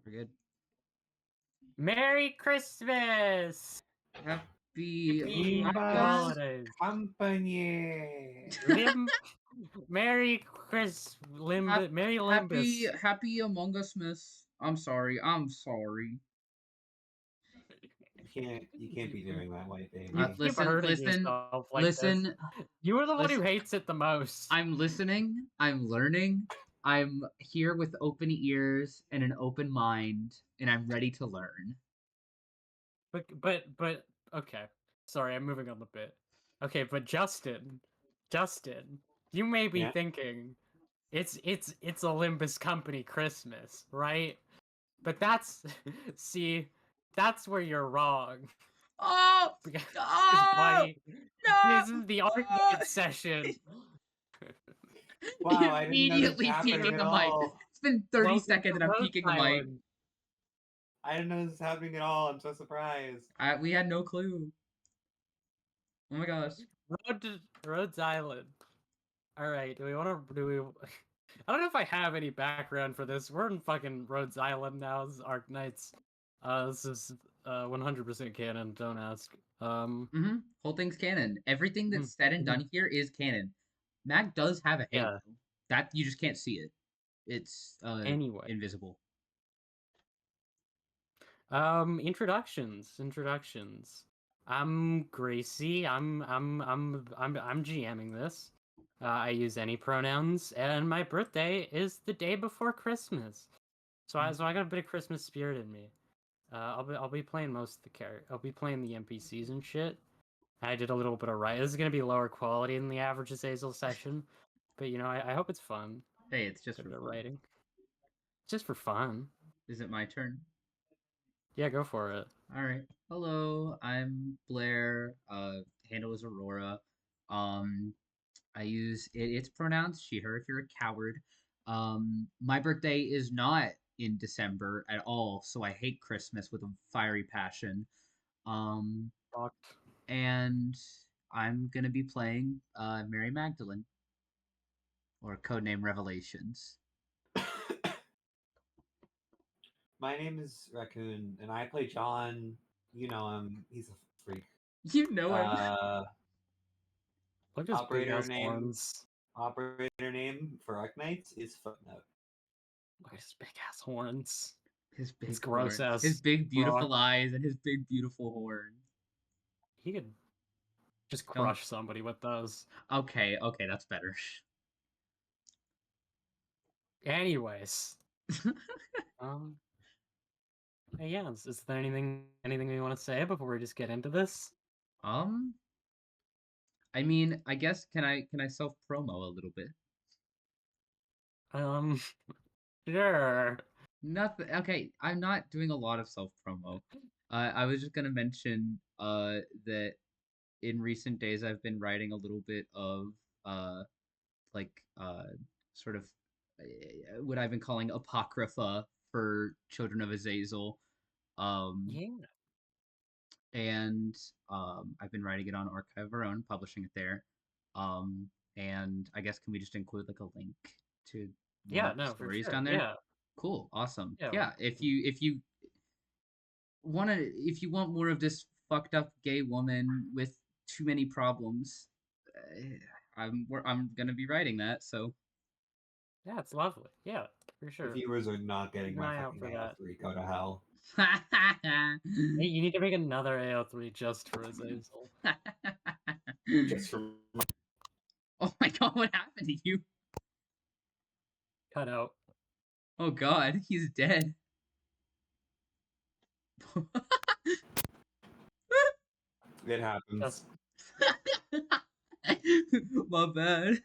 We're good. Merry Christmas! Happy holidays! Company. Merry Merry Limbus. Happy Among Us Miss. I'm sorry. You can't be doing that, white baby. You keep hurting yourself like listen. this. You are the one who hates it the most. I'm listening. I'm learning. I'm here with open ears and an open mind, and I'm ready to learn. But okay. Sorry, I'm moving on the bit. Okay, but Justin, you may be thinking, it's Olympus Company Christmas, right? But that's that's where you're wrong. Oh, buddy, no! This is the Arknights session. Wow, Immediately peeking the mic. It's been 30 seconds and I'm peeking the mic. I didn't know this was happening at all. I'm so surprised. We had no clue. Oh my gosh. Rhodes Island. All right. Do we? I don't know if I have any background for this. We're in fucking Rhodes Island now. This is Arknights. This is 100% canon. Don't ask. Whole thing's canon. Everything that's said and done here is canon. Mag does have a halo. That you just can't see it. It's anyway invisible. Introductions. I'm Gracie. I'm GMing this. I use any pronouns, and my birthday is the day before Christmas. So I got a bit of Christmas spirit in me. I'll be playing most of the character. I'll be playing the NPCs and shit. I did a little bit of writing. This is gonna be lower quality than the average Azazel session, but you know I hope it's fun. Hey, it's just for writing. Just for fun. Is it my turn? Yeah, go for it. All right. Hello, I'm Blair. Handle is Aurora. I use its pronouns, she, her, if you're a coward. My birthday is not in December at all, so I hate Christmas with a fiery passion. And I'm gonna be playing Mary Magdalene, or codename Revelations. My name is Raccoon, and I play John. You know him. He's a freak. You know him. Look at his operator name for Arknights is Footnote. Look at his big ass horns. His big gross ass. His big beautiful eyes and his big beautiful horn. He could just crush somebody with those. Okay, that's better. Anyways. Yeah, is there anything we want to say before we just get into this? I mean, I guess can I self promo a little bit? Sure. Nothing. Okay, I'm not doing a lot of self promo. I was just gonna mention that in recent days I've been writing a little bit of sort of what I've been calling apocrypha for Children of Azazel. And I've been writing it on Archive of Our Own, publishing it there. And I guess can we just include like a link to stories down there? Yeah. Cool, awesome. Yeah, if you want more of this fucked up gay woman with too many problems, I'm gonna be writing that. So yeah, it's lovely. Yeah, for sure. The viewers are not getting my fucking AO3. Go to hell. Hey, you need to make another AO3 just for Azazel. Just for. Oh my god, what happened to you? Cut out. Oh god, he's dead. It happens. My bad.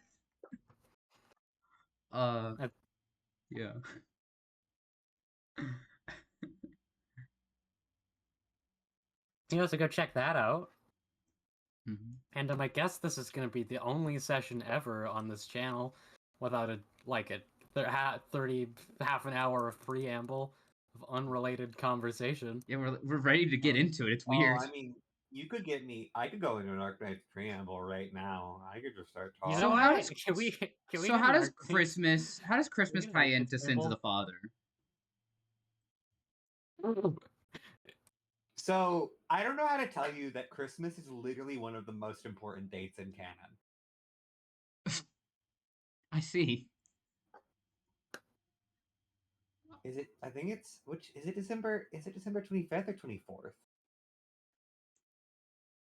Yeah. You know, so go check that out. And I guess this is going to be the only session ever on this channel without half an hour of preamble of unrelated conversation. Yeah, we're ready to get into it. It's weird. I mean, you could get me. I could go into an Arknights preamble right now. I could just start talking. So how does Christmas tie into Sins of the Father? So I don't know how to tell you that Christmas is literally one of the most important dates in canon. I see. Is it? I think it's which is it December? Is it December 25th or 24th?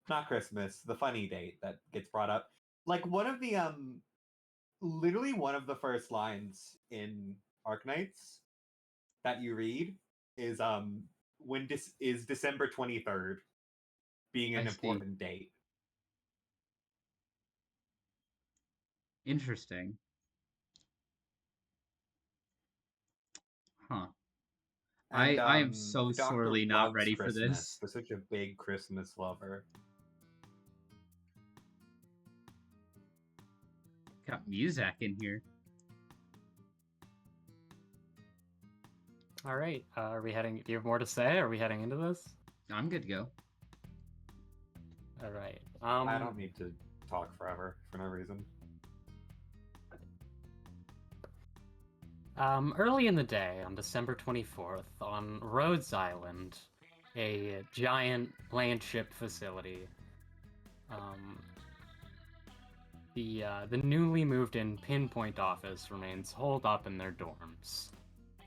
Not Christmas, the funny date that gets brought up. Like one of the literally one of the first lines in Arknights that you read is when is December 23rd being I an see. important date. Interesting. Huh. And I am so the doctor sorely not loves ready for Christmas. this. They're such a big Christmas lover. Got Muzak in here. All right. Are we heading? Do you have more to say? Are we heading into this? I'm good to go. All right. I don't need to talk forever for no reason. Early in the day, on December 24th, on Rhodes Island, a giant landship facility, the newly moved in Pinpoint office remains holed up in their dorms.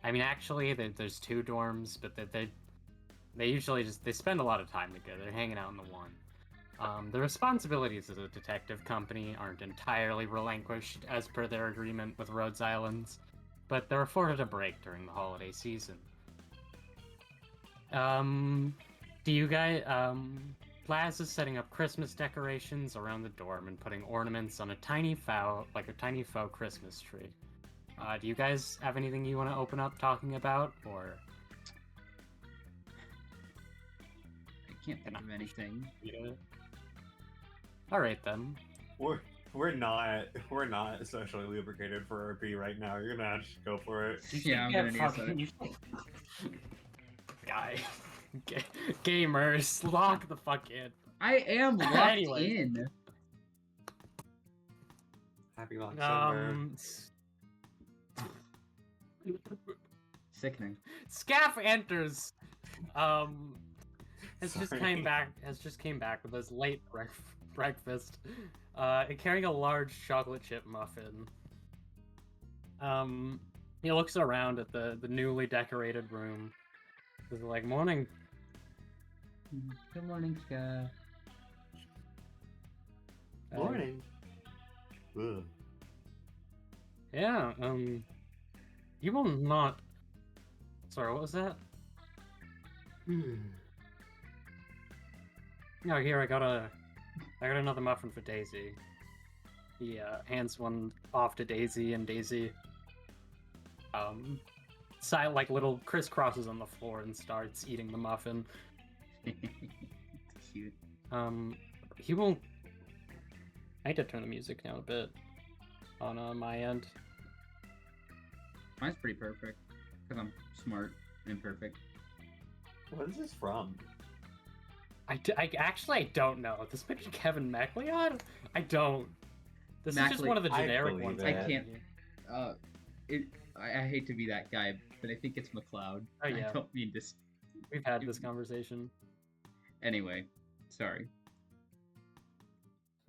I mean, actually, there's two dorms, but they usually they spend a lot of time together. They're hanging out in the one. The responsibilities of the detective company aren't entirely relinquished as per their agreement with Rhodes Islands, but they're afforded a break during the holiday season. Do you guys, Plaz is setting up Christmas decorations around the dorm and putting ornaments on a tiny faux Christmas tree. Do you guys have anything you want to open up talking about, or? I can't think of anything. Yeah. All right then. We're not socially lubricated for RP right now. You're gonna have to go for it. Yeah, I'm gonna need a second. Guy, gamers, lock the fuck in. I am locked Anyways. in. Happy October. Sickening. Scaff enters. Has just came back with his late breakfast, carrying a large chocolate chip muffin. He looks around at the newly decorated room. He's like, "Morning." Good morning, Ska. Morning. Ugh. Yeah. You will not. Sorry, what was that? No, here I got another muffin for Daisy. He hands one off to Daisy, and Daisy like little crisscrosses on the floor and starts eating the muffin. Cute. He won't. I need to turn the music down a bit on my end. Mine's pretty perfect because I'm smart and perfect. What is this from? I don't know. This might be Kevin MacLeod? I don't. This is just one of the generic ones. I can't. I hate to be that guy, but I think it's McLeod. Oh yeah. I don't mean to. We've had this conversation. Anyway, sorry.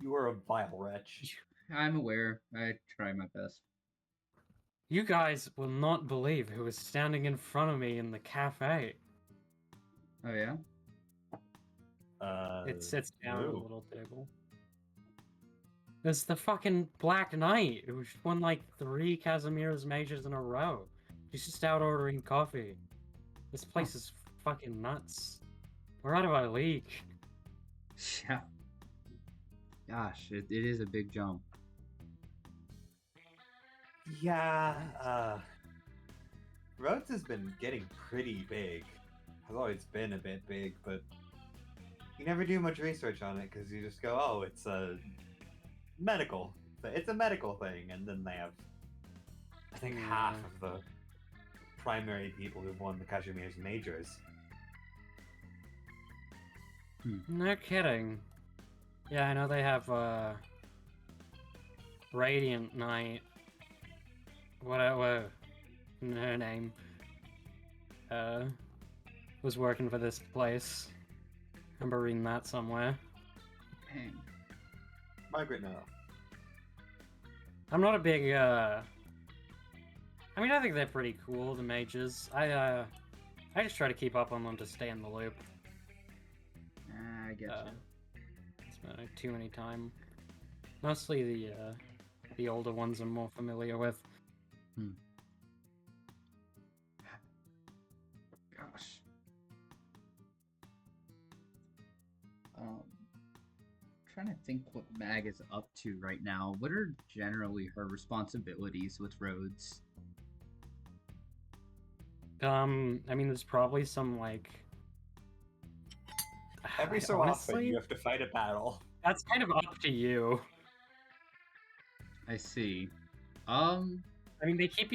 You are a vile wretch. I'm aware. I try my best. You guys will not believe who is standing in front of me in the cafe. Oh yeah? It sits down at a no. little table. It's the fucking Black Knight who won like 3 Casimiro's majors in a row. He's just out ordering coffee. This place is fucking nuts. We're out of our league. Yeah. Gosh, it is a big jump. Yeah, Rhodes has been getting pretty big. Has always been a bit big, but you never do much research on it because you just go, oh, it's a medical thing, and then they have, I think, half of the primary people who've won the Cashmere's majors. No kidding. Yeah, I know they have Radiant Knight. What her name? was working for this place. I remember reading that somewhere. Dang. Margaret, no. I'm not a big, I mean, I think they're pretty cool, the mages. I just try to keep up on them to stay in the loop. I get you. Spending too many time. Mostly the older ones I'm more familiar with. Gosh. Trying to think what Mag is up to right now. What are generally her responsibilities with roads? I mean, there's probably some, like... Every so honestly, often, you have to fight a battle. that's kind of up to you. I see. I mean, they keep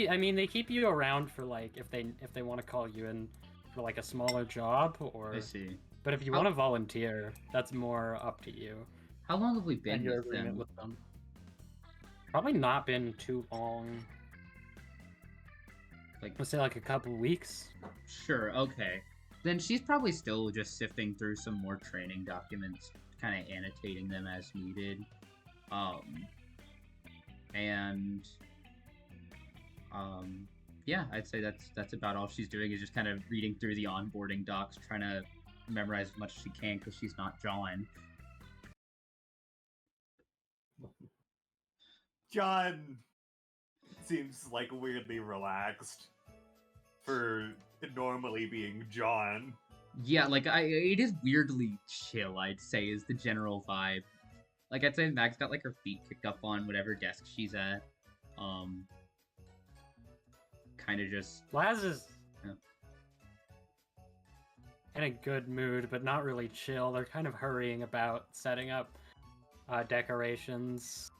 you around for, like, if they want to call you in for, like, a smaller job, or... I see. But if you want to volunteer, that's more up to you. How long have we been And your with agreement them? with them. Probably not been too long. Like, Let's say like a couple weeks. sure, okay. Then she's probably still just sifting through some more training documents, kind of annotating them as needed. Yeah, I'd say that's about all she's doing, is just kind of reading through the onboarding docs, trying to memorize as much as she can because she's not John. John seems like weirdly relaxed for normally being John. Yeah, like it is weirdly chill, I'd say, is the general vibe. Like, I'd say Mag's got like her feet kicked up on whatever desk she's at. Kind of just... Laz is Yeah. in a good mood, but not really chill. They're kind of hurrying about setting up decorations.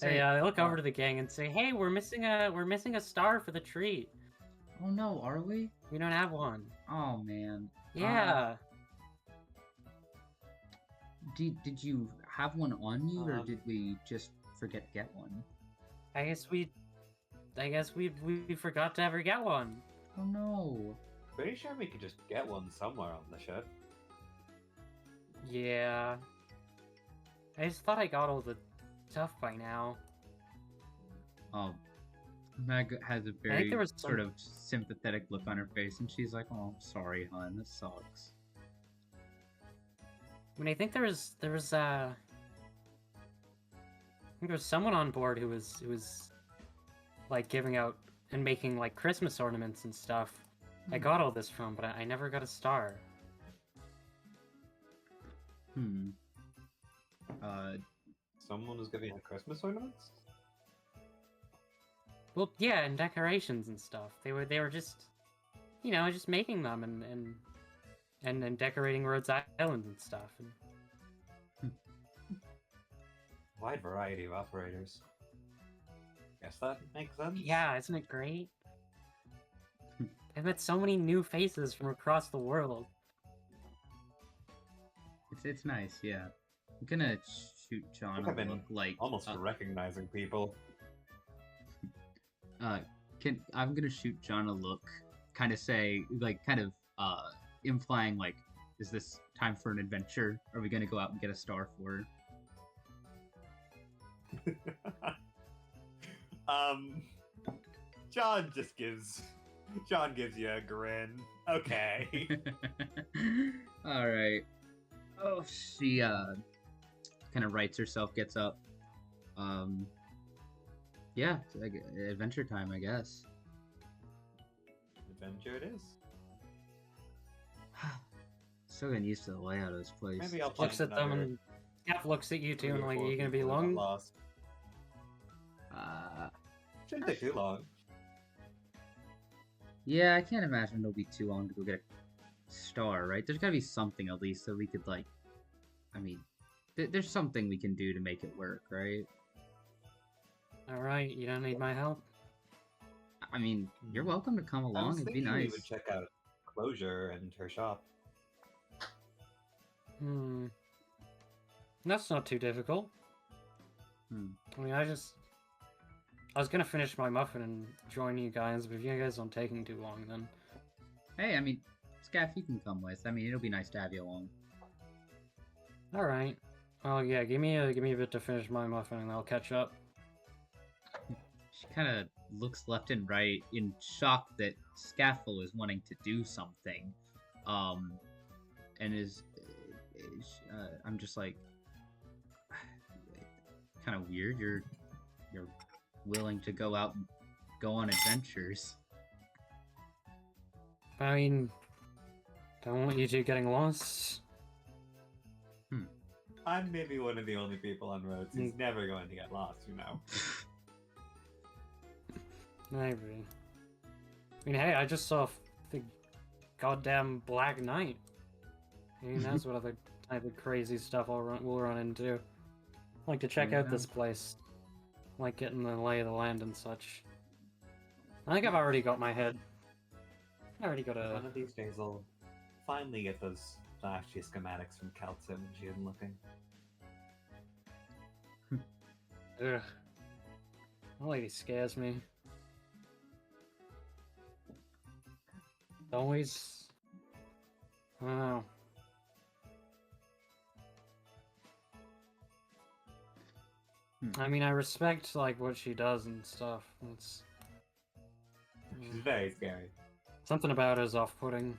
They look over to the gang and say, "Hey, we're missing a star for the tree. Oh no, are we? We don't have one." Oh man. Yeah. Did you have one on you, or Um, did we just forget to get one? I guess we forgot to ever get one. Oh no. Pretty sure we could just get one somewhere on the ship. Yeah. I just thought I got all the stuff by now. Meg has a I think very there was sort some- of sympathetic look on her face, and she's like, "Oh, sorry, hon. This sucks." I mean, I think there was someone on board who was like giving out and making like Christmas ornaments and stuff. I got all this from, but I never got a star. Someone was giving out Christmas ornaments? Well, yeah, and decorations and stuff. They were just, just making them and decorating Rhodes Island and stuff. And Wide variety of operators. Guess that makes sense? yeah, isn't it great? I've met so many new faces from across the world. It's nice, yeah. I'm gonna shoot John I've a been look like almost recognizing people. I'm gonna shoot John a look, kind of say, like, kind of implying, like, is this time for an adventure? Are we gonna go out and get a star for her? John gives you a grin. Okay. All right. Oh, she kind of rights herself, gets up. Yeah, it's like adventure time, I guess. Adventure it is. So getting used to the layout of this place. Maybe I'll Looks check at them another and Cap looks at you 3 too or and like, 4 are you gonna be people that got long? lost. Shouldn't take too long. Yeah, I can't imagine it'll be too long to go get a star, right? There's gotta be something at least that we could, like... I mean, there's something we can do to make it work, right? Alright, you don't need my help? I mean, you're welcome to come I was along, it'd be thinking we nice. would check out Closure and her shop. That's not too difficult. Hmm. I mean, I I was gonna finish my muffin and join you guys, but if you guys aren't taking too long, then Hey, I mean, Scaff, you can come with. I mean, it'll be nice to have you along. all right. Well, yeah, give me a bit to finish my muffin, and I'll catch up. She kind of looks left and right in shock that Scaffle is wanting to do something, and I'm just like, kind of weird. You're willing to go out and go on adventures. I mean, don't want you two getting lost. I'm maybe one of the only people on roads who's never going to get lost, you know. Maybe. I mean, hey, I just saw the goddamn Black Knight. Who knows what other type of crazy stuff we'll run into. I like to check out this place. Like getting the lay of the land and such. I think I've already got my head. I already got a... One of these days I'll finally get those flashy schematics from Calt's Image and looking. Ugh. That lady scares me. Always... I don't know. I mean, I respect, like, what she does and stuff. It's... She's very scary. Something about her is off-putting.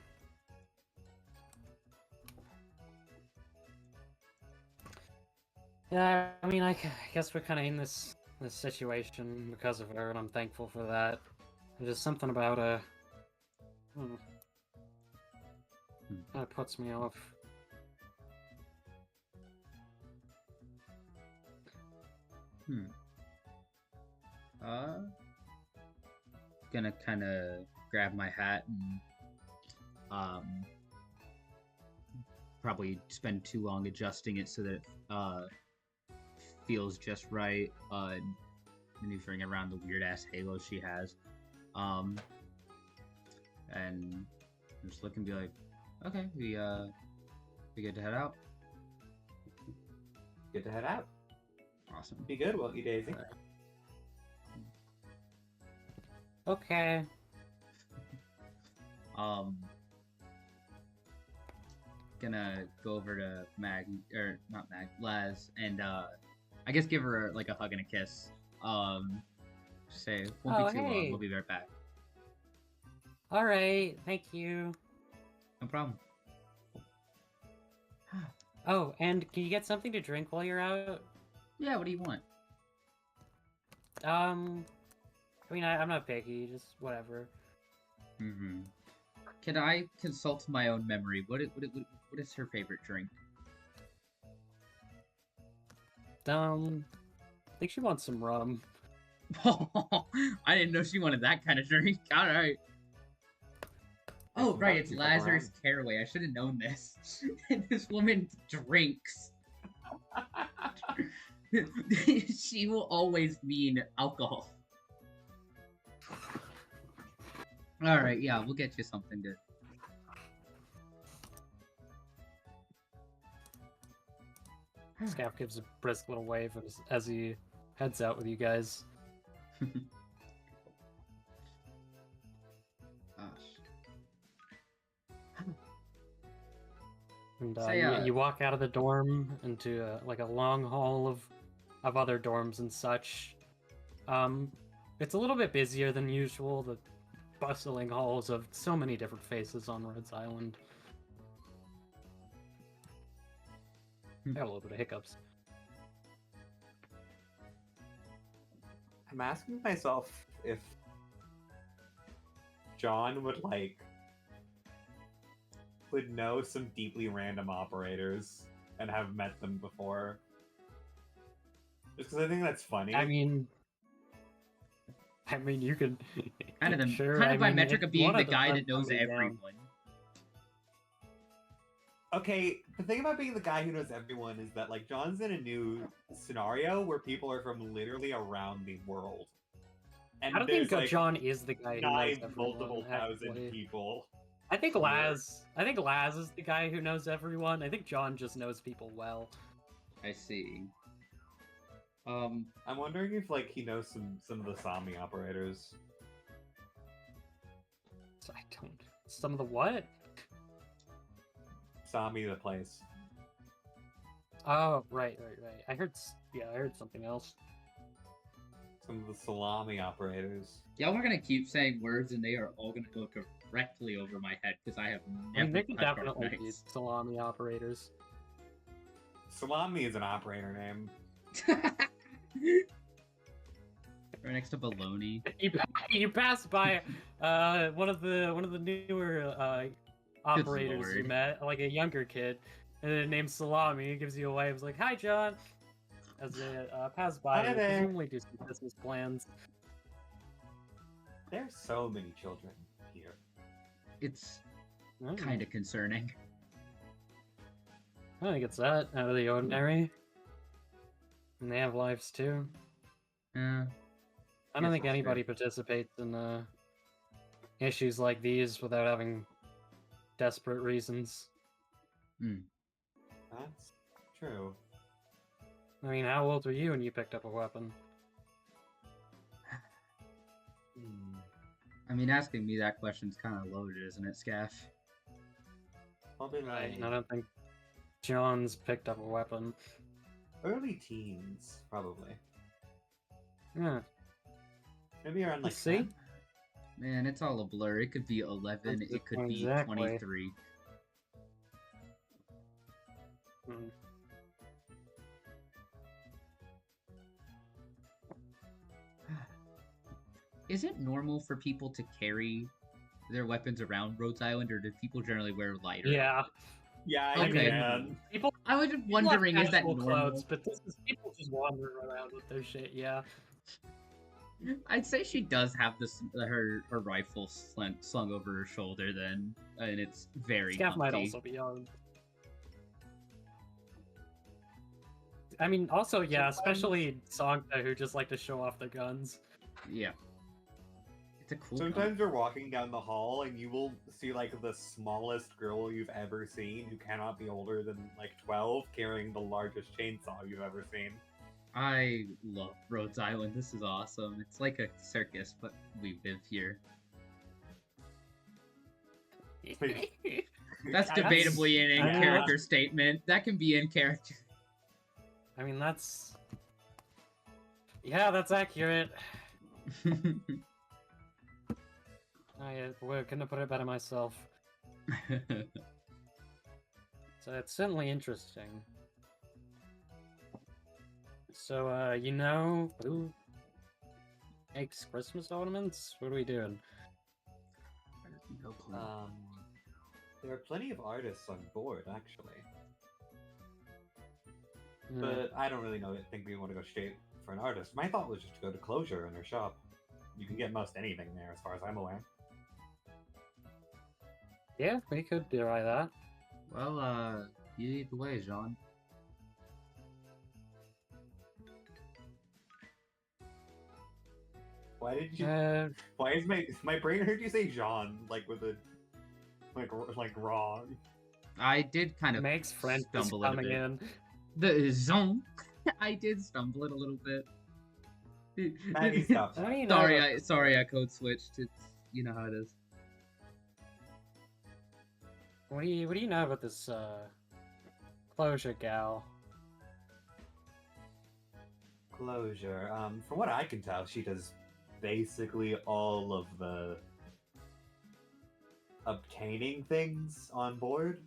Yeah, I mean, I guess we're kind of in this situation because of her, and I'm thankful for that. There's just something about her... I don't know. That puts me off. Gonna kind of grab my hat and probably spend too long adjusting it so that it feels just right. Maneuvering around the weird ass halo she has, and just look and be like, okay, we good to head out. Good to head out. Awesome. Be good, won't you, Daisy? Okay. Gonna go over to Laz, and I guess give her like a hug and a kiss. Say, won't be too long. We'll be right back. All right, thank you. No problem. Oh, and can you get something to drink while you're out? Yeah, what do you want? I mean, I'm not picky, just whatever. Can I consult my own memory? What is her favorite drink? I think she wants some rum. I didn't know she wanted that kind of drink. All right. Oh, right, it's Lazarus Caraway. I should have known this. This woman drinks. She will always mean alcohol. Alright, yeah, we'll get you something to... Scaff gives a brisk little wave as he heads out with you guys. And you walk out of the dorm into like a long hall of other dorms and such. It's a little bit busier than usual. The bustling halls of so many different faces on Rhodes Island. I got a little bit of hiccups. I'm asking myself if John would know some deeply random operators and have met them before. Just because I think that's funny. I mean, you could kind of sure. Kind of by metric of being the guy that knows everyone. Okay, the thing about being the guy who knows everyone is that like John's in a new scenario where people are from literally around the world. And I don't think John is the guy who knows everyone. Multiple thousand people. I think Laz is the guy who knows everyone. I think John just knows people well. I see. I'm wondering if like he knows some of the Sami operators. I don't. Some of the what? Sami the place. Oh, right. I heard. Yeah, I heard something else. Some of the salami operators. Y'all are gonna keep saying words, and they are all gonna go directly over my head because I have I mean, never they could touched definitely be Arknights. salami operators. Salami is an operator name. Right next to baloney. You pass by one of the newer operators you Lord. met, like a younger kid, and then named Salami. He gives you a wave. He's like, "Hi, John." As they pass by, Hi you there. presumably do some business plans. There's so many children here. It's Mm. kind of concerning. I think it's that out of the ordinary, and they have lives too. Yeah. I don't Yes, think that's anybody participates in issues like these without having desperate reasons. That's true. I mean, how old were you when you picked up a weapon? I mean, asking me that question's kind of loaded, isn't it, Scaff? Probably like I don't think John's picked up a weapon. early teens, probably. Yeah. Maybe around like See? 10. Man, it's all a blur. It could be 11. It could be Exactly. 23. Mm. Is it normal for people to carry their weapons around Rhodes Island, or do people generally wear lighter? Yeah. Yeah, I you Okay. can. People I was people have wondering, is that casual normal? clothes, but this is people just wandering around with their shit. Yeah. I'd say she does have this her rifle slung over her shoulder then, and it's very Scaff might comfy. also be young. I mean, also, yeah, especially Songta, who just like to show off their guns. Yeah. It's a cool Sometimes you're walking down the hall and you will see like the smallest girl you've ever seen who cannot be older than like 12 carrying the largest chainsaw you've ever seen. I love Rhodes Island. This is awesome. It's like a circus, but we live here. That's debatably an I mean, in-character statement. That can be in character. I mean, that's... Yeah, that's accurate. We're gonna put it better myself. So it's certainly interesting. So, you know who makes Christmas ornaments? What are we doing? No clue. There are plenty of artists on board, actually. Hmm. But I don't really think we want to go straight for an artist. My thought was just to go to Closure in her shop. You can get most anything there, as far as I'm aware. Yeah, we could try that. Well, you lead the way, Jean. Why did you? Uh, Why is my brain heard you say Jean like with a like wrong? I did kind of Meg's friend is stumble a coming bit. in. The Jean. I did stumble it a little bit. Maggie, stop. What do you know about- Sorry, I code switched. It's you know how it is. What do you know about this Closure gal? Closure. From what I can tell, she does basically all of the obtaining things on board.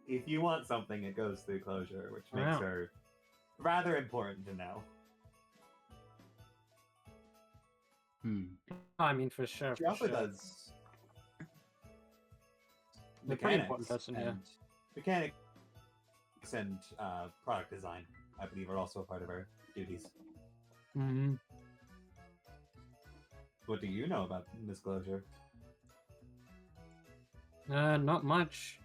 If you want something, it goes through Closure, which makes Wow. her rather important to know. I mean, for sure. She For also sure. does They're pretty important person, yeah. mechanics and product design, I believe, are also a part of her duties. Hmm. What do you know about Miss Closure? Not much.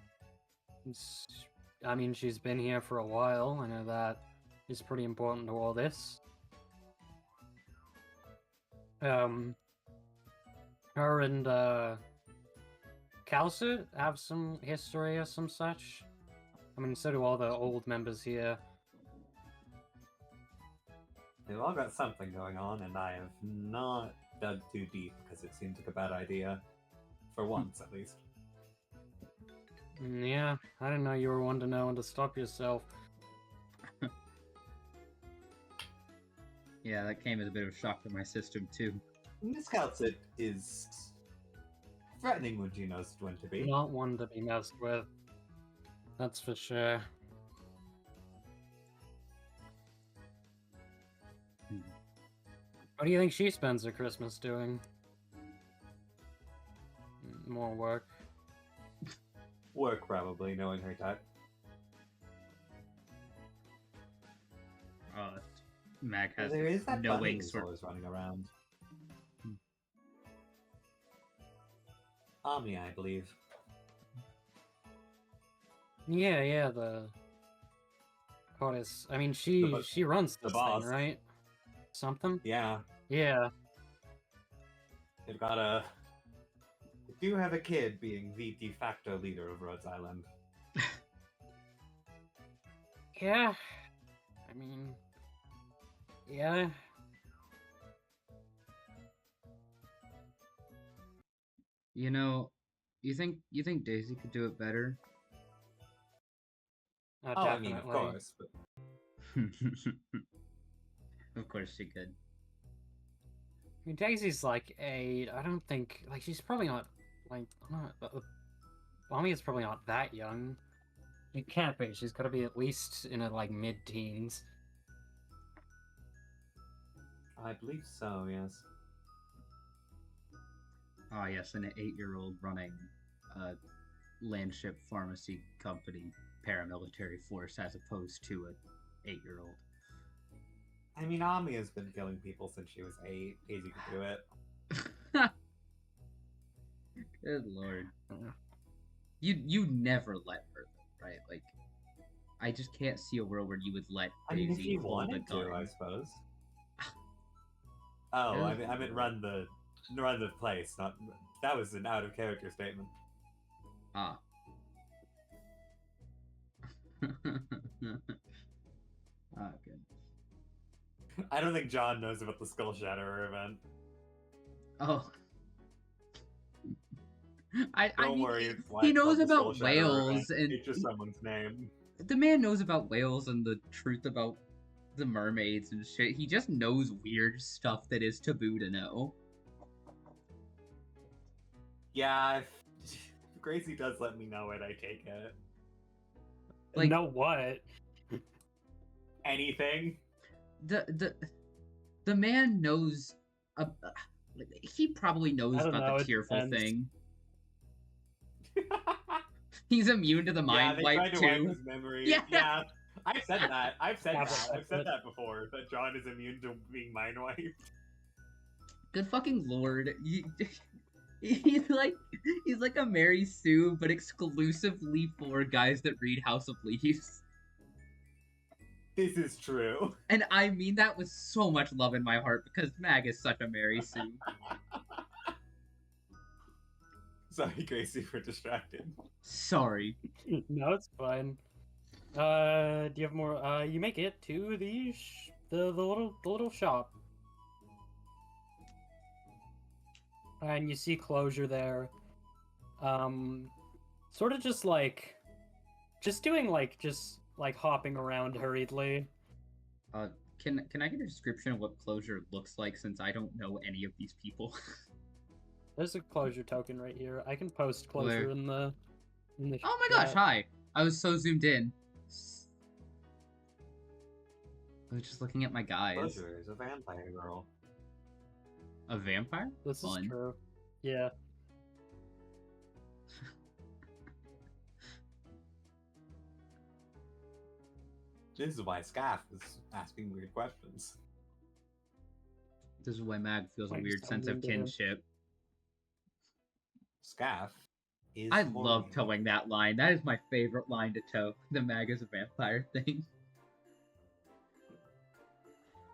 I mean, she's been here for a while. I know that is pretty important to all this. Her and Kalsa have some history or some such. I mean, so do all the old members here. They've all got something going on, and I have not dug too deep because it seems like a bad idea. For once, at least. Yeah, I didn't know you were one to know when to stop yourself. Yeah, that came as a bit of a shock to my system too. Miss Calcit is threatening when she knows when to be. Not one to be messed with. That's for sure. What do you think she spends her Christmas doing? More work. Work, probably, knowing her type. Mag has There is that no bunny wing who's sort. always running around. Omni, I believe. Yeah, the goddess. I mean, she runs the this boss. thing, right? Something. Yeah, Yeah. they've got a. They do have a kid being the de facto leader of Rhodes Island. Yeah. I mean, yeah. You know, you think Daisy could do it better? Oh, I mean, of course, but Of course she could. I mean, Daisy's like I don't think like she's probably not like Mommy is probably not that young. It can't be. She's got to be at least in her like mid-teens. I believe so. Yes. Ah, yes, an 8-year-old running a landship pharmacy company paramilitary force as opposed to an 8-year-old. I mean, Ami has been killing people since she was 8. Daisy could do it. Good lord. You never let her, right? Like, I just can't see a world where you would let I mean, if Daisy you hold a wanted gun. to, I suppose. Oh, I meant run the place. Not that was an out of character statement. Ah. Ah, good. I don't think John knows about the Skull Shatterer event. Oh. Don't mean, worry, it's he like knows the about Skull Shatterer whales event. and It's just someone's name. the man knows about whales and the truth about the mermaids and shit. He just knows weird stuff that is taboo to know. Yeah, if Gracie does let me know it, I take it. Like, know what? Anything. The man knows. He probably knows I don't about know, the it tearful depends. thing. He's immune to the mind they wipe tried to wipe too. his memory. Yeah. Yeah. I've said that. I've said Yeah, that. but I've said that before. That John is immune to being mind wiped. Good fucking lord. He's like a Mary Sue, but exclusively for guys that read House of Leaves. This is true. And I mean that with so much love in my heart because Mag is such a Mary Sue. Sorry, Gracie, we're distracted. Sorry. No, it's fine. Do you have more? You make it to the little shop, and you see closure there. Sort of just hopping around hurriedly. Can I get a description of what closure looks like since I don't know any of these people? There's a closure token right here. I can post closure Where? in the. Oh my gosh! Hi. I was so zoomed in. I was just looking at my guys. Closure is a vampire girl. A vampire? This Fun. is true. Yeah. This is why Scaff is asking weird questions. This is why Mag feels a Like, weird just sense of zoomed in. kinship. Scaff is. I love horny. towing that line. That is my favorite line to tow. The Mag is a vampire thing.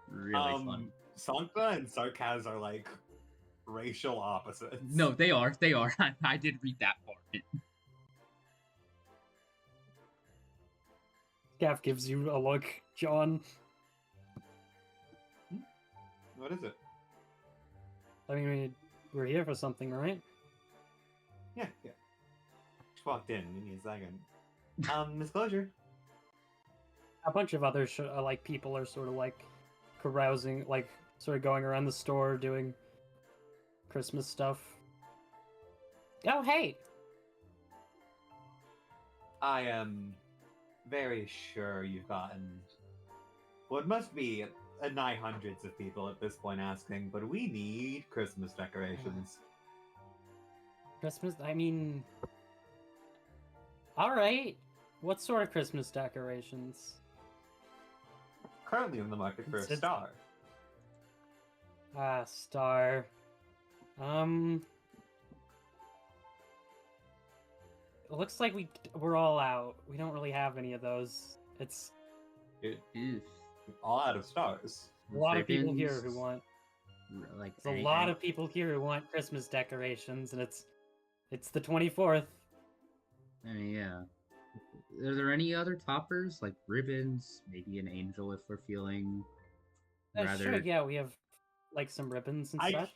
Really fun. Sancta and Sarkaz are like racial opposites. No, they are. They are. I did read that part. Gav gives you a look, John. What is it? I mean, we're here for something, right? Yeah. Just walked in. Give me a second. Disclosure. A bunch of other like people are sort of like carousing, like sort of going around the store doing Christmas stuff. Oh, hey! I am very sure you've gotten what must be nigh hundreds of people at this point asking, but we need Christmas decorations. Christmas? I mean... Alright. What sort of Christmas decorations? Currently in the market for a It's- star. Star. It looks like we're all out. We don't really have any of those. It's Oof. All out of stars. a lot of people here who Ribbons, want... like There's a lot of people here who want Christmas decorations, and it's the 24th. I mean, yeah. Are there any other toppers like ribbons? Maybe an angel if we're feeling rather. Sure, yeah, we have like some ribbons and such.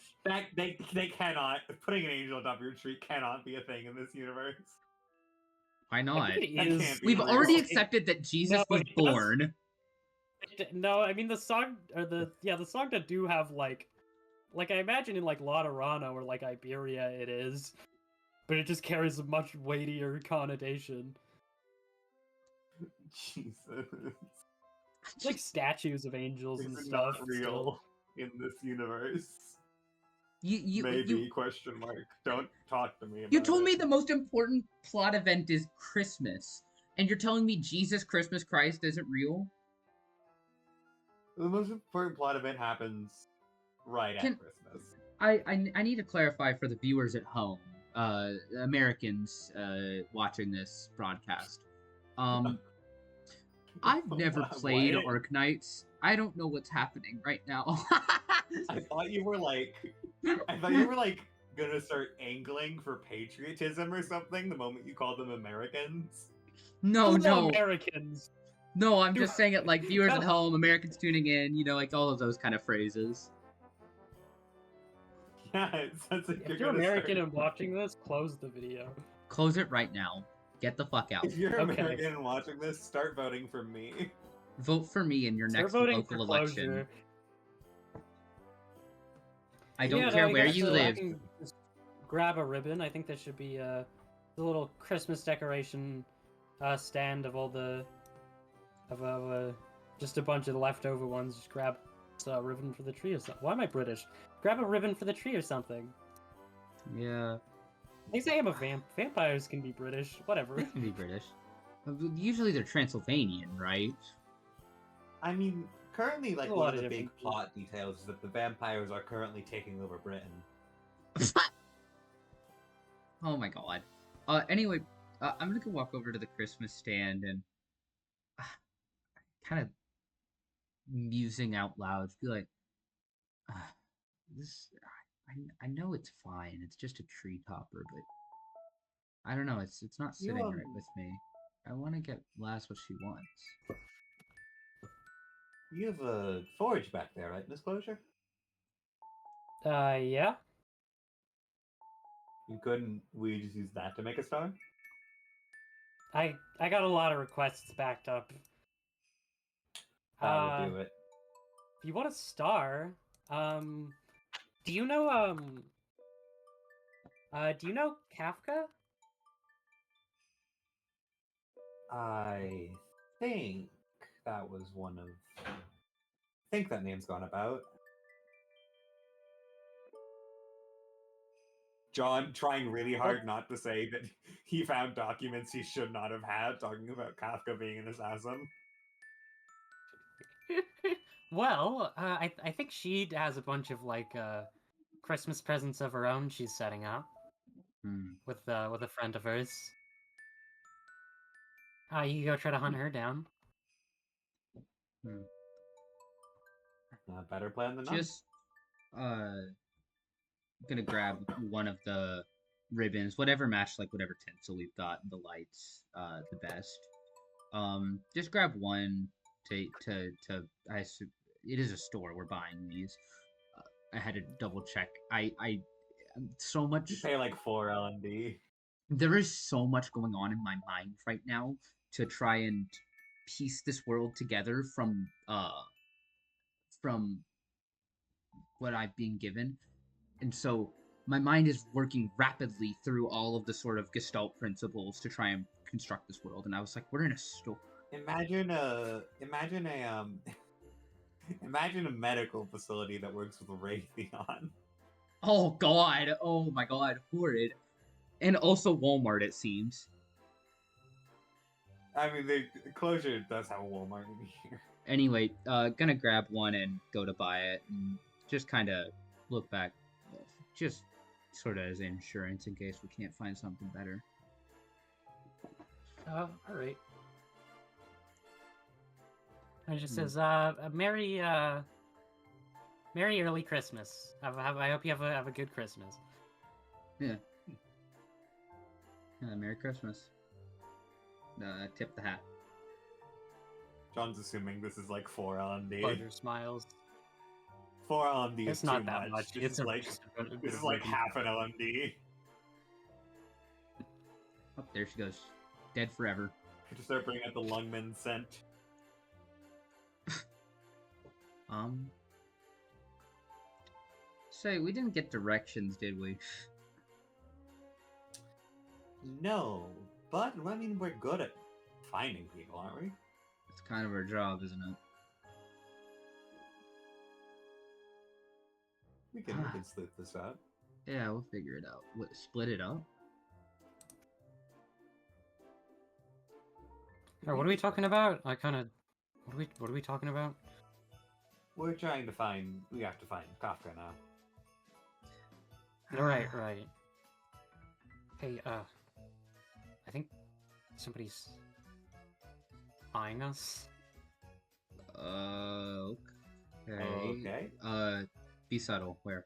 They cannot. Putting an angel atop your tree cannot be a thing in this universe. Why I not? think That it is. can't be We've real. already accepted that Jesus No, was it does. born. No, I mean the song or the song that do have like I imagine in like Lauterano or like Iberia it is, but it just carries a much weightier connotation. Jesus. It's like statues of angels and It's stuff. not real in this universe. Maybe You question mark. Don't talk to me about you told it. me the most important plot event is Christmas, and you're telling me Jesus Christmas Christ isn't real? The most important plot event happens right at Christmas. I need to clarify for the viewers at home, Americans what this broadcast. I've never played What? Arknights. I don't know what's happening right now. I thought you were like gonna start angling for patriotism or something the moment you called them Americans. No, Hello, no, Americans. no. I'm You- just saying it like viewers No. at home, Americans tuning in. You know, like all of those kind of phrases. Yeah, it sounds like If you're you're gonna American start... and watching this, close the video. Close it right now. Get the fuck out. If you're Okay. American and watching this, start voting for me. Vote for me in your Start next voting local for election. closure. I don't Yeah, care no, where guess you I live. can just grab a ribbon. I think there should be a little Christmas decoration stand of all the just a bunch of the leftover ones. Just grab a ribbon for the tree or something. Why am I British? Grab a ribbon for the tree or something. Yeah, They say I'm a vampires can be British. Whatever. they can be British. Usually they're Transylvanian, right? I mean, currently, like, A one lot of of the big different- plot details is that the vampires are currently taking over Britain. Oh my god. Anyway, I'm gonna go walk over to the Christmas stand and kind of musing out loud, be like, this. I know it's fine. It's just a tree topper, but I don't know. It's not You, sitting right with me. I want to get Lass what she wants. You have a forge back there, right, Disclosure? Yeah. We just use that to make a star? I got a lot of requests backed up. That will do it. If you want a star, do you know Kafka? I think that was one of... I think that name's gone about. John trying really hard not to say that he found documents he should not have had, talking about Kafka being an assassin. Well, I think she has a bunch of like Christmas presents of her own she's setting up with a friend of hers. You can go try to hunt her down. Better plan than Just gonna grab one of the ribbons, whatever match like whatever tinsel we've got, the lights, the best. Just grab one to I assume it is a store, we're buying these. I had to double check. I so much. You pay like 4 L&D. There is so much going on in my mind right now to try and piece this world together from what I've been given. And so my mind is working rapidly through all of the sort of Gestalt principles to try and construct this world. And I was like, we're in a store. Imagine imagine a medical facility that works with Raytheon. Oh god, oh my god, horrid. And also Walmart, it seems. I mean, the closure does have a Walmart in here. Anyway, gonna grab one and go to buy it, and just kind of look back, just sort of as insurance in case we can't find something better. All right. It just says, Merry early Christmas. I hope you have a good Christmas. Yeah. Merry Christmas. Tip the hat. John's assuming this is like 4 L&D. Pleasure smiles. 4 L&D It's is not too that much. This It's is like this is like half an L&D. Oh, there she goes. Dead forever. Just start bringing out the Lungman scent. Say, we didn't get directions, did we? No, but I mean we're good at finding people, aren't we? It's kind of our job, isn't it? We can sleuth this out. Yeah, we'll figure it out. What, split it up? What are we talking about? I kind of. What are we talking about? We're trying to find. We have to find Kafka now. Right. Hey, I think somebody's eyeing us. Okay. Okay. Be subtle. Where?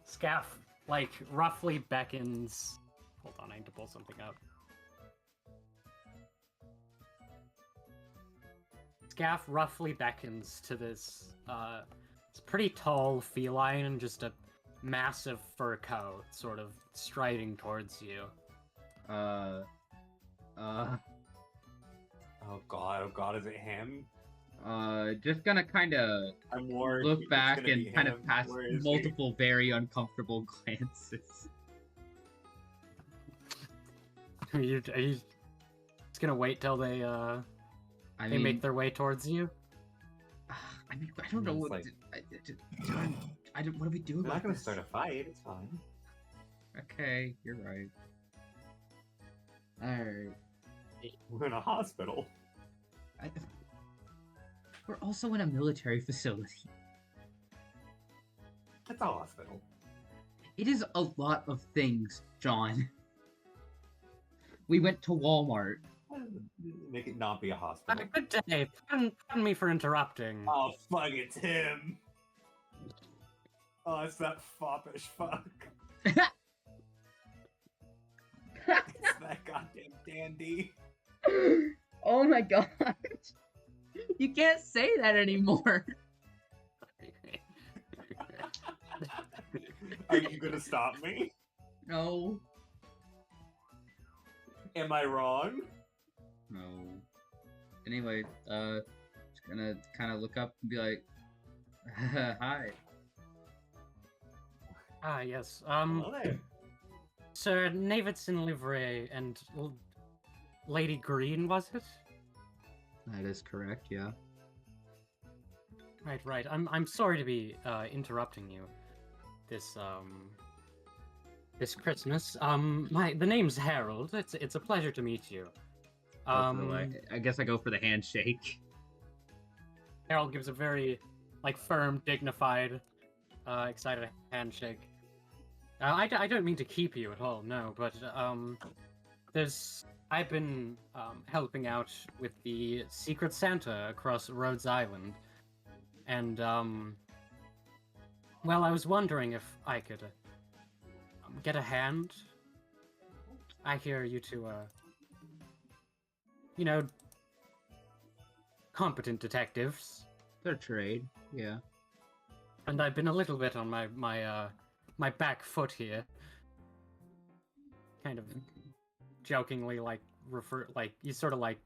Scaff, like, roughly beckons. Hold on, I need to pull something up. Scaff roughly beckons to this, it's pretty tall feline and just a massive fur coat, sort of striding towards you. Oh god, is it him? Just gonna kind of I'm worried. look it's back gonna and be kind him. of pass Where is he? multiple very uncomfortable glances. Are you just gonna wait till they I they mean, make their way towards you? I mean, I don't know It's what. like- I don't. What do we do We're about not gonna this? start a fight. It's fine. Okay, you're right. Alright. We're in a hospital. We're also in a military facility. It's a hospital. It is a lot of things, John. We went to Walmart. Make it not be a hospital. Good day. Pardon me for interrupting. Oh fuck! It's him. Oh, it's that foppish fuck. It's that goddamn dandy. Oh my god. You can't say that anymore. Are you gonna stop me? No. Am I wrong? No. Anyway, just gonna kind of look up and be like, hi. Ah, yes. Hello there. Sir Davidson livery and Lady Green, was it? That is correct, yeah. Right. I'm sorry to be interrupting you this this Christmas. The name's Harold. It's a pleasure to meet you. Go for the way. I guess I go for the handshake. Harold gives a very firm, dignified, excited handshake. I don't mean to keep you at all, no, but I've been helping out with the Secret Santa across Rhodes Island, and well, I was wondering if I could get a hand. I hear you two are, competent detectives. Their trade, yeah. And I've been a little bit on my back foot here, kind of jokingly he sort of like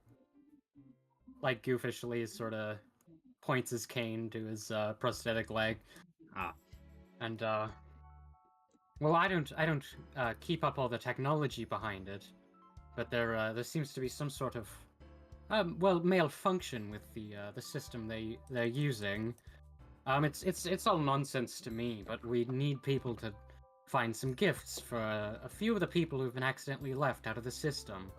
goofishly sort of points his cane to his prosthetic leg. Ah. And well, I don't keep up all the technology behind it, but there seems to be some sort of malfunction with the system they're using. It's all nonsense to me, but we need people to find some gifts for a few of the people who've been accidentally left out of the system.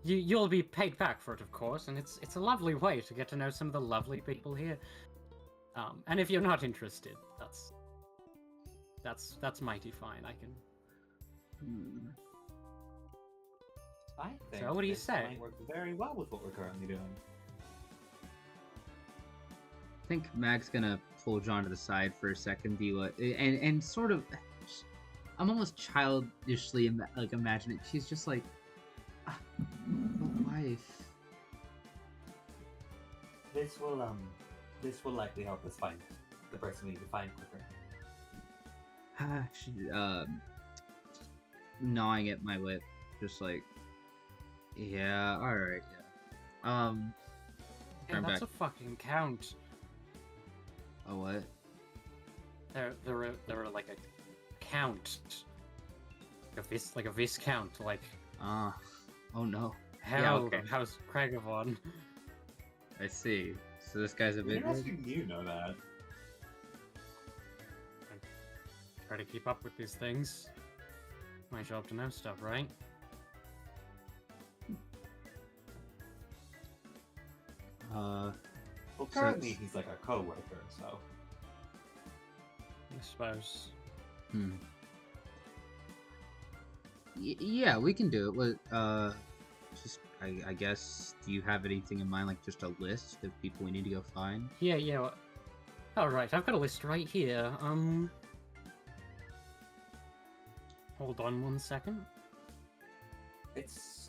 You'll be paid back for it, of course, and it's a lovely way to get to know some of the lovely people here. And if you're not interested, that's mighty fine. I can. I think So what do you this say? might work very well with what we're currently doing. I think Mag's gonna pull John to the side for a second, be like, and sort of, I'm almost childishly imagining. She's just like, but wife. This will likely help us find the person we need to find quicker. She, gnawing at my lip, just like, yeah, all right, yeah. Yeah, I'm that's back. a fucking count. Oh, what? They're like a count. Like a viscount, like Oh no. hell Yeah, okay. House Cragavon. I see. So this guy's a bit. Interesting, you know that. Try to keep up with these things. My job to know stuff, right? Well, So currently it's- he's like a co-worker, so I suppose. Yeah, we can do it. What? Just I guess. Do you have anything in mind, like just a list of people we need to go find? Yeah. All right, I've got a list right here. Hold on one second.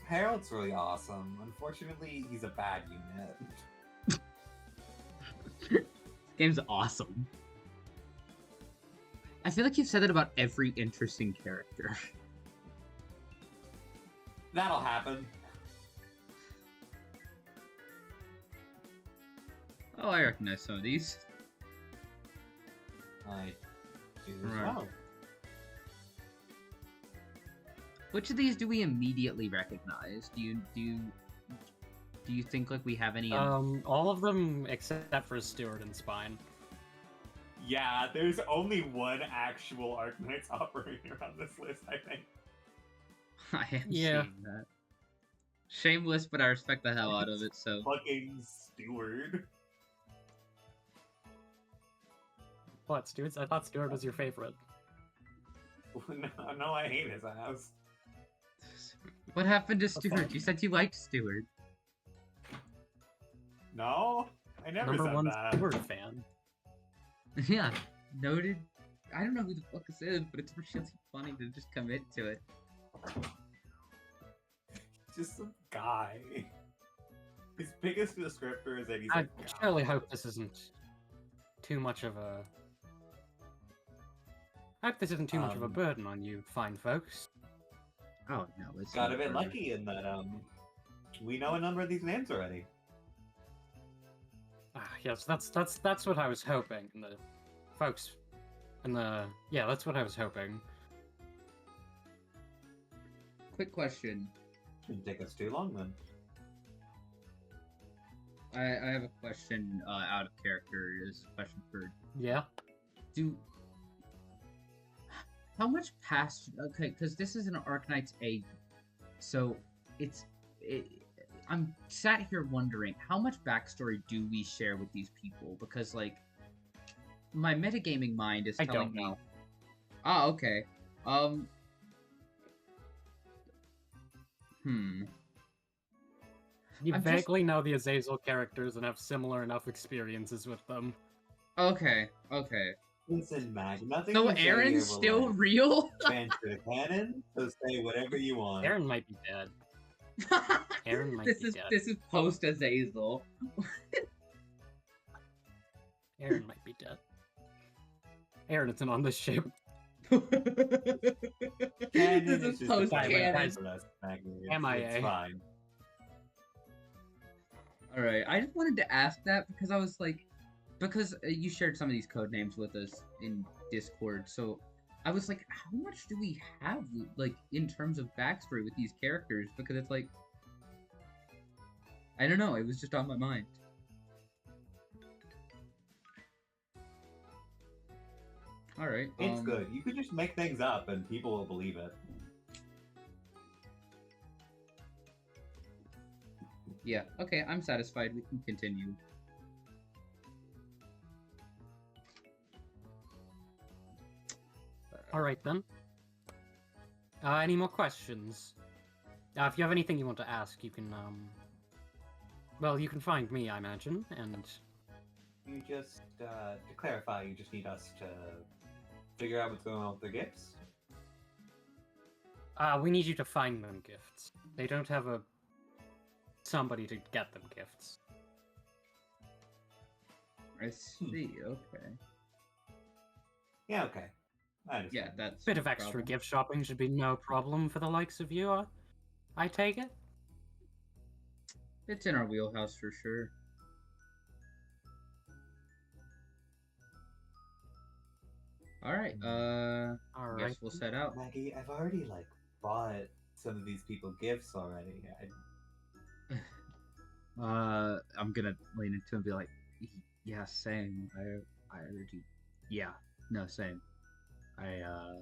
Harold's really awesome. Unfortunately, he's a bad unit. This game's awesome. I feel like you've said that about every interesting character. That'll happen. Oh, I recognize some of these. I do as Right. well. Which of these do we immediately recognize? Do you think like we have any? All of them except for Stewart and Spine. Yeah, there's only one actual Arknights operator on this list, I think. I am Yeah. seeing that. Shameless, but I respect the hell out of it. So Fucking steward. What, Stewart? I thought Stewart was your favorite. No, I hate his ass. what happened to What's Stuart? that? You said you liked Stuart. No, I never Number said one that. Stewart fan. Yeah, noted. I don't know who the fuck this is, but it's really funny to just commit to it. Just some guy. His biggest descriptor is that he's I a guy. surely hope this isn't too much of a. I hope this isn't too much of a burden on you, fine folks. Oh no, it's Got a not bit for- lucky in that we know a number of these names already. Yes, that's what I was hoping. And the folks, that's what I was hoping. Quick question. Shouldn't take us too long then. I have a question out of character. Is a question for Yeah. how much past? Okay, because this is an Arknights A, so I'm sat here wondering how much backstory do we share with these people? Because like, my metagaming mind is I telling don't me. know. Ah, okay. You I'm just- vaguely know the Azazel characters and have similar enough experiences with them. Okay. Listen, Mag, nothing. So you say Aaron's here will, still like, real? expand to the canon, so say whatever you want. Aaron might be dead. Aaron might this be is dead. this is post Azazel. Aaron might be dead. Aaron isn't on this ship. Canon This is is just a post fine canon. guys. for us, Maggie. It's MIA. fine. All right, I just wanted to ask that because I was like, because you shared some of these code names with us in Discord, so I was like, how much do we have, like, in terms of backstory with these characters? Because it's like, I don't know, it was just on my mind. All right, It's good. You could just make things up and people will believe it. Yeah, okay, I'm satisfied. We can continue. All right then. Any more questions? If you have anything you want to ask, you can well, you can find me, I imagine, and You just, to clarify, you just need us to figure out what's going on with the gifts? we need you to find them gifts. They don't have somebody to get them gifts. I see. Okay. Yeah, okay. I understand. Yeah, that's Bit of no extra problem. gift shopping should be no problem for the likes of you. I take it. It's in our wheelhouse for sure. All right. All Guess right. we'll set out. Maggie, I've already, like, bought some of these people gifts already. I'm gonna lean into him and be like, yeah, same. I already. Yeah, no, same. I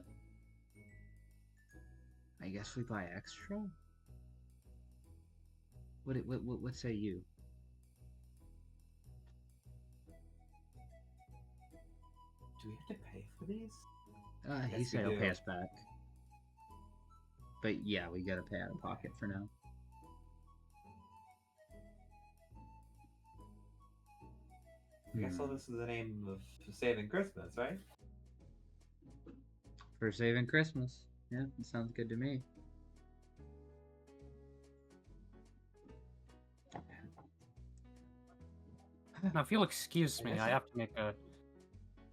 guess we buy extra. What say you? Do we have to pay for these? He Yes, we said he'll pay do. us back. But yeah, we gotta pay out of pocket for now. I guess all this is the name of saving Christmas, right? For saving Christmas. Yeah, that sounds good to me. Now, if you'll excuse me, I have to make a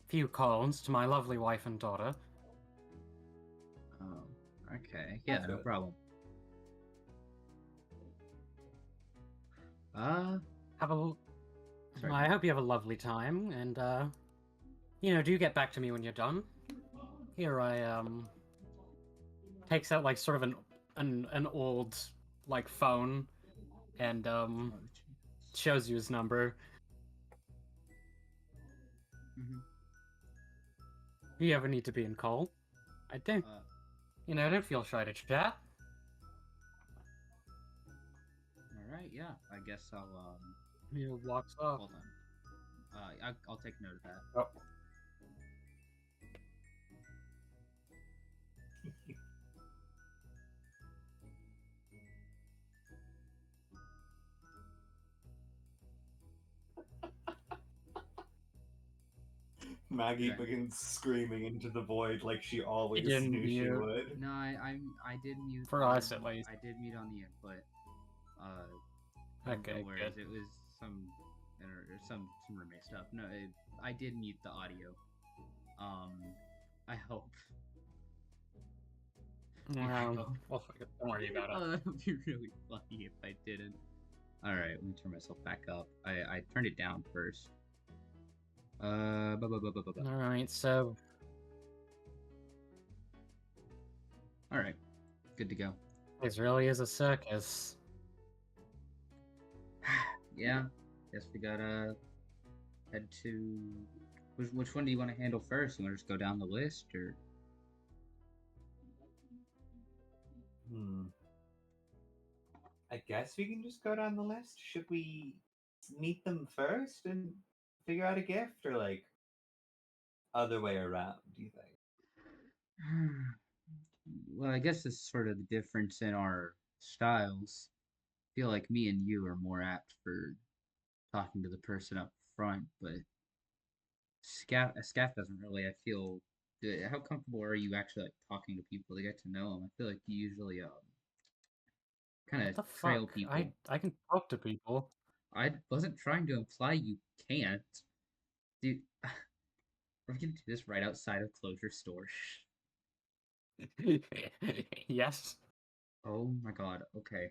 few calls to my lovely wife and daughter. Oh, okay. Yeah, That's no good. problem. Have a. Sorry. I hope you have a lovely time, and do get back to me when you're done. Here I takes out like sort of an old like phone, and Oh, shows you his number. mm-hmm. If you ever need to be in call, I don't. Don't feel shy to chat. All right. Yeah, I guess I'll He walks off. hold on. I'll take note of that. Oh. Maggie Okay. begins screaming into the void like she always didn't knew she mute. would. No, I did mute For us, at least. I did mute on the input. Okay, no worries. good. It was some roommate stuff. No, I did mute the audio. I hope. Well, don't worry about it. Oh, that would be really funny if I didn't. All right, let me turn myself back up. I turned it down first. All right, so All right, good to go. this really is a circus. Yeah, guess we gotta head to. Which one do you want to handle first? You want to just go down the list, or? I guess we can just go down the list. Should we meet them first and figure out a gift, or like other way around? Do you think? Well, I guess it's sort of the difference in our styles. I feel like me and you are more apt for talking to the person up front, but Scaff doesn't really. I feel. How comfortable are you actually like talking to people to get to know them? I feel like you usually kind What of the trail fuck? people. I can talk to people. I wasn't trying to imply you can't. Dude, we're gonna do this right outside of Closure Store. Yes. Oh my god, okay.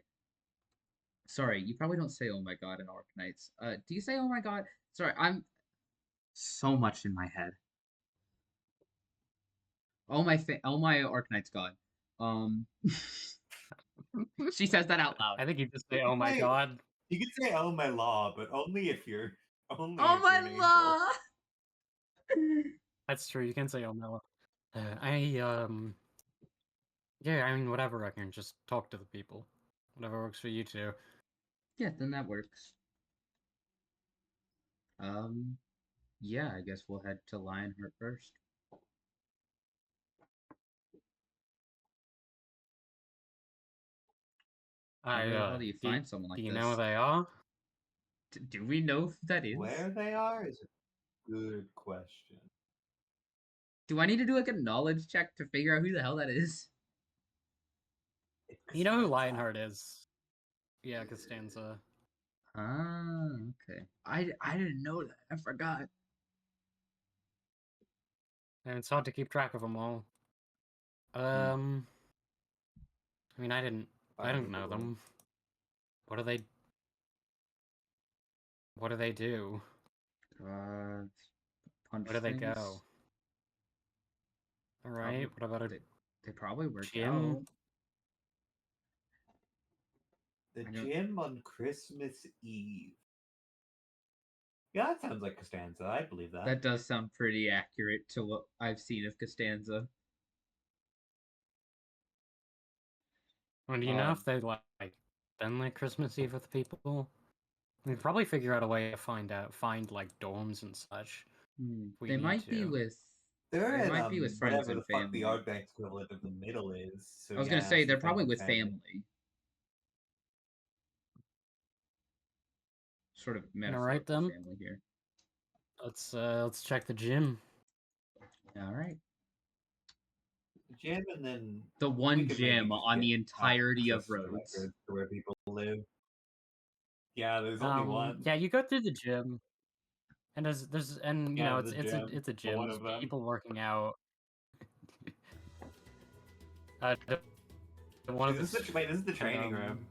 Sorry, you probably don't say oh my god in Arknights. Do you say oh my god? Sorry, I'm so much in my head. Oh my Arknight's god. Um she says that out loud. I think you just say, You "Oh could my say, god." you could say "Oh my law," but only if you're Oh my an angel. law! That's true. You can say, "Oh my lord." Yeah, I mean, whatever. I can just talk to the people. Whatever works for you two. Yeah, then that works. Um yeah, I guess we'll head to Lionheart first. How I the hell do you do. find someone Do like you know where this? they are? Do we know who that is? Where they are is a good question. Do I need to do like a knowledge check to figure out who the hell that is? It's You know who Costanza. Lionheart is? Yeah, Costanza. Ah, okay. I didn't know that. I forgot. And it's hard to keep track of them all. Hmm. I mean, I didn't know them. What do they? What do they do? Punch Where do they things. go? All Probably right. What about a they, they probably work gym? out. The I don't. gym on Christmas Eve. Yeah, that sounds like Costanza. I believe that. That does sound pretty accurate to what I've seen of Costanza. And do you know Um, if they like spend like Christmas Eve with people? We'd probably figure out a way to find like dorms and such. If we they need might be to. with They're they in might be with friends whatever and the fuck the family. Arknights equivalent of the middle is. So I was gonna yeah, say some they're friends probably and with family. family. Sort of All right metaphorical then. family here. Let's check the gym. All right. Gym, and then The we one could maybe gym just on get the entirety of access to the roads. records to where people live. Yeah, there's only one. Yeah, you go through the gym, and and you Yeah, know the gym. it's a The gym. one There's of them. people working out. Uh, one of Is the this wait, this is the training room.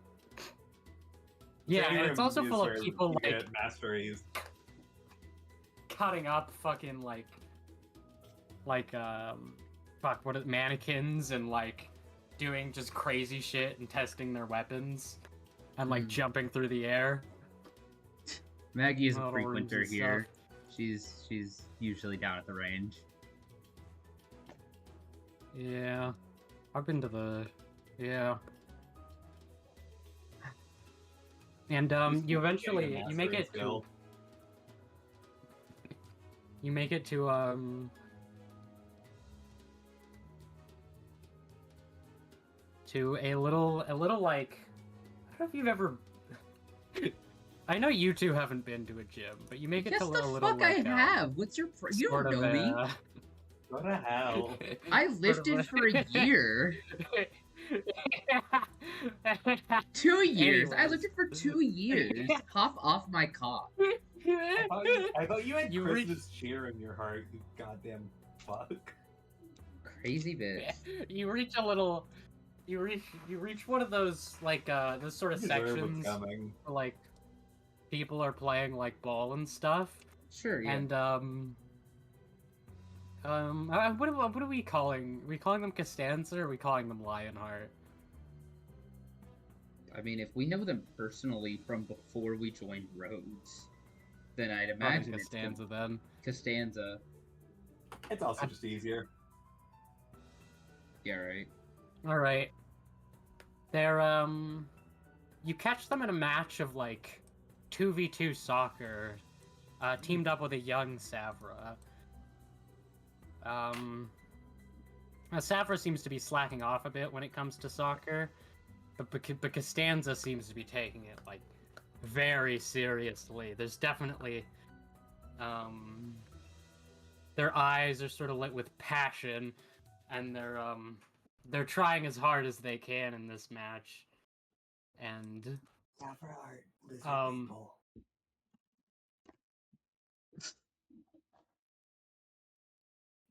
yeah, Training and it's room also is full of where people you like get masteries. cutting up fucking fuck mannequins and like doing just crazy shit and testing their weapons and like jumping through the air. Maggie is a Model rooms frequenter and stuff. here. She's usually down at the range. Yeah, I've been to the and you eventually you make it to a little like I don't know if you've ever I know you two haven't been to a gym, but you make it Yes, to a the little fuck like I have. What's your? You sort don't of know me. Go to hell. I lifted for a year. 2 years. I Anyways. lifted for 2 years. Hop off my cock. I thought you had You Christmas cheer in your heart, you goddamn fuck. Crazy bitch. You reach a little. You reach one of those like those sort of You deserve what's sections coming. where like people are playing like ball and stuff. Sure, yeah. And what are we calling? Are we calling them Costanza or are we calling them Lionheart? I mean, if we know them personally from before we joined Rhodes, then I'd Probably imagine Costanza it's then. Costanza. It's also just easier. Yeah, right. All right. They're you catch them in a match of like 2v2 soccer, teamed up with a young Savra. Savra seems to be slacking off a bit when it comes to soccer, but Costanza seems to be taking it like very seriously. There's definitely their eyes are sort of lit with passion, and they're trying as hard as they can in this match. And Lizard people.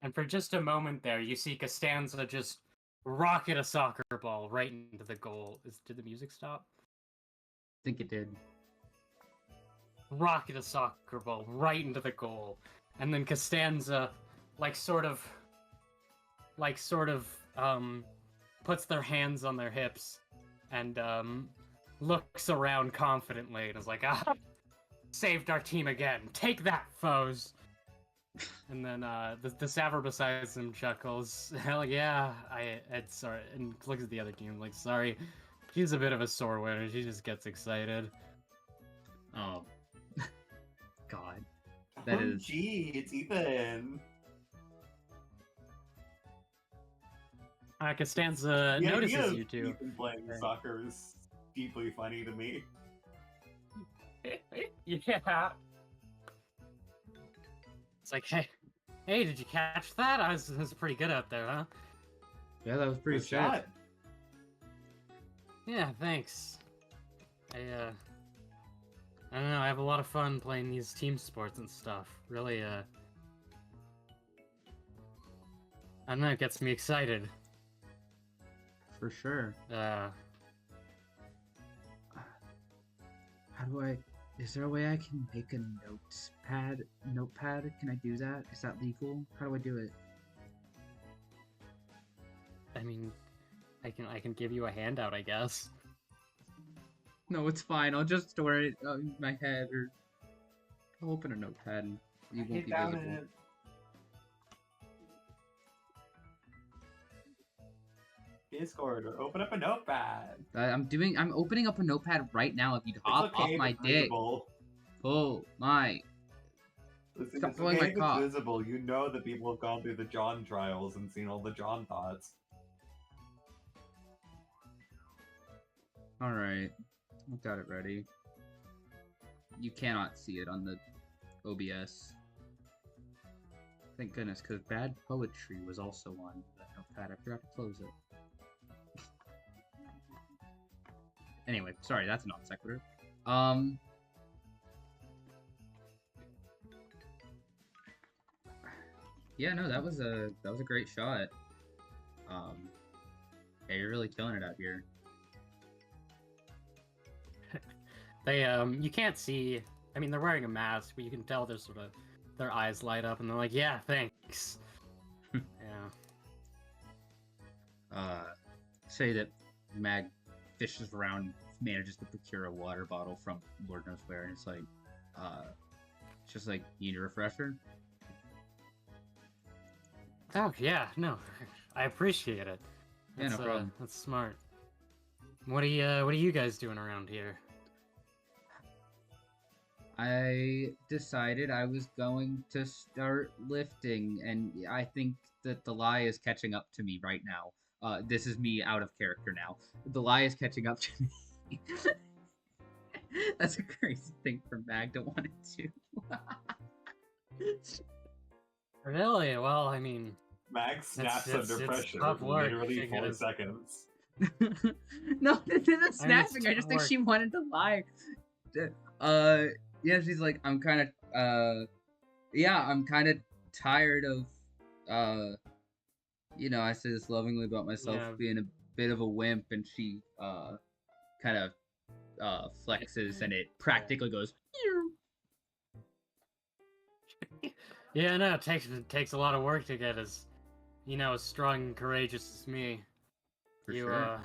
And for just a moment there, you see Costanza just rocket a soccer ball right into the goal. Did the music stop? I think it did. Rocket a soccer ball right into the goal. And then Costanza, sort of, puts their hands on their hips and, looks around confidently and is like, ah, saved our team again. Take that, foes. And then the Saver beside him chuckles. Hell yeah, it's sorry, and looks at the other team like, sorry, she's a bit of a sore winner. She just gets excited. Oh, God, that is. Gee, it's Ethan. Costanza The notices idea of you two. Ethan playing soccer is deeply funny to me. Yeah. It's like, hey, did you catch that? I was pretty good out there, huh? Yeah, that was pretty Good sick. shot. Yeah, thanks. I don't know, I have a lot of fun playing these team sports and stuff. Really, I don't know, it gets me excited. For sure. Uh, How do I? Is there a way I can make a notepad? Can I do that? Is that legal? How do I do it? I mean, I can give you a handout, I guess. No, it's fine. I'll just store it in my head, or I'll open a notepad and you won't Get be down visible. in it. Discord or open up a notepad. I'm opening up a notepad right now. If you'd hop It's okay off my if it's dick. visible. Oh my. Listen, Stop it's blowing okay my if cock. it's visible. You know that people have gone through the John trials and seen all the John thoughts. Alright. I've got it ready. You cannot see it on the OBS. Thank goodness, because bad poetry was also on that notepad. I forgot to close it. Anyway, sorry, that's a non sequitur. Yeah, no, that was a great shot. Yeah, you're really killing it out here. They you can't see. I mean, they're wearing a mask, but you can tell there's sort of their eyes light up, and they're like, "Yeah, thanks." Yeah. Say that Mag fishes around, manages to procure a water bottle from Lord knows where, and it's like, just like, you need a refresher? Oh yeah, no, I appreciate it. Yeah, no problem. That's smart. What are you guys doing around here? I decided I was going to start lifting, and I think that the lie is catching up to me right now. This is me out of character now. The lie is catching up to me. That's a crazy thing for Mag to want to do. Really? Well, I mean, Max snaps It's under pressure. tough work. Literally It 4 is. seconds. No, this isn't I mean, it's snapping. I just tough think work. she wanted to lie. Yeah, she's like, I'm kind of, yeah, I'm kind of tired of, I say this lovingly about myself Yeah. being a bit of a wimp, and she, kind of, flexes, and it practically goes, Yeah, no, it takes a lot of work to get as strong and courageous as me. for sure.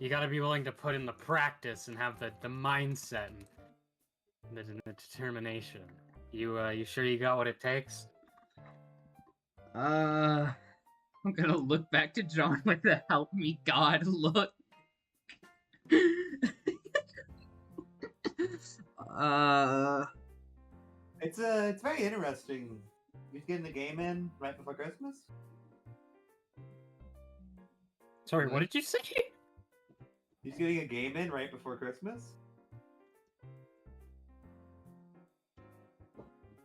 You gotta be willing to put in the practice and have the mindset and the determination. You sure you got what it takes? I'm gonna look back to John with a help me God look. It's very interesting. He's getting the game in right before Christmas. Sorry, What? what did you say? He's getting a game in right before Christmas.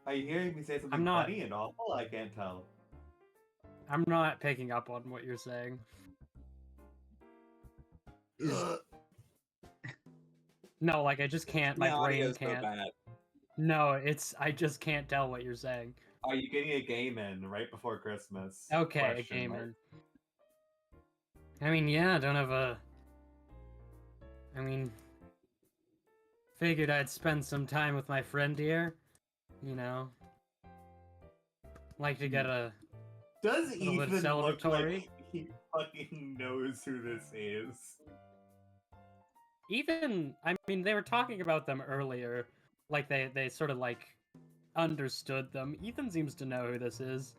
Are you hearing me say something I'm not. funny and awful? I can't tell. I'm not picking up on what you're saying. No, I just can't. My brain audio's so can't. bad. No, I just can't tell what you're saying. Are you getting a game in right before Christmas? Okay, a Question game mark. in. I mean, yeah, I don't have a. I mean, figured I'd spend some time with my friend here. You know, like to get a Does little bit Ethan look celebratory. like he fucking knows who this is? Even, I mean, they were talking about them earlier, like they sort of like understood them. Ethan seems to know who this is.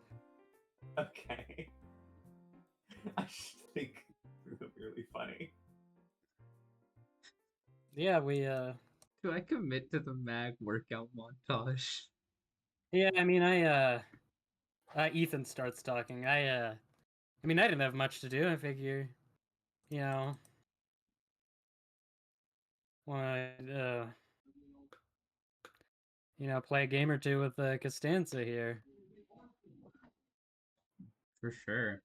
Okay. I just think it's really funny. Yeah, we Do I commit to the mag workout montage? yeah, I mean, Ethan starts talking. I mean, I didn't have much to do. I figure, you know, want play a game or two with Costanza here. For sure.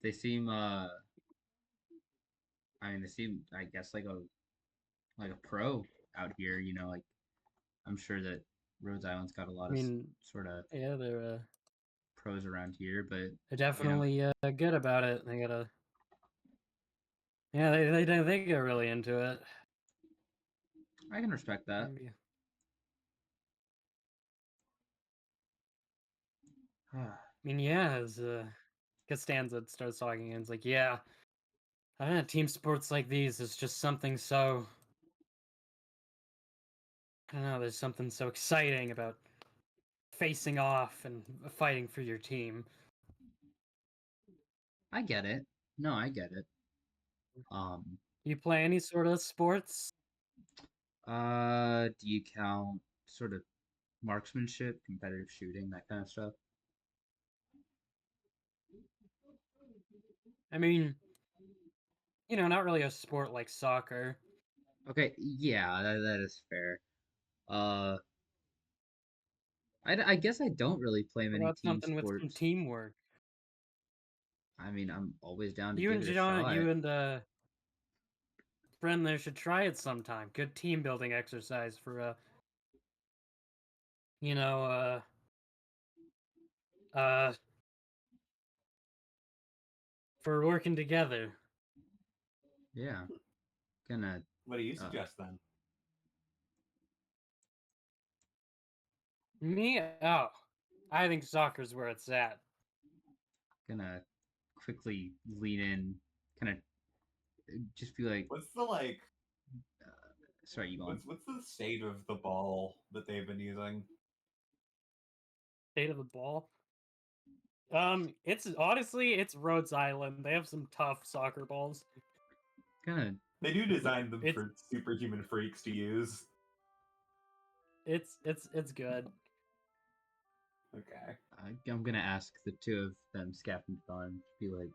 They seem I mean they seem I guess like a pro out here, you know, like I'm sure that Rhode Island's got a lot I of mean, sort of yeah, pros around here, but they're you know, definitely good about it. They gotta, yeah, they get really into it. I can respect that. Maybe. I mean, yeah, as Costanza starts talking, and it's like, yeah, I don't know, team sports like these is just something so. I don't know, there's something so exciting about facing off and fighting for your team. I get it. No, I get it. Um You play any sort of sports? do you count sort of marksmanship, competitive shooting, that kind of stuff? I mean, not really a sport like soccer. Okay, yeah, that is fair. Uh I guess I don't really play What many about team something with some sports. teamwork? I mean, I'm always down to You give and it a John, shot. you and friend there should try it sometime. Good team building exercise for you know, uh, for working together. Yeah, gonna What do you uh suggest then? Me? Oh, I think soccer's where it's at. gonna quickly lean in, kind of just be like, What's the like? sorry, you on? What's the state of the ball that they've been using? State of the ball. It's honestly, it's Rhodes Island. They have some tough soccer balls. Gonna They do design them It's for superhuman freaks to use. it's good. Okay. I'm gonna ask the two of them, Scaff and Dawn, be like,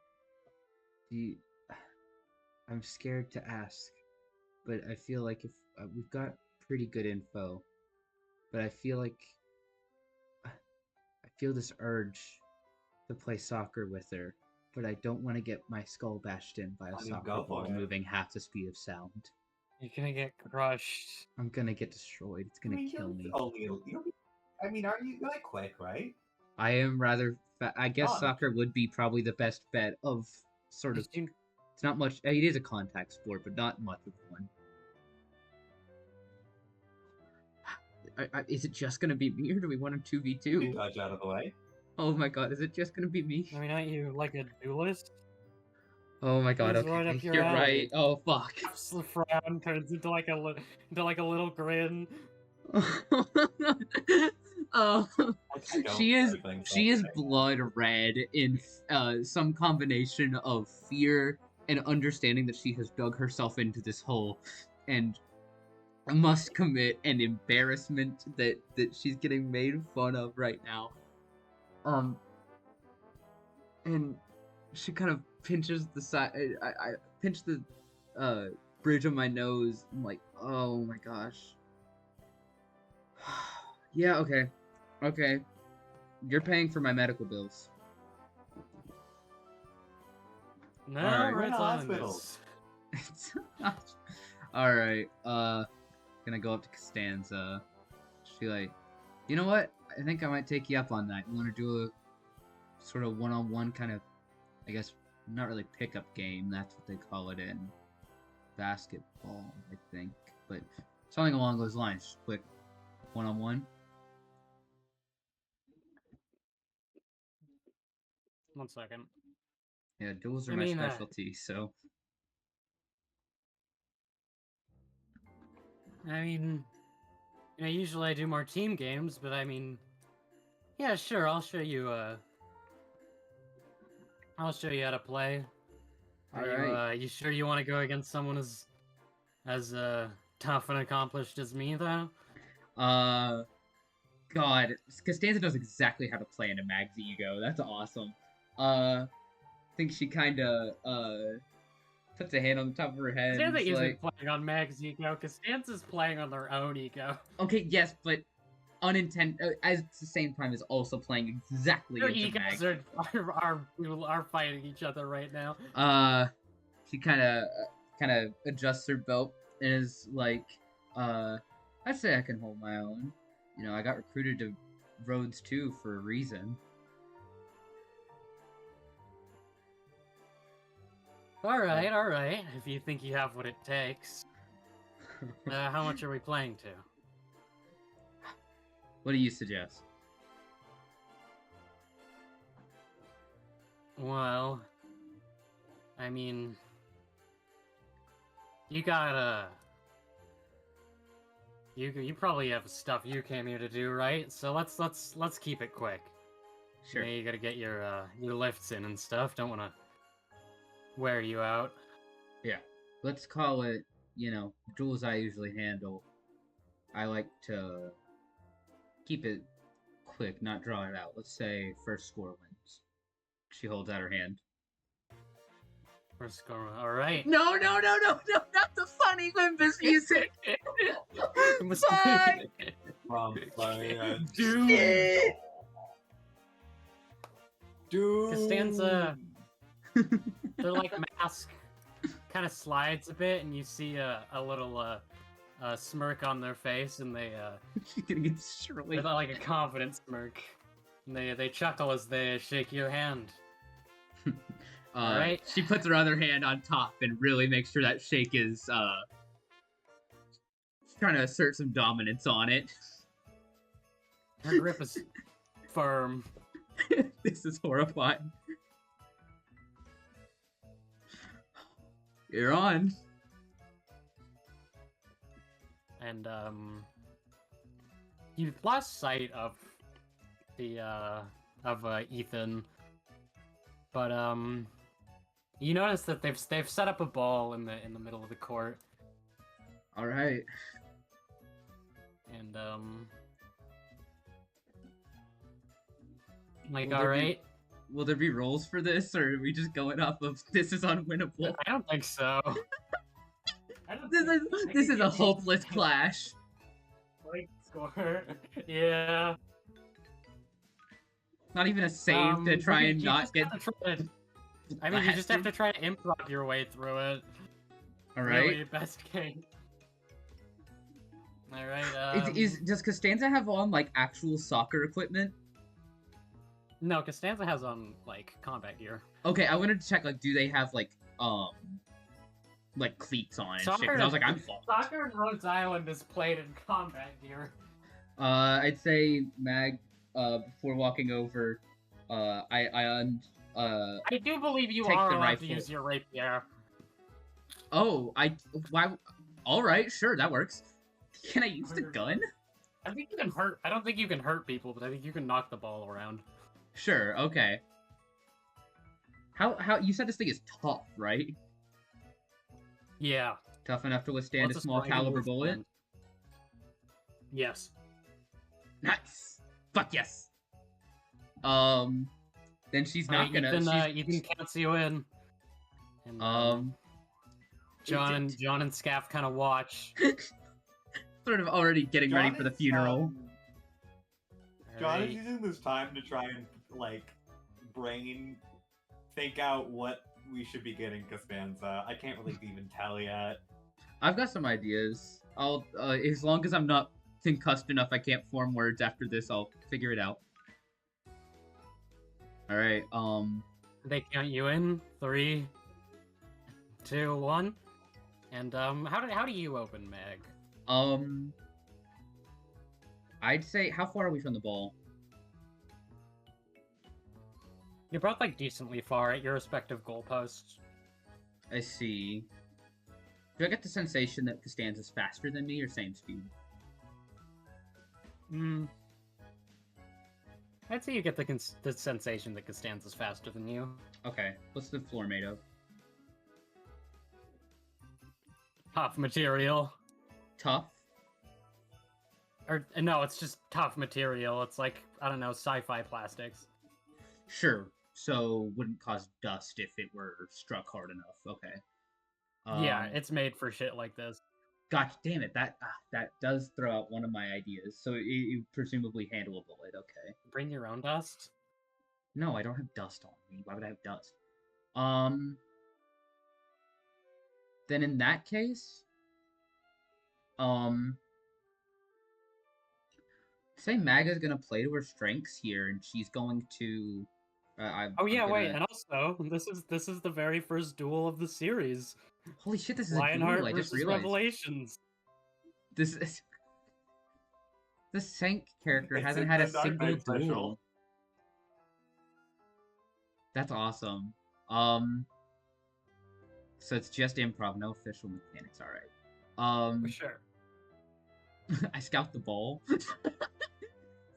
do you, I'm scared to ask, but I feel like if we've got pretty good info, but I feel like I feel this urge to play soccer with her, but I don't want to get my skull bashed in by a I mean, soccer go ball for it. moving half the speed of sound. You're gonna get crushed. I'm gonna get destroyed. It's I gonna mean, kill me. I mean, are you like quick, right? I am rather. I guess Done. soccer would be probably the best bet of sort of. It's not much. It is a contact sport, but not much of one. Is it just gonna be me, or do we want a two v You two? dodge out of the way. Oh my god, is it just gonna be me? I mean, aren't you like a duelist? Oh my god. It's right Okay, up your you're alley. right. Oh fuck. The frown turns into like a little grin. Oh, I don't she is really think so. she is blood red in some combination of fear and understanding that she has dug herself into this hole and must commit an embarrassment that she's getting made fun of right now. And she kind of pinches the side. I pinch the bridge of my nose. I'm like, oh my gosh. Yeah, okay. You're paying for my medical bills. No, Alright. We're in Red a Island hospital. is- It's not. Alright, gonna go up to Costanza. She like, you know what? I think I might take you up on that. You want to do a sort of one-on-one kind of, I guess, not really pickup game. That's what they call it in basketball, I think. But something along those lines. Just quick one-on-one. 1 second. Yeah, duels are I my mean, specialty, so... Usually I do more team games, but I mean, yeah, sure, I'll show you how to play. You sure you want to go against someone as tough and accomplished as me, though? God, Costanza knows exactly how to play into Mag's ego. That's awesome. I think she kind of puts a hand on the top of her head. Costanza and isn't playing on Mag's ego. Costanza's playing on their own ego. Okay, yes, but unintended at the same time is also playing exactly Their into Mag. egos are fighting each other right now. She kind of adjusts her belt and is like, I'd say I can hold my own. You know, I got recruited to Rhodes 2 for a reason. All right. If you think you have what it takes. How much are we playing to? What do you suggest? Well, I mean, you got you probably have stuff you came here to do, right? So let's keep it quick. Sure. You gotta get your lifts in and stuff. Don't want to wear you out. Yeah. Let's call it, you know, duels I usually handle. I like to keep it quick, not draw it out. Let's say first score wins. She holds out her hand. First score. All right. No, not the funny Limbus music. Bye. Dude. Dude. Costanza. Their like mask kind of slides a bit, and you see a little smirk on their face, and they She's gonna get surely. they're like a confident smirk, and they chuckle as they shake your hand. Alright. She puts her other hand on top and really makes sure that shake is trying to assert some dominance on it. Her grip is firm. This is horrifying. You're on. And you've lost sight of the Ethan, but you notice that they've set up a ball in the middle of the court. All right. And all right. Will there be rolls for this, or are we just going off of this is unwinnable? I don't think so. This is a hopeless clash. Like score. Yeah. Not even a save to try and not get. I mean, you just have to try to improv your way through it. All right. Really, best game. All right. Does Costanza have on like actual soccer equipment? No, Costanza has on like combat gear. Okay, I wanted to check. Like, do they have like cleats on and shit? 'Cause I was like, I'm fucked. Soccer in Rhode Island is played in combat gear. I'd say Mag. Before walking over, I do believe you take are the allowed rifle. to use your rapier. Oh, why? All right, sure, that works. Can I use the gun? I think you can hurt. I don't think you can hurt people, but I think you can knock the ball around. Sure, okay. How you said this thing is tough, right? Yeah. Tough enough to withstand What's a small caliber bullet? Yes. Nice. Fuck yes. Then she's not gonna. Ethan counts you in. And, John and Scaff kind of watch. Sort of already getting ready for the funeral. John is using this time to try and like think out what we should be getting Costanza. I can't really even tell yet. I've got some ideas. I'll as long as I'm not concussed enough I can't form words after this. I'll figure it out. All right. They count you in 3, 2, 1. And how do you open, Meg? I'd say, how far are we from the ball? You're both like decently far at your respective goalposts. I see. Do I get the sensation that Costanza's faster than me or same speed? I'd say you get the sensation that Costanza's faster than you. Okay. What's the floor made of? Tough material. Tough? Or no, it's just tough material. It's like, I don't know, sci-fi plastics. Sure. So wouldn't cause dust if it were struck hard enough. Okay. Yeah, it's made for shit like this. Gosh, damn it! That does throw out one of my ideas. So it presumably handle a bullet. Okay. Bring your own dust? No, I don't have dust on me. Why would I have dust? Then in that case, say Maga's gonna play to her strengths here, and she's going to. Wait, and also this is the very first duel of the series. Holy shit! This is Lionheart a duel. I just versus realized. Revelations. This is. The Sank character hasn't had a single duel. That's awesome. So it's just improv, no official mechanics. All right. For sure. I scout the ball.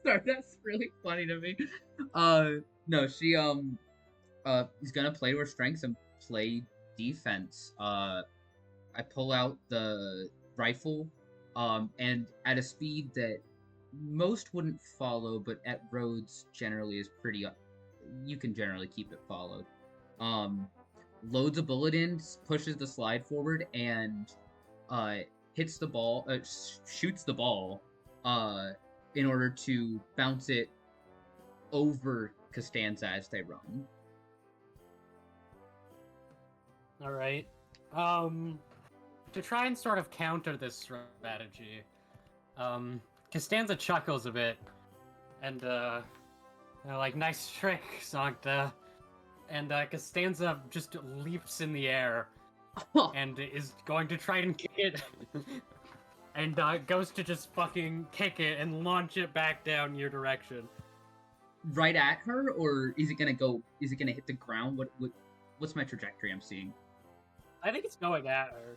Sorry, that's really funny to me. No, she is gonna play to her strengths and play defense. I pull out the rifle, and at a speed that most wouldn't follow, but at roads generally is pretty. You can generally keep it followed. Loads a bullet in, pushes the slide forward, and hits the ball, shoots the ball, in order to bounce it over Costanza as they run. All right. To try and sort of counter this strategy, Costanza chuckles a bit, and like, nice trick, Sancta. And Costanza just leaps in the air and is going to try and kick it. And goes to just fucking kick it and launch it back down your direction. Right at her, or is it gonna go? Is it gonna hit the ground? What's my trajectory I'm seeing? I think it's going at her.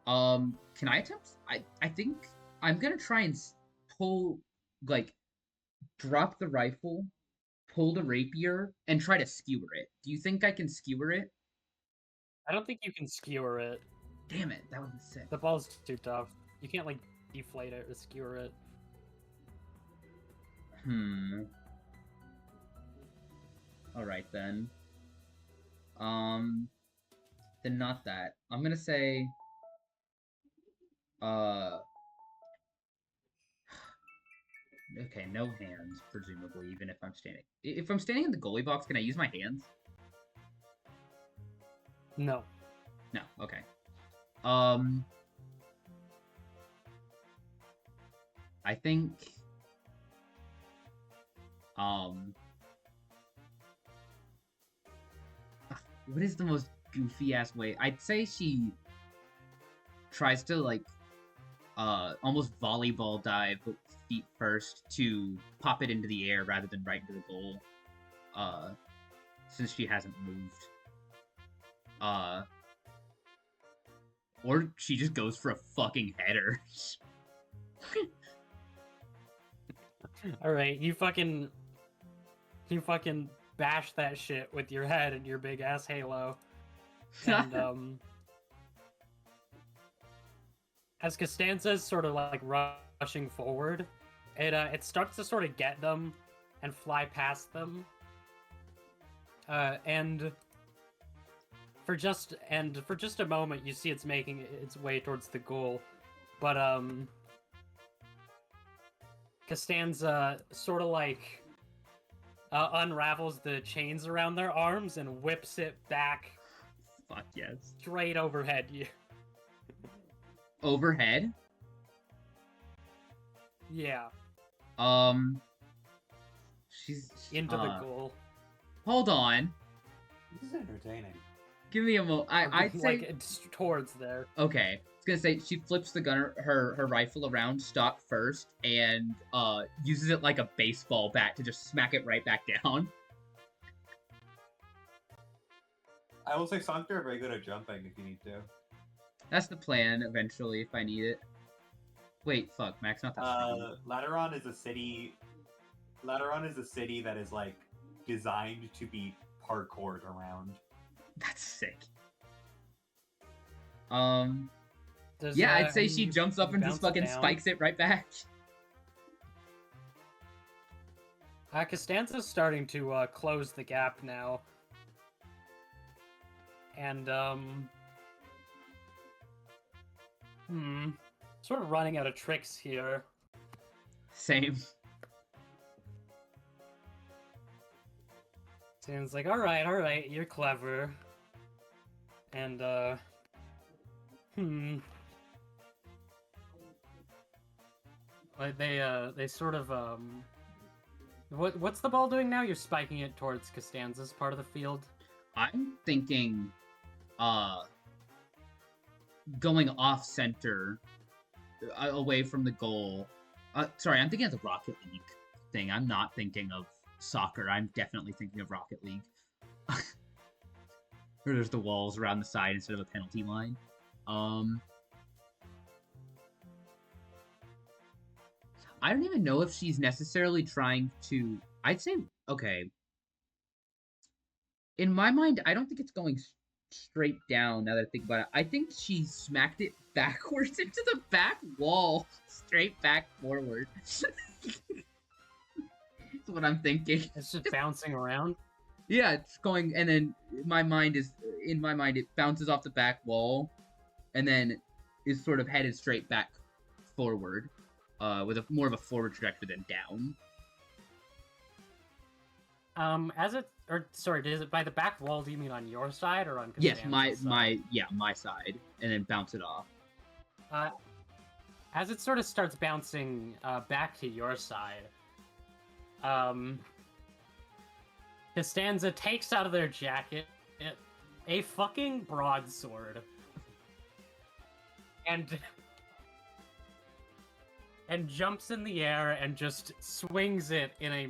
Can I attempt? I think I'm gonna try and pull, like, drop the rifle, pull the rapier, and try to skewer it. Do you think I can skewer it? I don't think you can skewer it. Damn it, that would be sick. The ball's too tough. You can't, like, deflate it or skewer it. Alright then. Then not that. I'm gonna say... Okay, no hands, presumably, even if I'm standing. If I'm standing in the goalie box, can I use my hands? No. No, okay. I think... What is the most goofy-ass way? I'd say she tries to, like, almost volleyball dive with feet first to pop it into the air rather than right into the goal, since she hasn't moved. Or she just goes for a fucking header. Alright, you fucking bash that shit with your head and your big ass halo. And as Costanza's sort of like rushing forward, it starts to sort of get them and fly past them. And for just a moment, you see it's making its way towards the goal, but Costanza sort of like unravels the chains around their arms and whips it back. Fuck yes. Straight overhead you. Overhead? Yeah, She's into the goal. Hold on. This is entertaining. Give me a moment. I'd say like it's towards there. okay. I was gonna say she flips the gun her rifle around stock first and uses it like a baseball bat to just smack it right back down. I will say Sancta are very good at jumping if you need to. That's the plan eventually if I need it. Wait, fuck, Max, not that strong. Lateron is a city. Lateron is a city that is like designed to be parkoured around. That's sick. Does, Yeah, I'd say and she you- jumps up you and just bounce fucking down. spikes it right back. Costanza's starting to close the gap now. And, sort of running out of tricks here. Same. Seems like, alright, you're clever. And, like, they sort of, what's the ball doing now? You're spiking it towards Costanza's part of the field? I'm thinking, going off center, away from the goal. Sorry, I'm thinking of the Rocket League thing. I'm not thinking of soccer. I'm definitely thinking of Rocket League. Where there's the walls around the side instead of a penalty line. I don't even know if she's necessarily trying to. I'd say, okay. In my mind, I don't think it's going straight down now that I think about it. I think she smacked it backwards into the back wall. Straight back forward. That's what I'm thinking. It's just bouncing around? Yeah, it's going, and then in my mind, it bounces off the back wall, and then is sort of headed straight back forward, with a more of a forward trajectory than down. Is it by the back wall? Do you mean on your side or on Yes, Costanza's my side, and then bounce it off. As it sort of starts bouncing back to your side, Costanza takes out of their jacket a fucking broadsword and jumps in the air and just swings it in a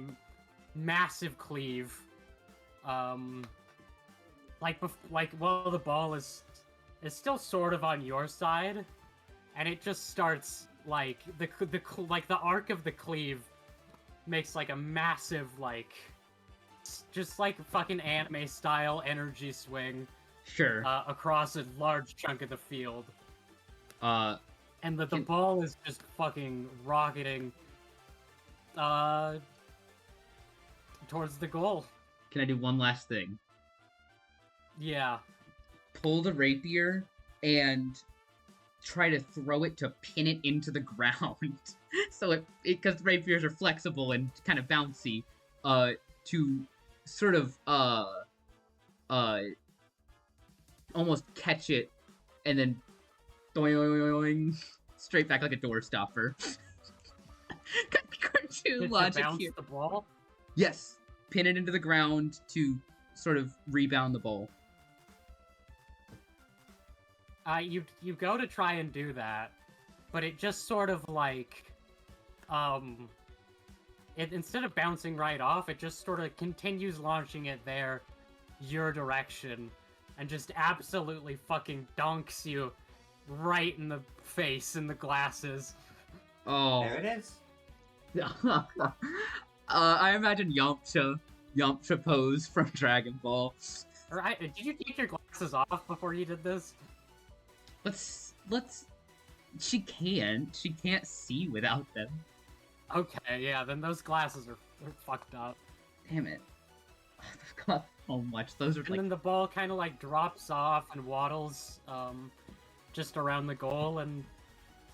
massive cleave. While the ball is still sort of on your side, and it just starts like the arc of the cleave makes like a massive just like fucking anime style energy swing Sure. across a large chunk of the field. And the ball is just fucking rocketing towards the goal. Can I do one last thing? Yeah. Pull the rapier and try to throw it to pin it into the ground. So because rapiers are flexible and kind of bouncy, to sort of almost catch it and then doing straight back like a door stopper. Cartoon Did logic you bounce here. the ball? Yes, pin it into the ground to sort of rebound the ball. You go to try and do that, but it just sort of instead of bouncing right off, it just sort of continues launching it your direction, and just absolutely fucking dunks you right in the face, in the glasses. Oh. There it is. I imagine Yamcha pose from Dragon Ball. Did you take your glasses off before you did this? Let's. She can't see without them. Okay, yeah, then those glasses are fucked up. Damn it. I've got so much. Those are And like. then the ball kind of drops off and waddles just around the goal, and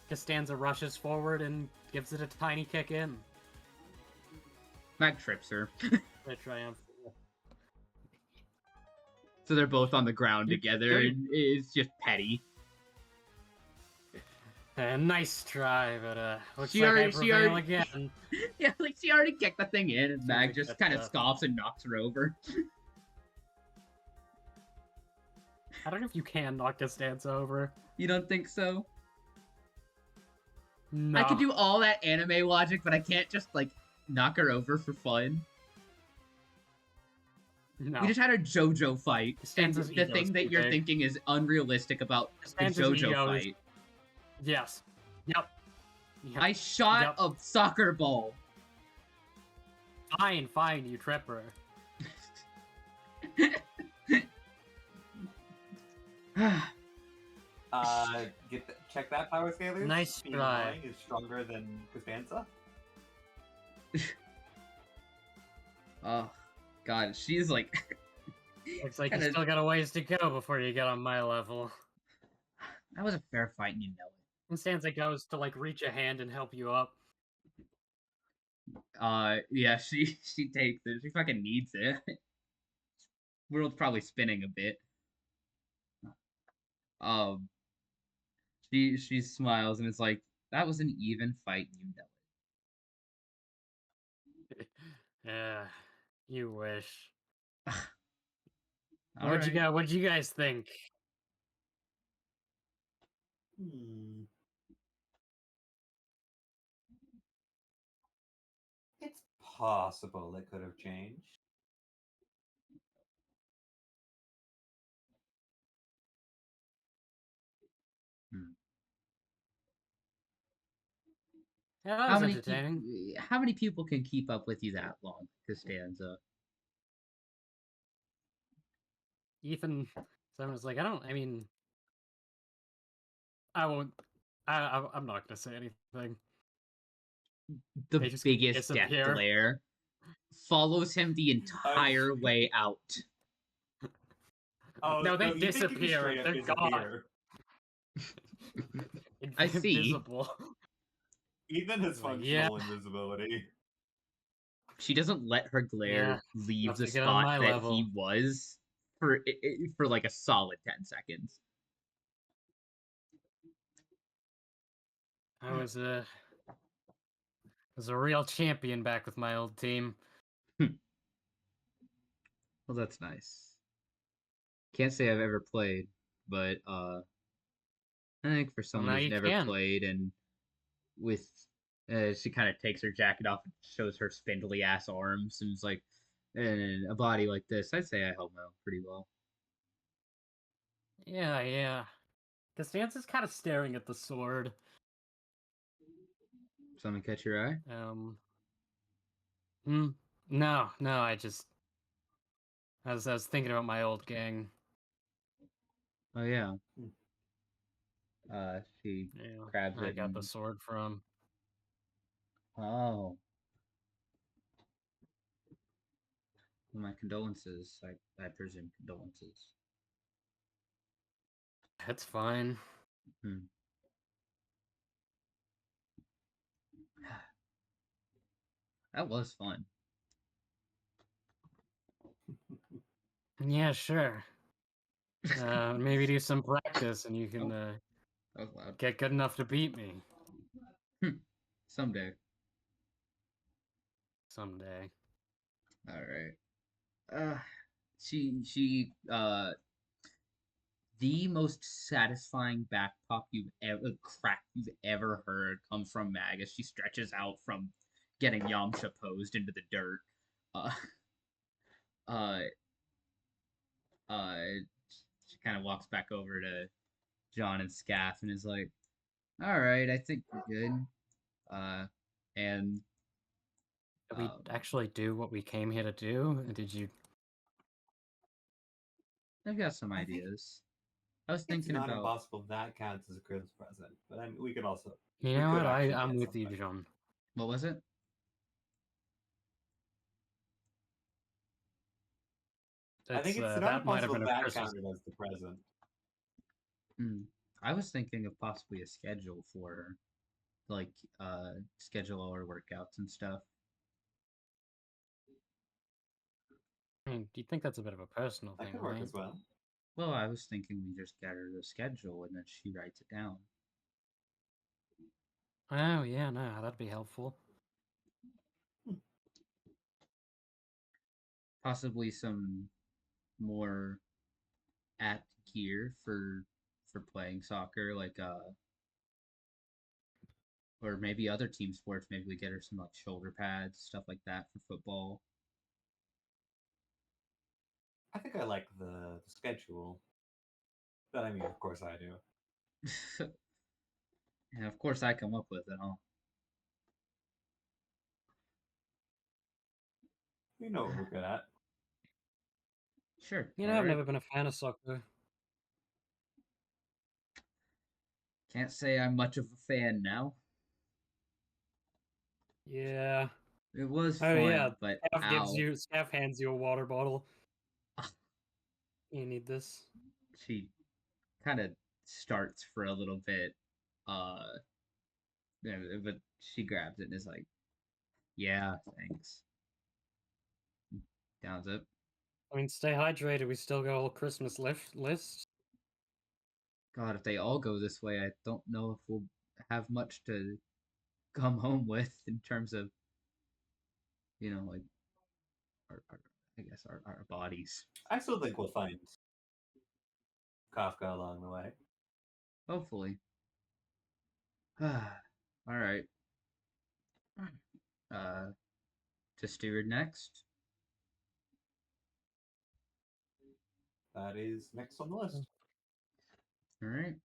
Costanza rushes forward and gives it a tiny kick in. Mag trips her. The triumph. So they're both on the ground You- together, you're- and it's just petty. Nice try, but looks She like I already, she prevail already, again. yeah, like she already kicked the thing in, and Seems Mag like just that's kind of scoffs and knocks her over. I don't know if you can knock Costanza over. You don't think so? No. I could do all that anime logic, but I can't just like knock her over for fun. No. We just had a JoJo fight, and Costanza's the ego thing is that too you're big. thinking is unrealistic about the Costanza's JoJo ego is- fight. Yes. Yep. I shot a soccer ball. Fine, fine, you trip her. Check that power scaler. Nice Being try. annoying is stronger than Costanza. Oh, God, she's like... Looks like kinda- you still got a ways to go before you get on my level. That was a fair fight, and you know it. Costanza goes to like reach a hand and help you up. Yeah, she takes it. She fucking needs it. World's probably spinning a bit. Um, she smiles and is like, "That was an even fight, you know Yeah, you wish. it." What'd you guys think? It's possible it could have changed. Yeah, that was entertaining. How many people can keep up with you that long, Costanza? Ethan, someone was like, I mean, I won't. I'm not gonna say anything. The They just biggest death disappear. glare follows him the entire way out. Oh, No, they you think you can disappear. straight up They're disappear. I see. Invisible. Ethan has Like, functional invisibility. She doesn't let her glare leave enough the to get on spot my that level. he was for like a solid 10 seconds. I was a real champion back with my old team. Well, that's nice. Can't say I've ever played, but I think for someone now who's you never can. played and with she kind of takes her jacket off and shows her spindly ass arms and is like, and a body like this, I'd say I held my own pretty well. Yeah. Costanza's kind of staring at the sword. Something catch your eye? No, I was thinking about my old gang. Oh yeah. She Yeah, grabs I it. got the sword from. Oh. My condolences. I presume condolences. That's fine. That was fun. Yeah, sure. Maybe do some practice and you can That was loud. get good enough to beat me Someday. someday. All right. She the most satisfying back pop crack you've ever heard comes from Mag as she stretches out from getting Yamcha posed into the dirt. Uh, uh, uh, she kind of walks back over to John and Scaff and is like, "All right, I think we're good." And Did we actually do what we came here to do? Did you? I've got some ideas. I was It's thinking not about. impossible that counts as a Christmas present, but I mean, we could also. You we know could what? actually I'm get with you, something. John. What was it? I think it's not That might have impossible been a that Christmas. counted as the present. I was thinking of possibly a schedule for her, like schedule all her workouts and stuff. I mean, do you think that's a bit of a personal That thing, could work right? as well. Well, I was thinking we just get her the schedule and then she writes it down. Oh yeah, no, that'd be helpful. Possibly some more apt gear for playing soccer, like or maybe other team sports. Maybe we get her some like shoulder pads, stuff like that for football. I think I like the schedule. But I mean, of course I do. And of course, I come up with it, huh? You know what we're good at. Sure. You All know, I've right. never been a fan of soccer. Can't say I'm much of a fan now. Yeah. It was Oh yeah. fun, but ow. Staff hands you a water bottle. You need this. She kind of starts for a little bit, uh, but she grabs it and is like, "Yeah, thanks." Downs it. I mean, stay hydrated. We still got a whole Christmas list. God, if they all go this way, I don't know if we'll have much to come home with in terms of, like our I guess our bodies. I still think we'll find Kafka along the way. Hopefully. All right. To Steward next. That is next on the list. All right.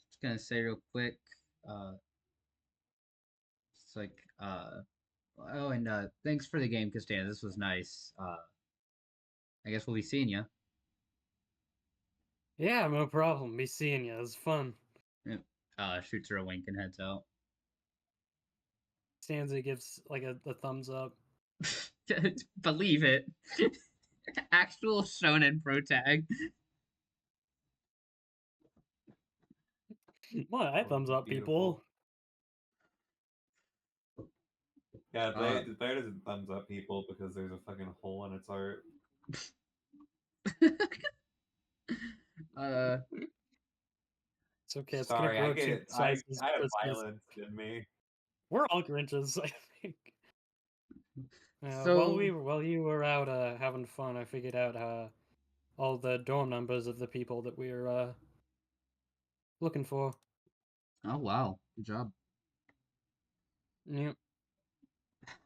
Just gonna say real quick. It's like oh, and thanks for the game, Costanza. This was nice. I guess we'll be seeing you. Yeah, no problem. Be seeing you. It was fun. Yep. Shoots her a wink and heads out. Stanza gives like a thumbs up. Believe it. Actual shonen pro tag. Well, I Oh, thumbs up beautiful. people. Yeah, Blair doesn't thumbs up people because there's a fucking hole in its heart. uh, It's okay. It's gonna Sorry, I grow get two it. I sizes have Christmas. violence in me. We're all Grinches, I think. so While you were out having fun, I figured out all the dorm numbers of the people that we're looking for. oh wow, good job. Yep.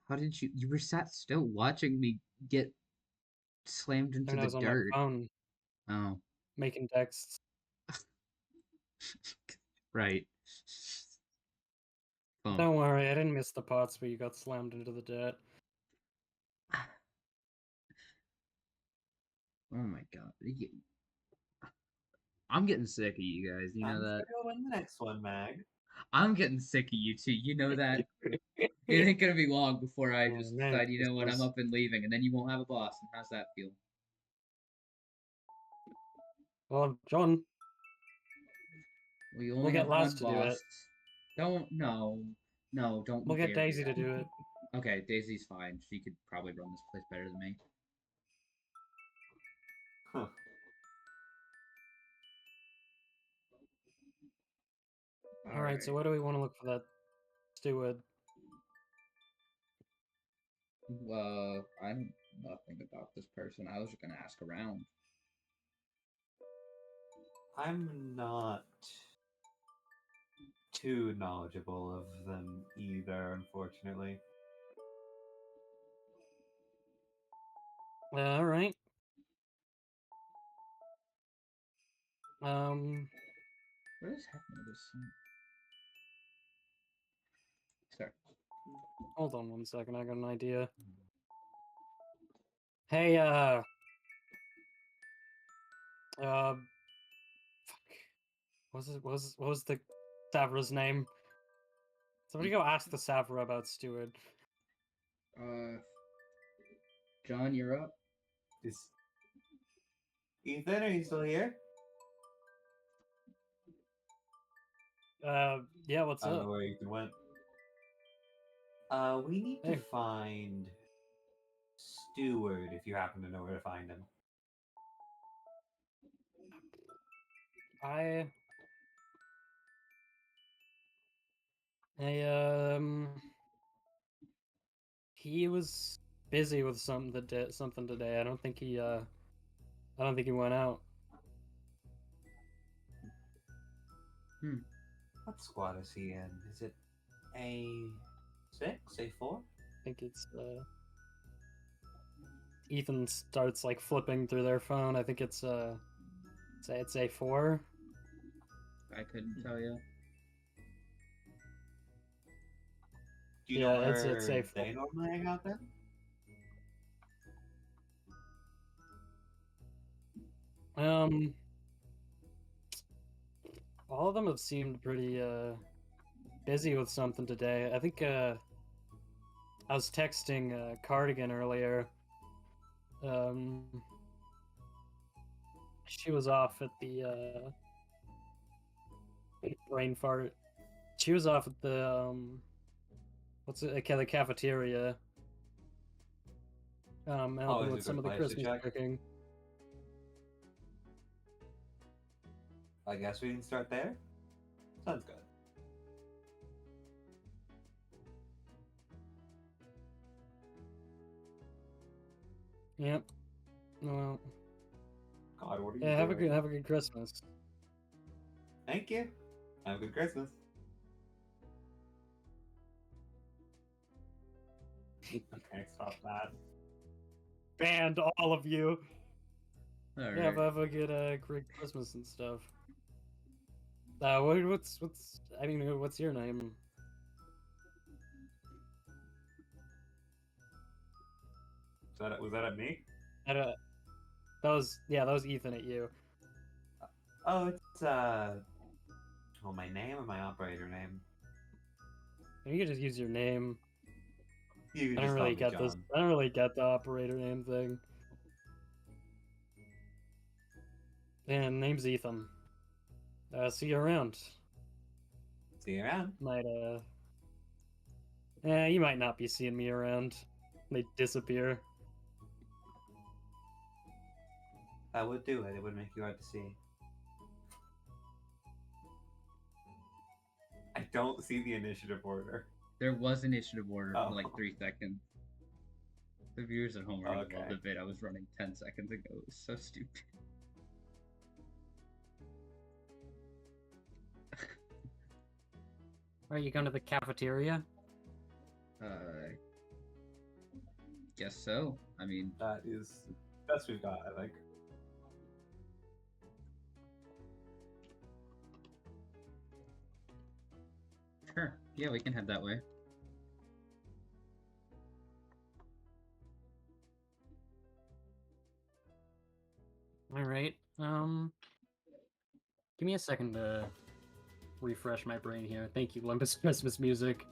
How did you were sat still watching me get slammed into And I the was on my dirt? phone Oh, making texts. right. Oh. Don't worry, I didn't miss the parts where you got slammed into the dirt. Oh my god. I'm getting sick of you guys. You know I'm that? sure you'll win the next one, Mag. I'm getting sick of you too. You know that? It ain't gonna be long before I Oh, just man, decide, you know what, I'm Christmas. up and leaving, and then you won't have a boss. And how's that feel? Well, John, Well, you we'll only get have Laz one to do boss. it. Don't no, no, don't you We'll get dare do Daisy to do it. that. Okay, Daisy's fine. She could probably run this place better than me. Huh. All right, so Alright. where do we want to look for that steward? I know nothing about this person. I was just gonna ask around. I'm not too knowledgeable of them either, unfortunately. All right. Um, What is happening to this song? Sorry. hold on 1 second. I got an idea. Hey, fuck. What was the Savra's name? Somebody go ask the Savra about Steward. Uh, John, you're up. Is Ethan, are you still here? Yeah, what's I don't know up? where Ethan went. We need to Hey. find Steward if you happen to know where to find him. I I he was busy with something today. I don't think he went out. What squad is he in? Is it A6, A4? I think it's Ethan starts like flipping through their phone. I think it's A4. I couldn't tell you. Do you Yeah, know it's where A4. they normally hang out then? All of them have seemed pretty busy with something today. I think I was texting Cardigan earlier. She was off at the brain fart. She was off at the what's it? The cafeteria. Helping is with a some good of the place to Christmas check. cooking. I guess we can start there. Sounds good. Yep. Well, God, what are you yeah. doing? Have a good Christmas. Thank you. Have a good Christmas. Okay, stop that. Banned all of you. All Yeah, right. have a good great Christmas and stuff. What's I mean, what's your name? Was that at me? I don't, that was Ethan at you. Oh, it's my name or my operator name? You can just use your name. You can I don't just call really me get this. John. I don't really get the operator name thing. And name's Ethan. See you around. See you around. You might not be seeing me around. They disappear. I would do it. It would make you hard to see. I don't see the initiative order. There was initiative order Oh. for like 3 seconds. The viewers at home are gonna love Okay. the bit I was running 10 seconds ago. It was so stupid. Are you going to the cafeteria? Guess so. I mean, That is the best we've got, I think. sure. Yeah, we can head that way. All right. Give me a second to refresh my brain here. Thank you, Olympus Christmas music.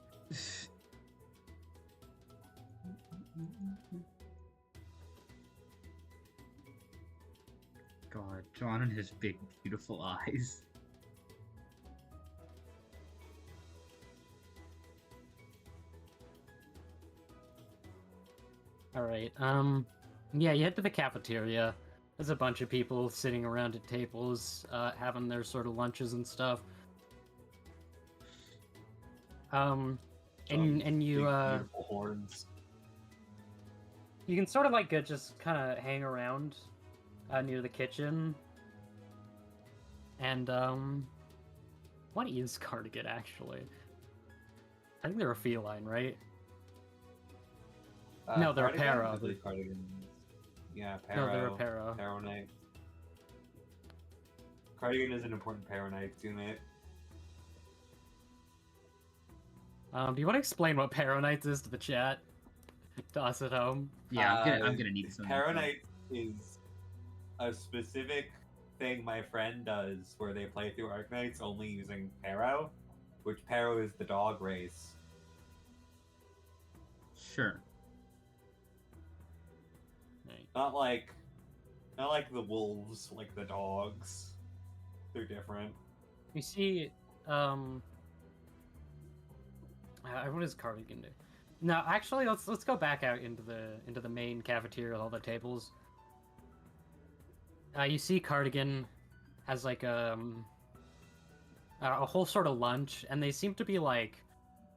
God, John and his big, beautiful eyes. All right. Yeah, you head to the cafeteria. There's a bunch of people sitting around at tables, having their sort of lunches and stuff. And you Big, beautiful horns. you can sort of like just kind of hang around near the kitchen. And what is Cardigan actually? I think they're a feline, right? No, they're a Cardigan? para. I believe Cardigan. Yeah, No, they're a Paro. para. Paro Knight. Cardigan is an important Paro Knight unit. Do you want to explain what Paronites is to the chat? To us at home? Yeah, I'm gonna need some. Paro info. Knight is a specific thing my friend does where they play through Arknights only using Paro, which Paro is the dog race. Sure. Right. Not like the wolves, like the dogs. They're different. You see, what does Cardigan do? No, actually, let's go back out into the main cafeteria with all the tables. You see, Cardigan has like a whole sort of lunch, and they seem to be like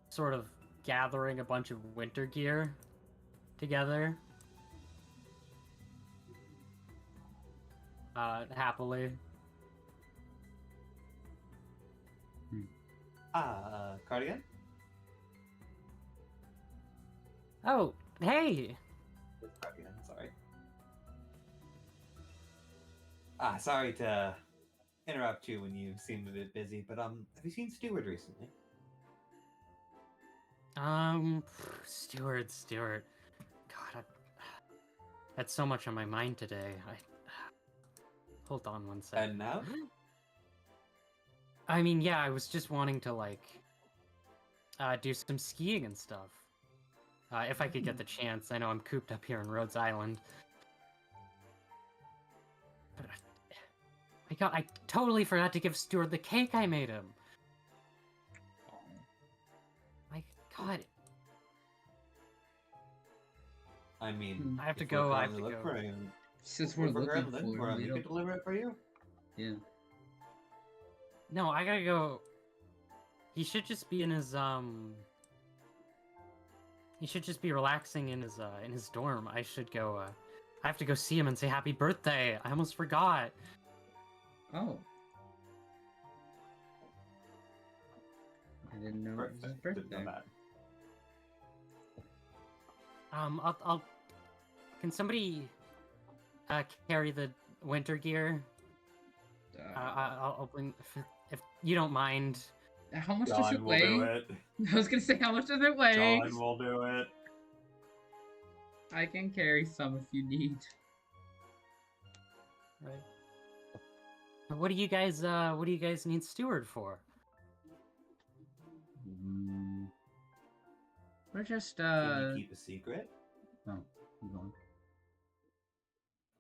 sort of gathering a bunch of winter gear together. Happily. Cardigan? Oh, hey! It's Cardigan, sorry. Sorry to interrupt you when you seemed a bit busy, but have you seen Stewart recently? Stewart. God, I had so much on my mind today. Hold on one second. And now? I mean, yeah, I was just wanting to, like, do some skiing and stuff. If I could get the chance. I know I'm cooped up here in Rhodes Island. But I totally forgot to give Stuart the cake I made him. My God. I mean, I have to if go. we're I have currently to looking go. for him, Since we're if we're looking currently for him, we we don't... could deliver it for you. Yeah. No, I gotta go. He should just be in his He should just be relaxing in his dorm. I should go. I have to go see him and say happy birthday. I almost forgot. Oh. I didn't know it was his Didn't know birthday. that. I'll. Can somebody carry the winter gear? I'll bring if you don't mind. How much does it John will weigh? do it. I was gonna say, how much does it weigh? John will do it. I can carry some if you need. Right. What do you guys need Stewart for? We're just Can you keep a secret? Oh, keep going.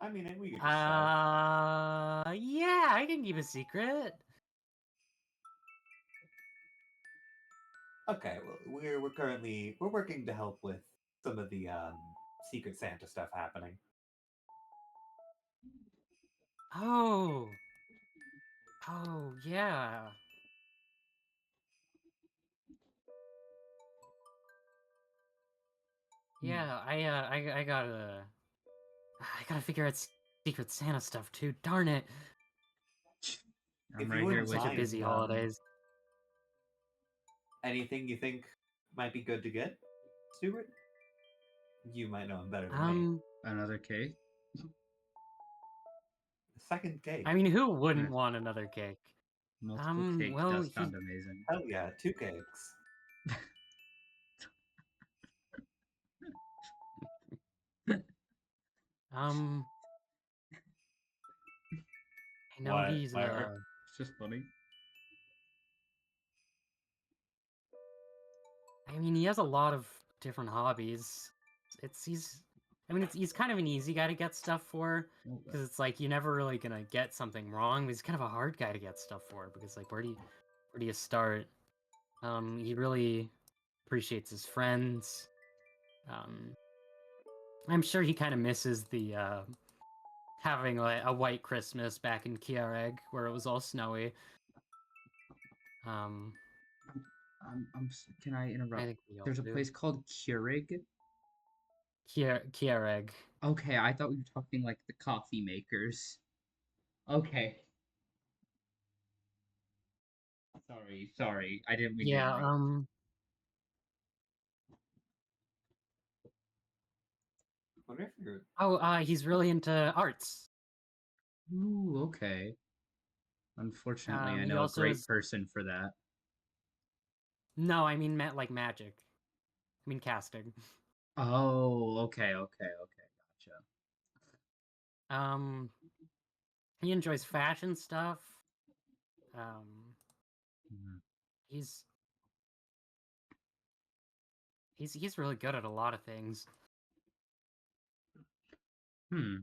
I mean, we could just Yeah, I can keep a secret. Okay, well, we're working to help with some of the Secret Santa stuff happening. Oh, yeah. Yeah, I gotta figure out Secret Santa stuff too. Darn it! I'm If right you here wouldn't with Such a you. busy holidays. Anything you think might be good to get, Stuart? You might know him better than me. Another cake? A second cake. I mean, who wouldn't want another cake? Multiple cake well, does sound amazing. Hell yeah, 2 cakes. I know What? he's It's just funny. I mean, he has a lot of different hobbies. He's kind of an easy guy to get stuff for, because it's like you're never really gonna get something wrong. But he's kind of a hard guy to get stuff for, because like where do you start? He really appreciates his friends. I'm sure he kind of misses the having like a white Christmas back in Kiereg where it was all snowy. Can I interrupt? I think we all There's a do. place called Keurig. Kiereg. Okay, I thought we were talking like the coffee makers. Okay. Sorry. I didn't mean to Yeah, interrupt. Wonder if you're... he's really into arts. Ooh, okay. Unfortunately, I He know a also great is... person for that. No, I mean like magic. I mean casting. Oh, okay, gotcha. He enjoys fashion stuff. Mhm. He's really good at a lot of things. Yeah.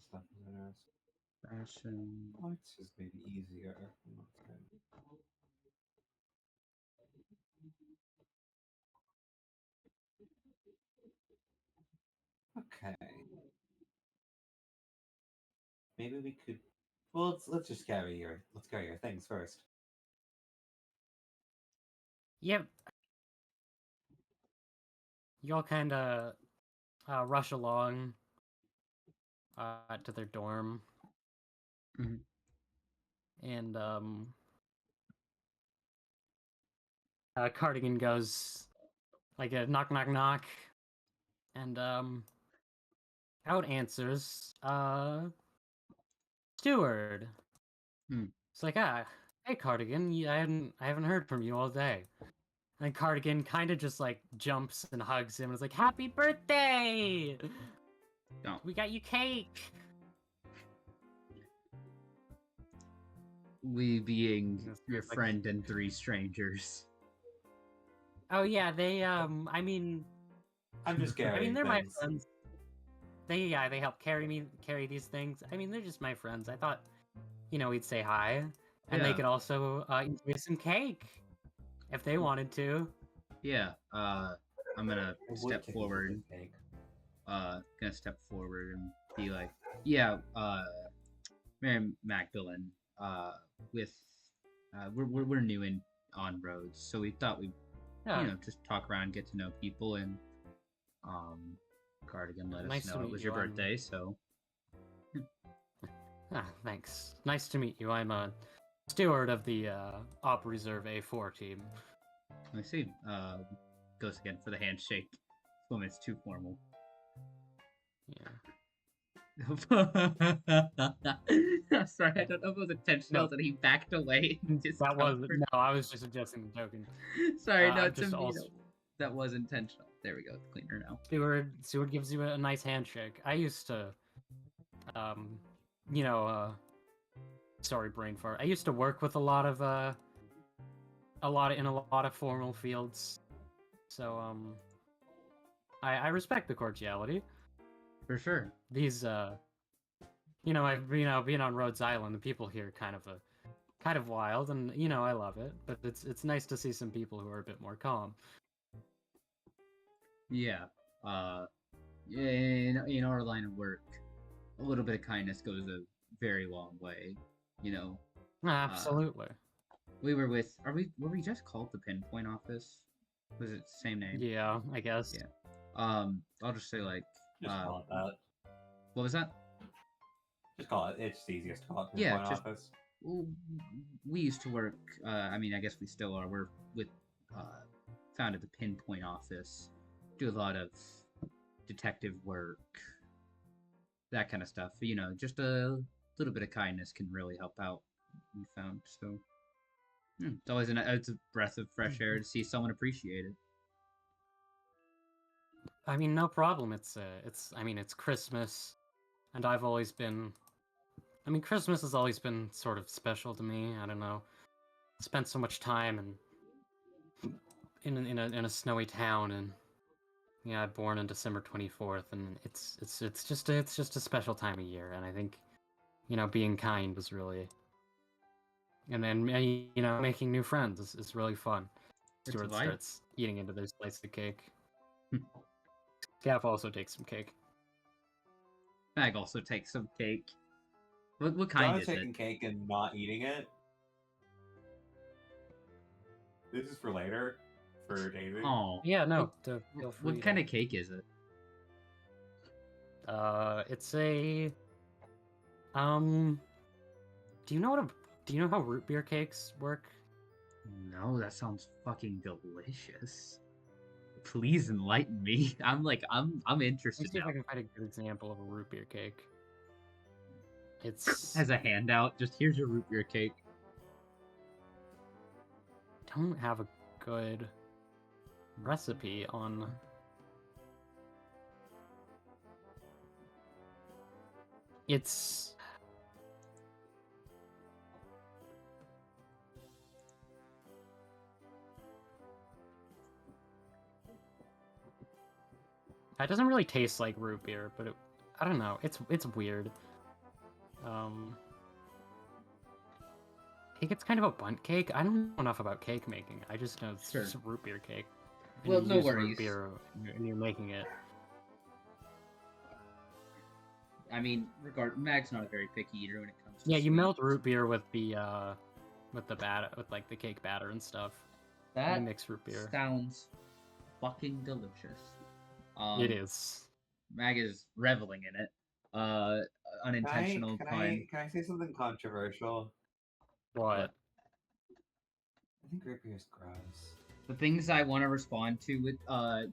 Stuff is interesting. Fashion. Arts is maybe easier. Okay. Maybe we could. Well, let's carry your things first. Yep. You all kind of rush along to their dorm, Mhm. and Cardigan goes like a knock, knock, knock, and out answers Steward. Hmm. It's like, hey Cardigan, I haven't heard from you all day. And Cardigan kind of just like jumps and hugs him and is like, "Happy birthday! Oh. We got you cake." We being It's your like, friend and three strangers. oh yeah, they I mean, I'm just carrying they're things. my friends. They help carry these things. I mean, they're just my friends. I thought, we'd say hi, and they Yeah. could also enjoy some cake if they wanted to. Yeah. I'm gonna I would step take a forward. bit of cake. Gonna step forward and be like, yeah. Mary Magdalene. With we're new on roads, so we thought we'd Yeah, just talk around, get to know people, and Cardigan let Nice us to know it meet was you, your birthday, so thanks. Nice to meet you. I'm a steward of the Op Reserve A4 team. I see. Goes again for the handshake. This woman's too formal. Yeah. Sorry, I don't know if it was intentional No. that he backed away in That was discomfort. no. I was just suggesting the token. Sorry, no, I'm it's just a also that was intentional. There we go. It's cleaner now. Steward gives you a nice handshake. I used to, you know, sorry, brain fart. I used to work with a lot of formal fields, so I respect the cordiality. For sure. These being on Rhodes Island, the people here are kind of wild, and I love it. But it's nice to see some people who are a bit more calm. Yeah. In our line of work, a little bit of kindness goes a very long way. Absolutely. We were with. Were we just called the Pinpoint Office? Was it the same name? Yeah, I guess. Yeah. I'll just say like. Just call it that. What was that? Just call it. It's easiest to call it Yeah, Pinpoint just- Office. We used to work. I mean, I guess we still are. We're with. Founded the Pinpoint Office. Do a lot of detective work. That kind of stuff. Just a little bit of kindness can really help out. We found so. It's always it's a breath of fresh air to see someone appreciate it. I mean, no problem. It's Christmas, and I've always been. I mean, Christmas has always been sort of special to me. I don't know. Spent so much time in a snowy town, and I'm born on December 24th, and it's just a special time of year, and I think being kind is really and then making new friends is really fun. It's a Stuart vibe. starts eating into their slice of cake. Gav also takes some cake. Mag also takes some cake. What John kind is is taking it? cake and not eating it. This is for later, for Daisy. Oh. Yeah, no. What, Feel free. what kind of cake is it? It's a. Do you know how root beer cakes work? No, that sounds fucking delicious. Please enlighten me. I'm interested Let's see if now. I can find a good example of a root beer cake. It's As a handout, just here's your root beer cake. don't have a good recipe on. It's it doesn't really taste like root beer, but I don't know. It's weird. I think it's kind of a bundt cake. I don't know enough about cake making. I just know it's Sure. just a root beer cake. And Well, you no use worries. root beer and you're making it. I mean, Mag's not a very picky eater when it comes to Yeah, you sweets. melt root beer with the like the cake batter and stuff. That mixed root beer. sounds fucking delicious. It is. Mag is reveling in it. Unintentional pun. Can I say something controversial? What? I think root beer is gross. The things I want to respond to with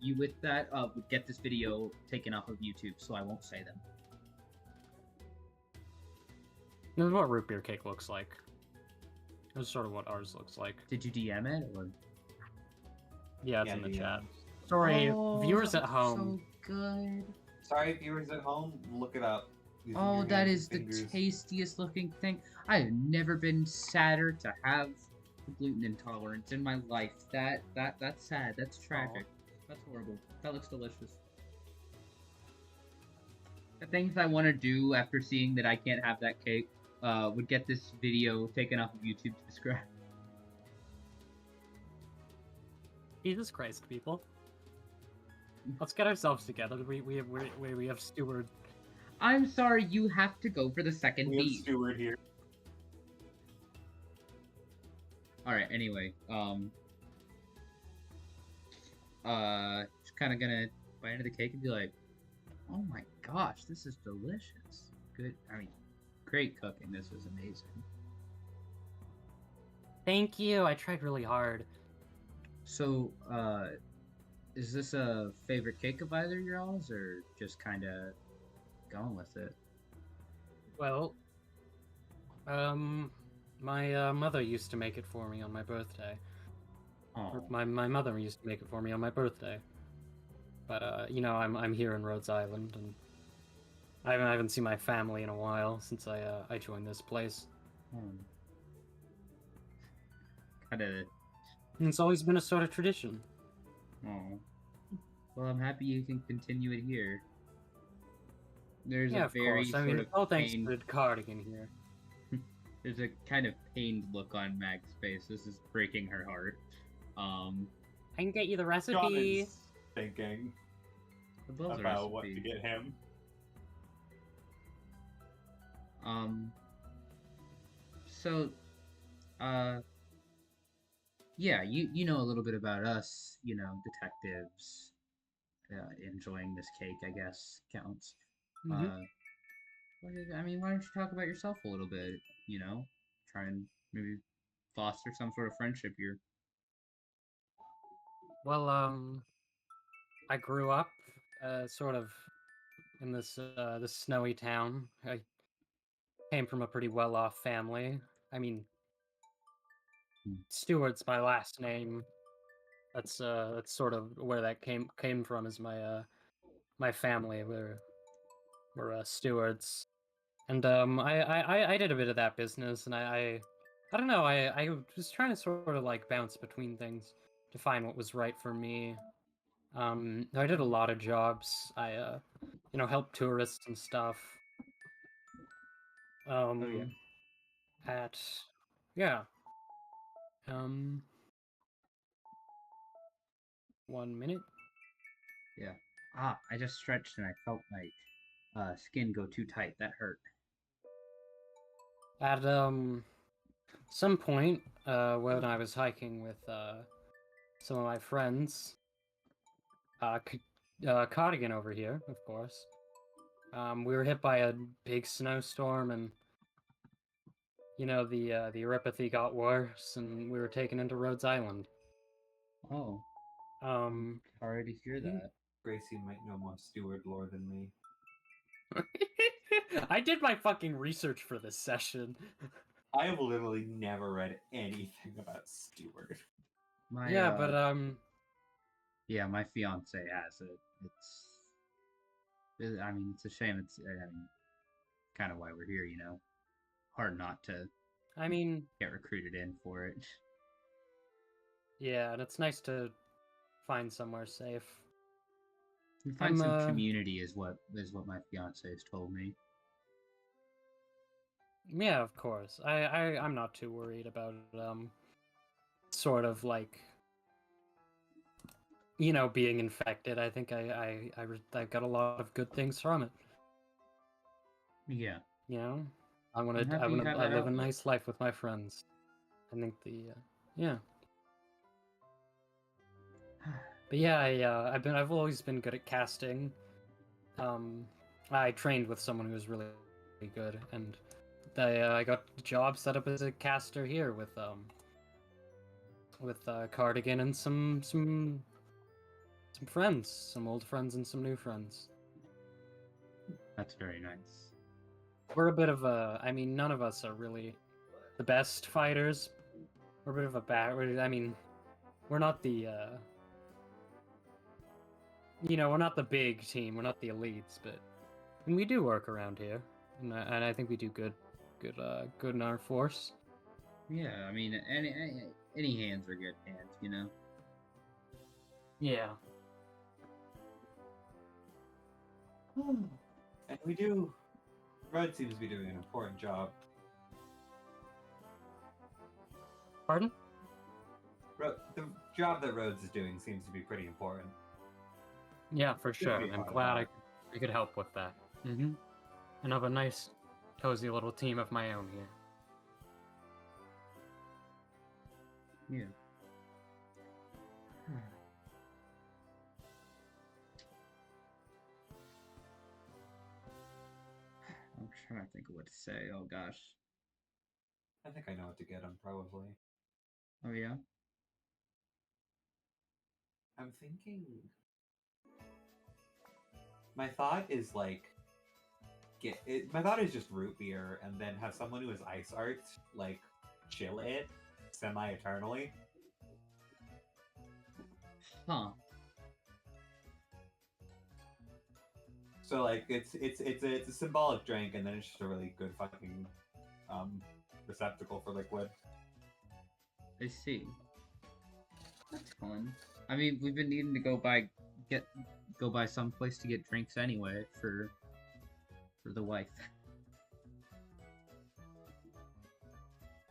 you with that would get this video taken off of YouTube, so I won't say them. This is what root beer cake looks like. This is sort of what ours looks like. Did you DM it or? Yeah, it's Yeah, in the DM. chat. Sorry, Oh, viewers that at looks home. So good. Sorry, viewers at home, look it up. using Oh, your that hands is and the fingers. tastiest looking thing. I have never been sadder to have gluten intolerance in my life. That's sad. That's tragic. That's horrible. That looks delicious. The things I want to do after seeing that I can't have that cake would get this video taken off of YouTube to describe. Jesus Christ, people. Let's get ourselves together. We have Steward. I'm sorry, you have to go for the second We have beat. Steward here. Alright, anyway, just kind of gonna bite into the cake and be like, oh my gosh, this is delicious. Good, I mean, great cooking, this is amazing. Thank you. I tried really hard. So, is this a favorite cake of either of y'all's, or just kind of going with it? Well, my mother used to make it for me on my birthday. Or Oh, my mother used to make it for me on my birthday. But you know, I'm here in Rhodes Island, and I haven't seen my family in a while since I joined this place. kind of, And it's always been a sort of tradition. oh. Well, I'm happy you can continue it here. There's Yeah, a of very course. I sort mean, of all thanks pained, to the cardigan here. there's a kind of pained look on Mag's face. This is breaking her heart. I can get you the John recipe. is thinking the Bill's about what to recipe. get him. So, yeah, you know a little bit about us, you know, detectives, enjoying this cake, I guess, counts. Mhm. I mean, why don't you talk about yourself a little bit, you know? Try and maybe foster some sort of friendship here. Well, I grew up, sort of in this snowy town. I came from a pretty well-off family. I mean, Hmm. Stewart's my last name. That's sort of where that came from. Is my family. We're stewards, and I did a bit of that business, and I don't know. I was trying to sort of like bounce between things to find what was right for me. I did a lot of jobs. I you know, helped tourists and stuff. Oh, yeah. At yeah. Um, 1 minute. Yeah. Ah, I just stretched and I felt my skin go too tight. That hurt. At some point, when I was hiking with some of my friends, Cardigan over here, of course. We were hit by a big snowstorm, and you know the uropathy got worse, and we were taken into Rhodes Island. Oh, Um, sorry to hear that. Gracie might know more Steward lore than me. I did my fucking research for this session. I have literally never read anything about Steward. My Yeah, but yeah, my fiance has it. I mean, it's a shame. I mean, kind of why we're here, you know. Hard not to I mean, get recruited in for it. yeah, and it's nice to find somewhere safe. You find some I'm community is what my fiance has told me. Yeah, of course. I'm not too worried about sort of like, you know, being infected. I think I got a lot of good things from it. Yeah. You know, I'm happy you have I that live a outlook. nice life with my friends. I think yeah. But yeah, I've always been good at casting. I trained with someone who was really good, and I got the job set up as a caster here with Cardigan and some friends, some old friends and some new friends. That's very nice. We're a bit of a, I mean, none of us are really the best fighters. We're a bit of a I mean, we're not the, we're not the big team. We're not the elites, but we do work around here, and I think we do good in our force. Yeah, I mean, any hands are good hands, you know. Yeah. And we do. Red seems to be doing an important job. Pardon? The job that Rhodes is doing seems to be pretty important. Yeah, for sure. be I'm part of glad that. I could help with that. Mm-hmm. And have a nice, cozy little team of my own here. Yeah. I'm trying to think of what to say. Oh gosh. I think I know what to get him, probably. Oh yeah. I'm thinking. My thought is like. My thought is just root beer, and then have someone who is ice art, like, chill it semi-eternally. Huh. So like it's a symbolic drink, and then it's just a really good fucking receptacle for liquid. I see. That's fun. I mean, we've been needing to go by some place to get drinks anyway for the wife.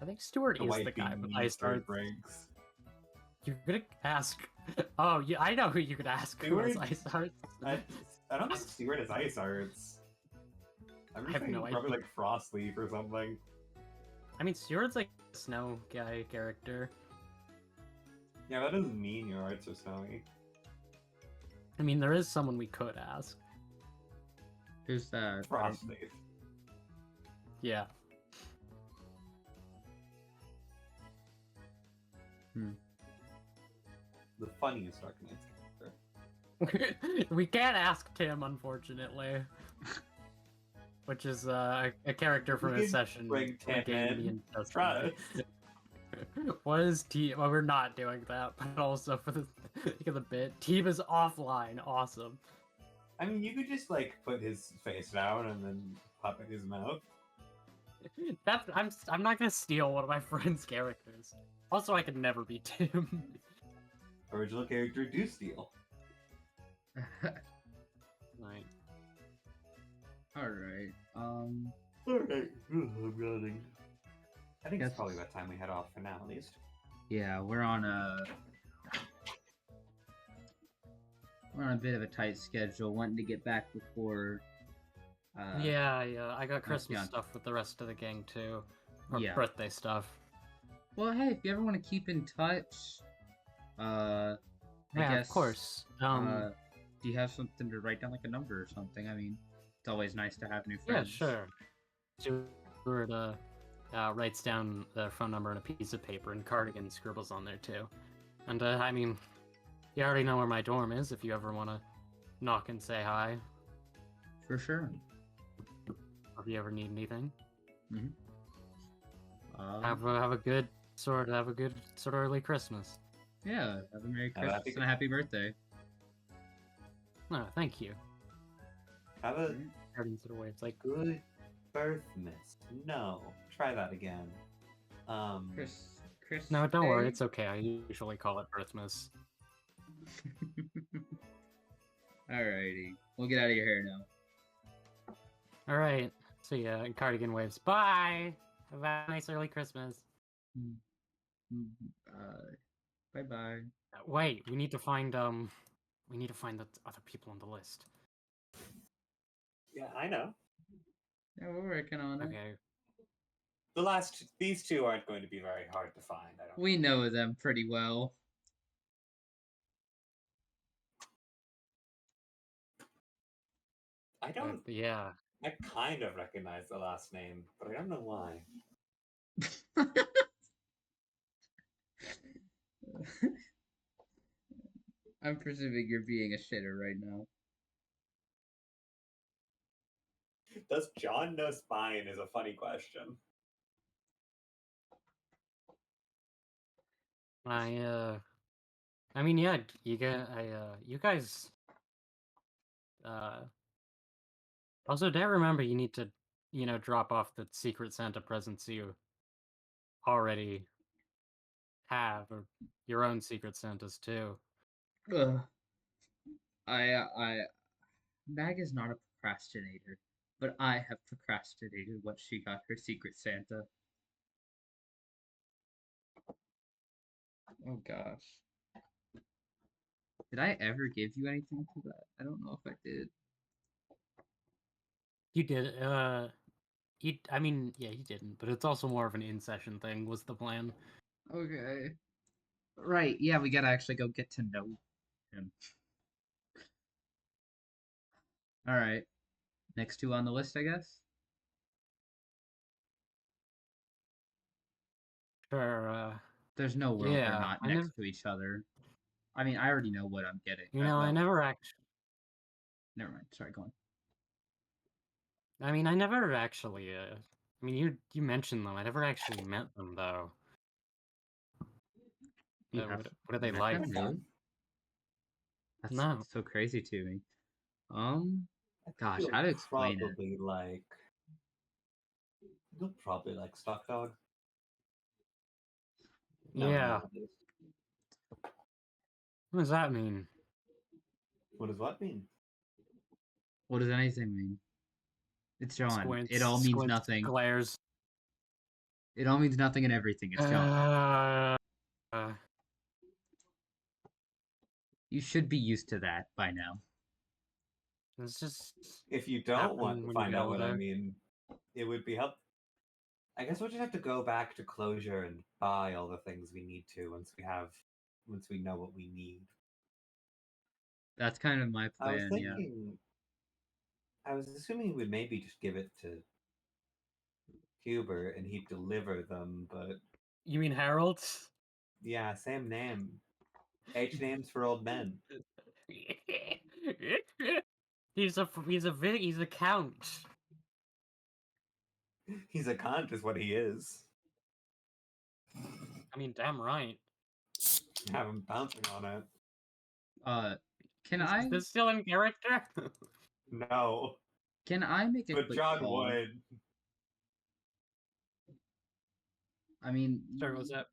I think Stuart The is white the guy with bean ice stir arts. drinks. You're gonna ask. Oh, yeah, I know who you could ask. Who has Stuart? ice arts? I don't think Stewart has ice arts. I'm I have thinking no probably idea. like Frostleaf or something. I mean, Stuart's like a snow guy character. Yeah, that doesn't mean your arts are snowy. I mean, there is someone we could ask. Who's that? Frostleaf. Yeah. The funniest Arknights character. We can't ask Tim, unfortunately. Which is a character from We a could session. bring Tim in. Just Try. What is Team? Well, we're not doing that, but also for the sake of the bit, Team is offline. Awesome. I mean, you could just like put his face down and then pop in his mouth. I'm not gonna steal one of my friend's characters. Also, I could never be Tim. Original character do steal. Right. Alright. Alright. I'm running. I think Yes. it's probably about time we head off for now, at least. Yeah, we're on a bit of a tight schedule, wanting to get back before. Yeah. I got Christmas yeah. stuff with the rest of the gang too, or Yeah. birthday stuff. Well, hey, if you ever want to keep in touch, I Yeah, guess. of course. Do you have something to write down, like a number or something? I mean, it's always nice to have new Yeah, friends. sure. Stuart writes down their phone number on a piece of paper, and Cardigan scribbles on there too. And I mean, you already know where my dorm is if you ever want to knock and say hi, For sure. or if you ever need anything. Have Have a good sort of early Christmas. Yeah, have a Merry Have a Christmas happy- and a Happy Birthday. No, thank you. Have a Cardigan sort of waves like, good birthmas. No. Try that again. Chris. no, don't worry, it's okay. I usually call it Birthmas. Alrighty, we'll get out of your hair now. All right, see ya. And Cardigan waves. Bye. Have a nice early Christmas. Bye bye. Wait, we need to find the other people on the list. Yeah, I know. Yeah, we're working on it. Okay. These two aren't going to be very hard to find, I don't We know them pretty well. I don't. Yeah. I kind of recognize the last name, but I don't know why. I'm presuming you're being a shitter right now. Does John know spine is a funny question. I mean, yeah, you guys, also don't remember you need to, drop off the Secret Santa presents you already have, or your own Secret Santas too. Ugh. I Mag is not a procrastinator, but I have procrastinated what she got her Secret Santa. Oh gosh. Did I ever give you anything for that? I don't know if I did. You did, I mean, yeah, you didn't, but it's also more of an in-session thing, was the plan. Okay. Right, yeah, we gotta actually go get to know him. Alright. Next two on the list, I guess? Sure, There's no world they're yeah, not I never, next to each other. I mean, I already know what I'm getting. I Well, never actually, never mind. Sorry, go on. I never actually, I mean, you mentioned them, I never actually met them, though. You have What are they met like? them, really? That's No. so crazy to me. I think Gosh, how to explain it? You'll probably like Stock Dog. No, Yeah. at least. What does that mean? What does what mean? What does anything mean? It's John. It all means Squints, nothing. glares. It all means nothing and everything. It's John. Uh, You should be used to that by now. it's just If you don't want happen to when you find get out what I older. mean, it would be helpful. I guess we'll just have to go back to closure and buy all the things we need to once we know what we need. That's kind of my I was plan, yeah. thinking, I was assuming we'd maybe just give it to Huber and he'd deliver them, but You mean Harold? yeah, same name. H names for old men. He's a count. He's a cunt, is what he is. I mean, damn right. Have him bouncing on it. Can Is I this still in character? No, make a but quick John call? would. I mean, Sorry, what was that?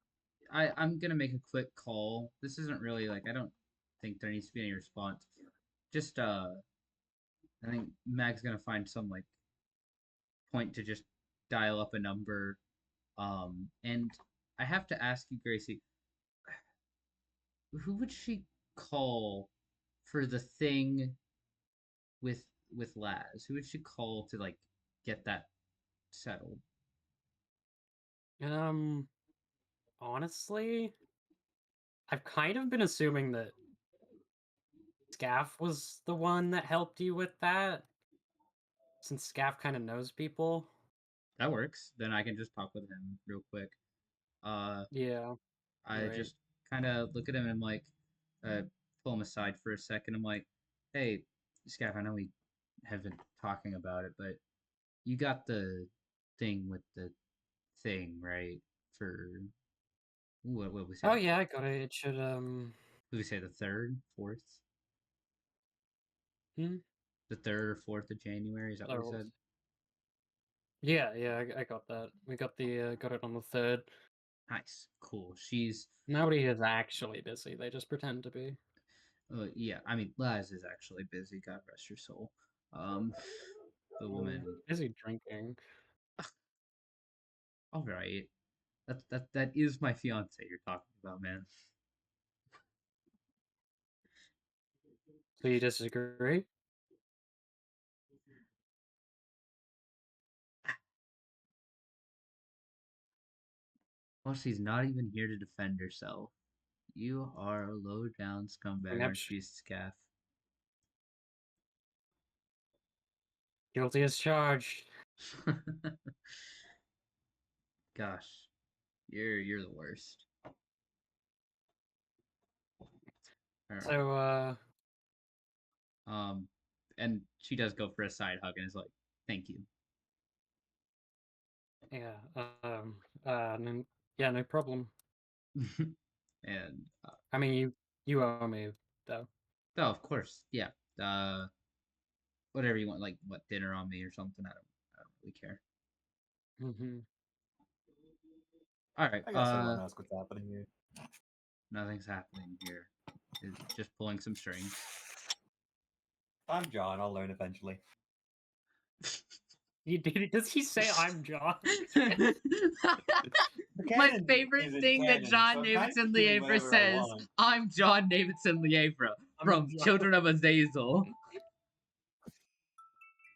I'm gonna make a quick call. This isn't really like I don't think there needs to be any response. Just I think Mag's gonna find some like point to just dial up a number. And I have to ask you, Gracie, who would she call for the thing with Laz? Who would she call to like get that settled? Um, honestly, I've kind of been assuming that Scaff was the one that helped you with that, since Scaff kind of knows people. That works. Then I can just talk with him real quick. Uh, Yeah, I right. just kind of look at him and I'm like, pull him aside for a second. I'm like, hey, Scaff, I know we have been talking about it, but you got the thing with the thing, right? For what we say Oh yeah, I got it. It should what we say the third, fourth, hmm? the third or fourth of January. Is that what we said? Yeah, I got that. We got it on the 3rd. Nice, cool. She's Nobody is actually busy. They just pretend to be. yeah. I mean, Laz is actually busy. God rest her soul. Um, the woman. Busy drinking. All right. That is my fiance you're talking about, man. So you disagree? Well, she's not even here to defend herself. You are a low down I mean, scumbag, aren't you, Scaff? Guilty as charged. Gosh, you're the worst. All right. So, And she does go for a side hug and is like, "Thank you." yeah, no, yeah, no problem. And I mean, you owe me though. oh, of course, yeah. Whatever you want, like what dinner on me or something. I don't really care. Mm-hmm. All right. I guess everyone knows what's happening here. Nothing's happening here. It's just pulling some strings. I'm John. I'll learn eventually. Does he say I'm John? The My canon favorite isn't thing that canon, John so I'm kind Davidson of doing Liebra whatever I says, want. "I'm John Davidson Liebra I'm from John. Children of Azazel."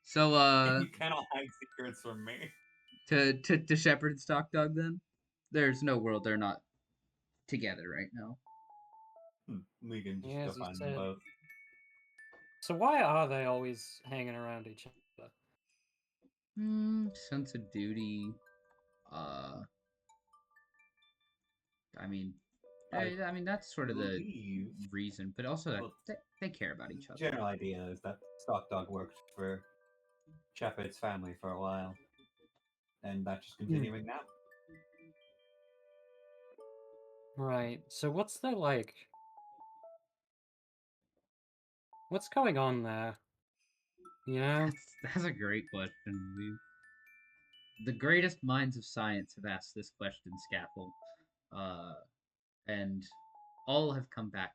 So, You cannot hide secrets from me. to Shepherd and Stock Dog, then there's no world they're not together right now. We can just Yeah, go as you find them said. both. So why are they always hanging around each other? Sense of duty. Uh, I mean, I mean that's sort of the Believe reason, but also that Well, they care about each other. general idea is that Stock Dog worked for Shepard's family for a while, and that's just continuing now. Right. So what's the like? What's going on there? You know? That's a great question. The greatest minds of science have asked this question, Scaffold, and all have come back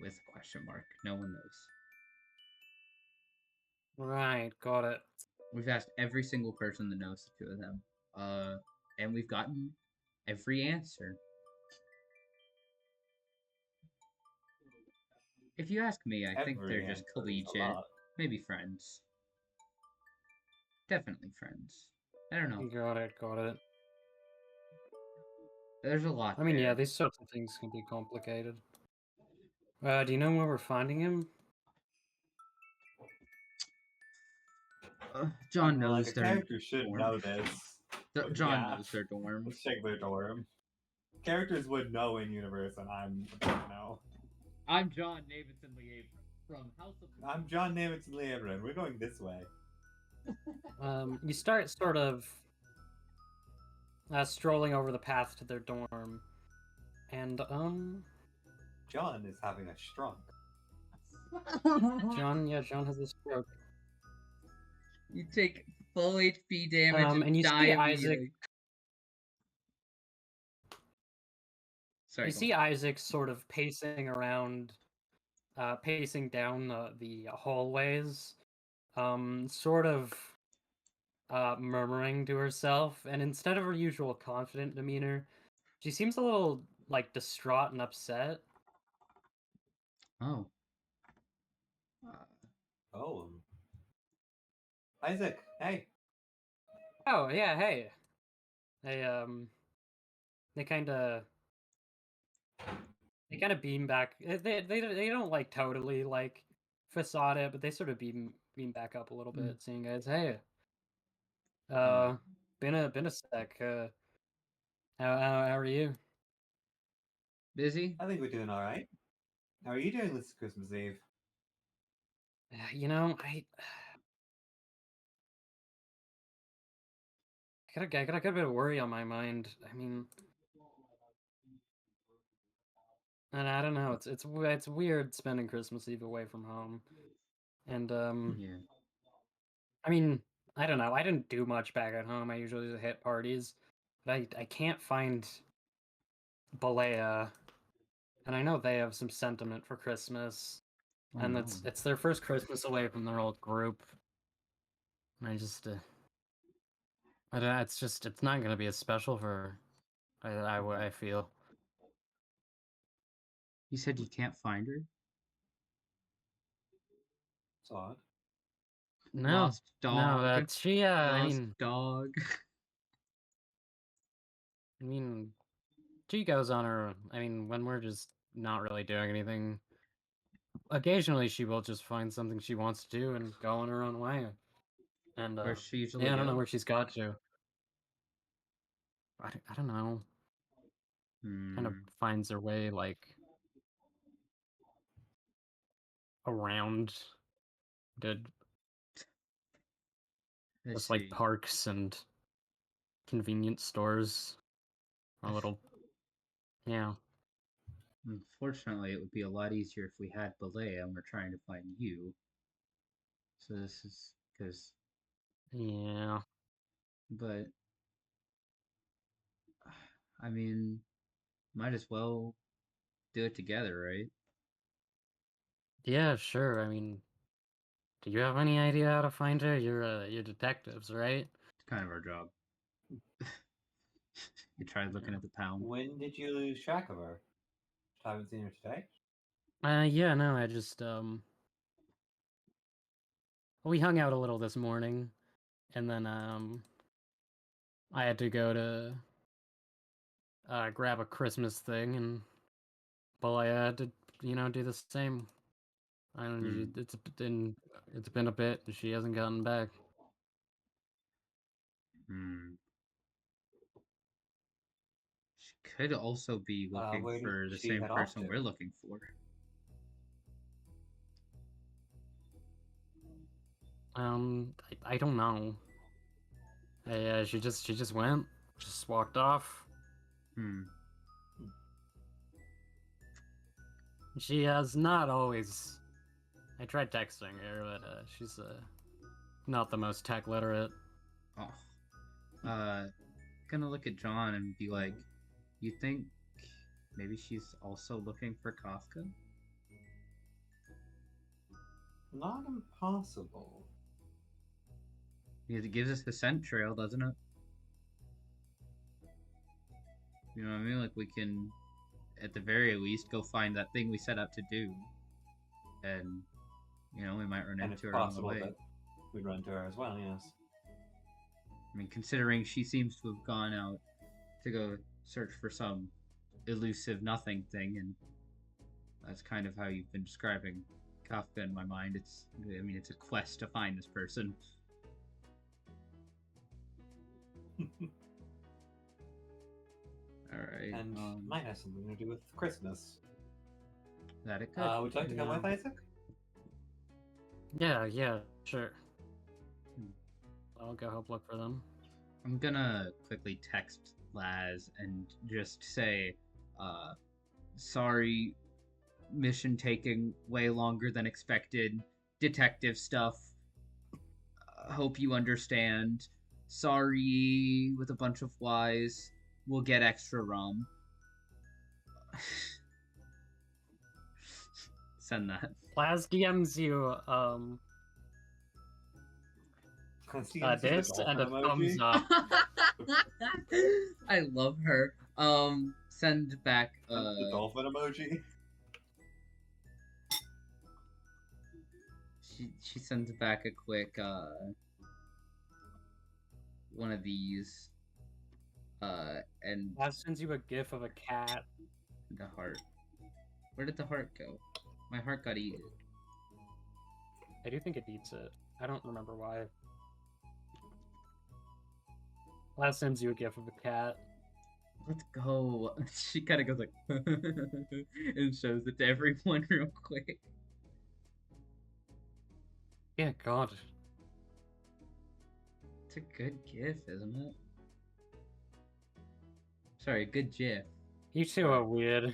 with a question mark. No one knows. Right. Got it. We've asked every single person that knows the two of them, and we've gotten every answer. If you ask me, I think they're just collegiate, maybe friends. Definitely friends. I don't know. Got it. Got it. There's a lot I mean, there. yeah, these sorts of things can be complicated. Do you know where we're finding him? John Well, knows like a their character should dorm. know this. John Yeah. knows their dorm. Let's check their dorm. Characters would know in universe, and I'm no. I'm John Davidson Liebra from House of. I'm John Davidson Liebra, and we're going this way. You start sort of strolling over the path to their dorm, and John is having a stroke. John has a stroke. You take full HP damage and you die see immediately. Isaac. Sorry. You see Isaac sort of pacing around, pacing down the hallways, sort of murmuring to herself, and instead of her usual confident demeanor, she seems a little like distraught and upset. Oh. Oh. Isaac, hey. Oh yeah, hey. They kind of beam back. They don't like totally like facade it, but they sort of beam back up a little bit, seeing guys. Hey, been a sec. How are you? Busy? I think we're doing all right. How are you doing this Christmas Eve? You know, I got a bit of worry on my mind. I mean, and I don't know. It's weird spending Christmas Eve away from home, and Yeah. I mean, I don't know. I didn't do much back at home. I usually just hit parties, but I can't find Balea, and I know they have some sentiment for Christmas, Oh, and no. it's their first Christmas away from their old group. And I just, I don't. It's not gonna be as special for, I feel. You said you can't find her? It's odd. No, Lost dog. no, she. Lost dog. I mean, she goes on her. I mean, when we're just not really doing anything, occasionally she will just find something she wants to do and go on her own way. And Where's she usually yeah, I don't know go? where she's got to. I don't know. Kind of Hmm. finds her way like around the I just like see. parks and convenience stores. A little, yeah. Unfortunately, it would be a lot easier if we had Belay and we're trying to find you. So this is because, Yeah. but I mean, might as well do it together, right? Yeah, sure. I mean, do you have any idea how to find her? You're detectives, right? It's kind of our job. You tried looking at the pound. When did you lose track of her? Haven't seen her today. Yeah, no, I just we hung out a little this morning, and then I had to go to grab a Christmas thing, and well, I had to, do the same. I don't. Hmm. It's been a bit, and she hasn't gotten back. Hmm. She could also be looking Where did for the she same head off person to? we're looking for. I don't know. She just went, just walked off. Hmm. She has not always. I tried texting her, but she's not the most tech literate. Oh. Gonna look at John and be like, you think maybe she's also looking for Kafka? Not impossible. Because it gives us the scent trail, doesn't it? You know what I mean? Like we can, at the very least, go find that thing we set out to do, and we might run And it's into her on the possible way. that we'd run to her as well, yes. I mean, considering she seems to have gone out to go search for some elusive nothing thing, and that's kind of how you've been describing Kafka in my mind. It's a quest to find this person. All right. And might have something to do with Christmas. That it could. Would you like to come with, Isaac? Yeah, sure. Hmm. I'll go help look for them. I'm gonna quickly text Laz and just say, sorry, mission taking way longer than expected. Detective stuff. Hope you understand. Sorry, with a bunch of Y's. We'll get extra rum. Send that. Plaz DMs you See the this and dolphin a emoji? thumbs up. I love her. Send back The dolphin emoji? she sends back a quick one of these and Plaz sends you a gif of a cat. the heart. Where did the heart go? My heart got eaten. I do think it eats it. I don't remember why. Plaz sends you a gif of a cat. Let's go. She kind of goes like and shows it to everyone real quick. Yeah, God. It's a good gif, isn't it? Sorry, a good gif. You two are weird.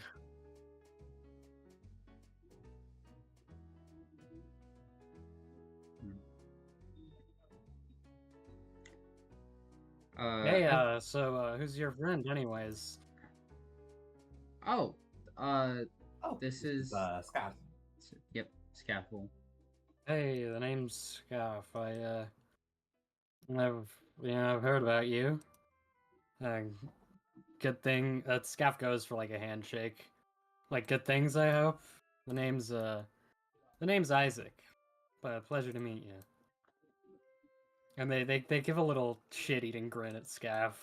Hey, so who's your friend, anyways? Oh, Oh, this is Scott. Yep, Scaffold. Hey, the name's Scarf. I've heard about you. Good thing that Scaff goes for like a handshake. Like good things, I hope. The name's Isaac. But pleasure to meet you. And they give a little shit-eating grin at Scaff.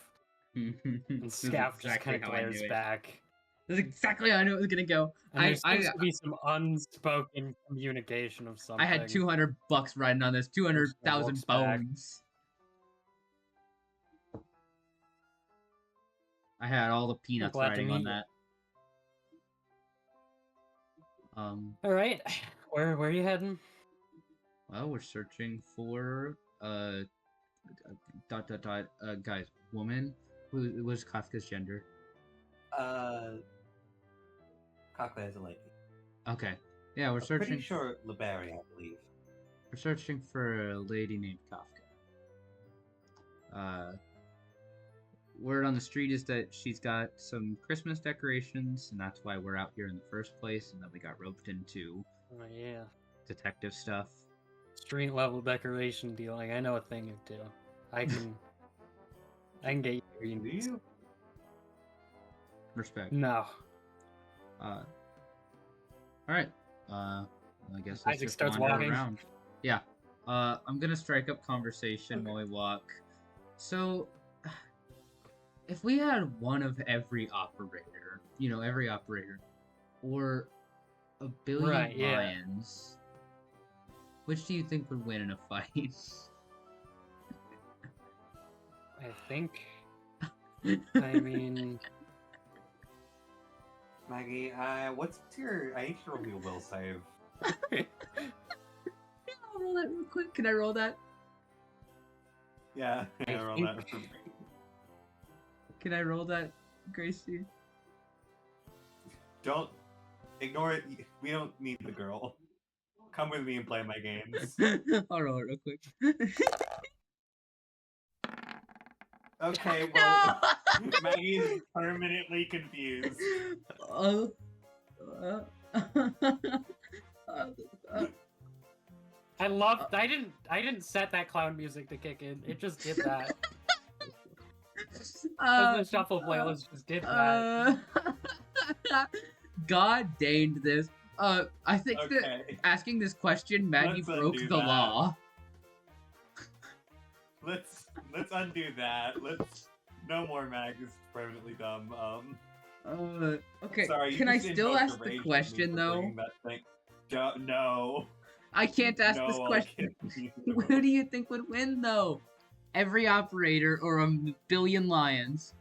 This And is Scaff just exactly kind of how I glares knew it. back. That's exactly how I knew it was gonna go. And there seems to be some unspoken communication of something. I had $200 riding on this, 200,000 bones. I had all the peanuts riding on that. All right, where are you heading? Well, we're searching for guys, woman. Who was Kafka's gender? Kafka is a lady. Okay. Yeah, we're searching. Pretty sure Liberia, I believe. We're searching for a lady named Kafka. Word on the street is that she's got some Christmas decorations, and that's why we're out here in the first place, and then we got roped into detective stuff. Street level decoration dealing. I know a thing or two. I can get you where you need. Respect. No. Alright. I guess let's Isaac just starts wander walking. around. Yeah. I'm gonna strike up conversation while we walk. So, if we had one of every operator, or a billion lions, which do you think would win in a fight? I think. I mean, Maggie, what's your? I need to roll your will save. I'll roll that real quick. Can I roll that? Yeah, I roll that. Can I roll that, Gracie? Don't ignore it. We don't need the girl. Come with me and play my games. I'll roll it real quick. Okay, well, Maggie's permanently confused. I love. I didn't set that clown music to kick in. It just did that. The shuffle playlist just did that. God deigned this. I think that asking this question, Maggie broke the law. Let's undo that. No more Mag is permanently dumb. Okay. Sorry, can I still ask the question though? No. I can't ask this question. Who do you think would win though? Every operator or a billion lions?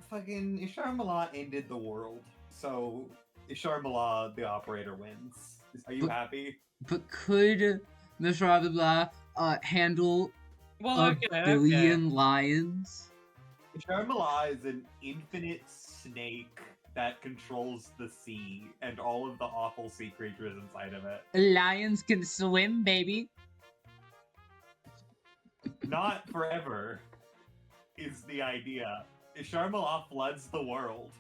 Fucking Ishar Mallah ended the world, so Ishar Mallah, the operator, wins. Are you happy? But could Mr. Blah handle a billion lions? Ishar Mallah is an infinite snake that controls the sea and all of the awful sea creatures inside of it. Lions can swim, baby. Not forever is the idea. Ishar Mallah floods the world.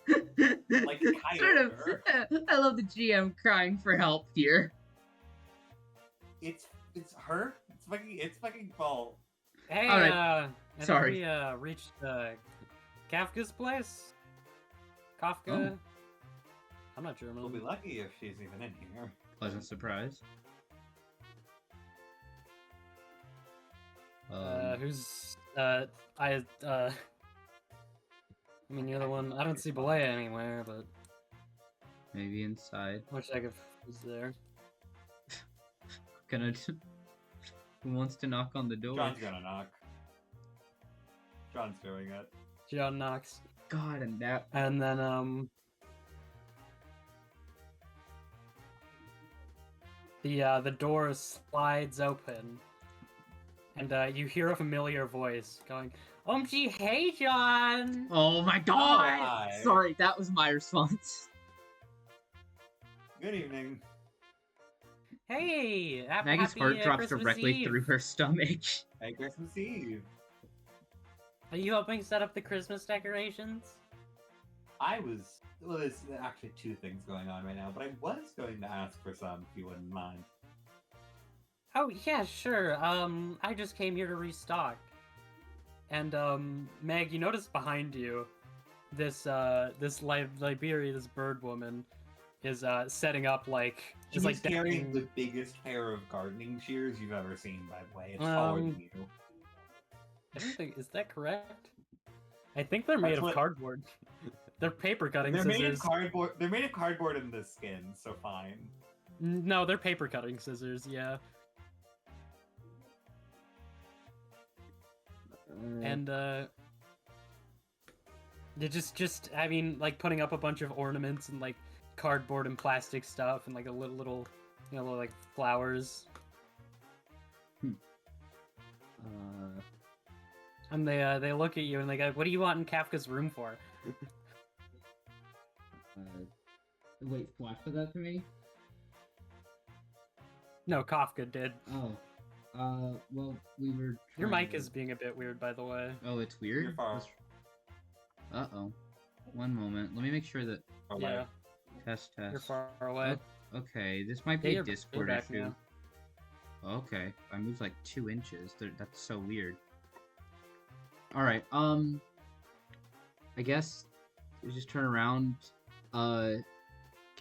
Like Kyogre. I love the GM crying for help here. It's her. It's fucking fault. Hey, right. Sorry. We reached Kafka's place. Kafka. Oh. I'm not German. We'll be lucky if she's even in here. Pleasant surprise. Who's I mean, you're the one. I don't see Balea anywhere, but maybe inside. wish I could. Who's there? Who wants to knock on the door? John's gonna knock. John's doing it. John knocks. God, and that. And then the door slides open, and you hear a familiar voice going, "OMG, hey, John!" Oh my God! Hi. Sorry, that was my response. Good evening. Hey, Maggie's heart drops Christmas directly Eve. through her stomach. Hey, Christmas Eve. Are you helping set up the Christmas decorations? Well, there's actually two things going on right now, but I was going to ask for some, if you wouldn't mind. Oh yeah, sure. I just came here to restock. And Meg, you notice behind you, this Liberia, this bird woman, is setting up She's carrying the biggest pair of gardening shears you've ever seen, by the way. It's taller than you. I don't think, is that correct? I think they're made That's of what- cardboard. They're paper cutting They're made of scissors. cardboard. They're made of cardboard in the skin, so fine. No, they're paper cutting scissors. Yeah, and they just I mean, like putting up a bunch of ornaments and like cardboard and plastic stuff and like a little little like flowers. And they look at you and they go, "What do you want in Kafka's room for?" Wait, Flash did that to me? No, Kafka did. Oh. Well, we were. Your trying mic to- is being a bit weird, by the way. Oh, it's weird? You're far. Uh-oh. One moment. Let me make sure that. Oh, Yeah, Test. you're far away. Okay, this might Yeah, be a you're Discord back issue. now. Okay, I moved like 2 inches. That's so weird. Alright, I guess we just turn around, kind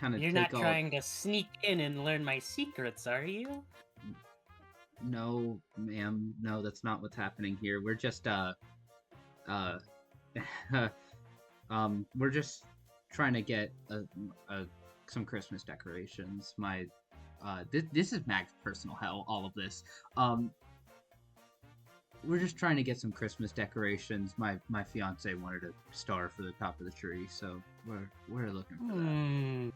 of You're take not all... trying to sneak in and learn my secrets, are you? No, ma'am. No, that's not what's happening here. We're just, we're just trying to get some Christmas decorations. This is Mag's personal hell, all of this. We're just trying to get some Christmas decorations. My fiance wanted a star for the top of the tree, so we're looking for that.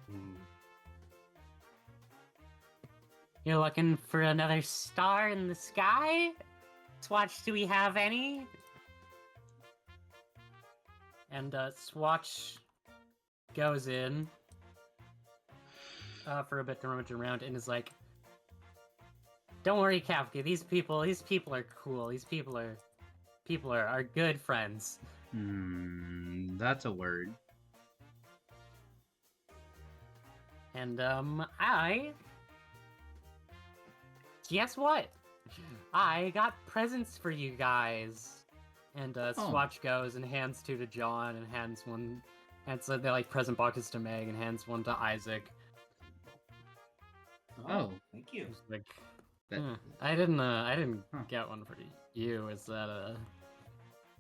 You're looking for another star in the sky? Swatch, do we have any? And Swatch goes in for a bit to rummage around and is like, "Don't worry, Kafka. These people are cool. These people are good friends." That's a word. And guess what? I got presents for you guys. And Swatch goes and hands two to John and hands they like present boxes to Meg and hands one to Isaac. Oh. Thank you. He's like, That- I didn't Huh. get one for you. Is that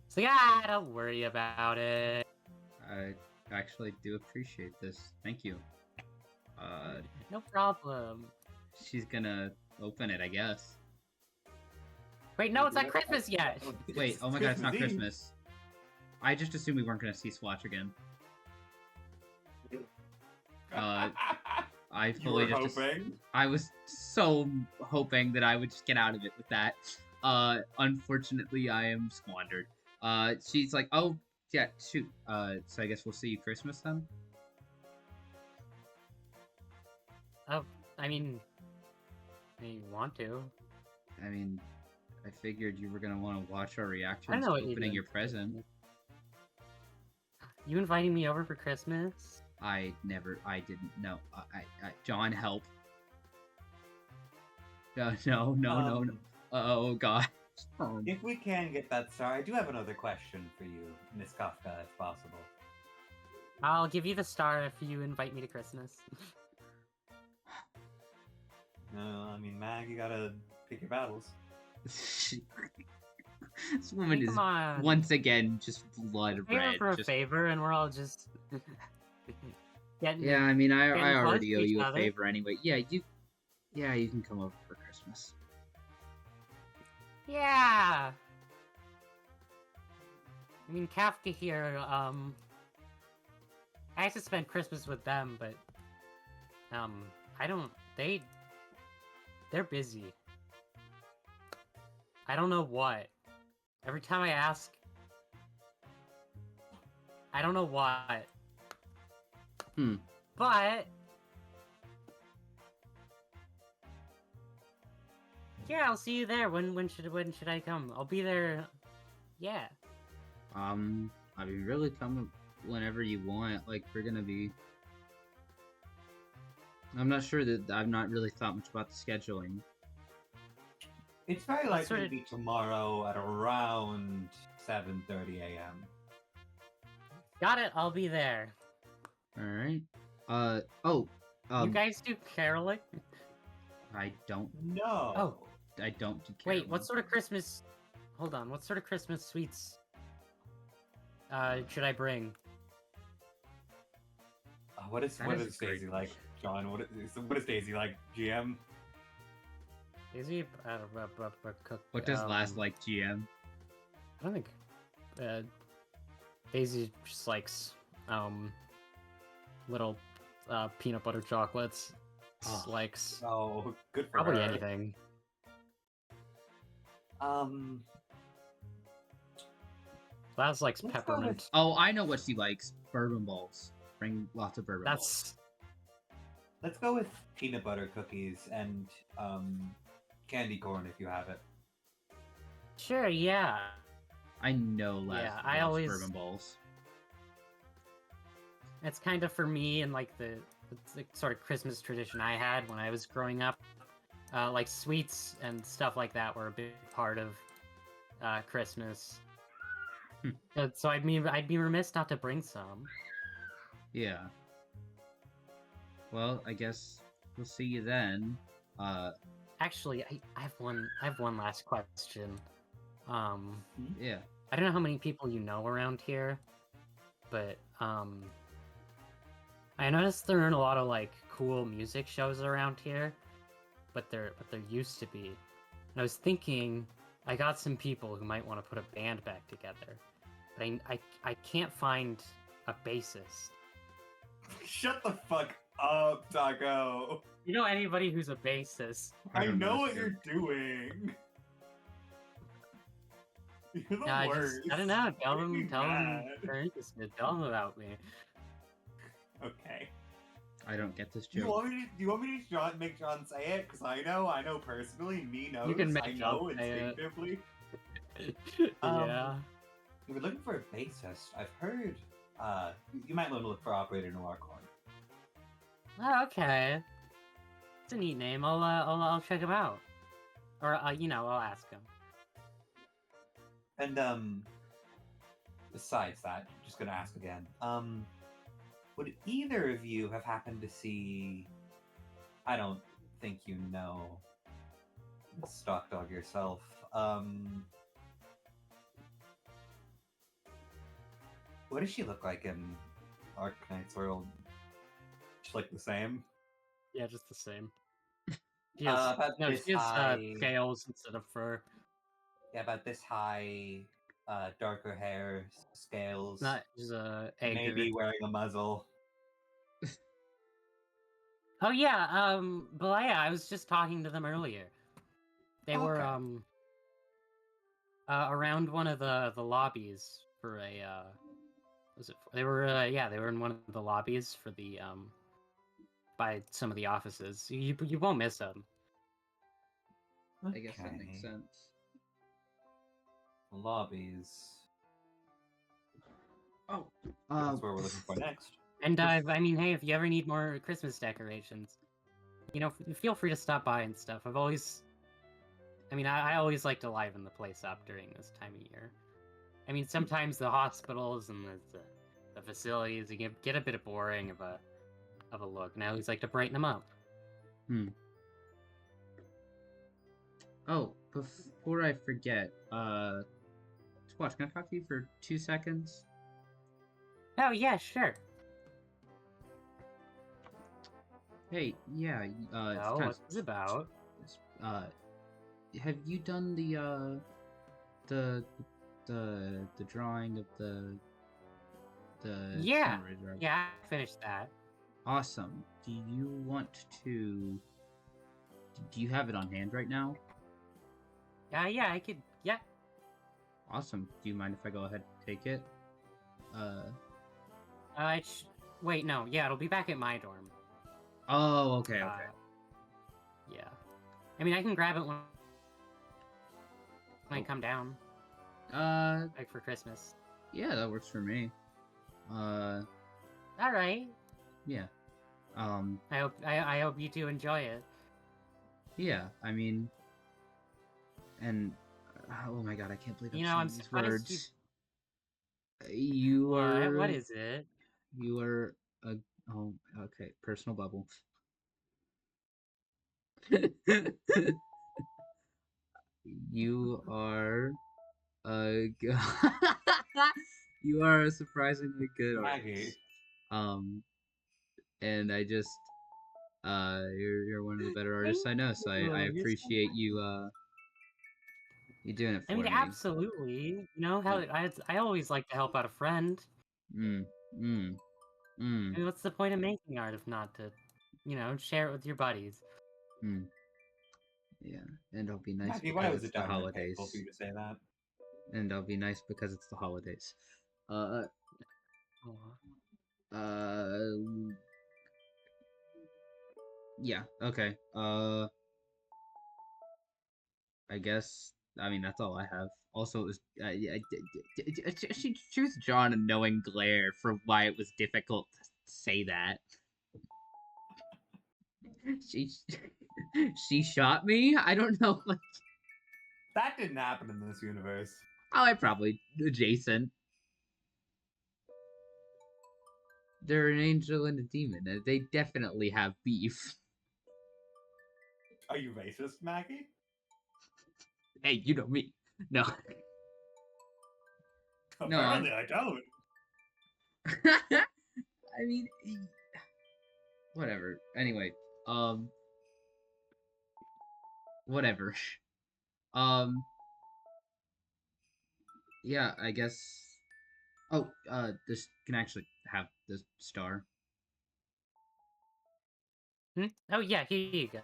It's like, don't worry about it. I actually do appreciate this. Thank you. No problem. She's gonna open it, I guess. Wait, no, it's not Christmas yet. Wait, oh my god, it's not Eve. Christmas. I just assumed we weren't gonna see Swatch again. I You fully were just hoping. I was so hoping that I would just get out of it with that. Unfortunately, I am squandered. She's like, "Oh, yeah, shoot. So I guess we'll see you Christmas then." I mean, you want to? I mean, I figured you were gonna want to watch our reactions I know to what you opening did. your present. You inviting me over for Christmas? I didn't know. John, help. No. Oh god. If we can get that star, I do have another question for you, Miss Kafka, if possible. I'll give you the star if you invite me to Christmas. No, I mean, Mag, you gotta pick your battles. This woman is Come on. once again just blood Favor red. for a Just... favor, and we're all just getting. Yeah, I mean, I getting close already to owe each you a other. favor anyway. Yeah, you can come over for Christmas. Yeah. I mean, Kafka here. I have to spend Christmas with them, but I don't. They're busy. I don't know what. Every time I ask, I don't know what. But yeah, I'll see you there. When should I come? I'll be there. Yeah. I mean, really come whenever you want. Like, we're gonna be. I'm not sure that I've not really thought much about the scheduling. It's very likely Sort to of- be tomorrow at around 7:30 a.m. Got it. I'll be there. All right. You guys do caroling? I don't. No. Oh. I don't do Wait, caroling. what sort of Christmas? Hold on. What sort of Christmas sweets should I bring? What is That what is is a great Daisy like, John? What is Daisy like, GM? Daisy, What does last like GM? I don't think Daisy just likes little peanut butter chocolates. Just Oh. likes Oh, good for probably her. anything. Laz likes Let's go with- peppermint. Oh, I know what she likes. Bourbon balls. Bring lots of bourbon balls. That's Let's go with peanut butter cookies and candy corn if you have it. sure, yeah. I know Les Yeah, I loves always- bourbon balls. It's kind of for me and like the sort of Christmas tradition I had when I was growing up. Like sweets and stuff like that were a big part of Christmas. So I'd be remiss not to bring some. Yeah. Well, I guess we'll see you then. Actually, I have one last question. Yeah. I don't know how many people you know around here, but I noticed there aren't a lot of like cool music shows around here, but there used to be. And I was thinking I got some people who might want to put a band back together, but I can't find a bassist. Shut the fuck up, Taco. You know anybody who's a bassist? I don't know what shit. you're doing. You're the I worst. don't know. Tell Make me them mad. they're interested. Tell them about me. Okay. I don't get this Do you joke. want me to make John say it? Because I know personally, me knows. You can make I John know say it. instinctively. Yeah. If you're looking for a bassist, I've heard you might want to look for Operator Noircorn. Oh, okay. It's a neat name. I'll check him out. Or I'll ask him. And besides that, just gonna ask again. Would either of you have happened to see? I don't think you know Stock Dog yourself. What does she look like in Arknights world? She look the same? Yeah, just the same. She has, About no, this she has high. scales instead of fur. Yeah, about this high, darker hair, scales. Not just a egg. Maybe wearing a muzzle. Oh yeah, but yeah, I was just talking to them earlier. They were Okay. around one of the lobbies for a was it? They were they were in one of the lobbies for the by some of the offices. You won't miss them. I guess that makes Okay. sense. Lobbies. Oh, That's where we're looking for next. And I mean, hey, if you ever need more Christmas decorations, feel free to stop by and stuff. I always like to liven the place up during this time of year. I mean, sometimes the hospitals and the facilities get a bit boring of a look, and I always like to brighten them up. Oh, before I forget, Squatch, can I talk to you for 2 seconds? Oh yeah, sure. Hey, yeah, it's Oh, kinda, what's this about? have you done the drawing of the Yeah, fundraiser? yeah, I finished that. Awesome. Do you have it on hand right now? Yeah, I could. Yeah. Awesome. Do you mind if I go ahead and take it? Wait, no. Yeah, it'll be back at my dorm. Oh, okay. Yeah. I mean, I can grab it when I come down, like for Christmas. Yeah, that works for me. All right. Yeah. I hope you do enjoy it. Yeah, I mean, and oh my god, I can't believe I'm I'm saying these surprised words. You are. What is it? You are a. Oh, okay. Personal bubble. You are a. You are a surprisingly good Maggie. artist. And I just you're one of the better artists I know, so I You're so appreciate you you doing it I mean, for me. absolutely. You know how Yeah. I always like to help out a friend. Mm. Mm. I Mm. mean, what's the point of making art if not to, share it with your buddies? Mm. Yeah. And I'll be nice Maggie, why because was it's it the downright painful for holidays. you to say that? And I'll be nice because it's the holidays. Uh Aw. uh yeah, okay. I guess. I mean, that's all I have. Also, it was she choose John and knowing Glare for why it was difficult to say that. She she shot me. I don't know. Like, That didn't happen in this universe. oh, I probably adjacent. They're an angel and a demon, and they definitely have beef. Are you racist, Maggie? Hey, you know me. No, no. Apparently I don't. I mean, whatever. Anyway, um, whatever. Um, yeah, I guess. Oh, this can actually have the star. Hmm? Oh yeah, here you go.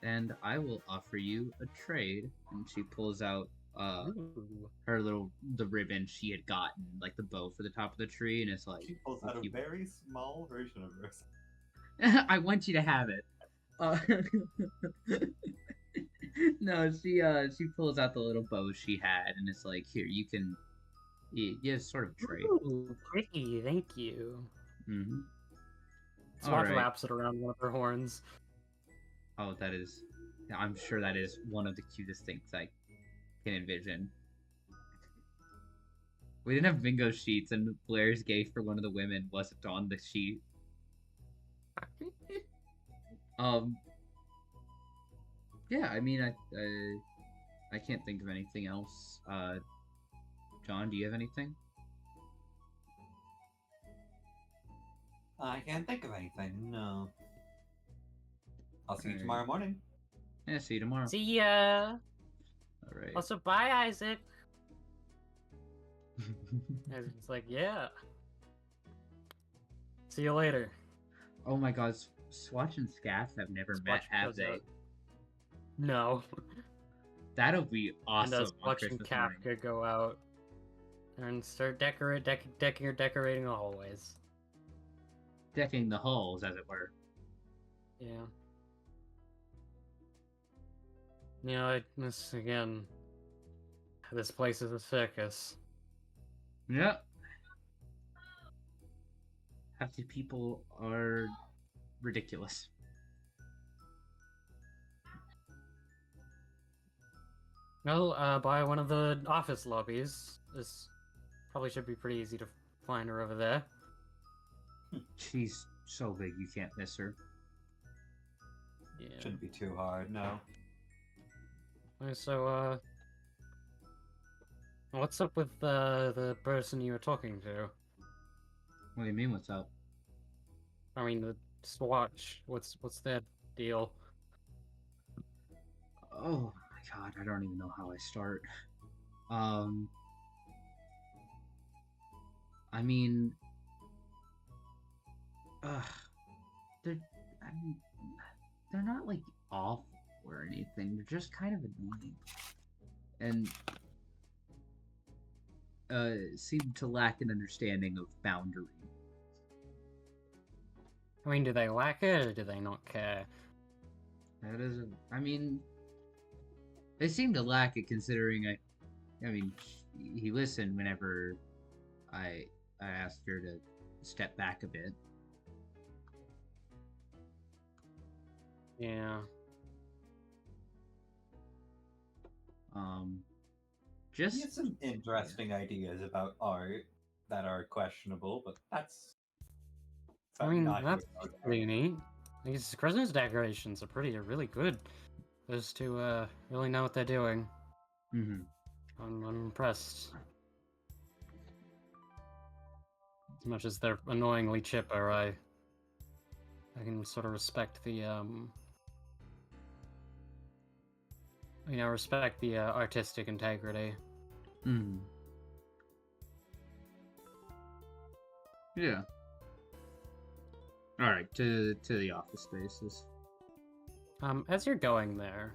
And I will offer you a trade. And she pulls out Ooh. her the ribbon she had gotten, like the bow for the top of the tree, and it's like, She pulls if out a you, very small version of herself. I want you to have it. Uh, no, she pulls out the little bow she had, and it's like, here, you can, yeah, sort of trade. Ooh, pretty, thank you. Mm-hmm. All Swatch right. wraps it around one of her horns. Oh, that is. I'm sure that is one of the cutest things I can envision. We didn't have bingo sheets, and Blair's gay for one of the women wasn't on the sheet. Um. Yeah, I mean, I can't think of anything else. John, do you have anything? I can't think of anything, no. I'll see you Alright. tomorrow morning. Yeah, see you tomorrow. See ya. All right. Also, bye, Isaac. Isaac's like, yeah. See you later. Oh my God, Swatch and Scaff have never met, Swatch have shows they? up. No. That'll be awesome And on Swatch and Christmas Cap morning. could go out and start decorating the hallways. Decking the halls, as it were. Yeah. You know, this place is a circus. Yep. Half the people are ridiculous. Well, by one of the office lobbies. This probably should be pretty easy to find her over there. She's so big you can't miss her. Yeah. Shouldn't be too hard, no. So, what's up with the person you were talking to? What do you mean, what's up? I mean, the Swatch. What's their deal? Oh my God, I don't even know how I start. I mean, they're, I mean, they're not like awful or anything. They're just kind of annoying, and seem to lack an understanding of boundary. I mean, do they lack it or do they not care? That is, I mean, they seem to lack it considering I mean, he listened whenever I asked her to step back a bit. Yeah. He Just has some interesting ideas about art that are questionable, but that's. I mean, not that's here. pretty neat. These Christmas decorations are really good. Those two, really know what they're doing. mm-hmm. I'm impressed. As much as they're annoyingly chipper, I can sort of respect the respect the artistic integrity. Hmm. Yeah. All right, to the office spaces. As you're going there,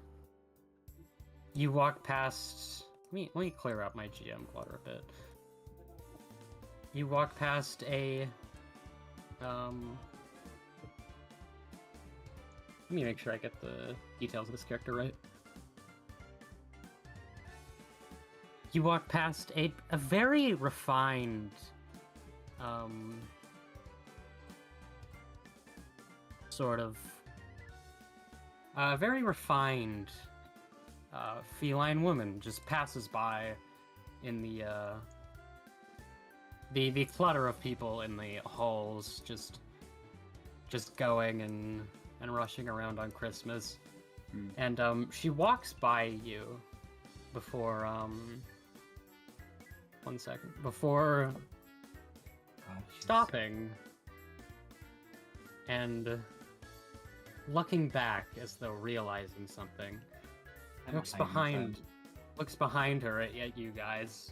you walk past. Let me clear out my GM clutter a bit. You walk past a. Let me make sure I get the details of this character right. You walk past a very refined, sort of, very refined, feline woman just passes by in the clutter of people in the halls, just going and rushing around on Christmas. And she walks by you before 1 second before stopping and looking back as though realizing something. Looks behind her at you guys,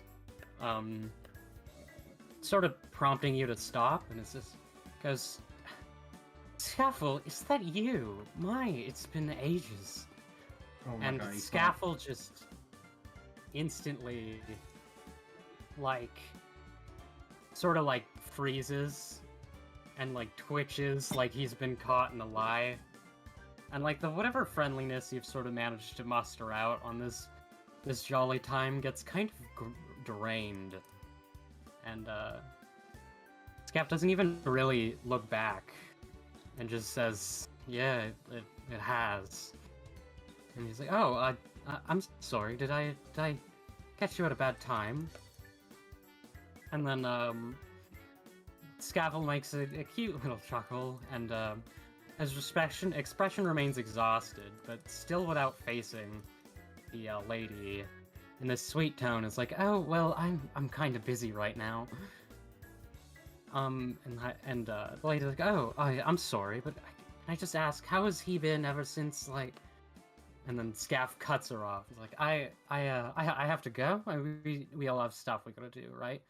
sort of prompting you to stop, and it's just goes, Scaffle, is that you? It's been ages. Oh my And God, you Scaffle just instantly, like, sort of like freezes and like twitches like he's been caught in a lie. And like the whatever friendliness you've sort of managed to muster out on this jolly time gets kind of drained. And Scaff doesn't even really look back and just says, yeah, it has. And he's like, oh, I'm sorry, did I catch you at a bad time? And then Scaffle makes a cute little chuckle, and his expression remains exhausted, but still without facing the lady. In this sweet tone, is like, oh well, I'm kind of busy right now. And the lady's like, oh, I'm sorry, but can I just ask, how has he been ever since, like? And then Scaff cuts her off. He's like, I have to go. We all have stuff we gotta do, right?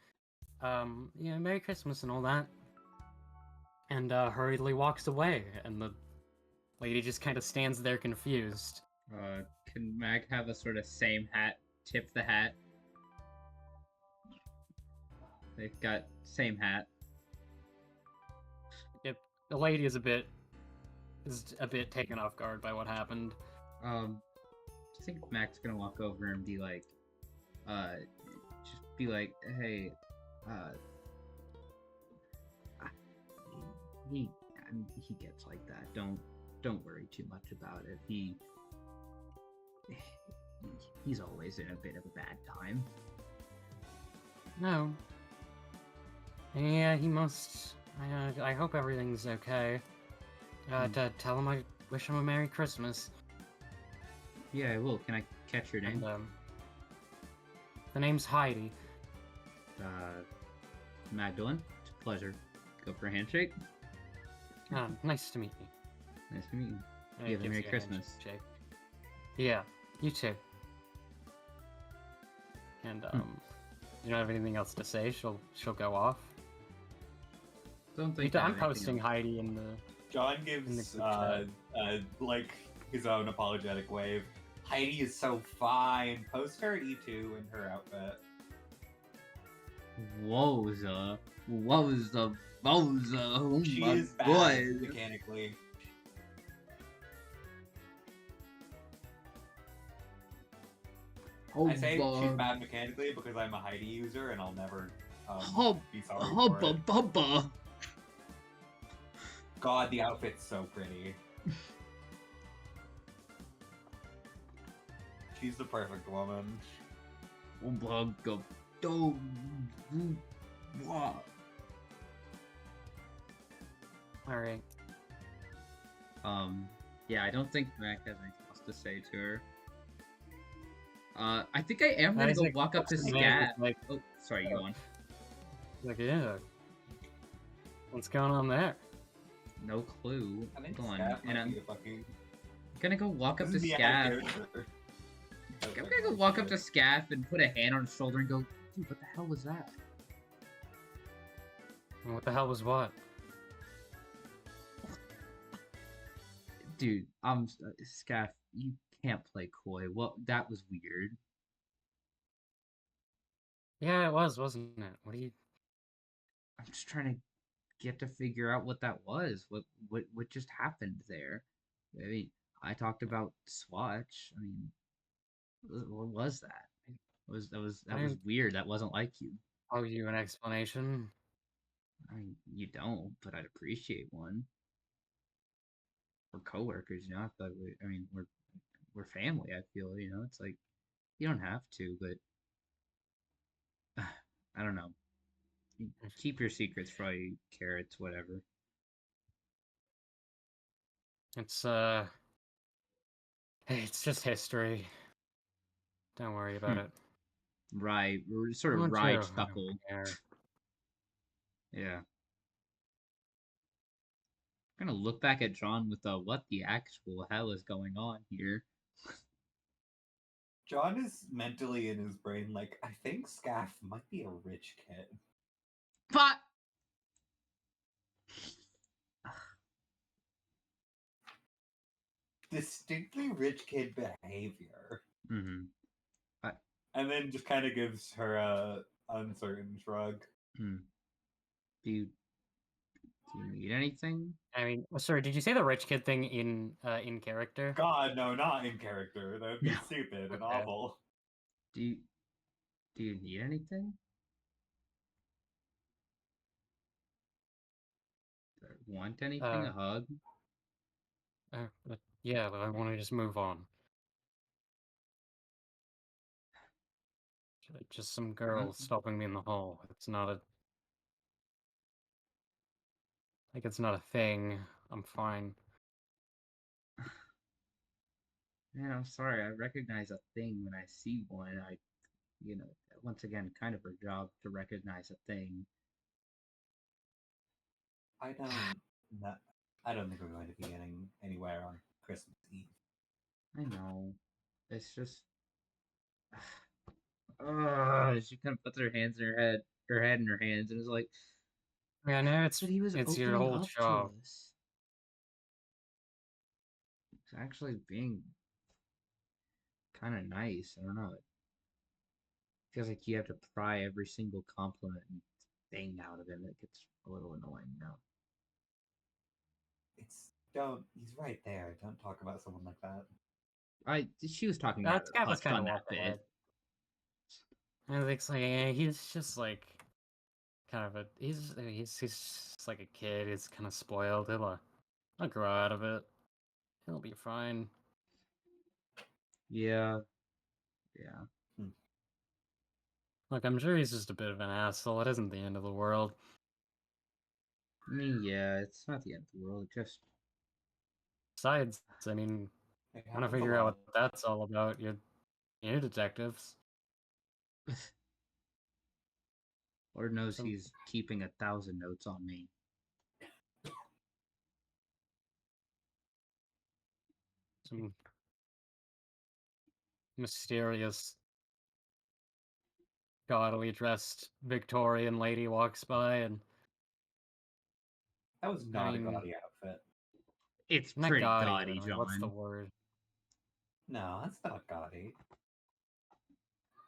Yeah, Merry Christmas and all that. And hurriedly walks away, and the lady just kind of stands there confused. Can Mag have a sort of same hat, tip the hat? They've got same hat. Yep, the lady is a bit taken off guard by what happened. I think Mac's gonna walk over and be like, just be like, hey, he gets like that. Don't worry too much about it. He's always in a bit of a bad time. No. Yeah, he must. I hope everything's okay. To tell him I wish him a Merry Christmas. Yeah, I will. Can I catch your name? And, the name's Heidi. Magdalene. It's a pleasure. Go for a handshake. Nice to meet you. Nice to meet you. And You have a gives Merry you Christmas. handshake. Yeah, you too. And you don't have anything else to say. She'll go off. Don't think I I'm have anything posting else. Heidi in the. John In the gives group chat. like his own apologetic wave. Heidi is so fine. Post her E2 in her outfit. Wowza. Oh She my is bad God. mechanically. Oh, I say she's bad mechanically because I'm a Heidi user and I'll never be sorry for Hubba it. bubba. God, the outfit's so pretty. She's the perfect woman. Alright. Yeah, I don't think Mac has anything else to say to her. I think I am gonna go walk up to Scat. Like, Oh, sorry, you on. like, yeah. What's going on there? No clue. I think Hold on. Scaff And might I'm be a fucking. gonna go walk up This to is me out of Scaff. character. I'm gonna go walk up to Scaff and put a hand on his shoulder and go, dude, what the hell was that? What the hell was what? Dude, Scaff, you can't play coy. Well, that was weird. Yeah, it was, wasn't it? What do you? I'm just trying to get to figure out what that was. What just happened there? I mean, I talked about Swatch. I mean, what was that? That was weird. That wasn't like you. Owe you an explanation? I mean, you don't, but I'd appreciate one. We're coworkers, you know. I feel like I mean, we're family. I feel, you know. It's like you don't have to, but I don't know. You keep your secrets for all you carrots, whatever. It's just history. Don't worry about it. Right, we're sort of Don't you? ride I don't stuckle. care. Yeah. I'm gonna look back at John with what the actual hell is going on here? John is mentally in his brain like, I think Scaff might be a rich kid. But Distinctly rich kid behavior. mm-hmm. And then just kind of gives her a uncertain shrug. Do you need anything? I mean, sorry, did you say the rich kid thing in character? God, no, not in character. That would be No. stupid and Okay. awful. Do you need anything? Want anything? A hug? Yeah, but I want to just move on. Just some girl stopping me in the hall. It's not a... Like, it's not a thing. I'm fine. Man, I'm sorry. I recognize a thing when I see one. You know, once again, kind of her job to recognize a thing. I don't think we're going to be getting anywhere on Christmas Eve. I know. It's just. She kind of puts her head in her hands, and is like, Yeah, no, but he was it's your opening whole up job. to us. It's actually being kind of nice. I don't know. It feels like you have to pry every single compliment and thing out of him. It gets a little annoying now. He's right there. Don't talk about someone like that. She was talking out of That was touch kind on of that walk away. bit. And it's like, he's just like kind of he's just like a kid. He's kind of spoiled. He'll grow out of it. He'll be fine. Yeah. Look, I'm sure he's just a bit of an asshole. It isn't the end of the world. I mean, yeah, it's not the end of the world. Just Besides, I mean, It want to happens a figure out lot. what that's all about. You're detectives. Lord knows he's keeping 1,000 notes on me. Some mysterious, gaudily dressed Victorian lady walks by, and That was not a mean, gaudy outfit. It's not pretty gaudy, gaudy, but like, what's the John. word? No, that's not gaudy.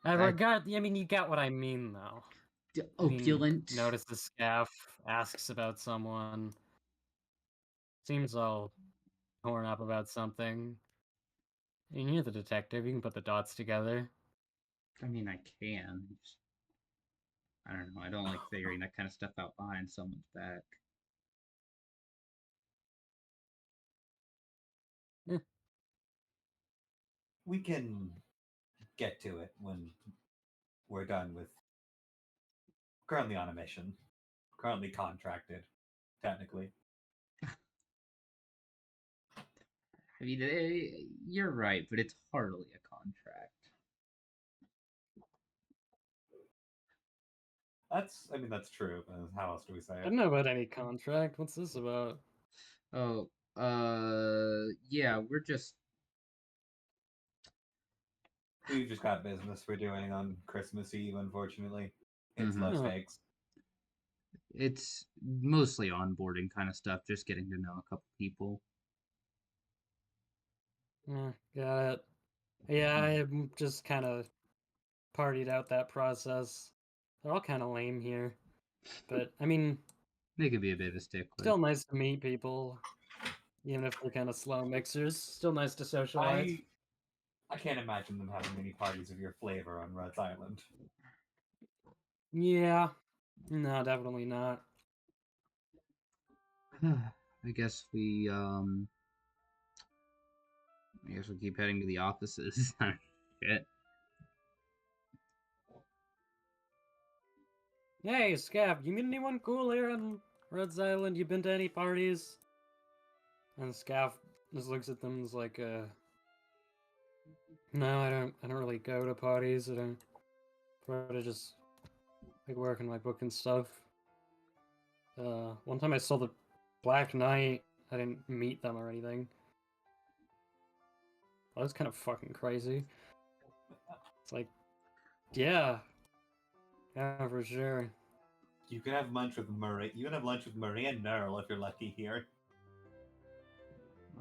I mean, you get what I mean, though. Opulent. Notice the scaff, asks about someone, seems all torn up about something. And you're the detective, you can put the dots together. I mean, I can. I don't know. I don't like figuring that kind of stuff out behind someone's back. We can get to it when we're done with. Currently on a mission. Currently contracted, technically. I mean, you're right, but it's hardly a contract. That's true. How else do we say I it? don't know about any contract. What's this about? Oh, yeah, we're just We've just got business we're doing on Christmas Eve, unfortunately. It's Mhm. low Oh. stakes. It's mostly onboarding kind of stuff, just getting to know a couple people. Got it. Yeah, I just kind of partied out that process. They're all kind of lame here. But, I mean, They could be a bit of a stickler. still nice to meet people. Even if they're kind of slow mixers. Still nice to socialize. I can't imagine them having many parties of your flavor on Rhodes Island. Yeah. No, definitely not. I guess we'll keep heading to the offices. Shit. Hey, Scav, you meet anyone cool here on Rhodes Island? You been to any parties? And Scav just looks at them and is like, no, I don't really go to parties. I don't try to just like work on my book and stuff. One time I saw the Black Knight. I didn't meet them or anything. That was kind of fucking crazy. It's like, yeah, for sure. You can have lunch with Marie. You can have lunch with Marie and Nerl if you're lucky here.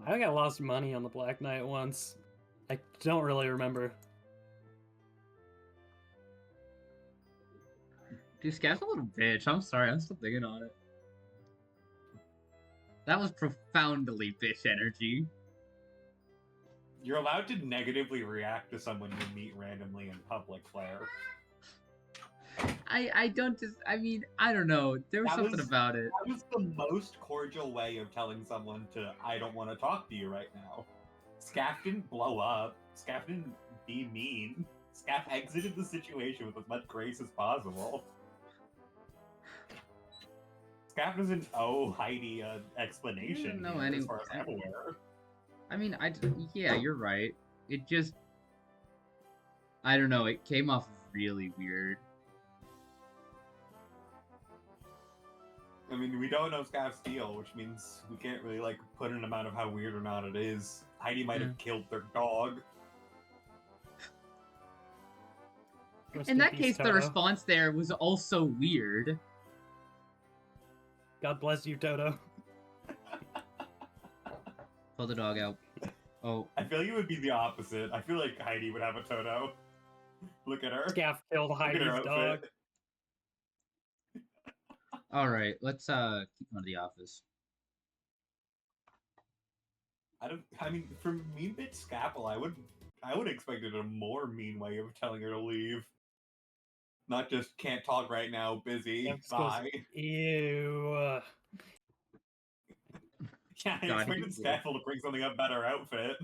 I think I lost money on the Black Knight once. I don't really remember. Dude, Scav's a little bitch. I'm sorry, I'm still thinking on it. That was profoundly bitch energy. You're allowed to negatively react to someone you meet randomly in public, Claire. I mean, I don't know. There was something about it. That was the most cordial way of telling someone to, I don't want to talk to you right now. Scaff didn't blow up. Scaff didn't be mean. Scaff exited the situation with as much grace as possible. Scaff doesn't owe Heidi an explanation No, here, as far as I'm aware. I mean, yeah, you're right. It just, I don't know. It came off really weird. I mean, we don't know Scaff's deal, which means we can't really like put an amount of how weird or not it is. Heidi might have killed their dog. In that case, the response there was also weird. God bless you, Toto. Pull the dog out. Oh. I feel you would be the opposite. I feel like Heidi would have a Toto. Look at her. Scaff killed Heidi's dog. Alright, let's keep going to the office. I mean, for Mean Bitch Scapple, I would expect it a more mean way of telling her to leave. Not just can't talk right now, busy, bye. Ew. Yeah, I expected Scapple to bring something a better outfit.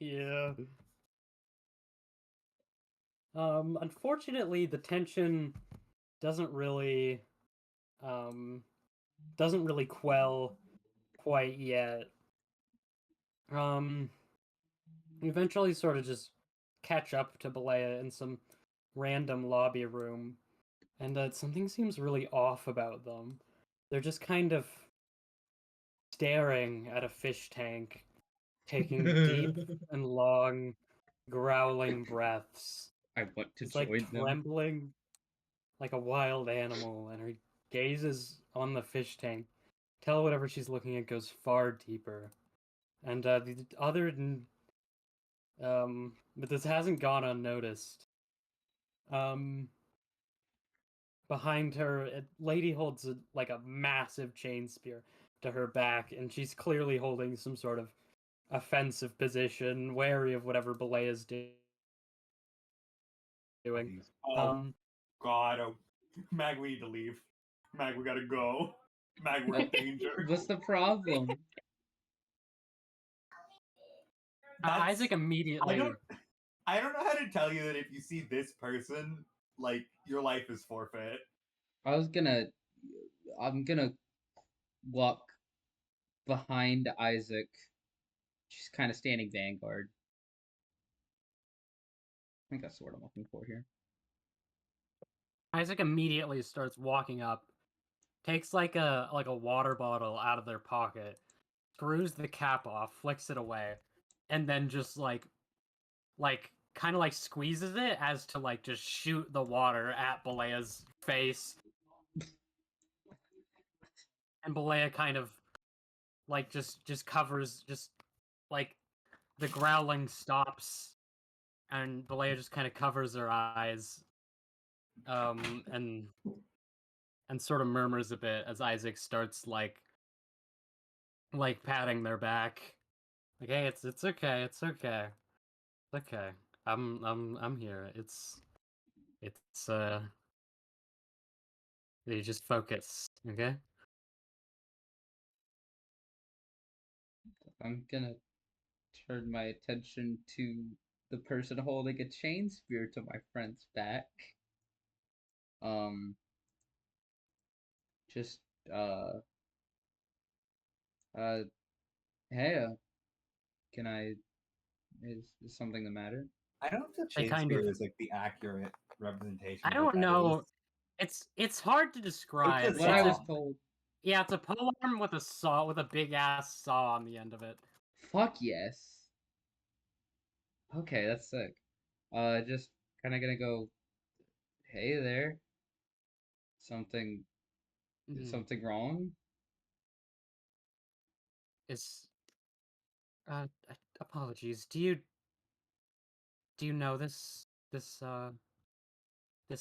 Yeah. Unfortunately, the tension doesn't really quell quite yet. We eventually sort of just catch up to Balea in some random lobby room, and something seems really off about them. They're just kind of staring at a fish tank, taking deep and long, growling breaths. I want to It's join like them. trembling like a wild animal, and her gaze is on the fish tank. Tell whatever she's looking at goes far deeper. And the other, but this hasn't gone unnoticed. Behind her, a lady holds like a massive chain spear to her back, and she's clearly holding some sort of offensive position, wary of whatever Balea's doing. Oh, God. Oh, Mag, we need to leave. Mag, we gotta go. Mag, we're in danger. What's the problem? Isaac immediately. I don't know how to tell you that if you see this person, like, your life is forfeit. I'm gonna walk behind Isaac. She's kind of standing vanguard. I think that's what I'm looking for here. Isaac immediately starts walking up, takes like a water bottle out of their pocket, screws the cap off, flicks it away, and then just kind of like squeezes it as to like just shoot the water at Balea's face. And Balea kind of like just covers, just like the growling stops, and Balea just kind of covers her eyes, and sort of murmurs a bit as Isaac starts like patting their back, like, hey, it's okay, it's okay, it's okay. I'm here. It's you just focus, okay? I'm gonna turn my attention to the person holding a chain spear to my friend's back. Um, just uh uh hey, can I is something the matter? I don't know if the They chain kind of, spear is like the accurate representation I of what don't that is. know. It's hard to It's a describe. What I It's a was saw. told. Yeah, it's a polearm with a saw, with a big ass saw on the end of it. Fuck yes. Okay, that's sick. Just kind of gonna go. Hey there. Something Mm, something wrong? Is uh apologies. Do you know this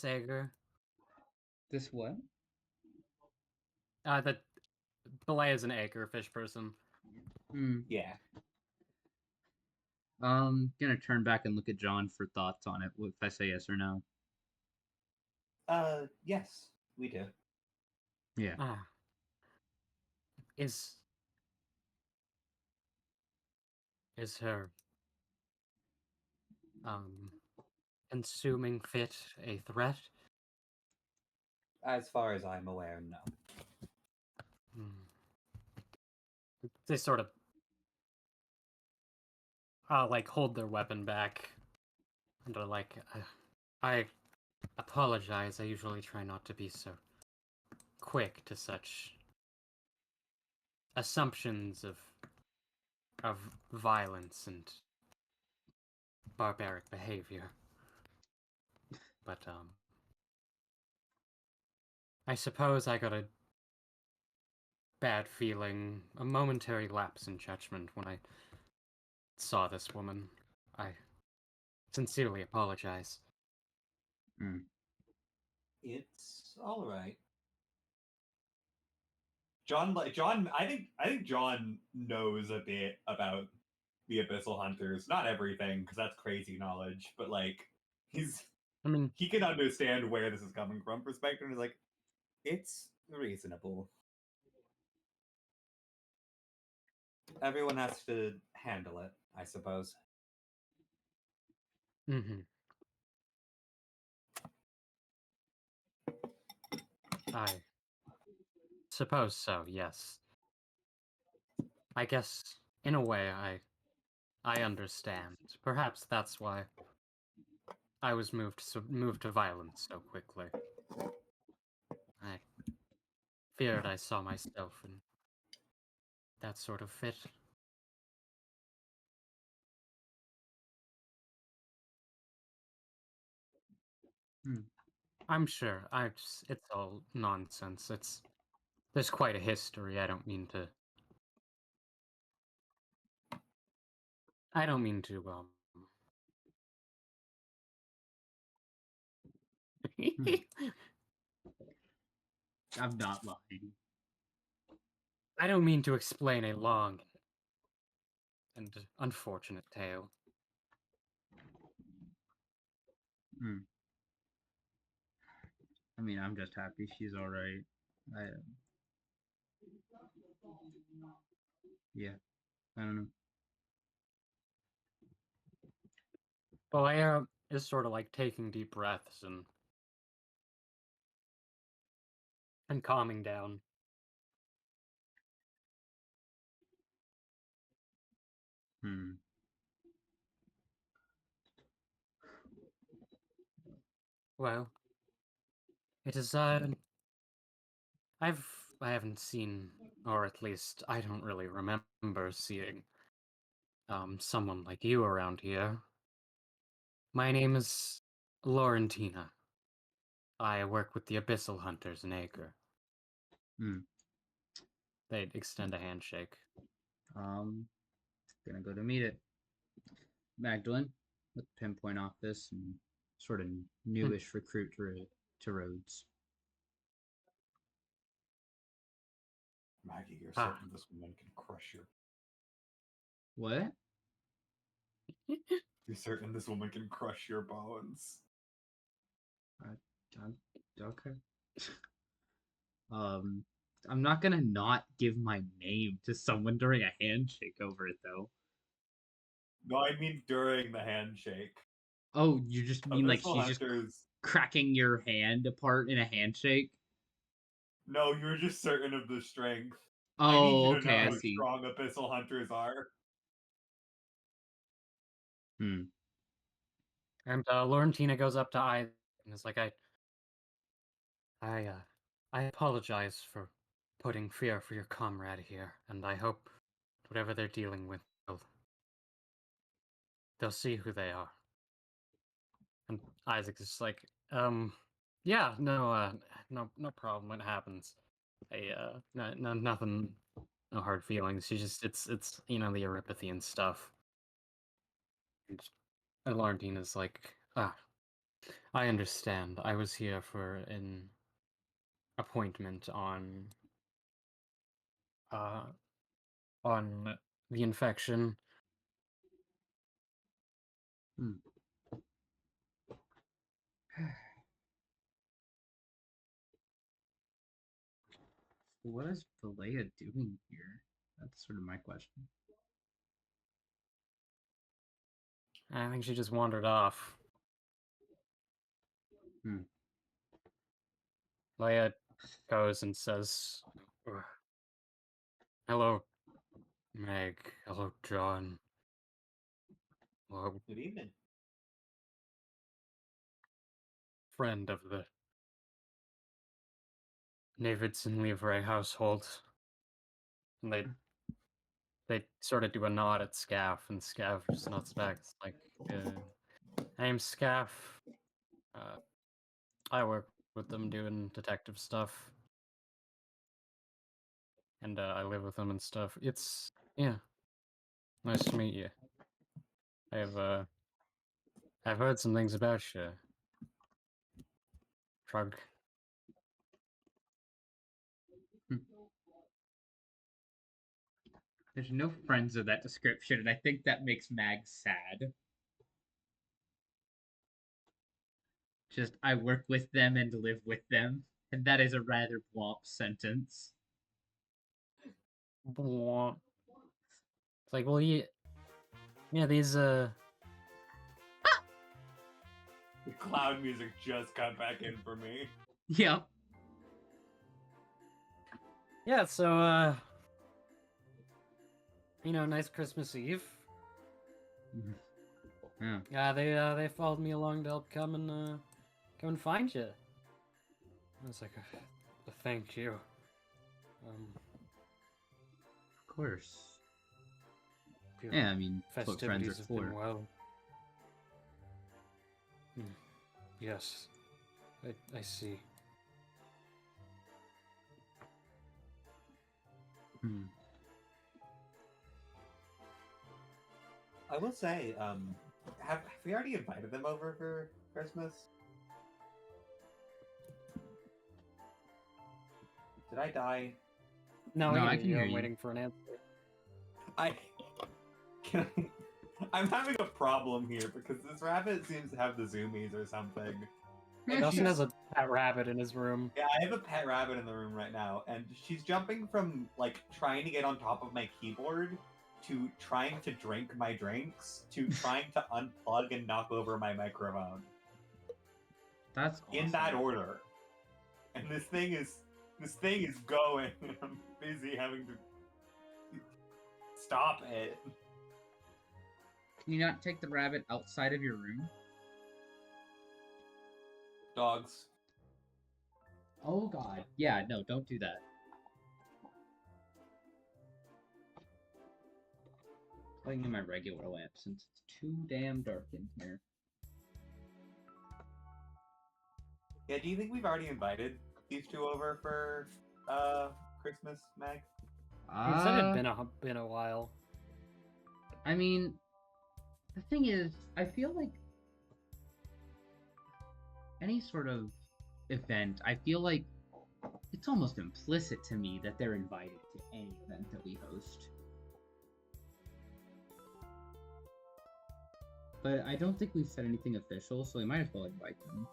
Ager? This what? The Belay is an Ager fish person. Hmm. Yeah. Gonna turn back and look at John for thoughts on it. If I say yes or no. Yes, we do. Yeah. Ah, is her um consuming fit a threat? As far as I'm aware, no. Hmm. They sort of like hold their weapon back and are like, I apologize. I usually try not to be so quick to such assumptions of violence and barbaric behavior. But I suppose I got a bad feeling, a momentary lapse in judgment when I saw this woman. I sincerely apologize. Hmm. It's all right. John, I think John knows a bit about the Abyssal Hunters. Not everything, because that's crazy knowledge, but like he's I mean, he can understand where this is coming from perspective. And he's like, it's reasonable. Everyone has to handle it, I suppose. mhm, I suppose so. Yes. I guess in a way I understand. Perhaps that's why I was moved to violence so quickly. I feared I saw myself in that sort of fit. Hmm. I'm sure. It's all nonsense. There's quite a history. I don't mean to Hmm. I'm not lying. I don't mean to explain a long and unfortunate tale. Hmm. I mean, I'm just happy she's all right. I yeah. I don't know. Balea is sort of like taking deep breaths and calming down. Hmm. Well, It is, I haven't seen, or at least I don't really remember seeing, someone like you around here. My name is Laurentina. I work with the Abyssal Hunters in Acre. Hmm. They extend a handshake. Gonna go to meet it. Magdalene, let's pinpoint off this and sort of newish recruit to Rhodes. Maggie, you're Ah. certain this woman can crush your. What? You're certain this woman can crush your bones. Okay. I'm not gonna not give my name to someone during a handshake over it, though. No, I mean during the handshake. Oh, you just mean like Abyssal she's just Hunters. cracking your hand apart in a handshake? No, you're just certain of the strength. I need Oh, you to okay, know I how see. strong Abyssal Hunters are. Hmm. And Laurentina goes up to I and is like, I, I apologize for putting fear for your comrade here, and I hope whatever they're dealing with, they'll see who they are. And Isaac is like, yeah, no problem. It happens. Nothing, no hard feelings. It's the Eurypathy and stuff. And Laurentina's like, I understand. I was here for an appointment uh, on the infection. Hmm. What is Valea doing here? That's sort of my question. I think she just wandered off. Hmm. Leia goes and says, "Hello, Meg. Hello, John. Hello, Good evening. friend of the Davidson Livre household." And they sort of do a nod at Scaff, and Scaff just nods back. It's like, name's Scaff. I work with them doing detective stuff, and I live with them and stuff. Yeah, nice to meet you. I've heard some things about you. Shrug. Hmm. There's no friends of that description, and I think that makes Mag sad. Just, I work with them and live with them, and that is a rather womp sentence. Blah. It's like, well, these The cloud music just got back in for me. Yep. yeah. So nice Christmas Eve. Yeah. Yeah, they followed me along to help come and find you. I was like, thank you. Of course. Your Yeah, I mean, that's what friends are festivities have been for. well. Yes, I see. Hmm. I will say, have we already invited them over for Christmas? Did I die? No, No, I I hear can you. hear I'm you. waiting for an answer. Can I'm having a problem here because this rabbit seems to have the zoomies or something. And Dustin she's- has a pet rabbit in his room. Yeah, I have a pet rabbit in the room right now, and she's jumping from like trying to get on top of my keyboard to trying to drink my drinks to trying to unplug and knock over my microphone. That's awesome. In that order. And this thing is going. And I'm busy having to stop it. Can you not take the rabbit outside of your room? Dogs. Oh god. Yeah, no, don't do that. Playing in my regular lamp since it's too damn dark in here. Yeah, do you think we've already invited these two over for Christmas, Meg? He said it'd been a while. I mean, the thing is, I feel like any sort of event, I feel like it's almost implicit to me that they're invited to any event that we host. But I don't think we've said anything official, so we might as well invite them.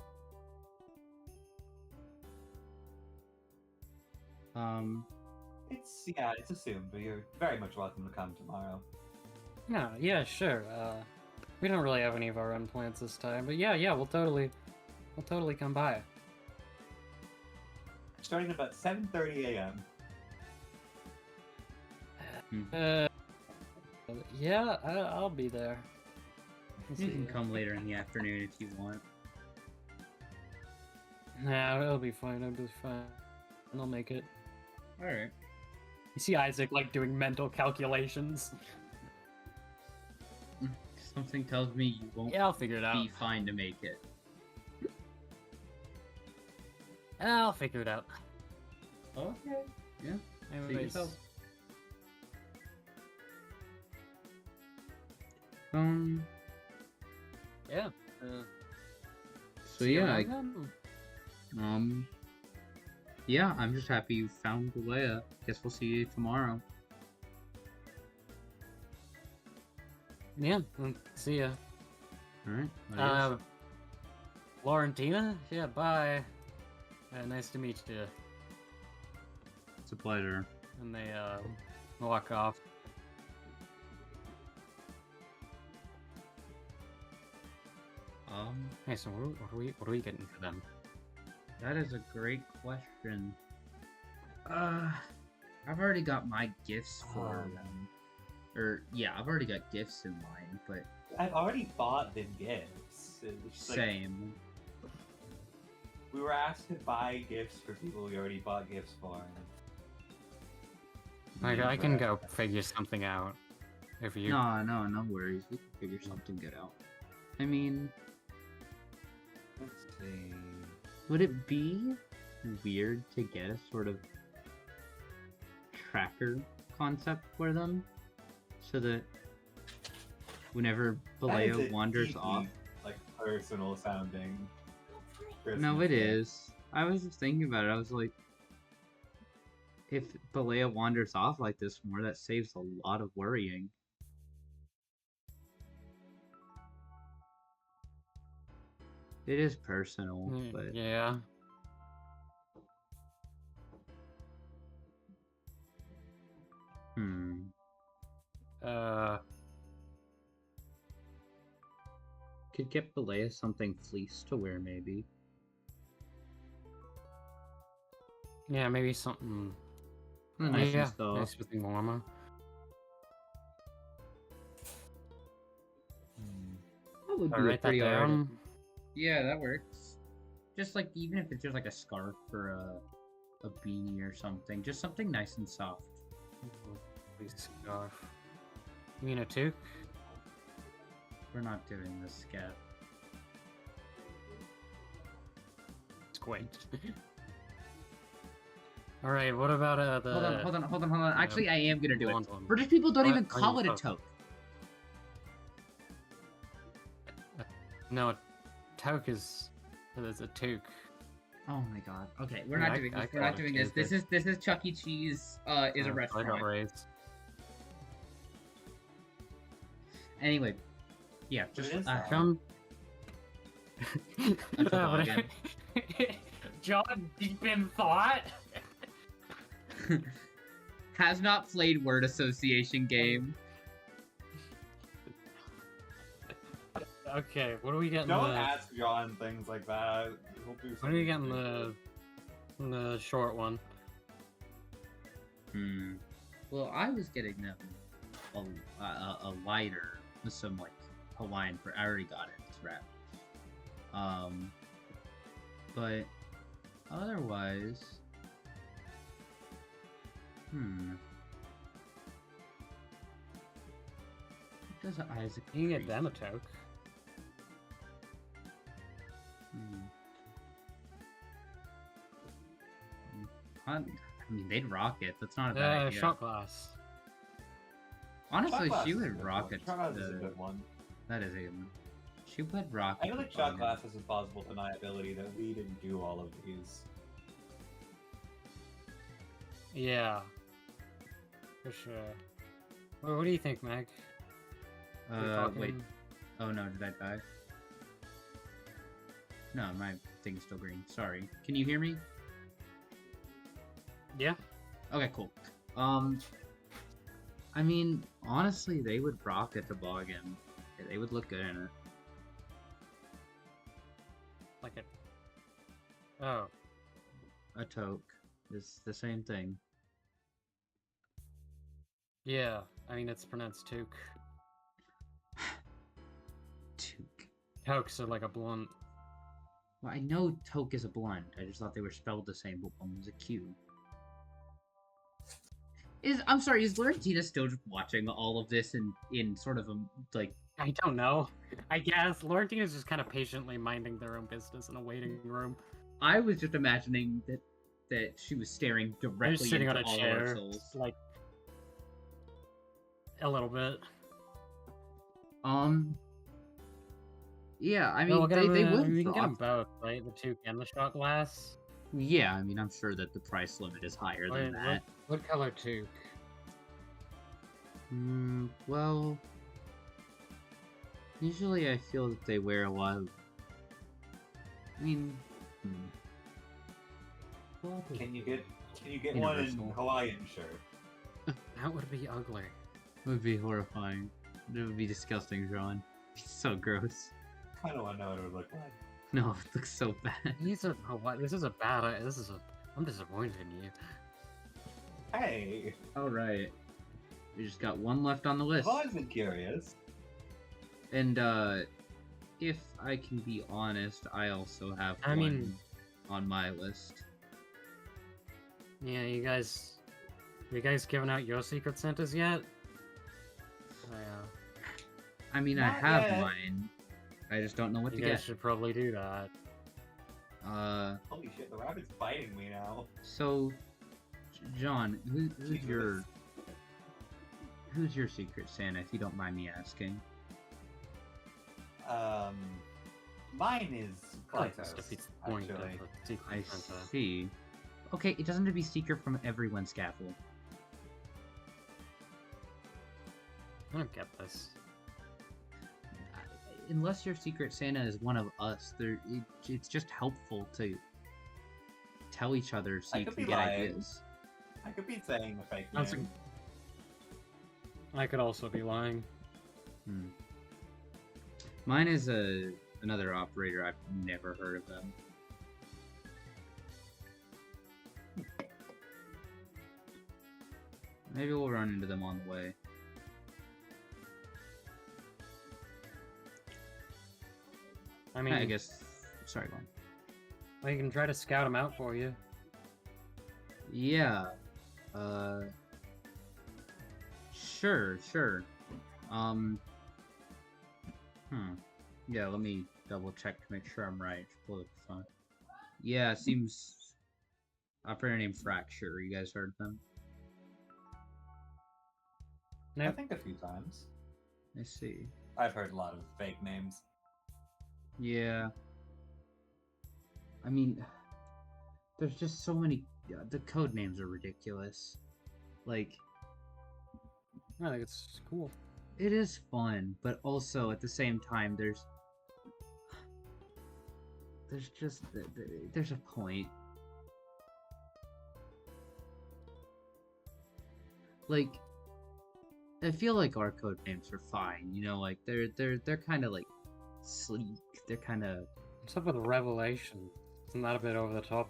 It's assumed, but you're very much welcome to come tomorrow. Yeah, sure. We don't really have any of our own plans this time, but yeah, we'll totally come by. Starting at about 7:30 a.m. Yeah, I'll be there. You can come later in the afternoon if you want. Nah, it'll be fine. I'll be fine. I'll make it. All right. You see Isaac like doing mental calculations. Something tells me you won't Yeah, I'll figure it out. be fine to make it. I'll figure it out. Okay. Yeah. See Anyways, yourself. yeah. So see you yeah, around then. yeah, I'm just happy you found Leia. Guess we'll see you tomorrow. Yeah, see ya. Alright. Laurentina? Yeah, bye. Nice to meet you. It's a pleasure. And they walk off. Hey, so what are we getting for them? That is a great question. I've already got my gifts for them. Or, yeah, I've already got gifts in mind, but... I've already bought them gifts. It's like, same. we were asked to buy gifts for people we already bought gifts for. I can go figure something out. If you... No worries. We can figure something good out. I mean... Let's see... Would it be weird to get a sort of tracker concept for them? So that whenever Balea wanders off... like, personal sounding Christmas No, it gift. is. I was just thinking about it. I was like, if Balea wanders off like this more, that saves a lot of worrying. It is personal, but... Yeah. Could get Balea something fleece to wear, maybe. Yeah, maybe something... Nice yeah, and stuff. nice something warmer. That would I'll be a write that pretty down. Yeah, that works. Just like, even if it's just like a scarf or a beanie or something. Just something nice and soft. Scarf. You mean a toque? We're not doing this, Scat. It's quaint. Alright, what about the... Hold on. Actually, I am gonna do it. blonde one? British people don't What even are call you it a talking- toque. No, a toque is... There's a toque. Oh my god. Okay, we're Yeah, not doing this. I We're call not it doing this. toque. This is Chuck E. Cheese. Is a I restaurant. got raised. Anyway, yeah, just It is that. Come. That's a dog again. John, deep in thought. has not played word association game. Okay, what are we getting? Don't ask John things like that. He'll do What are you something getting ridiculous. the short one? Well, I was getting them a lighter with some like Hawaiian. I already got it. It's wrapped. But Otherwise, what does Isaac? You can get Priest- them a toke. I mean, they'd rock it. That's not a bad idea. Shot glass. Honestly, Shot she glass is a would good rock one. it. Shot glass is a good one. That is a good one. She would rock I it. feel like shot glass has a plausible deniability that we didn't do all of these. Yeah. For sure. Well, what do you think, Meg? We Wait. talking- Oh no, did I die? No, my thing's still green. Sorry. Can you hear me? Yeah. Okay, cool. I mean, honestly, they would rock a toboggan. Yeah, they would look good in it. Like it. Oh. A toque is the same thing. Yeah. I mean, it's pronounced toque. Toque. Tokes are like a blunt. Well, I know toque is a blunt. I just thought they were spelled the same, but one was a Q. I'm sorry, is Laurentina still just watching all of this in sort of a, like... I don't know. I guess Laurentina's just kind of patiently minding their own business in a waiting room. I was just imagining that she was staring They're directly just sitting into on a all of chair, our souls. like a little bit. Yeah, I mean, Well, they would we can get them rock. both, right? The toque and the shot glass. Yeah, I mean, I'm sure that the price limit is higher than that. What color toque? Well, usually I feel that they wear a lot of... I mean... Well, Can you get one in Universal. Hawaiian shirt? That would be ugly. It would be horrifying. It would be disgusting, John. It's so gross. I kind of want to know what it would look like. No, it looks so bad. These are this is a bad. I'm disappointed in you. Hey, Alright. We just got one left on the I've list. always been curious. And, if I can be honest, I also have I one mean- on my list. Yeah, you guys giving out your secret Santas yet? Oh, yeah. I mean, Not I have yet. mine. I just don't know what You to guys get. should probably do that. Holy shit, the rabbit's biting me now. So, John, who's Jesus. your Secret Santa, if you don't mind me asking? Mine is Like, Psychosis, this defeats the point of actually. a secret I Santa. see. Okay, it doesn't have to be secret from everyone's scaffold. I don't get this. Unless your Secret Santa is one of us, it's just helpful to tell each other so I you could can be get lying. ideas. I could be saying the fake That's name. I could also be lying. Mine is another operator. I've never heard of them. Maybe we'll run into them on the way. I mean, I guess. Sorry, go on. well, you can try to scout them out for you. Yeah. Sure. Yeah, let me double check to make sure I'm right. Pull up the phone. Yeah, seems. Operator named Fracture. You guys heard of them? I Nope. think a few times. I see. I've heard a lot of fake names. Yeah. I mean, there's just so many. The code names are ridiculous. Like, I think it's cool. it is fun, but also at the same time, there's just there's a point. Like, I feel like our code names are fine. You know, like they're kind of like sleek. They're kind of What's up with Revelation? Isn't that a bit over the top?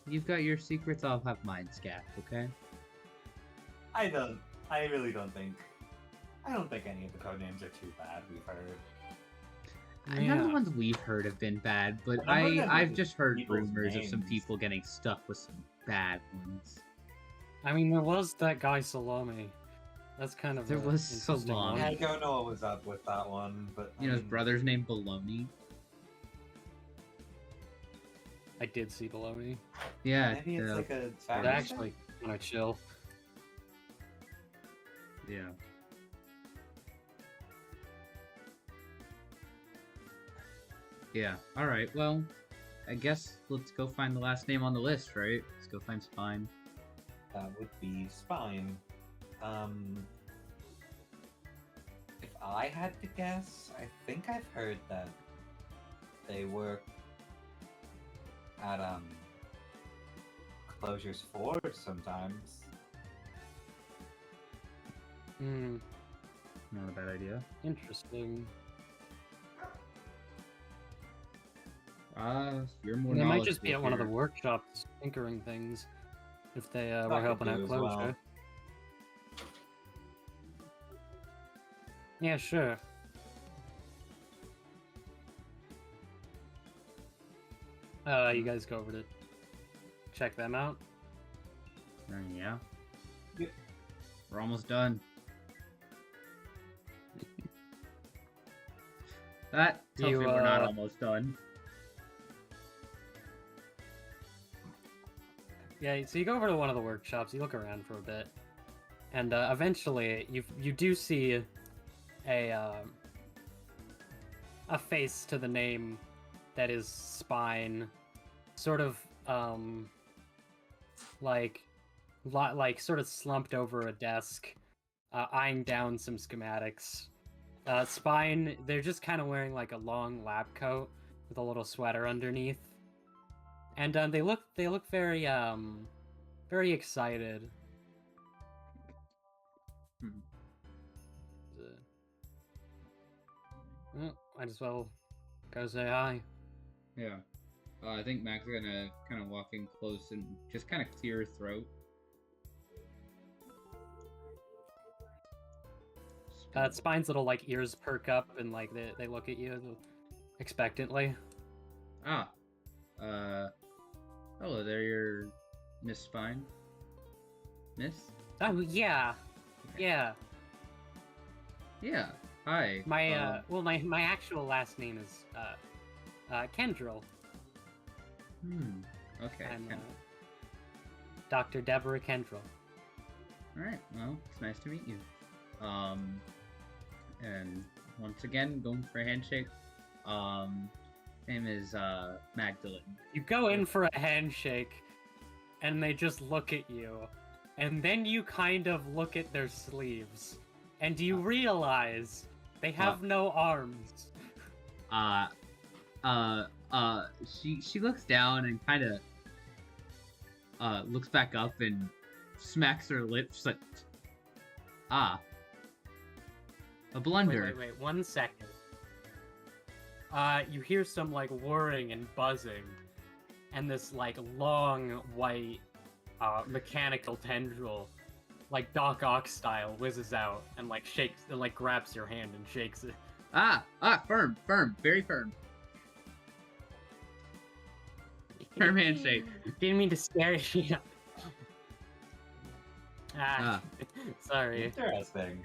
You've got your secrets. I'll have mine, Scat. Okay. I really don't think I don't think any of the code names are too bad. We've heard. None of the ones we've heard have been bad, but A number of them I've with just heard people's rumors of some names. people getting stuck with some bad ones. I mean, there was that guy Salami. That's kind of There a was interesting Salami. one. I don't know what was up with that one, but You know, his brother's named Baloney. I did see below me. Yeah. maybe it's like a It's family actually kind of chill. Yeah. Yeah. All right. Well, I guess let's go find the last name on the list, right? Let's go find Spine. That would be Spine. If I had to guess, I think I've heard that they work at Closures 4 sometimes. Hmm, Not a bad idea. interesting. You're more. They might just be knowledgeable at one of the here. workshops tinkering things if they That were could helping do out as Closure. well. Yeah, sure. You guys go over to check them out. Yeah. Yeah. We're almost done. That tells You, me we're not almost done. Yeah, so you go over to one of the workshops, you look around for a bit, and eventually you do see a face to the name that is Spine, sort of like sort of slumped over a desk, eyeing down some schematics. Spine, they're just kind of wearing like a long lab coat with a little sweater underneath. And they look very very excited. Well, might as well go say hi. Yeah. I think Mac's gonna kind of walk in close and just kind of clear her throat. Spine's little like ears perk up and like they look at you expectantly. Ah. Hello there, you're Miss Spine. Miss? Oh yeah, yeah. Yeah. Hi. My well, my actual last name is Kendrill. Okay. I'm Dr. Deborah Kendrill. All right. Well, it's nice to meet you. And once again, going for a handshake. Name is Magdalene. You go in for a handshake, and they just look at you, and then you kind of look at their sleeves, and you realize they have no arms. She looks down and kind of looks back up and smacks her lips. She's like, a blunder. Wait, 1 second. You hear some like whirring and buzzing, and this like long white mechanical tendril, like Doc Ock style, whizzes out and like shakes and like grabs your hand and shakes it. Firm, very firm. Firm handshake. Didn't mean to scare you. Sorry. Interesting.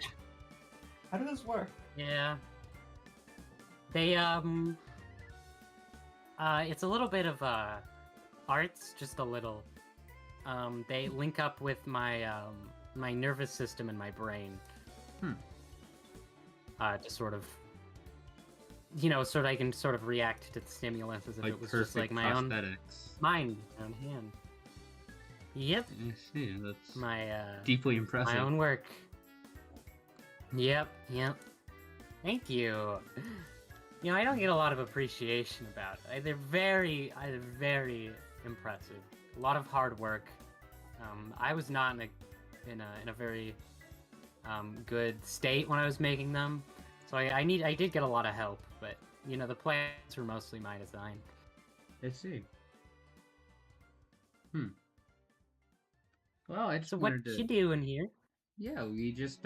How does this work? Yeah. They it's a little bit of arts, just a little. They link up with my my nervous system and my brain. To sort of, you know, sort of I can sort of react to the stimulus as if Like it was just like my own mind, my own hand. Yep. I see. That's My deeply impressive. my own work. Yep. Thank you. You know, I don't get a lot of appreciation about it. They're very impressive. A lot of hard work. I was not in a very good state when I was making them, so I did get a lot of help. But you know, the plans were mostly my design. I see. Well, I just So what wanted to. you doing here? Yeah, we just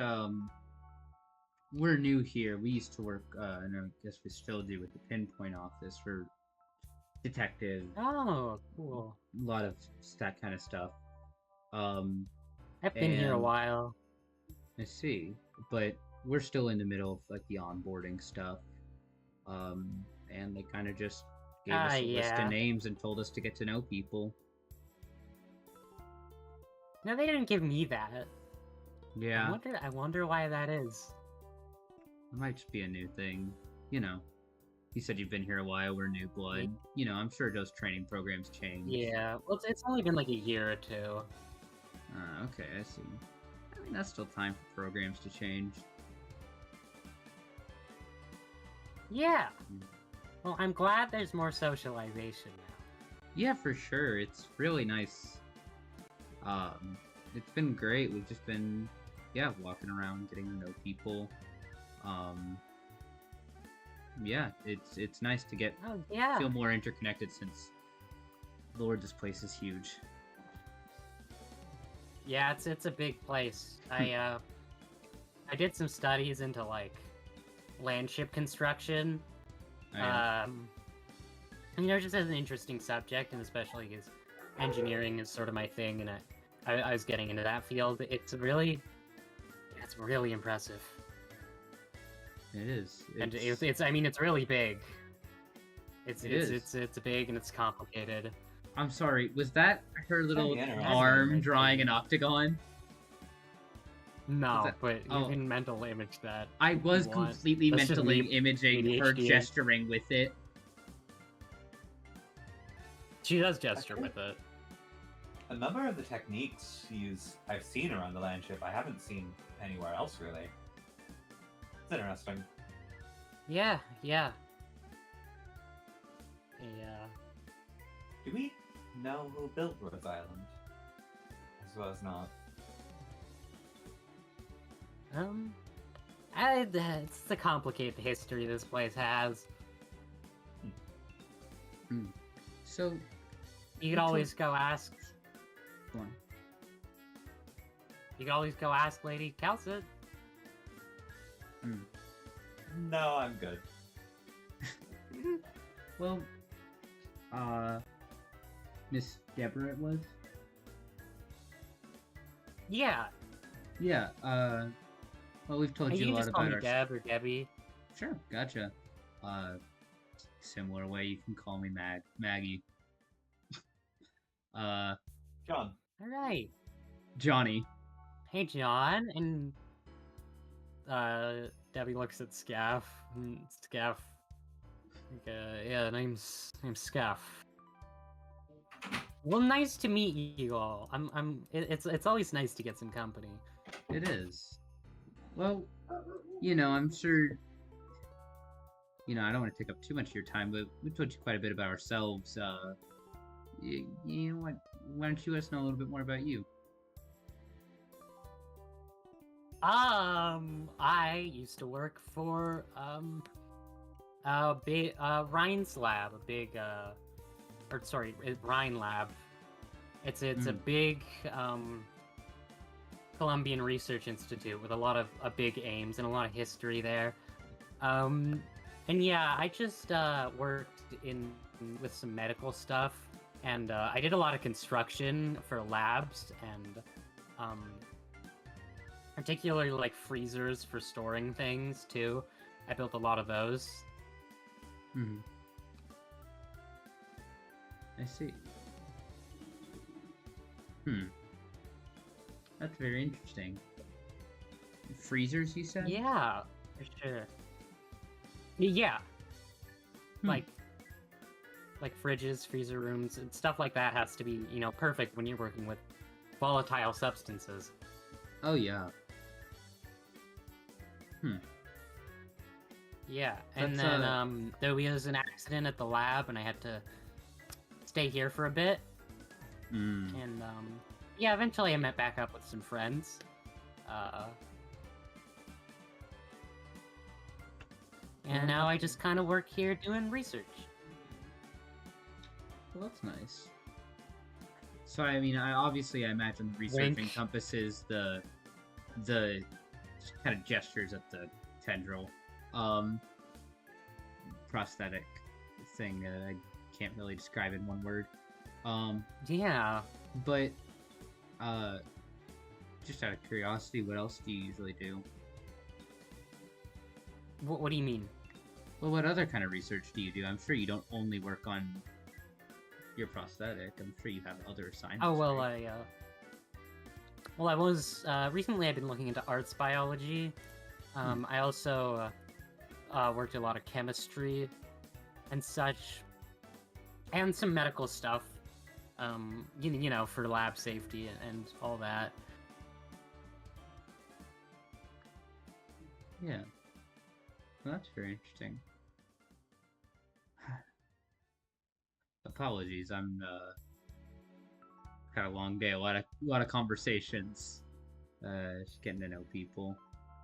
we're new here. We used to work, and I guess we still do, with the Pinpoint office for detective, Oh, cool. a lot of that kind of stuff. I've been here a And while. I see, but we're still in the middle of like the onboarding stuff. And they kind of just gave us a list of Yeah. names and told us to get to know people. No, they didn't give me that. Yeah, I wonder why that is. it might just be a new thing. You know, you said you've been here a while. We're new blood. You know, I'm sure those training programs change. Yeah, well, it's only been like a year or two. Okay, I see. I mean, that's still time for programs to change. Yeah. Well, I'm glad there's more socialization now. Yeah, for sure. It's really nice. It's been great. We've just been, yeah, walking around, getting to know people. Yeah, it's nice to get Oh yeah. feel more interconnected since, Lord, this place is huge. Yeah, it's a big place. I did some studies into like landship construction. You know, just as an interesting subject, and especially because engineering is sort of my thing, and I was getting into that field. It's really impressive. It is. And I mean, it's really big. It's is. big and it's complicated. I'm sorry. Was that her little interesting. arm drawing an octagon? No, that- but oh. you can mental image that. I was What? completely That's just mentally me imaging her ADHD. gesturing with it. She does gesture with it. A number of the techniques I've seen around the landship, I haven't seen anywhere else really. It's interesting. Yeah. Do we know who built Rose Island? As well as not. It's a complicated history this place has. So, You could Which always go ask. go on. You could always go ask Lady Calcit. No, I'm good. Well, Miss Deborah it was? Yeah. Yeah, well, we've told You you a can lot just call about me our... Deb or Debbie. Sure, gotcha. Similar way you can call me Maggie. John. All right. Johnny. Hey, John. And Debbie looks at Scaff. And Scaff. Yeah, name's Scaff. Well, nice to meet you all. It's always nice to get some company. It is. Well, you know, I'm sure... You know, I don't want to take up too much of your time, but we told you quite a bit about ourselves. You know what? Why don't you let us know a little bit more about you? I used to work for a big Rhine's lab, Rhine lab. It's a big Columbian research institute with a big aims and a lot of history there. And yeah, I just worked with some medical stuff, and I did a lot of construction for labs, and particularly like freezers for storing things too. I built a lot of those. I see. That's very interesting. Freezers, you said? Yeah, for sure. Yeah. Like fridges, freezer rooms, and stuff like that has to be, perfect when you're working with volatile substances. Oh, yeah. Yeah, and then there was an accident at the lab, and I had to stay here for a bit. And yeah, eventually I met back up with some friends. And now I just kind of work here doing research. Well, that's nice. So, I mean, I imagine the research Wink. encompasses the kind of gestures at the tendril prosthetic thing that I can't really describe in one word. Yeah. But just out of curiosity, what else do you usually do? What do you mean? Well, what other kind of research do you do? I'm sure you don't only work on your prosthetic. I'm sure you have other assignments. Oh, well, right? I was, recently I've been looking into arts biology. I also, worked a lot of chemistry and such, and some medical stuff, you know, for lab safety and all that. Yeah. Well, that's very interesting. Apologies, I'm had a long day, a lot of conversations, just getting to know people.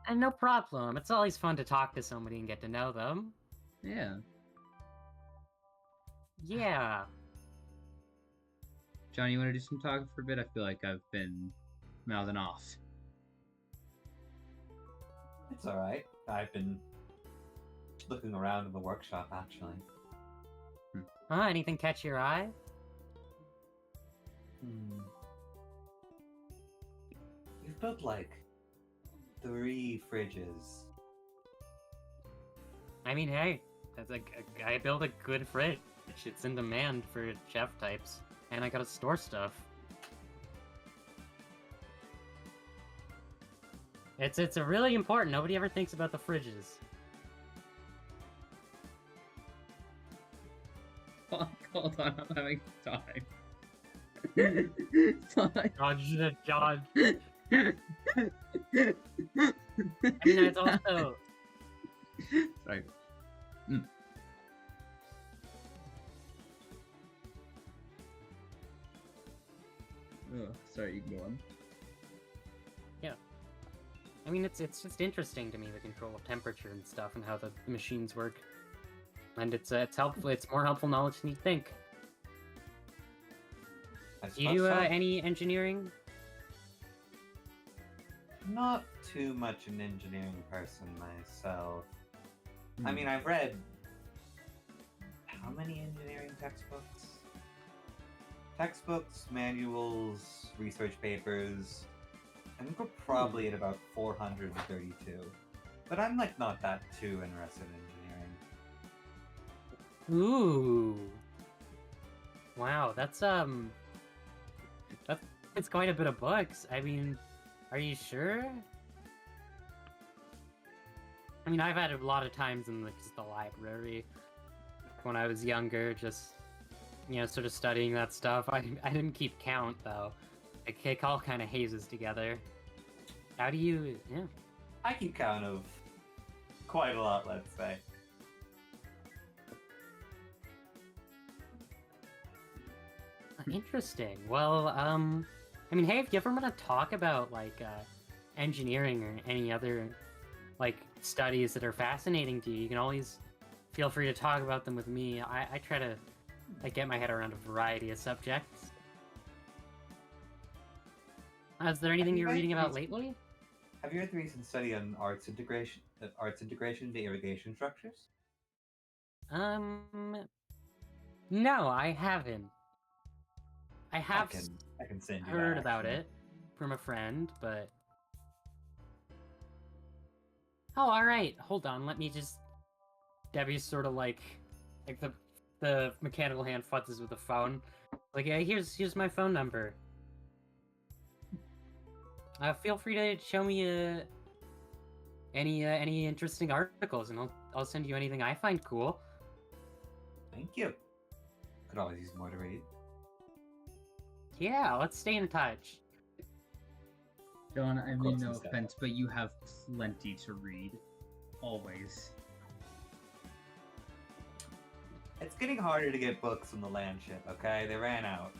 And no problem. It's always fun to talk to somebody and get to know them. Yeah. Yeah. John, you want to do some talking for a bit? I feel like I've been mouthing off. It's alright. I've been looking around in the workshop, actually. Anything catch your eye? You've built, like, 3 fridges. I mean, hey, that's I built a good fridge. It's in demand for chef types, and I gotta store stuff. It's a really important. Nobody ever thinks about the fridges. Hold on, I'm having time. John. I mean, it's also... Sorry. Oh, sorry, you can go on. Yeah. I mean, it's just interesting to me, the control of temperature and stuff, and how the machines work. And it's helpful. It's more helpful knowledge than you think. Do you do any engineering? Not too much an engineering person myself. I mean, I've read how many engineering textbooks? Textbooks, manuals, research papers. I think we're probably at about 432. But I'm like not that too interested in engineering. Ooh. Wow, that's it's quite a bit of books. I mean, are you sure? I mean, I've had a lot of times in just the library when I was younger, just, you know, sort of studying that stuff. I didn't keep count, though. It all kind of hazes together. How do you... yeah. I keep count of quite a lot, let's say. Interesting. Well, I mean, hey, if you ever want to talk about, like, engineering or any other, like, studies that are fascinating to you, you can always feel free to talk about them with me. I try to, like, get my head around a variety of subjects. Is there anything you're reading about lately? Have you read the recent study on arts integration into irrigation structures? No, I haven't. I have I can send you heard that, about actually. it from a friend, but... Oh, alright. Hold on, let me just... Debbie's sort of like the mechanical hand futzes with the phone. Like, yeah, here's my phone number. Feel free to show me any interesting articles, and I'll send you anything I find cool. Thank you. Could always use more to read. Yeah, let's stay in touch. John, I Of mean course, no Mr. offense, but you have plenty to read. Always. It's getting harder to get books from the land ship, okay? They ran out.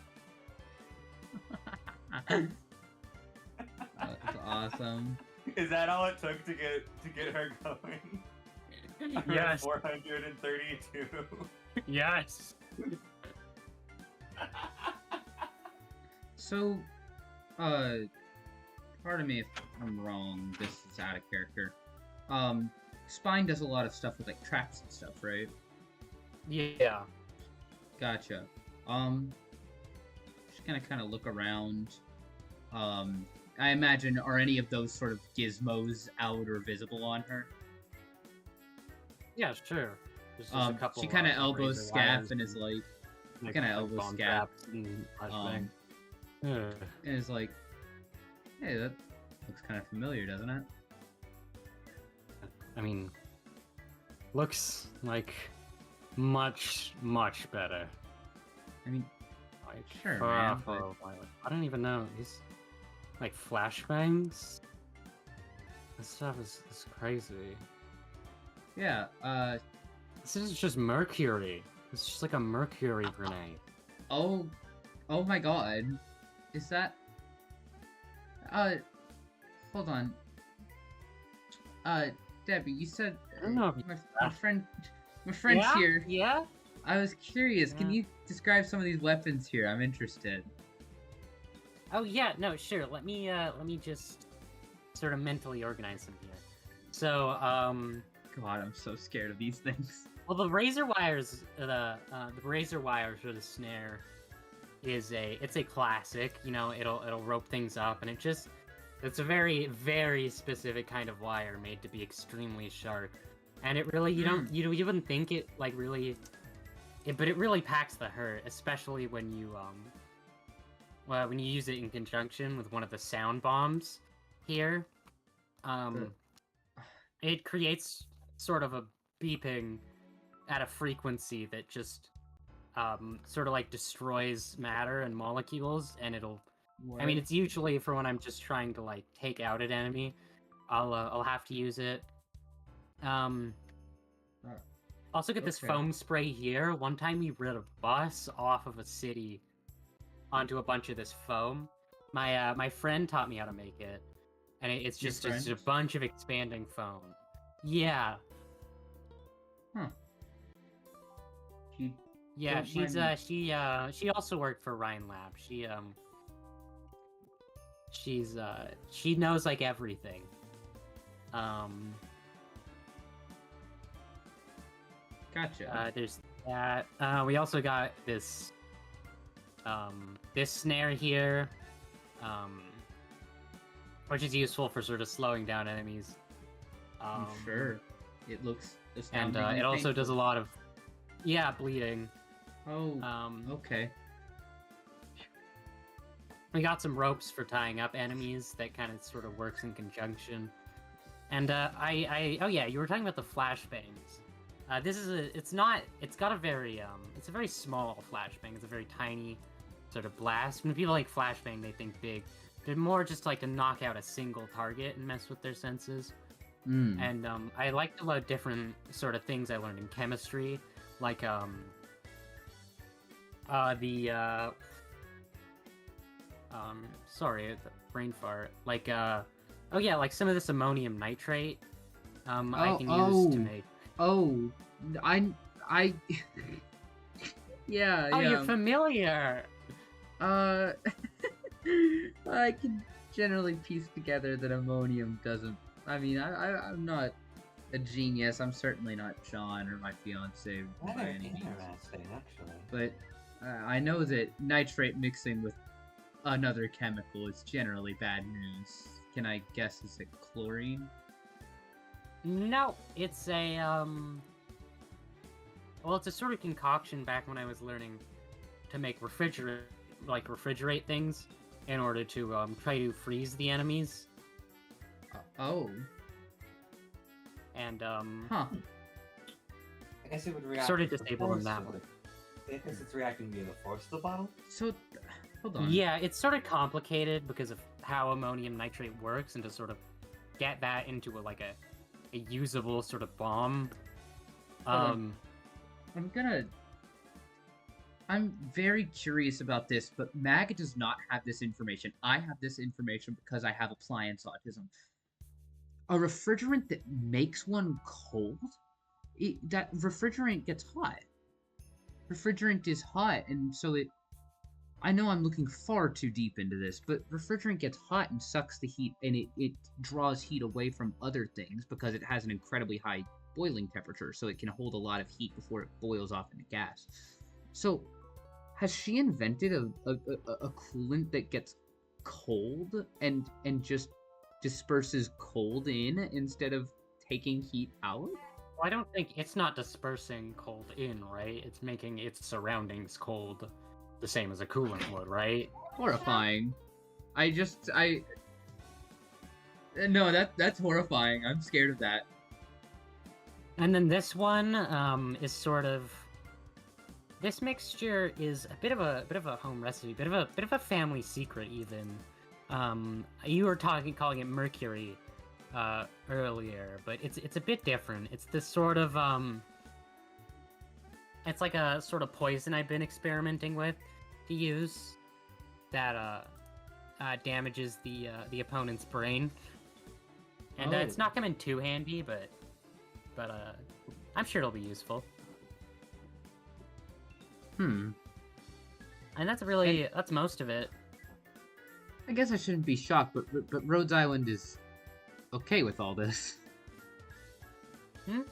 That's awesome. Is that all it took to get her going? Yes. 432. Yes. So, pardon me if I'm wrong. This is out of character. Spine does a lot of stuff with like traps and stuff, right? Yeah. Gotcha. Just gonna kind of look around. I imagine, are any of those sort of gizmos out or visible on her? Yeah, sure. There's just a couple. She kind of elbows razor Scaff wires and is like, like, kind of like elbows bomb Scaff, traps and um, flashbang. and is like, hey, that looks kind of familiar, doesn't it? I mean, looks like much better. I mean, Like, sure, far, man, far away. I don't even know these, like, flashbangs. This stuff is crazy. yeah. This is just mercury. It's just like a mercury grenade. Oh my God, is that? Hold on. Debbie, you said I don't know if my friend's yeah? here. Yeah. I was curious. Can Yeah. you describe some of these weapons here? I'm interested. Oh yeah. No, sure. Let me just sort of mentally organize them here. So God, I'm so scared of these things. well, the razor wires, the razor wire for the snare is it's a classic. You know, it'll rope things up, and it's a very specific kind of wire made to be extremely sharp, and it really you wouldn't think it like really, but it really packs the hurt, especially when you use it in conjunction with one of the sound bombs here. It creates sort of a beeping at a frequency that just sort of like destroys matter and molecules, and it'll. I mean, it's usually for when I'm just trying to like take out an enemy. I'll have to use it. Also get this Okay. foam spray here. One time we rid a bus off of a city onto a bunch of this foam. My friend taught me how to make it, and it's Your just a friend? bunch of expanding foam. Yeah, She yeah. Don't She's mind she also worked for Rhine Lab. She knows like everything. Gotcha. There's that. We also got this this snare here, which is useful for sort of slowing down enemies. I'm sure. It looks And astoundingly it also does a painful. lot of bleeding. Oh, okay. We got some ropes for tying up enemies that kind of sort of works in conjunction. And oh yeah, you were talking about the flashbangs. It's got a very it's a very small flashbang. It's a very tiny sort of blast. When people like flashbang, they think big. They're more just like to knock out a single target and mess with their senses. And I like to load different sort of things I learned in chemistry, like sorry, the brain fart. Like oh yeah, like some of this ammonium nitrate I can use to make. Oh, I yeah, Oh, yeah. you're familiar. I can generally piece together that ammonium doesn't. I mean, I'm not a genius. I'm certainly not John or my fiance by any means. Interesting, actually. But I know that nitrate mixing with another chemical is generally bad news. Can I guess, is it chlorine? No, it's a well, it's a sort of concoction back when I was learning to make refrigerate things in order to try to freeze the enemies. Oh. And Huh. I guess it would react. Sort of with the disable them force that of way. the- I guess it's reacting via the force of the bottle. So, hold on. Yeah, it's sort of complicated because of how ammonium nitrate works, and to sort of get that into a usable sort of bomb. Hold on. I'm very curious about this, but Mag does not have this information. I have this information because I have appliance autism. A refrigerant that makes one cold? That refrigerant gets hot. Refrigerant is hot, and so I know I'm looking far too deep into this, but refrigerant gets hot and sucks the heat, and it draws heat away from other things because it has an incredibly high boiling temperature, so it can hold a lot of heat before it boils off into gas. So, has she invented a coolant that gets cold and just disperses cold in instead of taking heat out? Well, I don't think it's not dispersing cold in, right? It's making its surroundings cold, the same as a coolant would, right? Horrifying. No, that's horrifying. I'm scared of that. And then this one is sort of. This mixture is a bit of a home recipe, bit of a family secret even. You were calling it mercury earlier, but it's a bit different. It's this sort of it's like a sort of poison I've been experimenting with to use that damages the opponent's brain, and it's not coming too handy, but I'm sure it'll be useful. And that's most of it. I guess I shouldn't be shocked, but Rhodes Island is okay with all this. I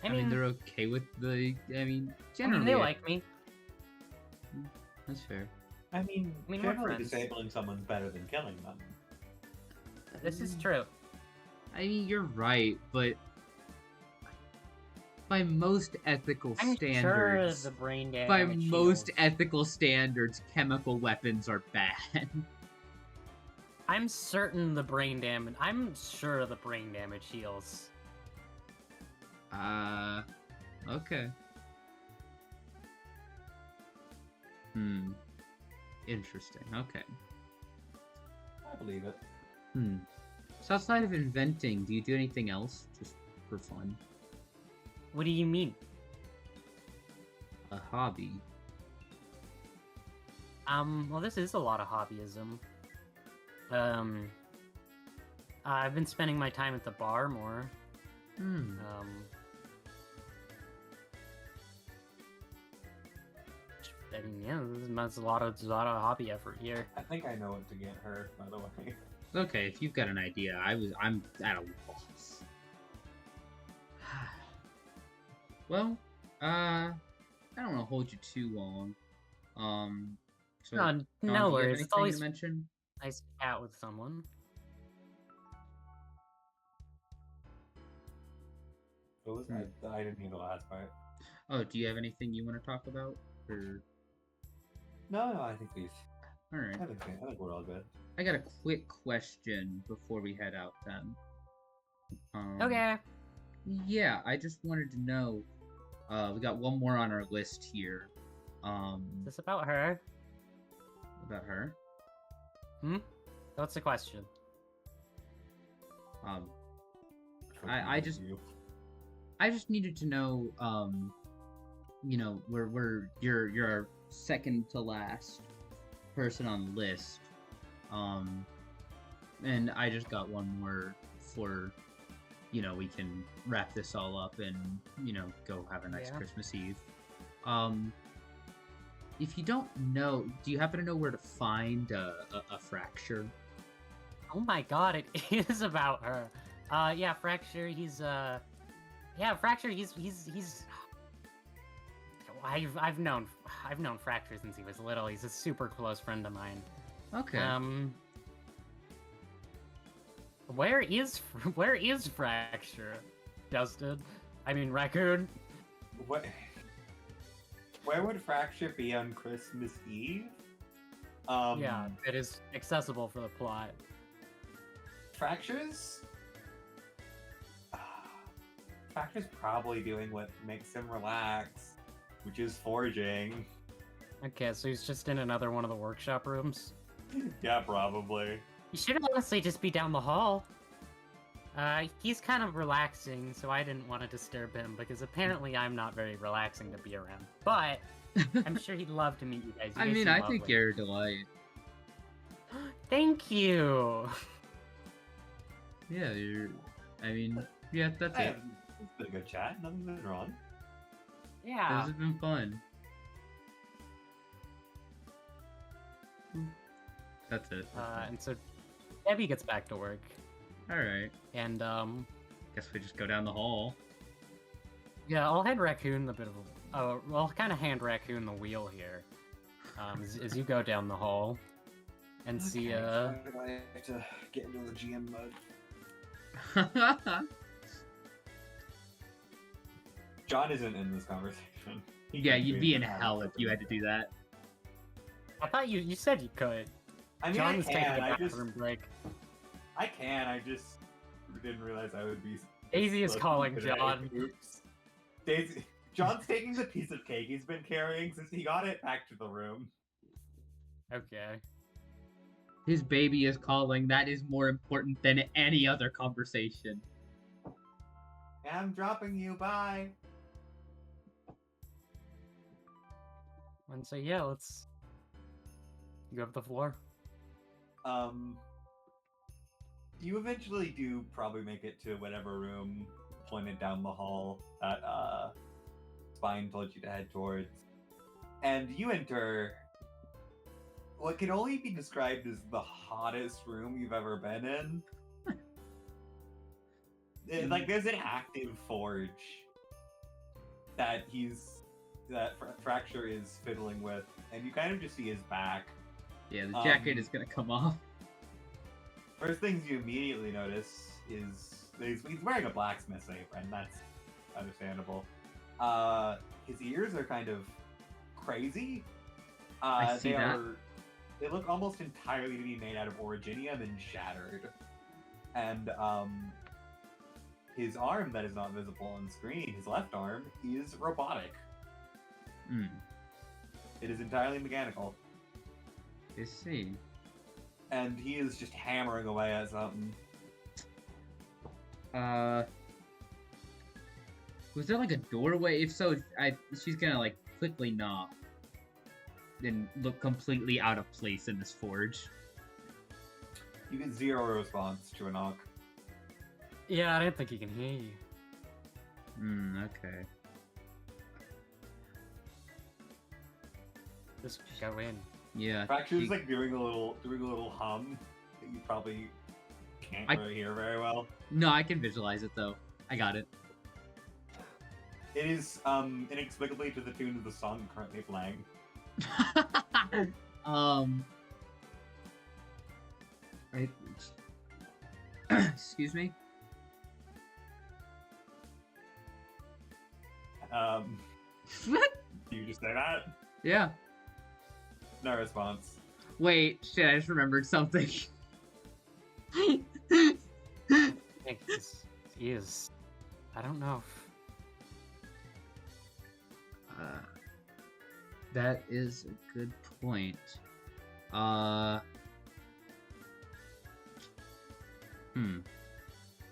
mean, they're okay with the. Generally they like me. That's fair. I mean we're generally friends. disabling someone's better than killing them. This is true. I mean, you're right, but by most ethical standards, Sure the brain damage by most heals. ethical standards, chemical weapons are bad. I'm certain the brain damage. I'm sure the brain damage heals. Okay. Interesting. Okay. I believe it. So outside of inventing, do you do anything else just for fun? What do you mean? A hobby? Well, this is a lot of hobbyism. I've been spending my time at the bar more. I mean, yeah, there's a lot of hobby effort here. I think I know what to get her, by the way. Okay, if you've got an idea, I'm at a loss. Well, I don't want to hold you too long. So No, John, no do you have worries. anything It's always to mention? nice to chat with someone. What was that? I didn't hear the last part. Oh, do you have anything you want to talk about? Or No, I think we've. all right, I think we're all good. I got a quick question before we head out. Then. Okay. Yeah, I just wanted to know. We got one more on our list here. Is this about her? About her. What's the question? I just needed to know. You know, you're our second to last person on the list. And I just got one more for, you know, we can wrap this all up and, you know, go have a nice Christmas Eve. If you don't know, do you happen to know where to find a fracture? Oh my god, it is about her. Yeah, Fracture, Fracture, he's I've known Fracture since he was little. He's a super close friend of mine. Okay. Where is Fracture? Justin? I mean, Raccoon? What? Where would Fracture be on Christmas Eve? Yeah, it is accessible for the plot. Fracture's probably doing what makes him relax, which is forging. Okay, so he's just in another one of the workshop rooms? Yeah, probably. He should honestly just be down the hall. He's kind of relaxing, so I didn't want to disturb him, because apparently I'm not very relaxing to be around. But, I'm sure he'd love to meet you guys. You I guys mean, seem I lovely. think you're a delight. Thank you! Yeah, that's it. It's been a good chat. Nothing's been wrong. Yeah. This has been fun. That's it. And so Debbie gets back to work, All right. and Guess we just go down the hall. yeah, I'll hand Raccoon a bit of a, well, kind of hand Raccoon the wheel here, as you go down the hall, and see I have to get into the GM mode. John isn't in this conversation. Yeah, you'd be in hell if you had to do that. I thought you said you could. I mean, John was taking a I just bathroom break. I can. I just didn't realize I would be. Daisy is supposed to calling today. John. Oops. Daisy. John's taking the piece of cake he's been carrying since he got it back to the room. Okay. His baby is calling. That is more important than any other conversation. I'm dropping you. Bye. And so yeah, let's go up the floor. You eventually do probably make it to whatever room pointed down the hall that Spine told you to head towards, and you enter what can only be described as the hottest room you've ever been in. Like, there's an active forge that Fracture is fiddling with, and you kind of just see his back. Yeah, the jacket is gonna come off. First things you immediately notice is he's wearing a blacksmith's apron. That's understandable. His ears are kind of crazy. I see that. They look almost entirely to be made out of originium and shattered. And his arm that is not visible on screen, his left arm, is robotic. Hmm. It is entirely mechanical. I see. And he is just hammering away at something. Was there like a doorway? If so, she's gonna like quickly knock, then look completely out of place in this forge. You get 0 response to a knock. Yeah, I didn't think he can hear you. Okay. Just go in. Yeah. Fracture's like doing a little hum that you probably can't really hear very well. No, I can visualize it though. I got it. It is inexplicably to the tune of the song currently playing. Excuse me. What? You just say that? Yeah. No response. Wait, shit! I just remembered something. I think this is. I don't know. That is a good point.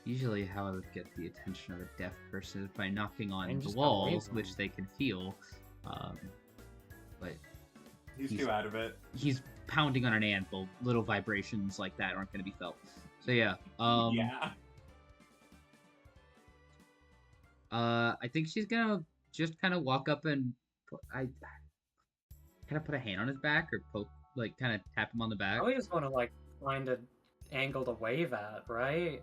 Usually how I would get the attention of a deaf person is by knocking on the walls, which they can feel. But he's too out of it. He's pounding on an anvil. Little vibrations like that aren't going to be felt. So yeah. Yeah. I think she's gonna just kind of walk up and kind of put a hand on his back or poke, like kind of tap him on the back. Oh, we just want to like find an angle to wave at, right?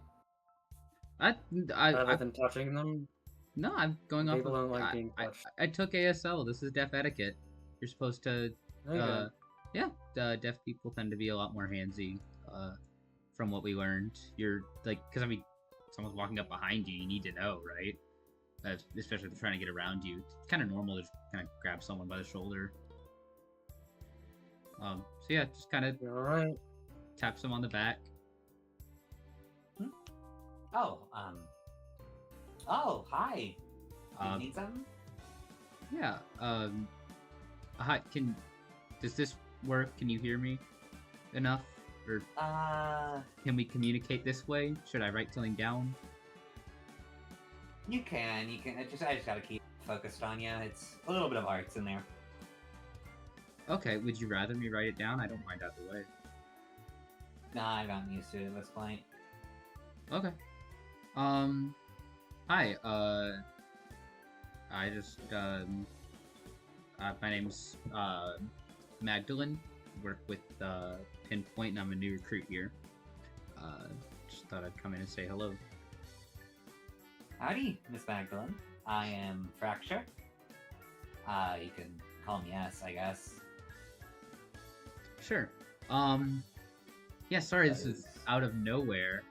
Rather than touching them. No, I'm going off. People don't like being touched. I took ASL. This is deaf etiquette. You're supposed to. Deaf people tend to be a lot more handsy. From what we learned, you're like, because I mean, someone's walking up behind you, you need to know, right? Especially if they're trying to get around you. It's kind of normal to just kind of grab someone by the shoulder. So yeah, just kind of taps them on the back. Oh, hi. You need something? Yeah. Hi. Does this work? Can you hear me enough? Or can we communicate this way? Should I write something down? You can. I just gotta keep focused on you. It's a little bit of arts in there. Okay. Would you rather me write it down? I don't mind either way. Nah, I've gotten used to it at this point. Okay. Hi. I just my name's Magdalene. work with Pinpoint, and I'm a new recruit here. Just thought I'd come in and say hello. Howdy, Miss Magdalene. I am Fracture. You can call me S, I guess. Sure. Yeah, sorry, this is out of nowhere.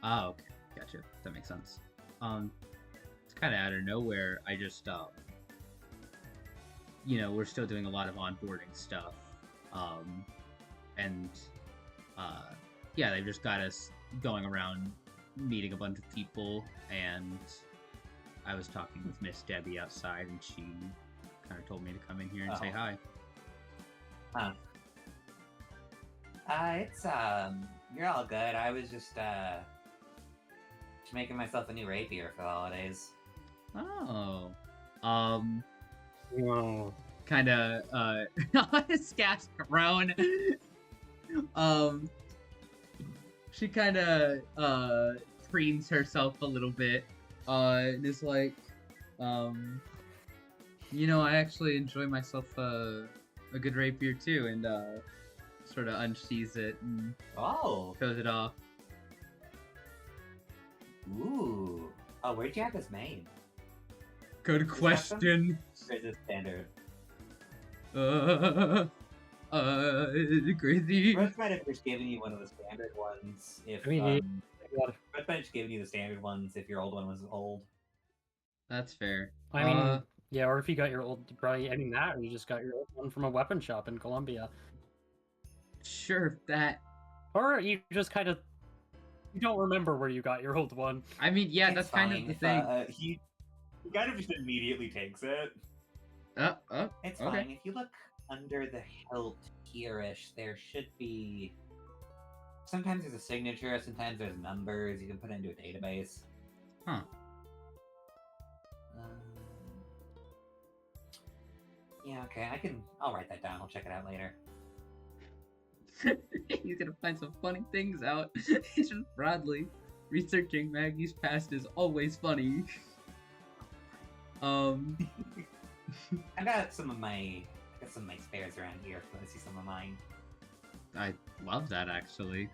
Oh, okay, gotcha. That makes sense. It's kind of out of nowhere. I just, we're still doing a lot of onboarding stuff. And, yeah, they've just got us going around meeting a bunch of people, and I was talking with Miss Debbie outside, and she kind of told me to come in here and say hi. Huh. It's, you're all good. I was just making myself a new rapier for the holidays. Oh. Whoa. Kind of, Scash groan. She kind of, preens herself a little bit, and is like, I actually enjoy myself, a good rapier too, and, sort of unsheathes it and shows it off. Ooh. Oh, where'd you have this made? Good question. Or is it standard? Crazy. Red might have just given you one of the standard ones if, Red might have just given you the standard ones if your old one was old. That's fair. I mean, yeah, or if you got your old, probably, I mean that, or you just got your old one from a weapon shop in Colombia. Sure, that. Or you just kind of, you don't remember where you got your old one. I mean, yeah, It's that's kind of fine the if, thing. He kind of just immediately takes it. It's okay. fine. If you look under the hilt here-ish, there should be... Sometimes there's a signature, sometimes there's numbers. You can put it into a database. Huh. Yeah, okay, I'll write that down. I'll check it out later. He's gonna find some funny things out. It's just Bradley. Researching Maggie's past is always funny. I got some of my spares around here. If you want to see some of mine. I love that, actually.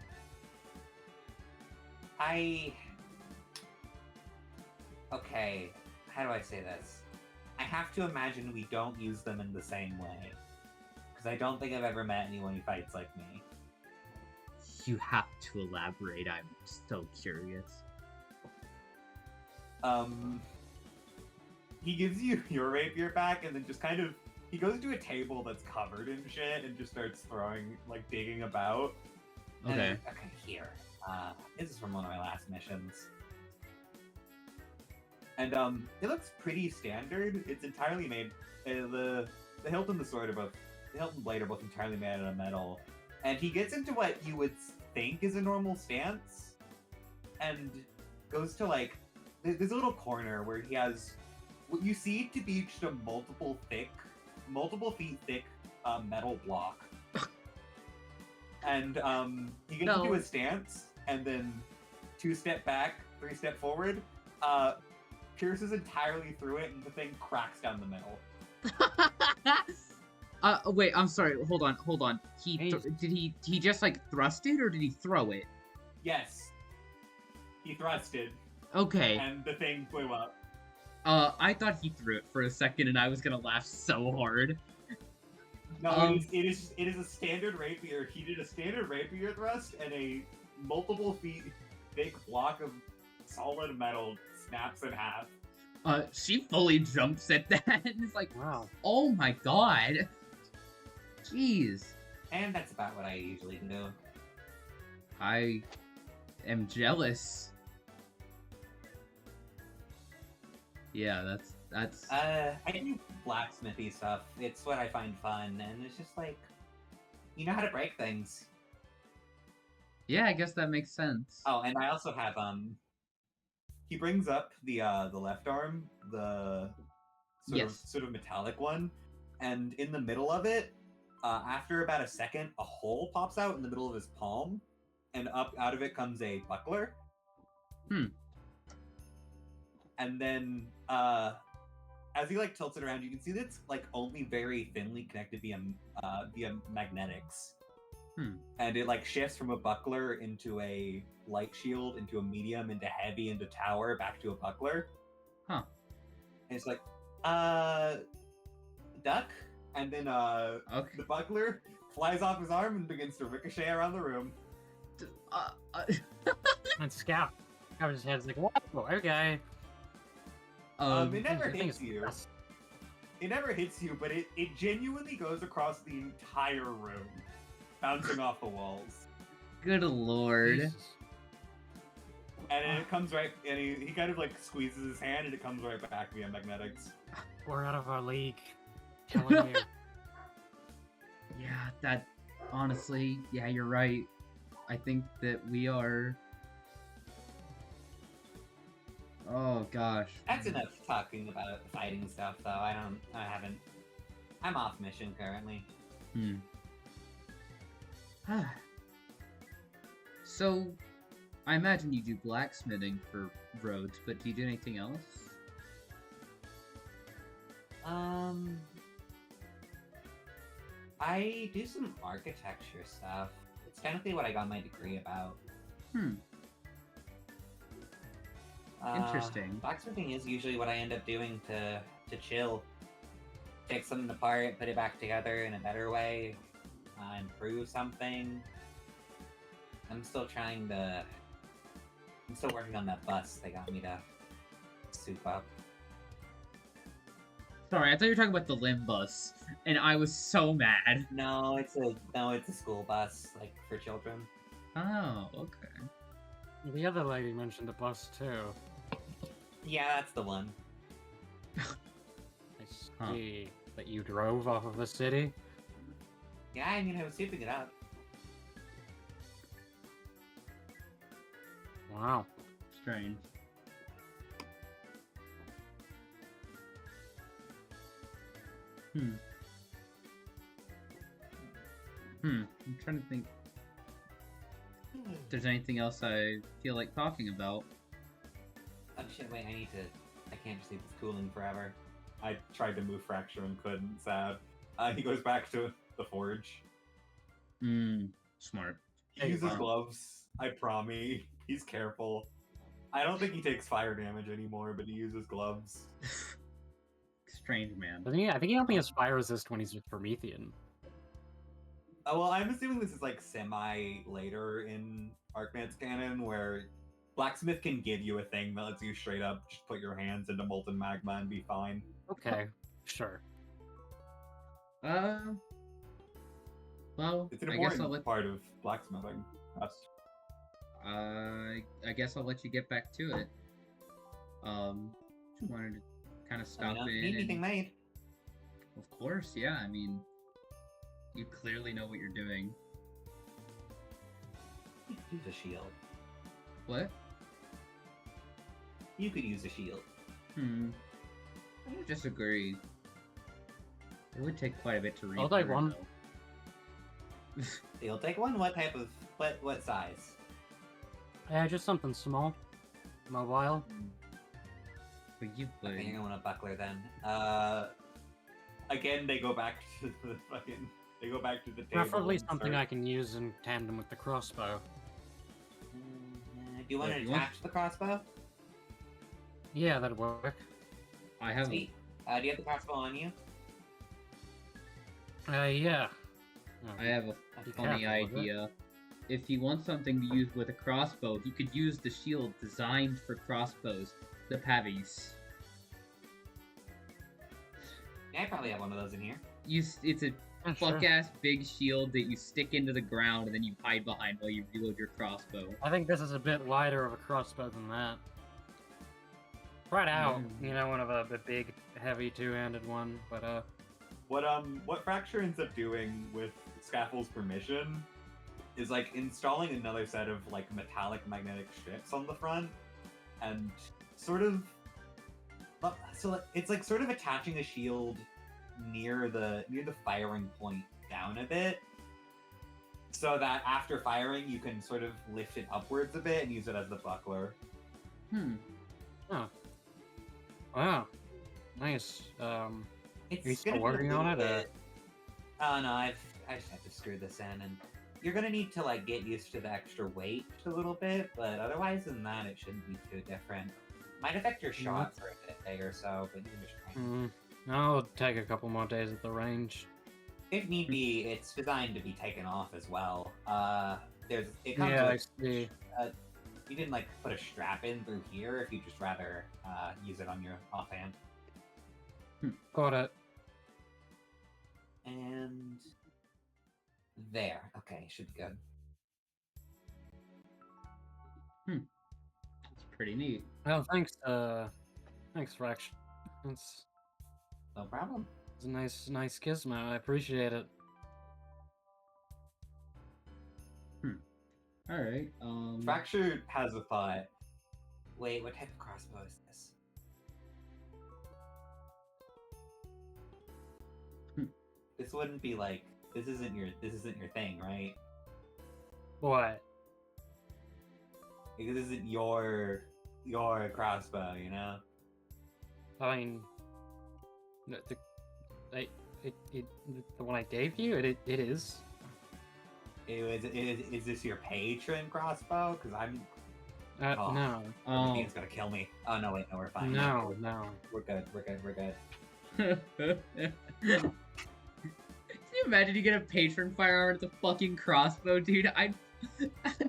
Okay, how do I say this? I have to imagine we don't use them in the same way. Because I don't think I've ever met anyone who fights like me. You have to elaborate. I'm so curious. He gives you your rapier back, and then just kind of he goes to a table that's covered in shit and just starts throwing, like, digging about. Okay. Okay, here. This is from one of my last missions. And it looks pretty standard. It's entirely made. The hilt and the sword are both. The hilt and blade are both entirely made out of metal. And he gets into what you would think is a normal stance, and goes to, like, there's a little corner where he has what you see to be just a multiple feet thick metal block. And he gets into his stance, and then 2 step back, 3 step forward, pierces entirely through it, and the thing cracks down the middle. Wait, I'm sorry. Hold on. Did he just, like, thrust it, or did he throw it? Yes. He thrusted. Okay. And the thing blew up. I thought he threw it for a second, and I was gonna laugh so hard. No, it is a standard rapier. He did a standard rapier thrust, and a multiple feet thick block of solid metal snaps in half. She fully jumps at that, and is like, Wow. oh my god. Jeez. And that's about what I usually do. I am jealous. Yeah, that's. I do blacksmithy stuff. It's what I find fun, and it's just like, you know how to break things. Yeah, I guess that makes sense. Oh, and I also have He brings up the left arm, the sort of metallic one, and in the middle of it, after about a second, a hole pops out in the middle of his palm, and up out of it comes a buckler. Hmm. And then as he like tilts it around, you can see that it's like only very thinly connected via magnetics. And it like shifts from a buckler into a light shield, into a medium, into heavy, into tower, back to a buckler. Huh. And it's like, duck, and then Okay. the buckler flies off his arm and begins to ricochet around the room. And Scout covers his head. It's like, whoa, okay. It never I think hits it's you. best. It never hits you, but it genuinely goes across the entire room, bouncing off the walls. Good lord. Jesus. And then it comes right, and he kind of like squeezes his hand, and it comes right back via magnetics. We're out of our league. Telling you. Yeah, that honestly, yeah, you're right. I think that we are. Oh gosh. That's enough talking about fighting stuff, though. I'm off mission currently. So, I imagine you do blacksmithing for roads, but do you do anything else? I do some architecture stuff. It's technically what I got my degree about. Interesting. Blacksmithing is usually what I end up doing to chill. Take something apart, put it back together in a better way, improve something. I'm still working on that bus they got me to soup up. Sorry, I thought you were talking about the limb bus, and I was so mad. No, it's a school bus, like for children. Oh, okay. The other lady mentioned the bus too. Yeah, that's the one. I see that you drove off of the city. Yeah, I mean, I was souping it up. Wow. Strange. I'm trying to think if there's anything else I feel like talking about. Oh shit, wait, I can't just leave this cooling forever. I tried to move Fracture and couldn't, sad. He goes back to the forge. Smart. He uses gloves, I promise. He's careful. I don't think he takes fire damage anymore, but he uses gloves. Strange man. I think he only has fire resist when he's with Promethean. Oh, well, I'm assuming this is like semi later in Arknights canon, where Blacksmith can give you a thing that lets you straight up just put your hands into molten magma and be fine. Okay, sure. Well, It's an I guess I'll important part of blacksmithing. I guess I'll let you get back to it. Just wanted to kind of stop in. Need anything made? Of course, yeah. I mean, you clearly know what you're doing. You could use a shield. What? You could use a shield. I would disagree. It would take quite a bit to read. I'll take one. You'll take one? What type of... What size? Yeah, just something small. Mobile. But you I play. think I want a buckler then. Again, they go back to the fucking... They go back to the table. Preferably and something start- I can use in tandem with the crossbow. Do you want to If you want- attach the crossbow? Yeah, that'd work. I have. Sweet. Do you have the crossbow on you? Yeah. I have a Be funny careful with it. idea. If you want something to use with a crossbow, you could use the shield designed for crossbows, the pavis. Yeah, I probably have one of those in here. It's a Yeah, sure. fuck-ass big shield that you stick into the ground and then you hide behind while you reload your crossbow. I think this is a bit wider of a crossbow than that. Spread out, you know, one of the big, heavy two-handed one, but What Fracture ends up doing with Scaffold's permission is like installing another set of like metallic magnetic strips on the front, and sort of so it's like sort of attaching a shield near the firing point down a bit, so that after firing you can sort of lift it upwards a bit and use it as the buckler. oh. Wow. Nice. It's you still gonna be a working on little it, or- bit- Oh no, I just have to screw this in, and you're gonna need to like get used to the extra weight a little bit, but otherwise than that, it shouldn't be too different. Might affect your shot for a day or so, but you can just try. I'll take a couple more days at the range. If need be, it's designed to be taken off as well. It comes Yeah, I with. see. You can like put a strap in through here if you just rather use it on your offhand. Got it. And there. Okay, should be good. It's pretty neat. Oh, thanks. Thanks, Fraction. It's No problem. a nice gizmo. I appreciate it. All right. Fracture has a thought. Wait, what type of crossbow is this? This wouldn't be like this isn't your thing, right? What? Because this isn't your crossbow, you know? I mean, the one I gave you, it is. Is this your patron crossbow? Because I'm. Oh. No. I think it's gonna kill me. Oh no, wait, no, we're fine. No. We're good. Can you imagine you get a patron firearm with a fucking crossbow, dude? I'd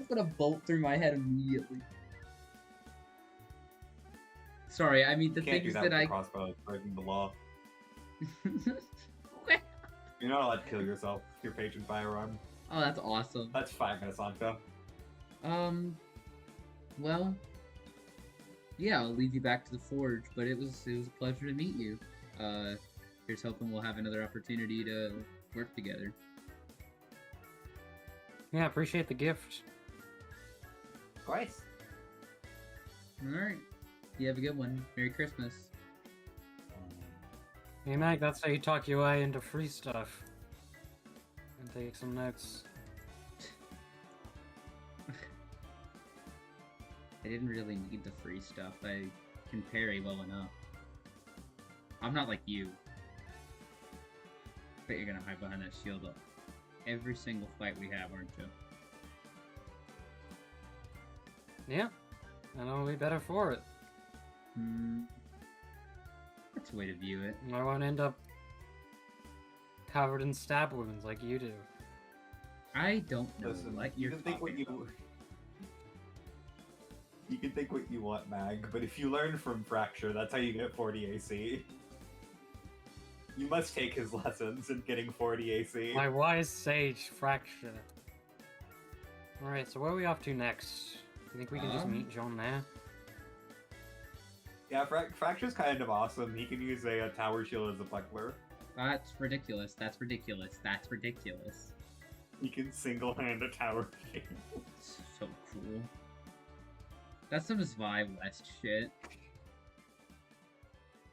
put a bolt through my head immediately. Sorry, I mean the Can't do things that that with I. the crossbow. It's breaking the law. You're not allowed to kill yourself with your patron firearm. Oh, that's awesome. That's 5 minutes long, though. Well, yeah, I'll lead you back to the forge, but it was a pleasure to meet you. Here's hoping we'll have another opportunity to work together. Yeah, appreciate the gift. Of course. Alright. You have a good one. Merry Christmas. Hey, Mac, that's how you talk your way into free stuff. And take some notes. I didn't really need the free stuff. I can parry well enough. I'm not like you. But you're gonna hide behind that shield up every single fight we have, aren't you? Yeah, and I'll be better for it. That's a way to view it. I won't end up covered in stab wounds like you do. I don't know Listen, what you you're can think what talking you. about. You can think what you want, Mag, but if you learn from Fracture, that's how you get 40 AC. You must take his lessons in getting 40 AC. My wise sage Fracture. Alright, so where are we off to next? You think we can just meet John there? Yeah, Fracture's kind of awesome. He can use a tower shield as a buckler. That's ridiculous. That's ridiculous. That's ridiculous. He can single-hand a tower shield. So cool. That's some Vi West shit.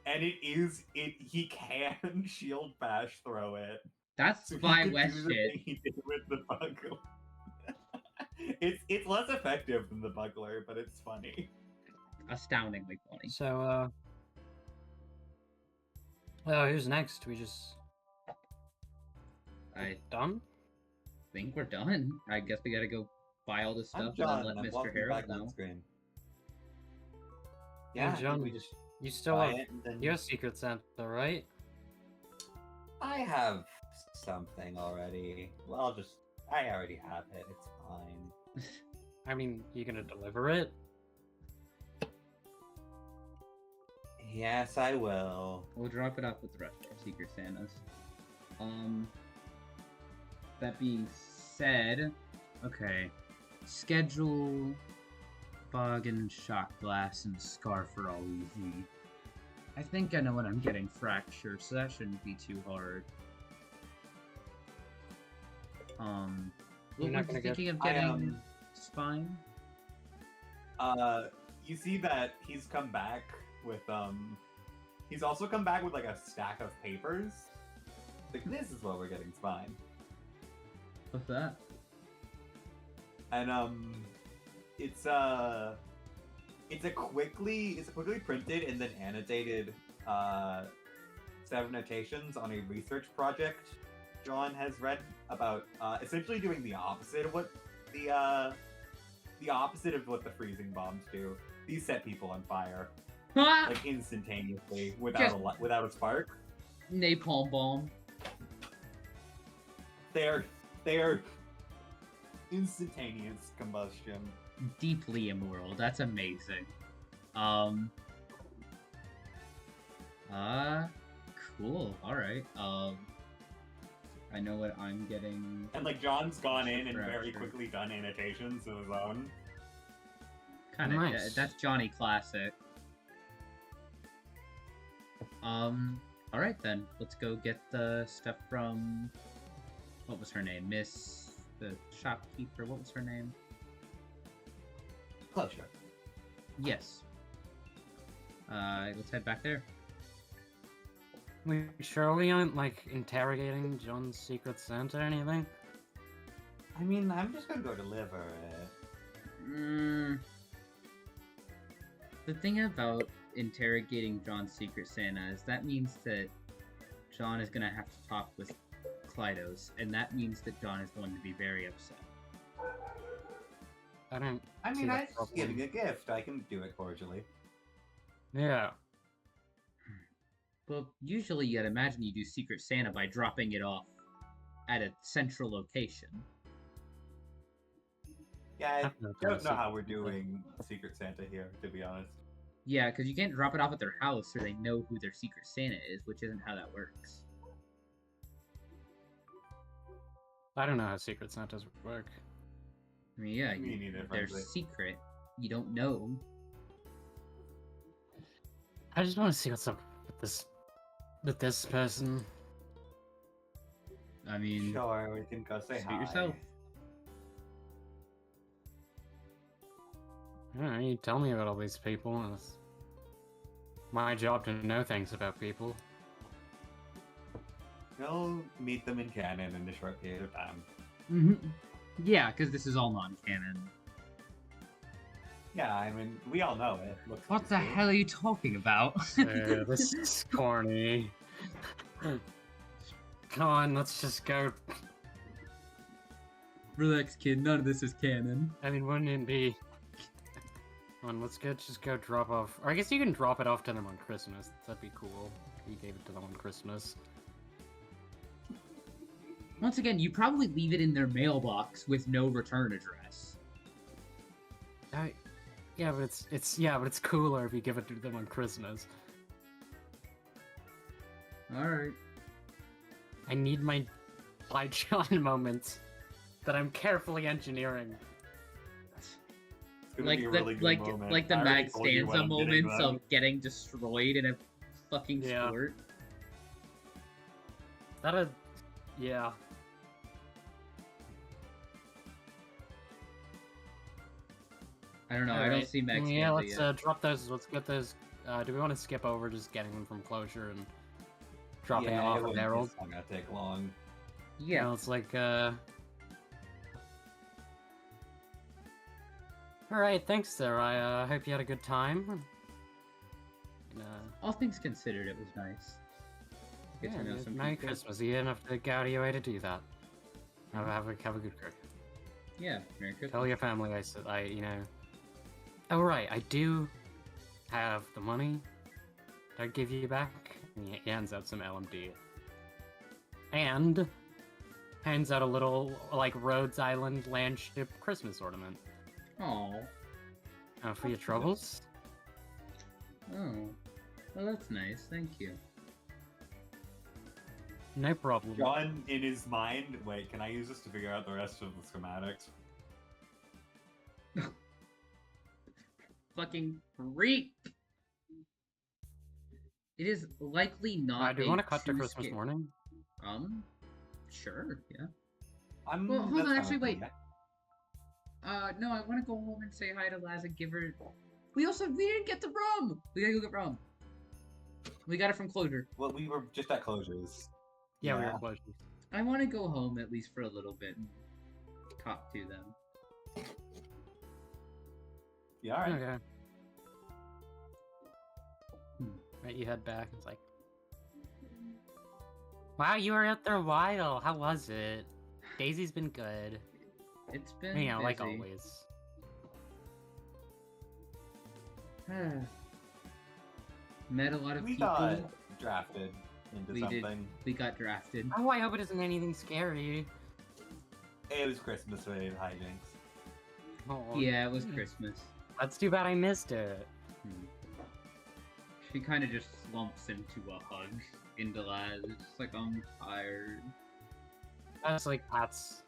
And he can shield bash throw it. That's So he Vi could West do the shit. thing he did with the buckler. It's less effective than the buckler, but it's funny. Astoundingly funny. So, oh, who's next? We just I done? think we're done. I guess we gotta go buy all this I'm stuff John. and then I'm let Mr. walking Harold back on know. screen. Hey, Yeah, I think John, we just You still buy have it and then your Secret Santa, right? I have something already. Well, I already have it. It's fine. I mean, you gonna deliver it? Yes, I will. We'll drop it off with the rest of our Secret Santas. That being said, okay. Schedule, Bog and Shot Glass and Scarf are all easy. I think I know what I'm getting Fracture, so that shouldn't be too hard. You're What not were gonna you get- thinking of I, getting Spine? You see that he's come back with he's also come back with like a stack of papers. Like, this is what we're getting Spine. What's that? And it's a quickly printed and then annotated set of notations on a research project John has read about essentially doing the opposite of what the opposite of what the freezing bombs do. These set people on fire like instantaneously without a spark. Napalm bomb. They're instantaneous combustion. Deeply immoral. That's amazing. Cool. All right. I know what I'm getting. And like John's gone in and very Rapture. quickly done annotations of his own. Kind of. Nice. That's Johnny classic. All right then. Let's go get the stuff from. What was her name? Miss the shopkeeper. What was her name? Closure. Yes. Let's head back there. We sure we aren't like interrogating John's secret Santa or anything? I mean, I'm just gonna go deliver it. The thing about interrogating John's secret Santa is that means that John is gonna have to talk with Klydos, and that means that John is going to be very upset. I don't. I see mean, the I'm just problem. giving a gift. I can do it cordially. Yeah. Well, usually I'd imagine you do Secret Santa by dropping it off at a central location. Yeah, I I've never done don't a know Secret how we're Santa. doing Secret Santa here, to be honest. Yeah, because you can't drop it off at their house or they know who their Secret Santa is, which isn't how that works. I don't know how secret Santas work. I mean, yeah, Me neither, they're frankly. secret. You don't know. I just want to see what's up with this person. I mean, Sure, we can go say suit hi. yourself. I don't know, you tell me about all these people. And it's my job to know things about people. You'll meet them in canon in a short period of time. Yeah, because this is all non-canon. Yeah, I mean, we all know it. Looks What the cool. hell are you talking about? This is corny. Come on, let's just go. Relax, kid. None of this is canon. I mean, wouldn't it be? Come on, let's just go drop off. Or I guess you can drop it off to them on Christmas. That'd be cool. You gave it to them on Christmas. Once again, you probably leave it in their mailbox with no return address. Yeah, but it's cooler if you give it to them on Christmas. Alright. I need my by John moments that I'm carefully engineering. It's gonna be a really good moment. like the I already Mag told you when Stanza I'm getting moments them. of getting destroyed in a fucking Yeah. sport. Yeah. I don't know. I don't Alright. see Mag Stanza Yeah, let's yet. drop those. Let's get those. Do we want to skip over just getting them from closure and dropping Yeah, them it off at wouldn't- Harold? It's not gonna take long. Yeah. It's like Alright, thanks, sir. I hope you had a good time. All things considered, it was nice. Get to know some Merry people. Christmas. You didn't have to go out of your way to do that. Have a good Christmas. Yeah, Merry Christmas. Tell your family I said Oh right, I do have the money that I'd give you back. And he hands out some LMD. And hands out a little like Rhodes Island landship Christmas ornament. Aw. For your troubles. Oh. Well, that's nice. Thank you. No problem. John, in his mind, wait, can I use this to figure out the rest of the schematics? Fucking creep. It is likely not. Do you a want to cut to true Christmas sca- morning? Sure. Yeah. That's Well, hold on, fine actually, with me. wait. No, I want to go home and say hi to Laz and give her. We didn't get the rum. We gotta go get rum. We got it from Closure. Well, we were just at closures. Yeah, we Yeah. were close. I want to go home at least for a little bit and talk to them. Yeah, alright. Okay. Right, you head back. It's like, wow, you were out there a while. How was it? Daisy's been good. It's been You know, like busy. always. Met a lot of We people. got drafted into We did. something. We got drafted. Oh, I hope it isn't anything scary. It was Christmas related hijinks. Oh, Yeah, it was Christmas. That's too bad I missed it. She kind of just slumps into a hug into Laz. It's just like, I'm tired. That's like that's.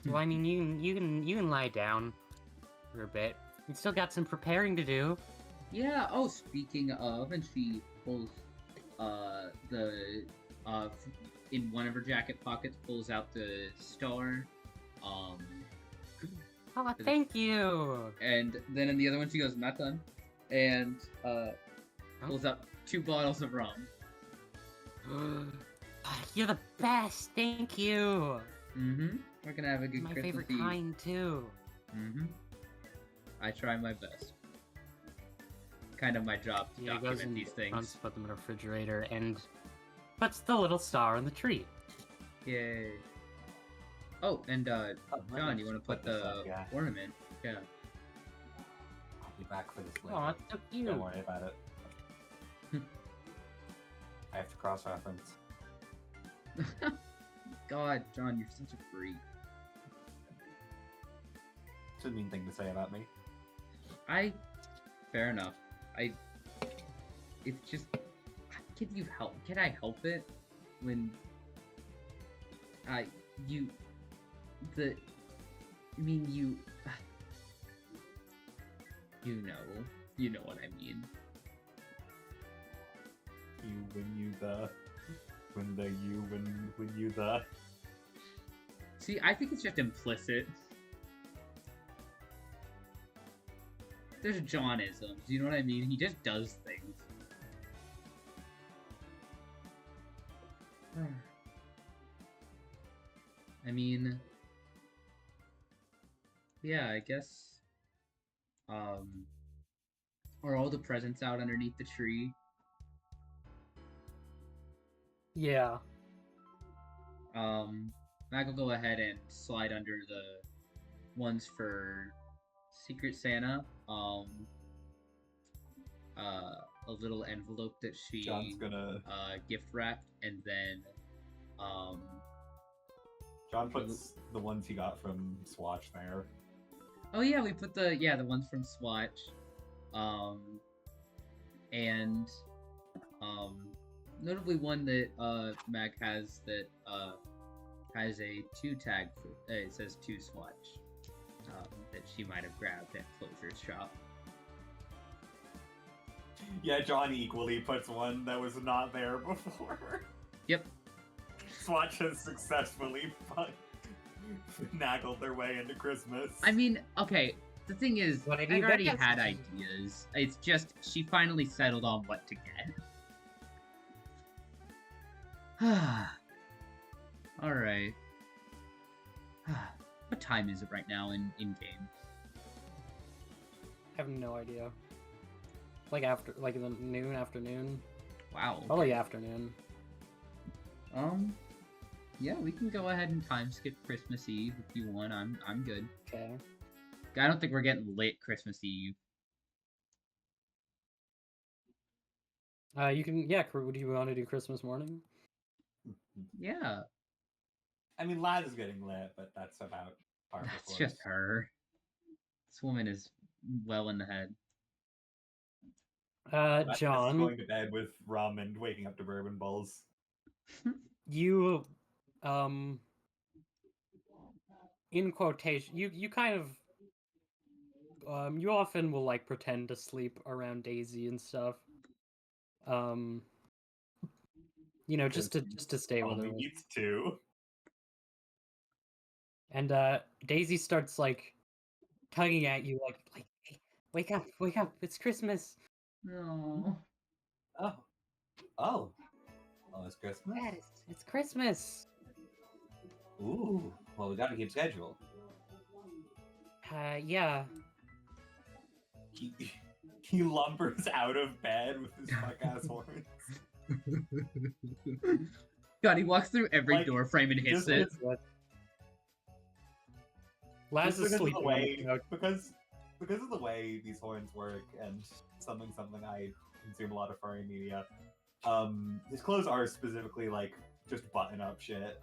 Well, I mean, you can lie down for a bit. You still got some preparing to do. Yeah. Oh, speaking of, and she pulls in one of her jacket pockets pulls out the star. Oh, thank you. And then in the other one she goes, not done, and pulls out 2 bottles of rum. You're the best. Thank you. Mm-hmm. We're gonna have a good My Christmas favorite Eve. kind too. Mm-hmm. I try my best. Kind of my job to Yeah, he goes document and these wants things. to put them in a refrigerator and puts the little star on the tree. Yay. Oh, and John, you want to put this the up, yeah. ornament? Yeah. I'll be back for this later. Oh, that's so cute. Don't worry about it. I have to cross-reference. God, John, you're such a freak. It's a mean thing to say about me. Fair enough. It's just, can I help it when you know what I mean. When you the. See, I think it's just implicit. There's Johnisms, you know what I mean? He just does things. I mean, yeah, I guess, are all the presents out underneath the tree? Yeah. Mac will go ahead and slide under the ones for Secret Santa. A little envelope that she John's gonna. gift wrapped, and then John puts the ones he got from Swatch there. oh yeah, we put the ones from Swatch, and notably one that Mac has that has a 2 tag for it says 2 Swatch that she might have grabbed at Closure's shop. Yeah, John equally puts one that was not there before. Yep. Swatch has successfully finagled their way into Christmas. I mean, okay, the thing is, What I've idea already that had is. ideas. It's just, she finally settled on what to get. Alright. What time is it right now in game? I have no idea. Like in the noon, afternoon. Wow. Probably afternoon. Yeah, we can go ahead and time skip Christmas Eve if you want. I'm good. Okay. I don't think we're getting lit Christmas Eve. You can, yeah, do you want to do Christmas morning? Yeah, I mean, Lad is getting lit, but that's about par for that's course. just her. This woman is well in the head. Lad's just John, going to bed with rum and waking up to bourbon balls. you, in quotation, you kind of, you often will like pretend to sleep around Daisy and stuff. You know, just to stay with Only her. needs 2. And Daisy starts like tugging at you, like hey, wake up, it's Christmas. No. Oh, it's Christmas? Dad, it's Christmas. Ooh, well, we gotta keep schedule. Yeah. He lumbers out of bed with his fuck ass horns. God, he walks through every Like, door frame and hits just it. Laz Just is because of the sleeping on way, the couch. because of the way these horns work, and something I consume a lot of furry media. His clothes are specifically like just button up shit.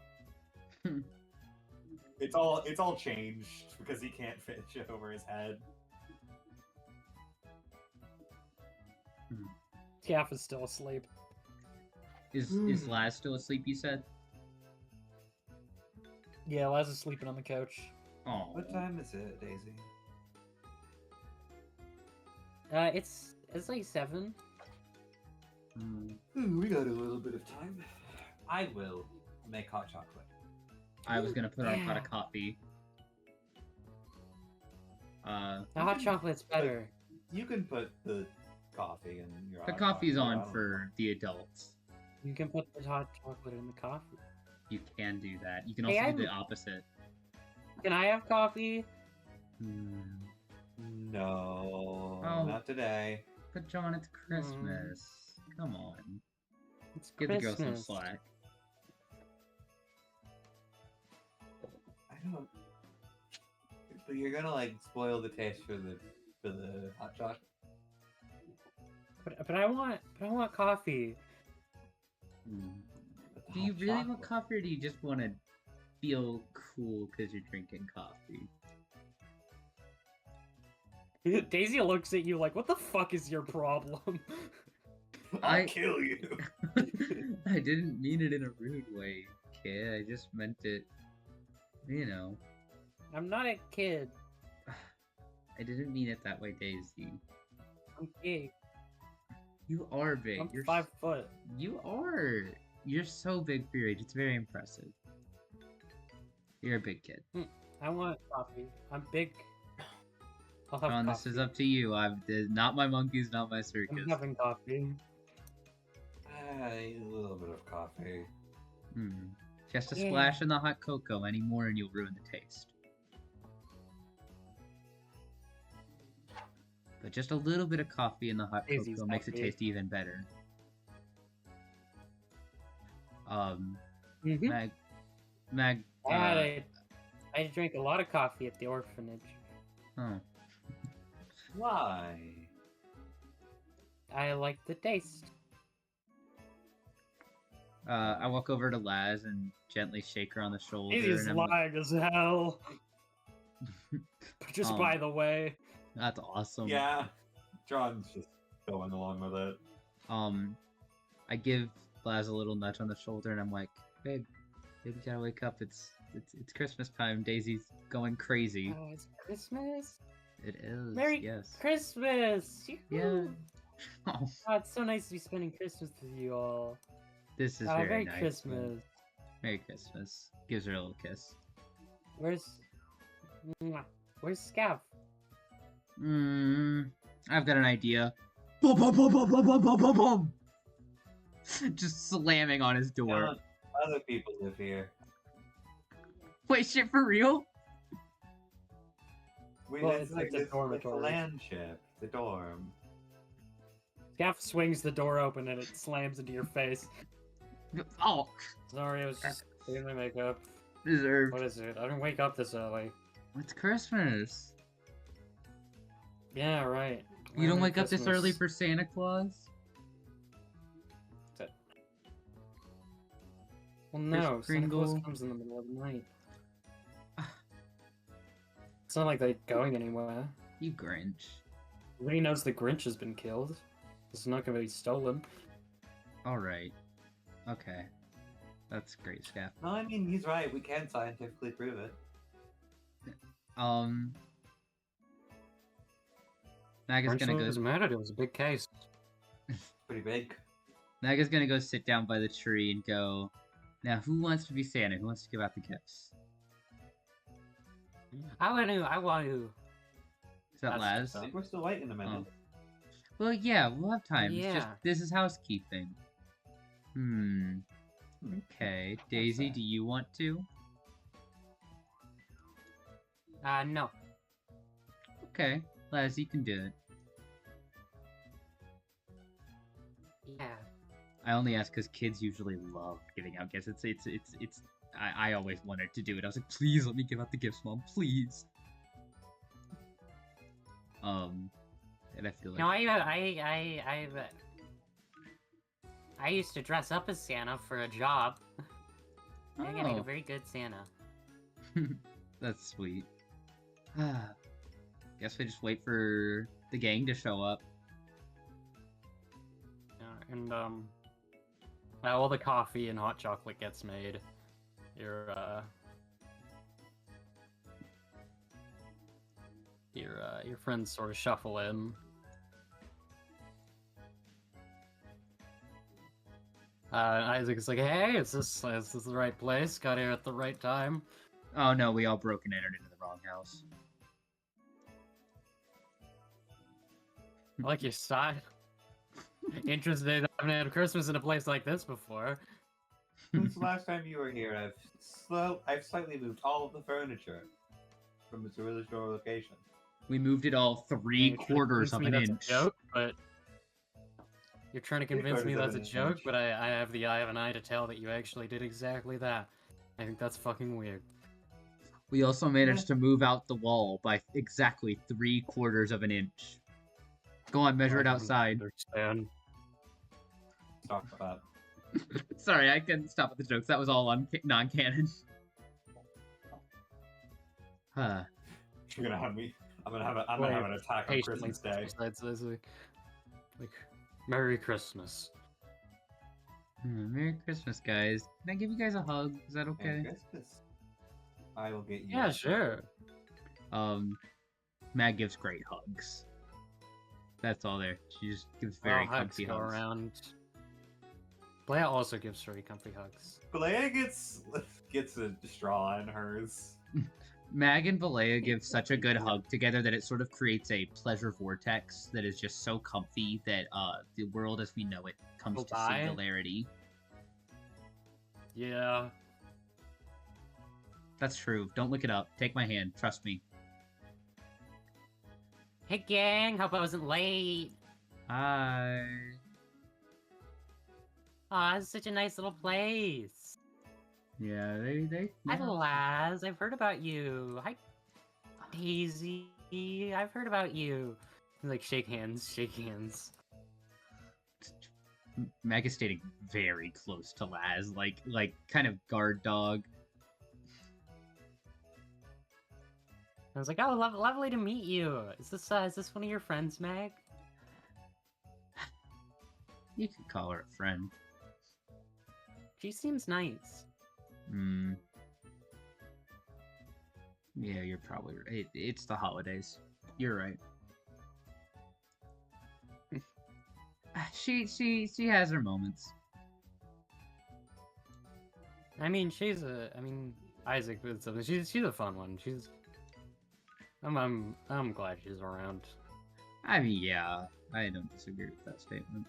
It's all changed because he can't fit shit over his head. Gaff is still asleep. Is Laz still asleep, you said? Yeah, Laz is sleeping on the couch. Oh. What time is it, Daisy? It's like 7. We got a little bit of time. I will make hot chocolate. I was gonna put on a pot of Yeah. coffee. The hot chocolate's better. You can put the coffee in your The hot coffee's chocolate, I on don't for the adults. You can put the hot chocolate in the coffee. You can do that. You can Hey, also do I'm- the opposite. Can I have coffee? Hmm. know. No, Oh. not today. But John, it's Christmas. Come on. It's Give the girl some Christmas. slack. I don't. But you're gonna like spoil the taste for the hot chocolate. But I want coffee. But the Do you hot really want chocolate- coffee, or do you just want to feel cool because you're drinking coffee? Daisy looks at you like, what the fuck is your problem? I'll kill you. I didn't mean it in a rude way, kid. I just meant it, you know. I'm not a kid. I didn't mean it that way, Daisy. I'm big. You are big. I'm You're 5 foot. You are. You're so big for your age. It's very impressive. You're a big kid. I want coffee. I'm big. I'll have John, coffee. this is up to you. Not my monkeys, not my circus. I'm having coffee. A little bit of coffee. Just a Yeah. splash in the hot cocoa anymore, and you'll ruin the taste. But just a little bit of coffee in the hot Daisy's cocoa makes it happy. taste even better. Mhm. Mag, I drank a lot of coffee at the orphanage. oh, Why? I like the taste. I walk over to Laz and gently shake her on the shoulder. Daisy's and I'm like, lying as hell. But just by the way. that's awesome. Yeah, John's just going along with it. I give Laz a little nudge on the shoulder, and I'm like, babe, you gotta wake up. It's Christmas time. Daisy's going crazy. Oh, it's Christmas? It is. Merry Yes. Christmas! Yeah. Yoo-hoo. Oh, Oh, it's so nice to be spending Christmas with you all. this is Oh, very Merry nice. Christmas. Merry Christmas. Gives her a little kiss. Where's... Mwah. Where's Scav? I've got an idea. Boom, boom, boom, boom, boom, boom, boom, boom, boom. Just slamming on his door. John, other people live here. Wait, shit, for real? Well, it's like the it's a dormitory. land ship, the dorm. Scav swings the door open and it slams into your face. Oh, Sorry, I was just doing my makeup. deserved. What is it? I didn't wake up this early. It's Christmas. Yeah, right. You don't Merry wake up this early Christmas. for Santa Claus? Well, no, Santa Claus Kringle. comes in the middle of the night. It's not like they're going anywhere. You Grinch. Everybody knows the Grinch has been killed. It's not gonna be stolen. Alright. Okay. That's great, Scaff. No, I mean he's right. We can scientifically prove it. Naga's gonna go. was murdered. It was a big case. Pretty big. Naga's gonna go sit down by the tree and go. Now, who wants to be Santa? Who wants to give out the gifts? I want to. Is that That's Laz? I think we're still waiting a minute. Well, yeah, we'll have time. It's just Yeah. this is housekeeping. Okay, Daisy, do you want to? No. Okay, Laz, you can do it. Yeah. I only ask because kids usually love giving out gifts. I always wanted to do it. I was like, please let me give out the gifts, Mom, please. And I feel like No, I used to dress up as Santa for a job. I think I make a oh, very good Santa. that's sweet. Guess we just wait for the gang to show up. Yeah, and all the coffee and hot chocolate gets made. Your friends sort of shuffle in. Isaac's like, hey, is this the right place? Got here at the right time. Oh no, we all broke and entered into the wrong house. I like your style. Interested, I haven't had Christmas in a place like this before. Since the last time you were here, I've slightly moved all of the furniture from its original location. We moved it all three-quarters of an inch. Joke, but you're trying to convince me Three-quarters that's of a an joke, inch. but I have an eye to tell that you actually did exactly that. I think that's fucking weird. We also managed to move out the wall by exactly 3/4 of an inch. Go on, measure it I don't outside. Understand. Stop that. Sorry, I couldn't stop at the jokes. That was all on non-canon. Huh. You're gonna have me. I'm gonna have an attack on Christmas Day. Like, Merry Christmas. Merry Christmas, guys. Can I give you guys a hug? Is that okay? Merry Christmas. I will get you. Yeah, sure. Mag gives great hugs. That's all there. She just gives very comfy go hugs. around. Blair also gives very comfy hugs. Balea gets a straw in hers. Mag and Balea give such a good hug together that it sort of creates a pleasure vortex that is just so comfy that the world as we know it comes to singularity. Yeah. That's true. Don't look it up. Take my hand. Trust me. Hey gang, hope I wasn't late. Hi. Aw, it's such a nice little place. Yeah, they Hi, yeah. Laz. I've heard about you. Hi, Daisy. I've heard about you. Like, shake hands, shake hands. Mag is standing very close to Laz, like kind of guard dog. I was like, oh, lovely to meet you. Is this one of your friends, Mag? You could call her a friend. She seems nice. Yeah, you're probably right. It's the holidays. You're right. She has her moments. I mean, Isaac did something. She's a fun one. I'm glad she's around. I mean, yeah, I don't disagree with that statement.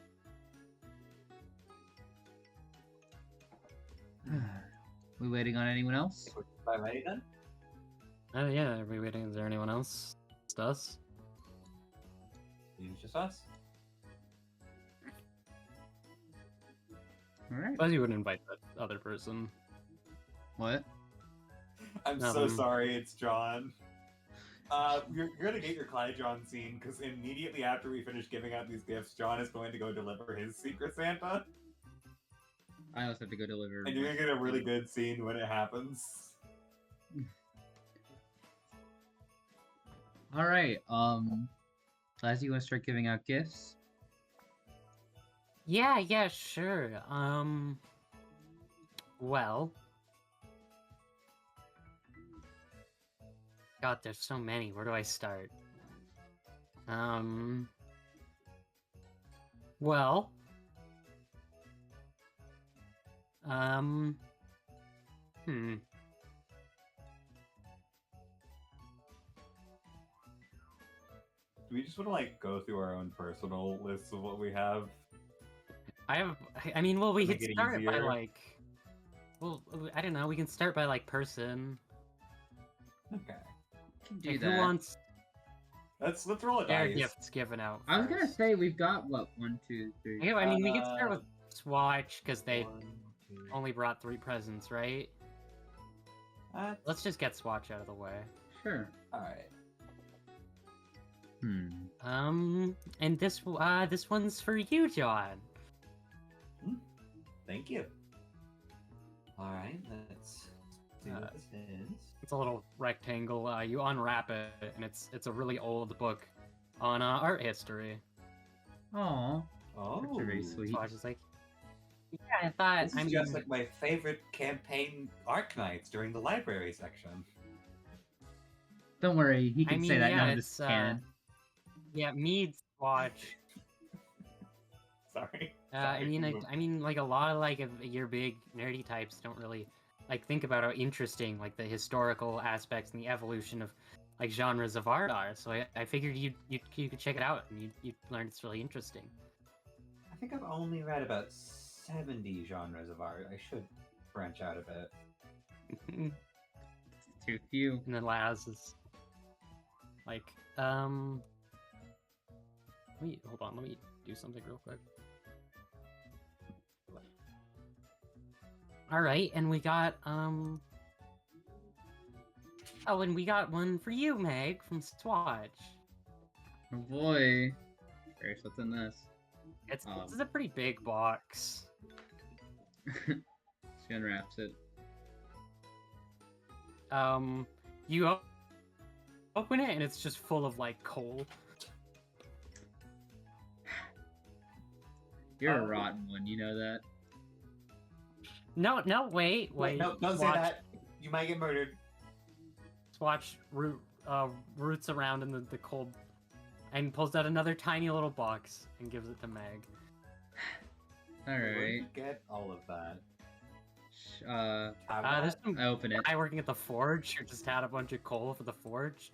We waiting on anyone else? By ready then? Oh yeah, are we waiting? Is there anyone else? It's us? It's just us. All right. Suppose you wouldn't invite that other person. What? I'm so sorry, it's John. You're gonna get your Clyde scene because immediately after we finish giving out these gifts, John is going to go deliver his Secret Santa. I also have to go deliver. And you're gonna get a really good scene when it happens. All right. Laz, you want to start giving out gifts? Yeah, sure. Well. God, there's so many. Where do I start? Well. Do we just want to like go through our own personal lists of what we have? I mean, well, we Make could it start by easier. like. Well, I don't know. We can start by like person. Okay. Can do Like, that. who wants? Let's roll a Fair dice. gifts given out. I was gonna first. say we've got what 1, 2, 3. Yeah, I mean, we could start with Swatch because they 1, 2. only brought 3 presents, right? Let's just get Swatch out of the way. Sure. All right. And this one's for you, John. Thank you. All right, let's see what this is. It's a little rectangle. You unwrap it, and it's a really old book on art history. Aw. Oh, Very sweet. Swatch is like, yeah, I thought. this is just like my favorite campaign Arknights during the library section. Don't worry, he can I say mean, that yeah, none of this it's, is canon. Yeah, me, Swatch. Sorry. I mean, like a lot of like of your big nerdy types don't really like think about how interesting like the historical aspects and the evolution of like genres of art are. So I figured you could check it out and you'd learn it's really interesting. I think I've only read about 70 genres of art. I should branch out a bit. And Too few. then Laz is like, hold on, let me do something real quick. All right, and we got oh, and we got one for you, Meg, from Swatch. Oh boy. Curious what's in this. It's a pretty big box. She unwraps it. You open it and it's just full of like coal. You're a rotten one, you know that? No, wait. No, don't say that. You might get murdered. Swatch roots around in the cold and pulls out another tiny little box and gives it to Meg. Where'd Alright. you get all of that? There's some I open it. guy working at the forge who just had a bunch of coal for the forge.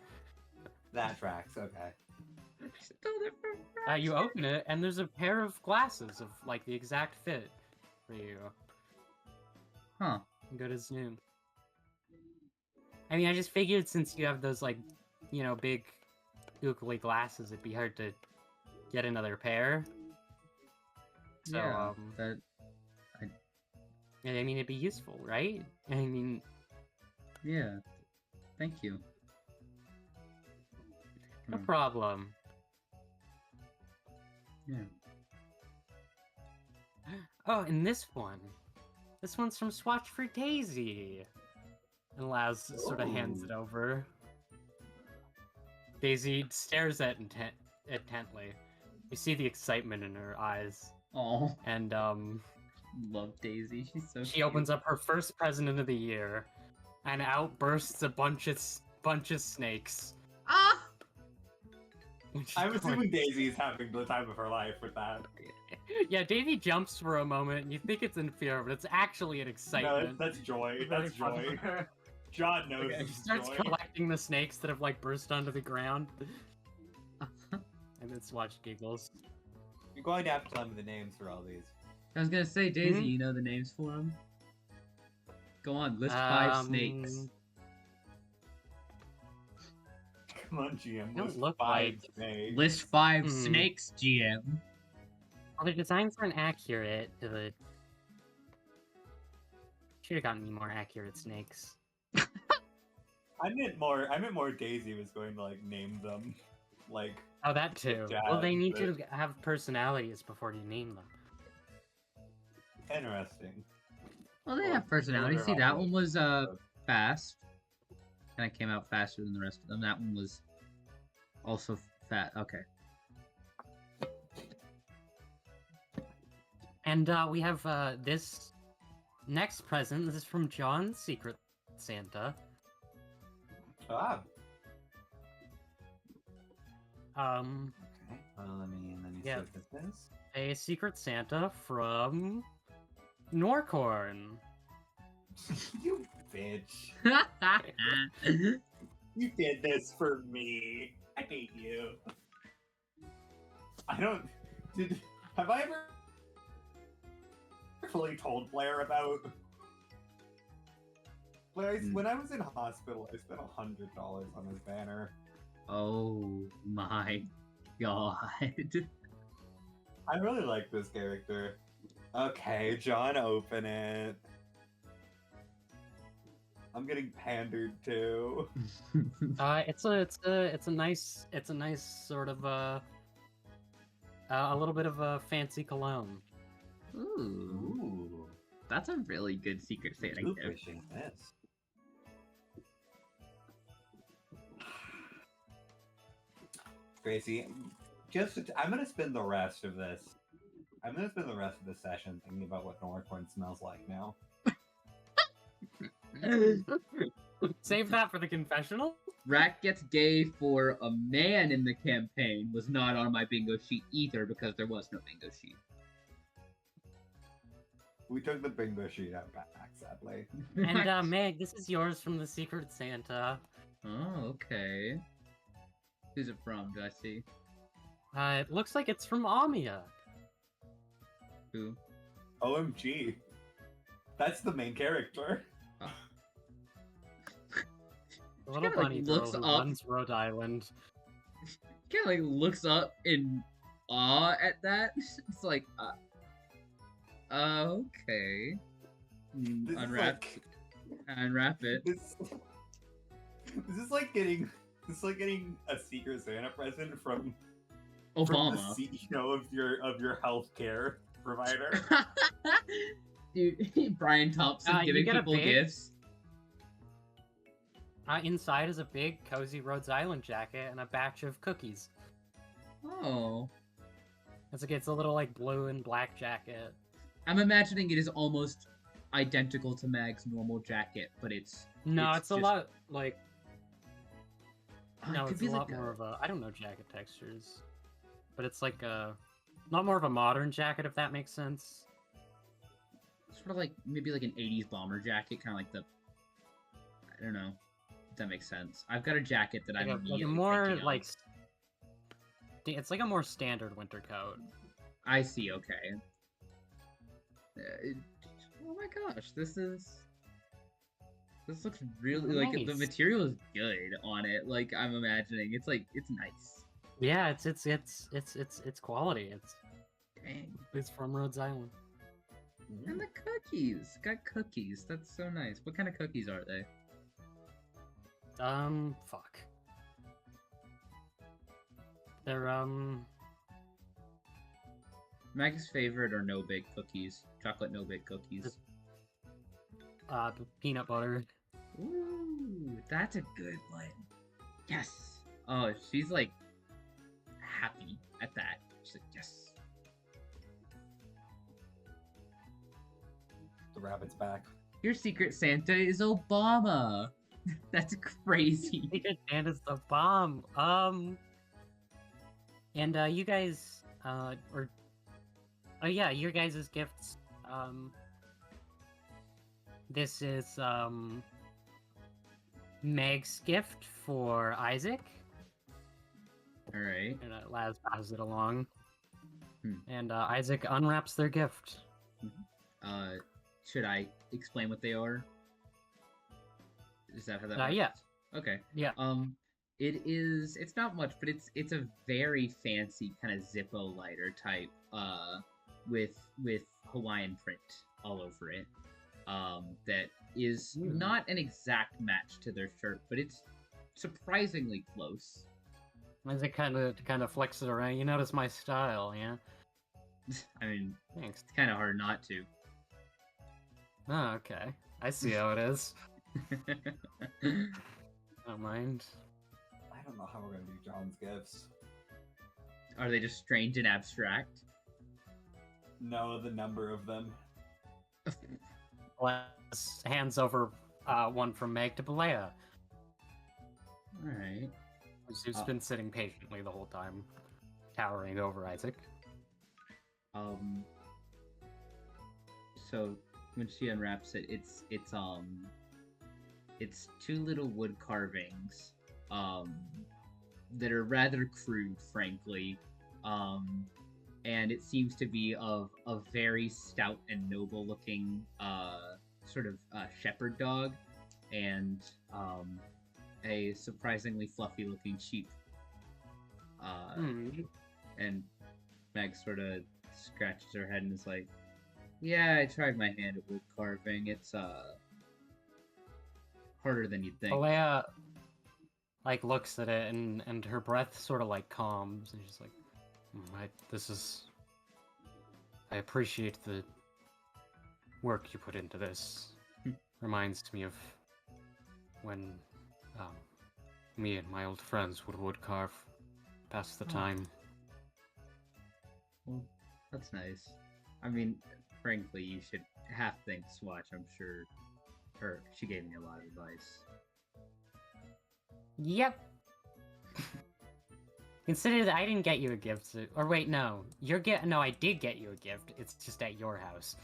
That tracks. Okay. You open it and there's a pair of glasses of like the exact fit for you. Huh. Good as new. I mean, I just figured since you have those like, you know, big googly glasses, it'd be hard to get another pair. So, Yeah, that... I mean, it'd be useful, right? I mean, Yeah. Thank you. no problem. Yeah. Oh, and this one's from Swatch for Daisy. And Laz sort of hands it over. Daisy stares at intently. You see the excitement in her eyes. Oh, And love Daisy. She's so she cute. opens up her first present of the year, and out bursts a bunch of snakes. Ah! I'm assuming Daisy's having the time of her life with that. Yeah, Daisy jumps for a moment, and you think it's in fear, but it's actually an No, excitement. that's joy. Very That's fun. joy. John knows. She it's starts joy. collecting the snakes that have like burst onto the ground. And then Swatch giggles. You're going to have to tell me the names for all these. I was gonna say, Daisy, you know the names for them? Go on, list 5 snakes. Come on, GM. Don't list look 5 like- snakes. List 5 Hmm. snakes, GM. Well, the designs aren't accurate to the... Should have gotten me more accurate snakes. I meant more Daisy was going to like name them. Like Oh, that too. Yeah, Well, they need but- to have personalities before you name them. interesting. Well, they Well, have personality. they're See, that all- one was fast. Kind of came out faster than the rest of them. That one was also fat. Okay. And we have this next present. This is from John's Secret Santa. Ah. Um, Okay. Let me Yeah. see what this is. a Secret Santa from Norcorn. You bitch. You did this for me. I hate you. I don't. Have I ever fully told Blair about? Blair, when I was in hospital, I spent $100 on his banner. Oh my god. I really like this character. Okay, John, open it. I'm getting pandered to. It's a nice sort of a little bit of a fancy cologne. Ooh, Ooh, that's a really good Secret Santa who's gift. wishing this? Gracie, I'm gonna spend the rest of this. I'm gonna spend the rest of the session thinking about what Northorn smells like now. Save that for the confessional. Rat gets gay for a man in the campaign was not on my bingo sheet either because there was no bingo sheet. We took the bingo sheet out back, sadly. And Meg, this is yours from the Secret Santa. Oh, okay. Who's it from? Do I see? It looks like it's from Amia. Who? OMG. That's the main character. The little kinda, like, bunny girl looks who up. runs Rhode Island. Kind of like looks up in awe at that. It's like, okay. This is Unwrap, like- unwrap it. This is like getting a Secret Santa present from Obama. the CEO of your healthcare provider. Dude, Brian Thompson You giving get a people big- gifts. Inside is a big, cozy Rhode Island jacket and a batch of cookies. Oh. It's a little like blue and black jacket. I'm imagining it is almost identical to Mag's normal jacket, but it's No, It's it's a just- lot like it no, could it's be a lot like more of a I don't know jacket textures, but it's like a not more of a modern jacket if that makes sense. sort of like maybe like an 80s bomber jacket, kind of like the I don't know if that makes sense. I've got a jacket that Like I'm a immediately more thinking of. like it's like a more standard winter coat. I see. Okay. Oh my gosh, this looks really like the Nice. material is good on it. Like I'm imagining, it's like it's nice. Yeah, it's quality. Dang. It's from Rhode Island. And the cookies, got cookies. That's so nice. What kind of cookies are they? Fuck. They're Mag's favorite are no bake cookies. Chocolate no bake cookies. peanut butter. Ooh, that's a good one. Yes. Oh, she's like happy at that. She's like, yes. The rabbit's back. Your Secret Santa is Obama. That's crazy. Secret Santa's the bomb. And you guys, your guys' gifts. This is Meg's gift for Isaac, All right. and Laz passes it along. Hmm. And Isaac unwraps their gift. Should I explain what they are? Is that how that works? Yeah. Okay. Yeah. It's not much, but it's a very fancy kind of Zippo lighter type, with Hawaiian print all over it. That is not an exact match to their shirt, but it's surprisingly close. Isaac kind of flexes it around. You notice my style, yeah? I mean, Thanks. it's kind of hard not to. Oh, okay. I see how it is. Don't mind. I don't know how we're gonna do John's gifts. Are they just strange and abstract? No, the number of them. Les hands over one from Meg to Balea, All right. who's been sitting patiently the whole time, towering over Isaac. So when she unwraps it, it's two little wood carvings, that are rather crude, frankly, and it seems to be of a very stout and noble-looking, sort of shepherd dog, and a surprisingly fluffy looking sheep. Hmm. And Meg sort of scratches her head and is like, "Yeah, I tried my hand at wood carving. It's harder than you'd think." Alea like looks at it and her breath sort of like calms and she's like, I appreciate the work you put into this. Reminds me of when me and my old friends would carve, pass the time. Well, that's nice. I mean, frankly, you should half think Swatch. I'm sure she gave me a lot of advice. Yep. Consider that I didn't get you a gift, or wait, no, no, I did get you a gift. It's just at your house.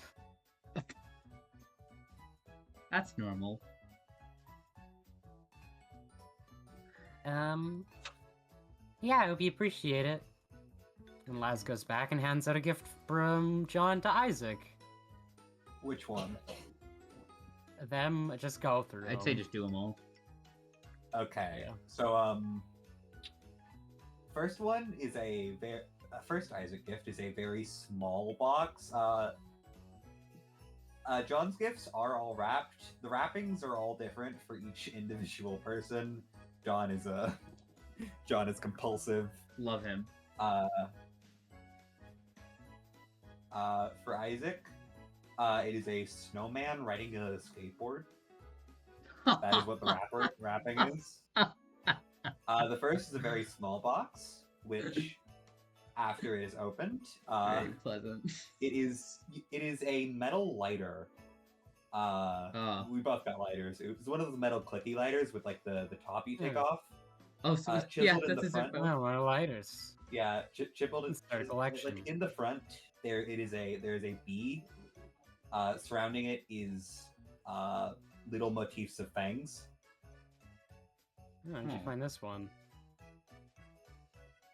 That's normal. Yeah, I hope you appreciate it. And Laz goes back and hands out a gift from John to Isaac. Which one? Them, just go through. I'd say just do them all. Okay. Yeah. So first one is first Isaac gift is a very small box. John's gifts are all wrapped. The wrappings are all different for each individual person. John is compulsive. Love him. For Isaac, it is a snowman riding a skateboard. That is what the wrapping is. The first is a very small box, which, after it is opened, Very pleasant. it is a metal lighter. We both got lighters. It was one of those metal clicky lighters with like the top you take off. Oh, so yeah, chiseled in that's the his front. Oh, my lighters. Yeah, chiseled in Start a collection. like in the front. There is a bee. Surrounding it is little motifs of fangs. Oh, how'd you find this one?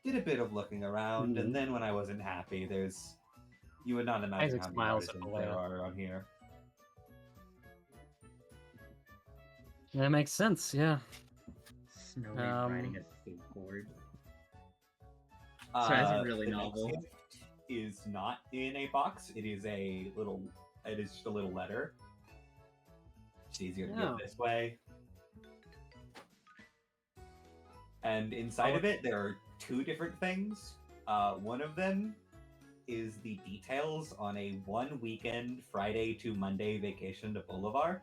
Did a bit of looking around, and then when I wasn't happy, you would not imagine Isaac how many smiles at artisans there Alea. are around here. That makes sense, yeah. Snowman riding a skateboard. So that's really the novel. next gift is not in a box. It is just a little letter. It's easier to Oh. get this way. And inside of it, there are two different things. One of them is the details on a 1 weekend Friday to Monday vacation to Bolivar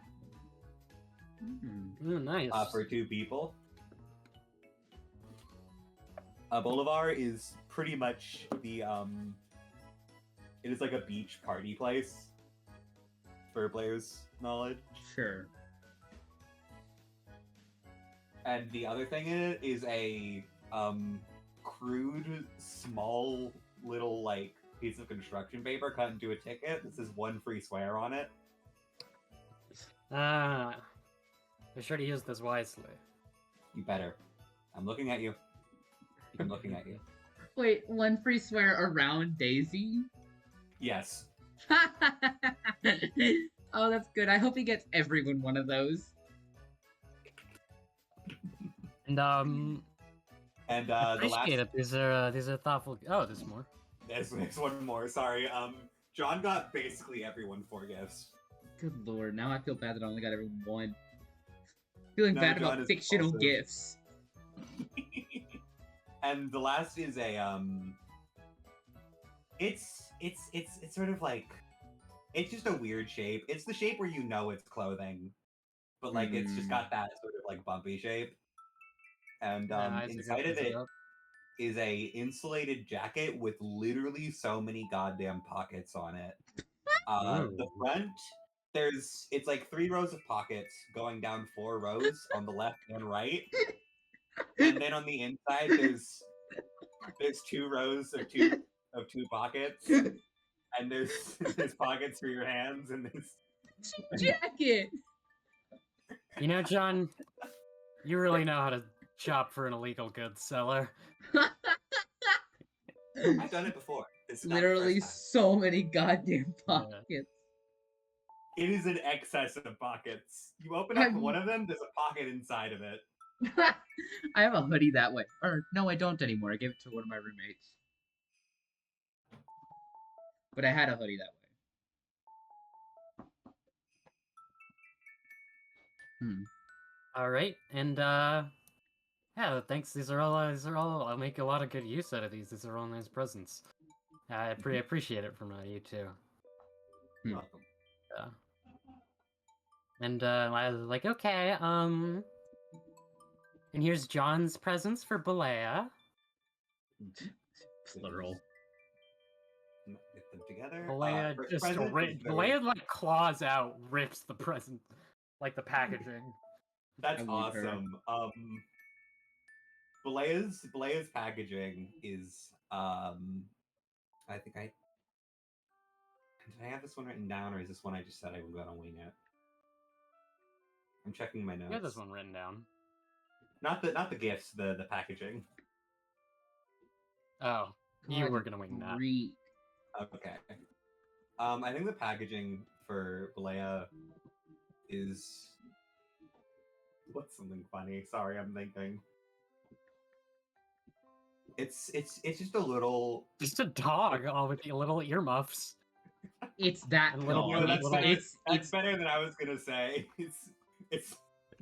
Oh, nice. for 2 people. Bolivar is pretty much the it is like a beach party place for players' knowledge. Sure. And the other thing in it is a crude, small little like piece of construction paper cut into a ticket. This is 1 free swear on it. Be sure to use this wisely. You better. I'm looking at you. I'm looking at you. Wait, 1 free swear around Daisy? Yes. Oh, that's good. I hope he gets everyone one of those. And And the appreciate last. it. These are thoughtful. Oh, there's more. There's one more. Sorry. John got basically everyone 4 gifts. Good lord, now I feel bad that I only got everyone 1. Feeling No, bad John about is fictional also- gifts. And the last is a it's sort of like, it's just a weird shape. It's the shape where you know it's clothing, but like it's just got that sort of like bumpy shape. And Isaac inside of opens it up. is a insulated jacket with literally so many goddamn pockets on it. The Ooh. front, it's like 3 rows of pockets going down 4 rows on the left and right. And then on the inside there's 2 rows of two pockets. And there's pockets for your hands and there's Jacket! You know, John, you really know how to shop for an illegal goods seller. I've done it before. This is not the Literally first so many goddamn pockets. time. It is an excess of pockets. You open up one of them, there's a pocket inside of it. I have a hoodie that way. Or no, I don't anymore. I gave it to one of my roommates. But I had a hoodie that way. Hmm. All right, and yeah, thanks. These are all. These are all. I'll make a lot of good use out of these. These are all nice presents. I appreciate it from you too. Hmm. Welcome. Yeah. And I was like, okay, and here's John's presents for Balea. Plural. Get them together. Balea First just present is very- Balea like claws out, rips the present, like the packaging. That's I leave her. awesome. Balea's packaging is I think I did I have this one written down, or is this one I just said I was gonna wing it? I'm checking my notes. Yeah, this one written down. Not the gifts, the packaging. Oh, you God, were gonna wing that. Greek. Okay. I think the packaging for Balea is what's something funny? Sorry, I'm thinking. It's just a little. Just a dog, all with the little earmuffs. It's that And little- dog. No, that's little- better. It's That's better than I was gonna say.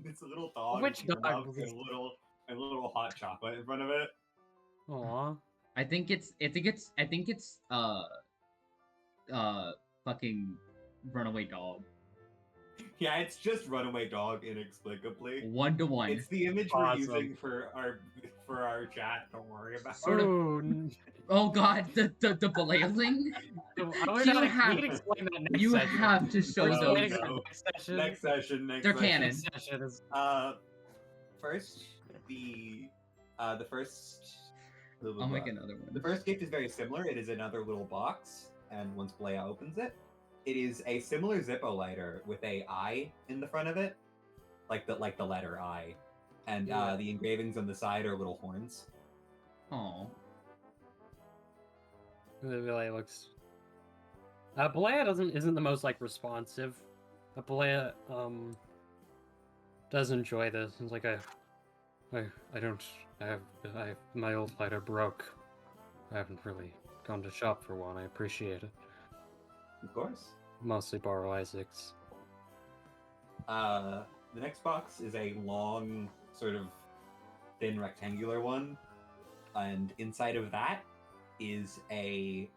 It's a little dog. Which with dog earmuffs was- and a little hot chocolate in front of it. Aw. I think it's fucking runaway dog. Yeah, it's just runaway dog inexplicably. 1-to-1. It's the image Awesome. we're using for our chat. Don't worry about Sort it. of- Ooh, Oh god, the belayeling? You have- we can explain that next You session. have to show We're No, explaining those. that no. next session. Next session. They're session. canon. Next session is First the first. I'll make another one. The first gift is very similar. It is another little box, and once Balea opens it, it is a similar Zippo lighter with a I in the front of it, like the letter I, and Yeah. the engravings on the side are little horns. Oh. it really looks. Balea isn't the most like responsive. Balea does enjoy this. It's like my old lighter broke. I haven't really gone to shop for one. I appreciate it. Of course. Mostly borrow Isaac's. The next box is a long, sort of thin rectangular one, and inside of that is a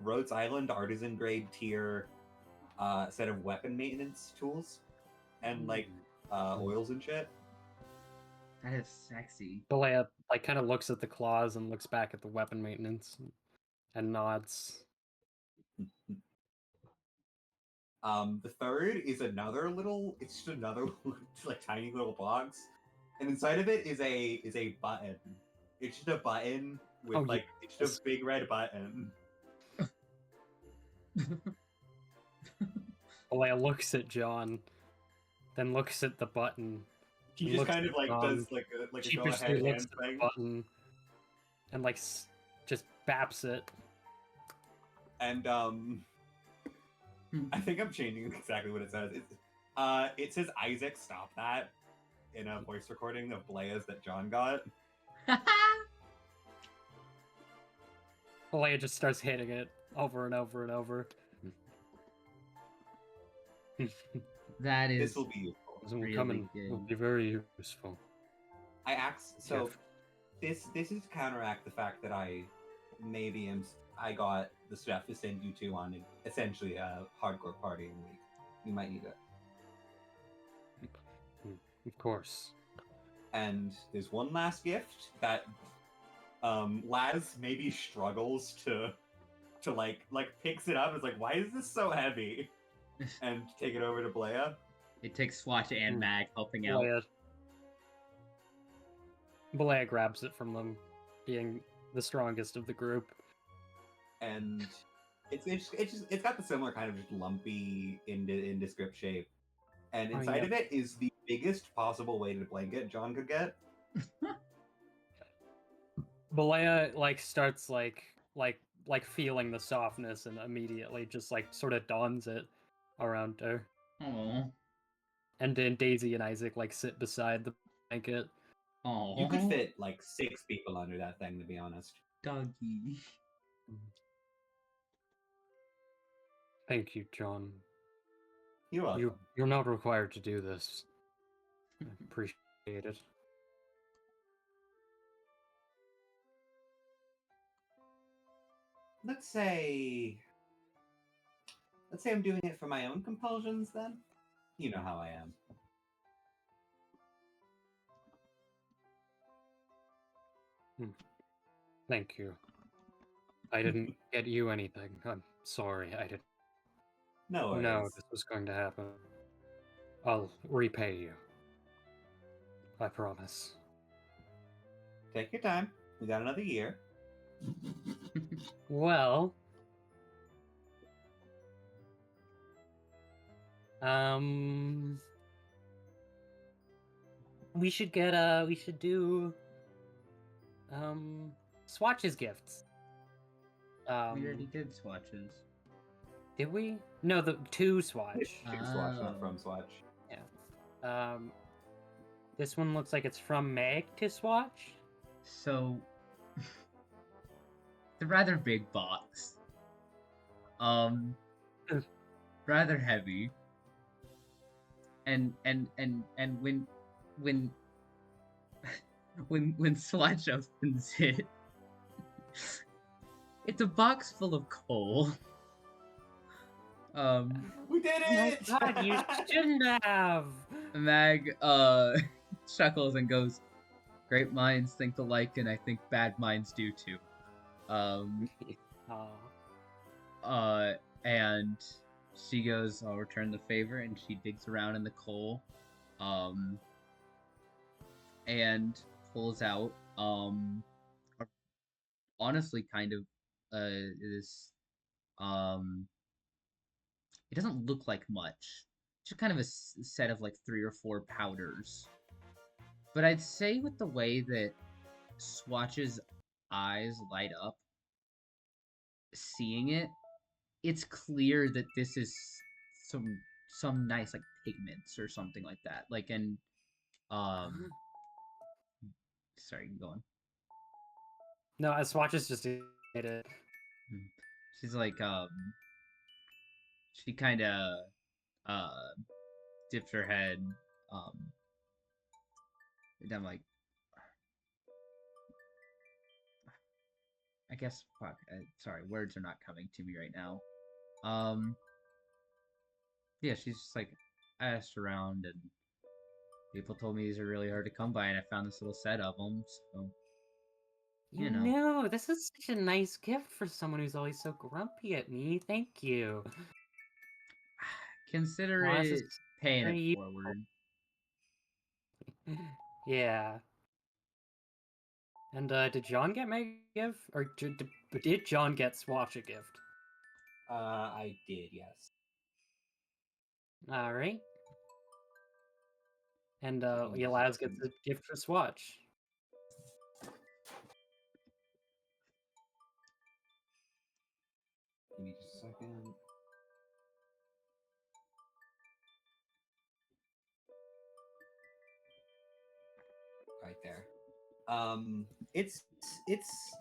Rhodes Island artisan grade tier set of weapon maintenance tools and like oils and shit. That is sexy. Balea like kind of looks at the claws and looks back at the weapon maintenance and nods. The third is another little. It's just another like tiny little box, and inside of it is a button. It's just a button with Oh, like it's just a big red button. Balea looks at John, then looks at the button. He He just looks kind of at like John, does like a go sheepishly ahead looks hand at the thing, button, and like just baps it. and I think I'm changing exactly what it says. It says Isaac, stop that, in a voice recording of Balea's that John got. Balea just starts hitting it over and over and over. That is This will be useful. This will Really come in will good. be very useful. I asked so. Gift. This is to counteract the fact that I got the stuff to send you to on essentially a hardcore partying week. You might need it. Of course. And there's one last gift that Laz maybe struggles to like picks it up. It's like, why is this so heavy? And take it over to Balea. It takes Swatch and Mag helping out. Balea grabs it from them, being the strongest of the group. And it's got the similar kind of just lumpy indescript shape. And Oh, inside yeah. of it is the biggest possible weighted blanket John could get. Balea like starts like feeling the softness and immediately just like sort of dons it around her. Oh. And then Daisy and Isaac like sit beside the blanket Oh, You could fit like 6 people under that thing, to be honest. doggy. Thank you, John. You're welcome. You're not required to do this. I appreciate it. Let's say I'm doing it for my own compulsions then. You know how I am. Thank you. I didn't get you anything. I'm sorry. I didn't No worries. know this was going to happen. I'll repay you. I promise. Take your time. We got another year. Well, we should do swatches gifts. We already did swatches. Did we? No, the 2 swatch. To Swatch, not Oh. from Swatch. This one looks like it's from Meg to swatch. So, it's a rather big box. Rather heavy. And when when Swatch opens it, it's a box full of coal. We did Oh my it! god, you shouldn't have! Mag chuckles and goes, "Great minds think alike, and I think bad minds do too." And she goes, "I'll return the favor," and she digs around in the coal, and pulls out, honestly, kind of, this, it doesn't look like much. Just kind of a set of like 3 or 4 powders. But I'd say with the way that Swatch's eyes light up, seeing it, it's clear that this is some nice like pigments or something like that. Like sorry, go on. No, swatches just did it. She's like she kind of dips her head and I'm like, I guess fuck, sorry, words are not coming to me right now. Yeah, she's just like, I asked around and people told me these are really hard to come by, and I found this little set of them. So You know. know, this is such a nice gift for someone who's always so grumpy at me. Thank you. Consider Well, this it is paying very it useful. forward. Yeah. And did John get Meg a gift, or did John get Swatch a gift? I did, yes. All right. And Give me a Yalaz gets second. a gift for Swatch. Give me just a second. Right there. It's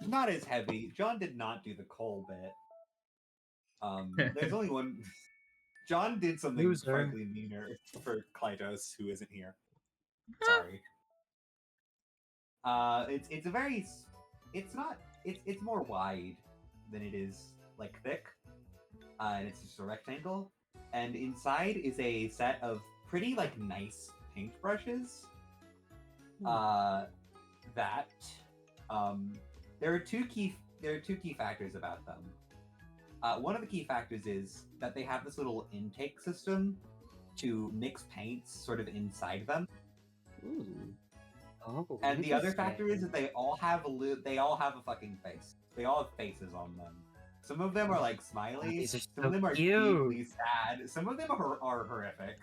not as heavy. John did not do the coal bit. There's only one. John did something Loser. frankly meaner for Klytos, who isn't here. Sorry. It's a very. It's not. It's more wide than it is like thick. And it's just a rectangle. And inside is a set of pretty like nice paintbrushes. That there are two key factors about them. One of the key factors is that they have this little intake system to mix paints sort of inside them. Ooh. Oh, And the other factor is that they all have a fucking face. They all have faces on them. Some of them are like smiley. These are Some so of them are cute. deeply sad. Some of them are horrific.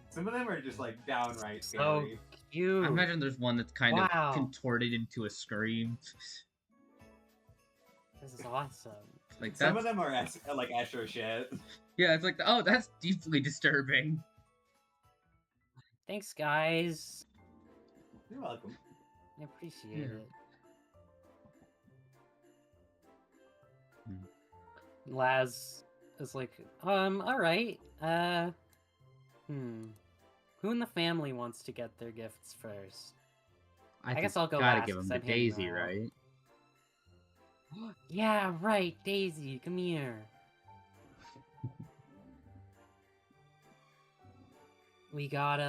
Some of them are just like downright So scary. cute. I imagine there's one that's kind Wow. of contorted into a scream. This is awesome. Like Some that's of them are like Escher shit. yeah, it's like oh, that's deeply disturbing. Thanks, guys. You're welcome. I appreciate Yeah. it. Laz is like, all right. Who in the family wants to get their gifts first? I think guess I'll go gotta last give him because to I'm handing Daisy, them out. right? Yeah, right, Daisy, come here. We got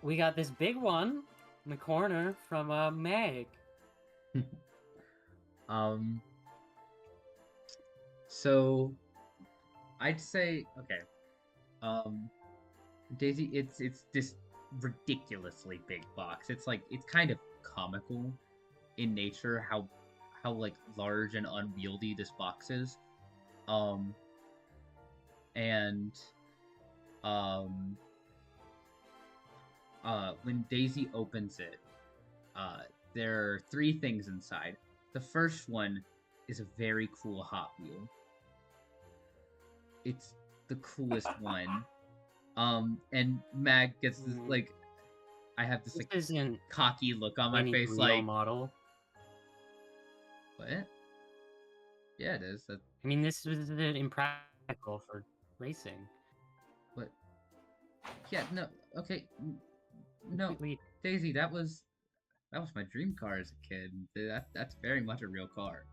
we got this big one in the corner from Meg. So I'd say okay. Daisy, it's this ridiculously big box. It's like it's kind of comical in nature how like large and unwieldy this box is. Um and um when Daisy opens it, uh there are three things inside. The first one is a very cool Hot Wheel. It's the coolest one. And Mag gets this like I have this This like isn't cocky look on my any face real like model. what? Yeah, it is. That I mean, this was impractical for racing. what? Yeah, no. Okay. No. Wait, Daisy, that was my dream car as a kid. That's very much a real car.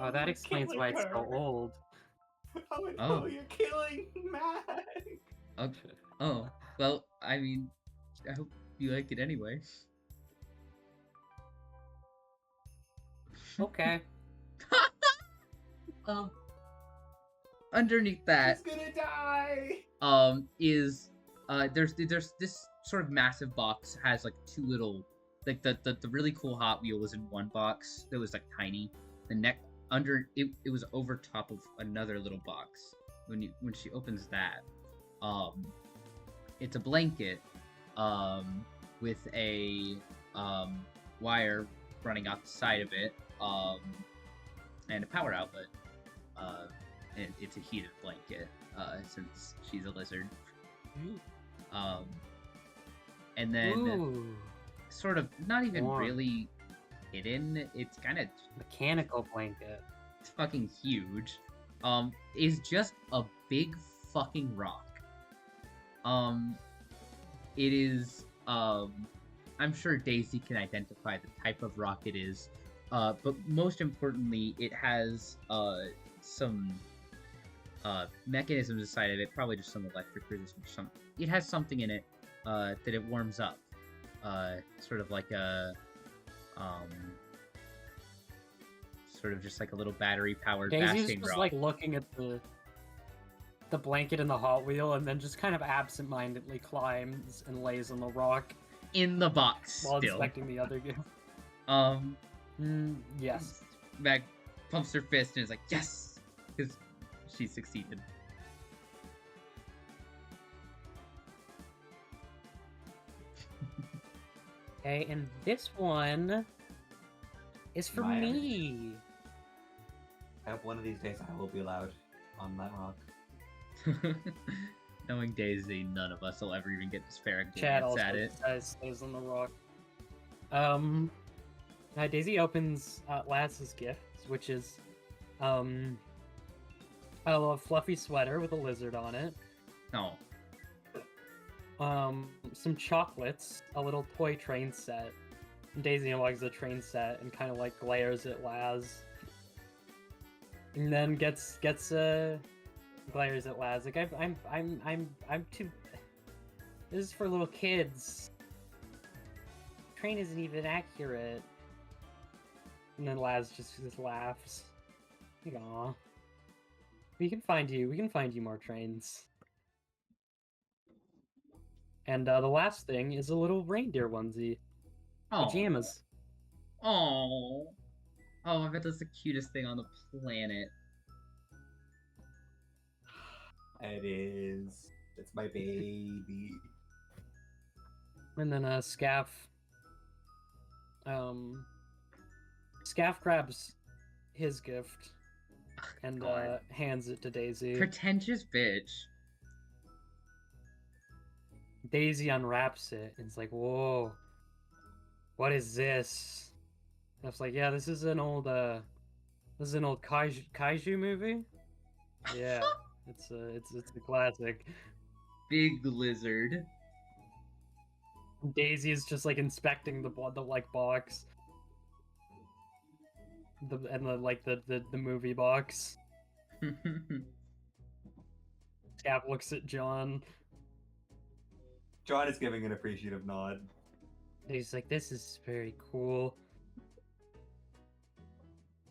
oh, that explains why it's so old. Oh no, Oh. you're killing Mag! Okay. Oh, well, I mean, I hope you like it anyway. Okay. Um, underneath that, He's gonna die! is there's this sort of massive box has like two little like the really cool Hot Wheel was in one box that was like tiny. The neck under it was over top of another little box. When she opens that, it's a blanket, with a wire running out the side of it, and a power outlet. And it's a heated blanket, since she's a lizard. And then Ooh, sort of not even Warm. really hidden. It's kind of mechanical blanket. it's fucking huge. Is just a big fucking rock. It is. I'm sure Daisy can identify the type of rock it is. But most importantly, it has some mechanisms inside of it, probably just some electric resistance. It has something in it that it warms up, sort of like a sort of just like a little battery powered Daisy's basting just rod. like looking at the blanket in the Hot Wheel, and then just kind of absentmindedly climbs and lays on the rock In the box while still. inspecting the other gift. Yes. Mag pumps her fist and is like, yes! Because she succeeded. Okay, and this one is for My- me. I hope one of these days I will be allowed on that rock. Knowing Daisy, none of us will ever even get this fair a Chad glance also at it. stays on the rock. Daisy opens Laz's gift, which is a little fluffy sweater with a lizard on it. Oh. Some chocolates, a little toy train set. And Daisy unlocks the train set and kind of like glares at Laz, and then gets glares at Laz like I'm too. This is for little kids. Train isn't even accurate. And then Laz just laughs. Like, aw. We can find you more trains. And the last thing is a little reindeer onesie. Oh. Pajamas. Oh. Oh, I bet that's the cutest thing on the planet. It is. It's my baby. And then Scaff. Scaff grabs his gift and God. hands it to Daisy. Pretentious bitch. Daisy unwraps it and it's like, "Whoa, what is this?" And it's like, "Yeah, this is an old kaiju movie. Yeah, it's a classic." Big lizard. Daisy is just like inspecting the like box, the movie box. Cap looks at John. John is giving an appreciative nod. He's like, "This is very cool."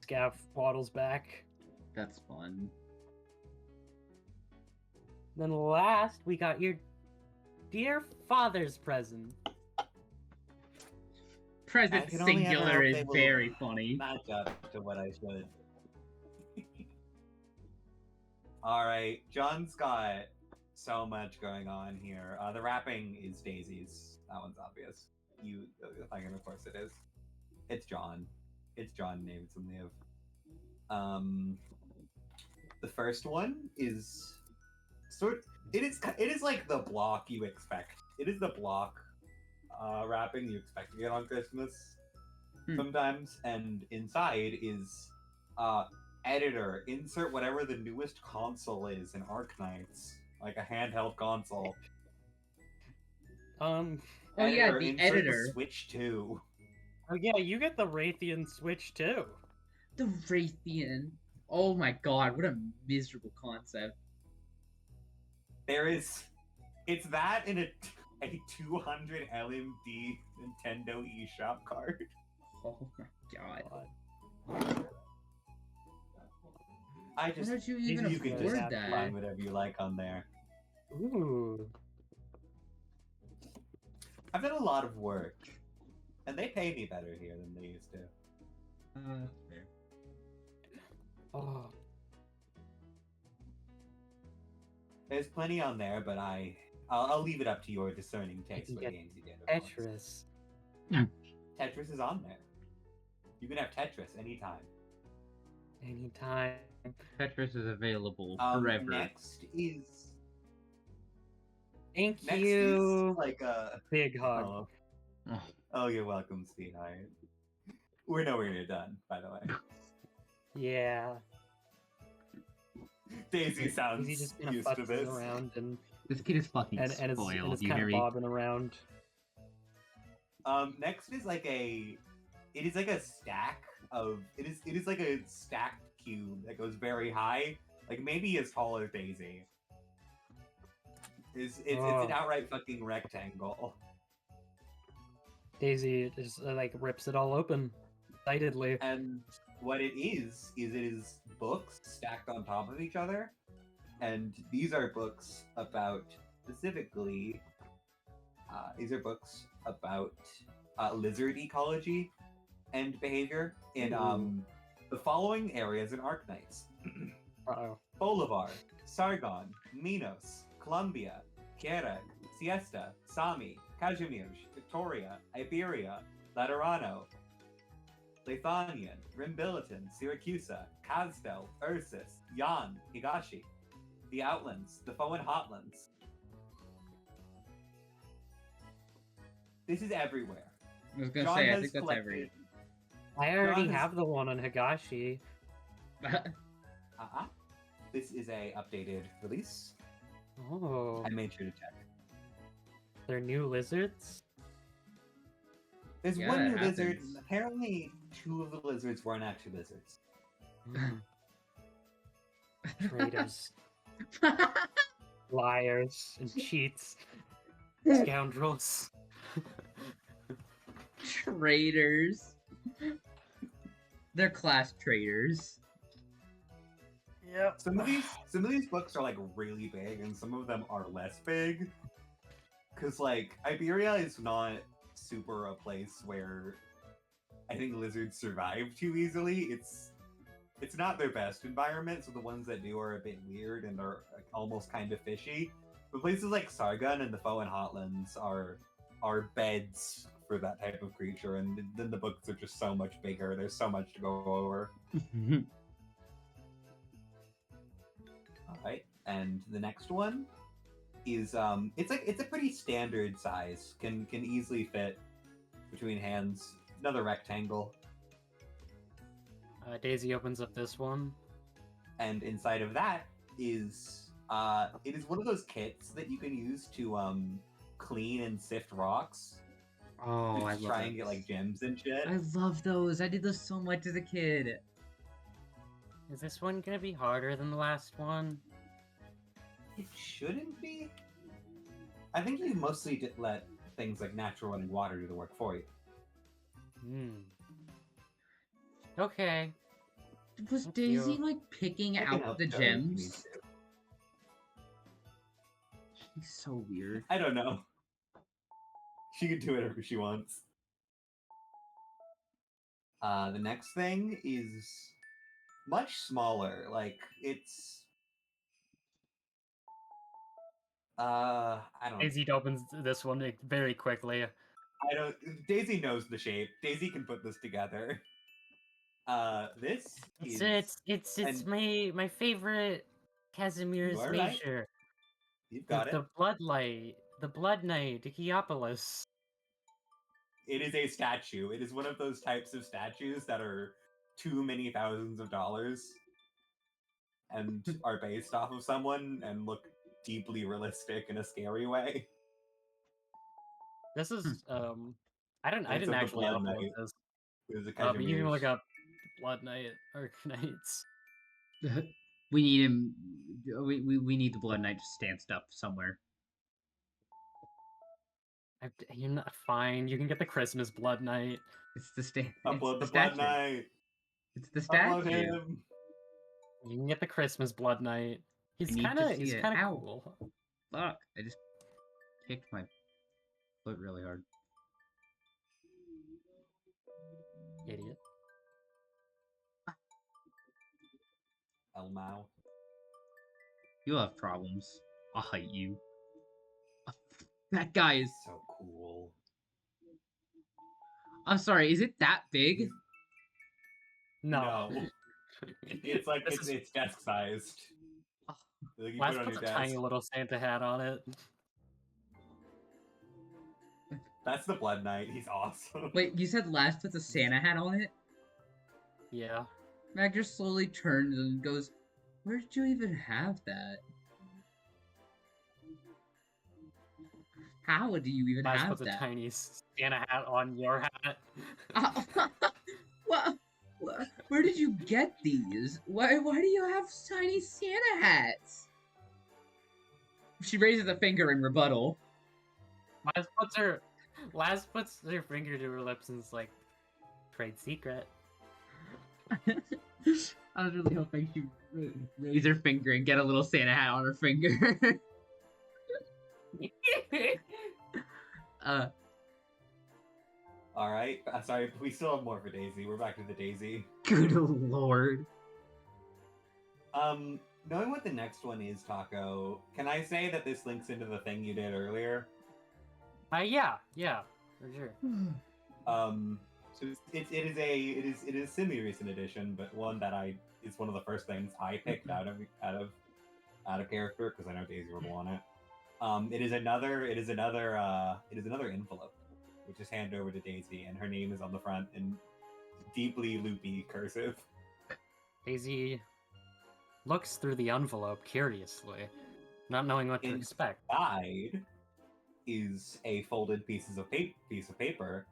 Scav waddles back. That's fun. Then last, we got your dear father's present. Present I can only ever singular hope is they will very funny. Match up to what I should. All right, John's got so much going on here. The rapping is Daisy's. That one's obvious. Thinking, of course, it is. It's John. It's John Davidson Liv. The first one is It is like the block you expect. It is the block rapping you expect to get on Christmas sometimes, and inside is editor, insert whatever the newest console is in Arknights, like a handheld console. Oh yeah, the insert editor. The Switch 2. Oh yeah, you get the Raytheon Switch too. The Raytheon. Oh my god, what a miserable concept. It's that in a 200 LMD Nintendo eShop card. Oh my god. I How just did you even you can afford just that? find whatever you like on there. Ooh. I've done a lot of work, and they pay me better here than they used to. Fair. Oh. There's plenty on there, but I'll leave it up to your discerning taste can what get games you get. of course. Tetris. Tetris is on there. You can have Tetris anytime. Anytime. Tetris is available forever. Next is Thank you. like a Big hug. oh, you're welcome, sweetheart. We're nowhere near done, by the way. Yeah. Daisy sounds Daisy just kind of used to futzes this. around and This kid is fucking and spoiled. is You kind hear of me? bobbing around. Next is like it is like a stack of it is like a stacked cube that goes very high, like maybe as tall as Daisy. It's an outright fucking rectangle. Daisy just like rips it all open, excitedly. And what it is books stacked on top of each other, and these are books about specifically. These are books about lizard ecology and behavior in the following areas in Arknights: Uh-oh. Bolivar, Sargon, Minos, Columbia, Kieran, Siesta, Sami, Kazimierz, Victoria, Iberia, Laterano, Lithanian, Rimbiliton, Syracusa, Kazdel, Ursus, Yan, Higashi, the Outlands, the Foen Hotlands. This is everywhere. I was gonna John say, I has think that's collected- every. I already John has- have the one on Higashi. This is a updated release. Oh, I made sure to check. they're new lizards? There's Yeah, one it new lizard. happens. Apparently, two of the lizards weren't actually lizards. Mm. Traitors. Liars and cheats. Scoundrels. Traitors. They're class traitors. Yep. Some of these books are like really big, and some of them are less big. Cause like Iberia is not super a place where I think lizards survive too easily. It's not their best environment, so the ones that do are a bit weird and are like, almost kind of fishy. But places like Sargon and the Foen Hotlands are beds for that type of creature, and then the books are just so much bigger. There's so much to go over. All right, and the next one is it's a pretty standard size. Can easily fit between hands. Another rectangle, Daisy opens up this one. and inside of that is it is one of those kits that you can use to clean and sift rocks. Oh, I Just love try and get those. like gems and shit. I love those. I did those so much as a kid. Is this one gonna be harder than the last one? It shouldn't be. I think you mostly let things like natural running water do the work for you. Okay. Was Thank Daisy you. like picking I can out help the Joe if you need gems? to. She's so weird. I don't know. She can do whatever she wants. The next thing is much smaller. Like it's I don't Daisy opens this one very quickly. I don't Daisy knows the shape. Daisy can put this together. This It's and my favorite Casimir's you are right. measure. You've got it. The Bloodlight, the Blood Knight, Diciopolis. It is a statue. It is one of those types of statues that are too many thousands of dollars and are based off of someone and look deeply realistic in a scary way. This is I And it's didn't of the actually Blood upload Knight. this. It is a But you can Casimir's. look up Blood Knight, Arknights. We need him. We need the Blood Knight stanced up somewhere. You're not fine. You can get the Christmas Blood Knight. It's the stand. Upload It's the Blood statue. Knight. It's the Upload statue. him. You can get the Christmas Blood Knight. He's need kind to of see it. Ow. cool. Fuck! I just kicked my foot really hard. Idiot. Elmao. You'll have problems. I'll hate you. That guy is. So cool. I'm sorry. Is it that big? No. It's like it's desk sized. Like you Last put it on puts your a desk. tiny little Santa hat on it. That's the Blood Knight. He's awesome. Wait, you said last puts a Santa hat on it? Yeah. Mag just slowly turns and goes, "Where did you even have that? How do you even Last have puts a that?" tiny Santa hat on your hat. What? Where did you get these? Why do you have tiny Santa hats? She raises a finger in rebuttal. Last puts her finger to her lips and is like, trade secret. I was really hoping she'd raise her finger and get a little Santa hat on her finger. All right. Sorry, we still have more for Daisy. We're back to the Daisy. Good lord. Knowing what the next one is, Taco, can I say that this links into the thing you did earlier? Yeah, for sure. So it is a semi-recent edition, but one that is one of the first things I picked out of character because I know Daisy would want it. It is another envelope, which is handed over to Daisy, and her name is on the front in deeply loopy cursive. Daisy looks through the envelope curiously, not knowing what to expect. Inside is a folded piece of paper,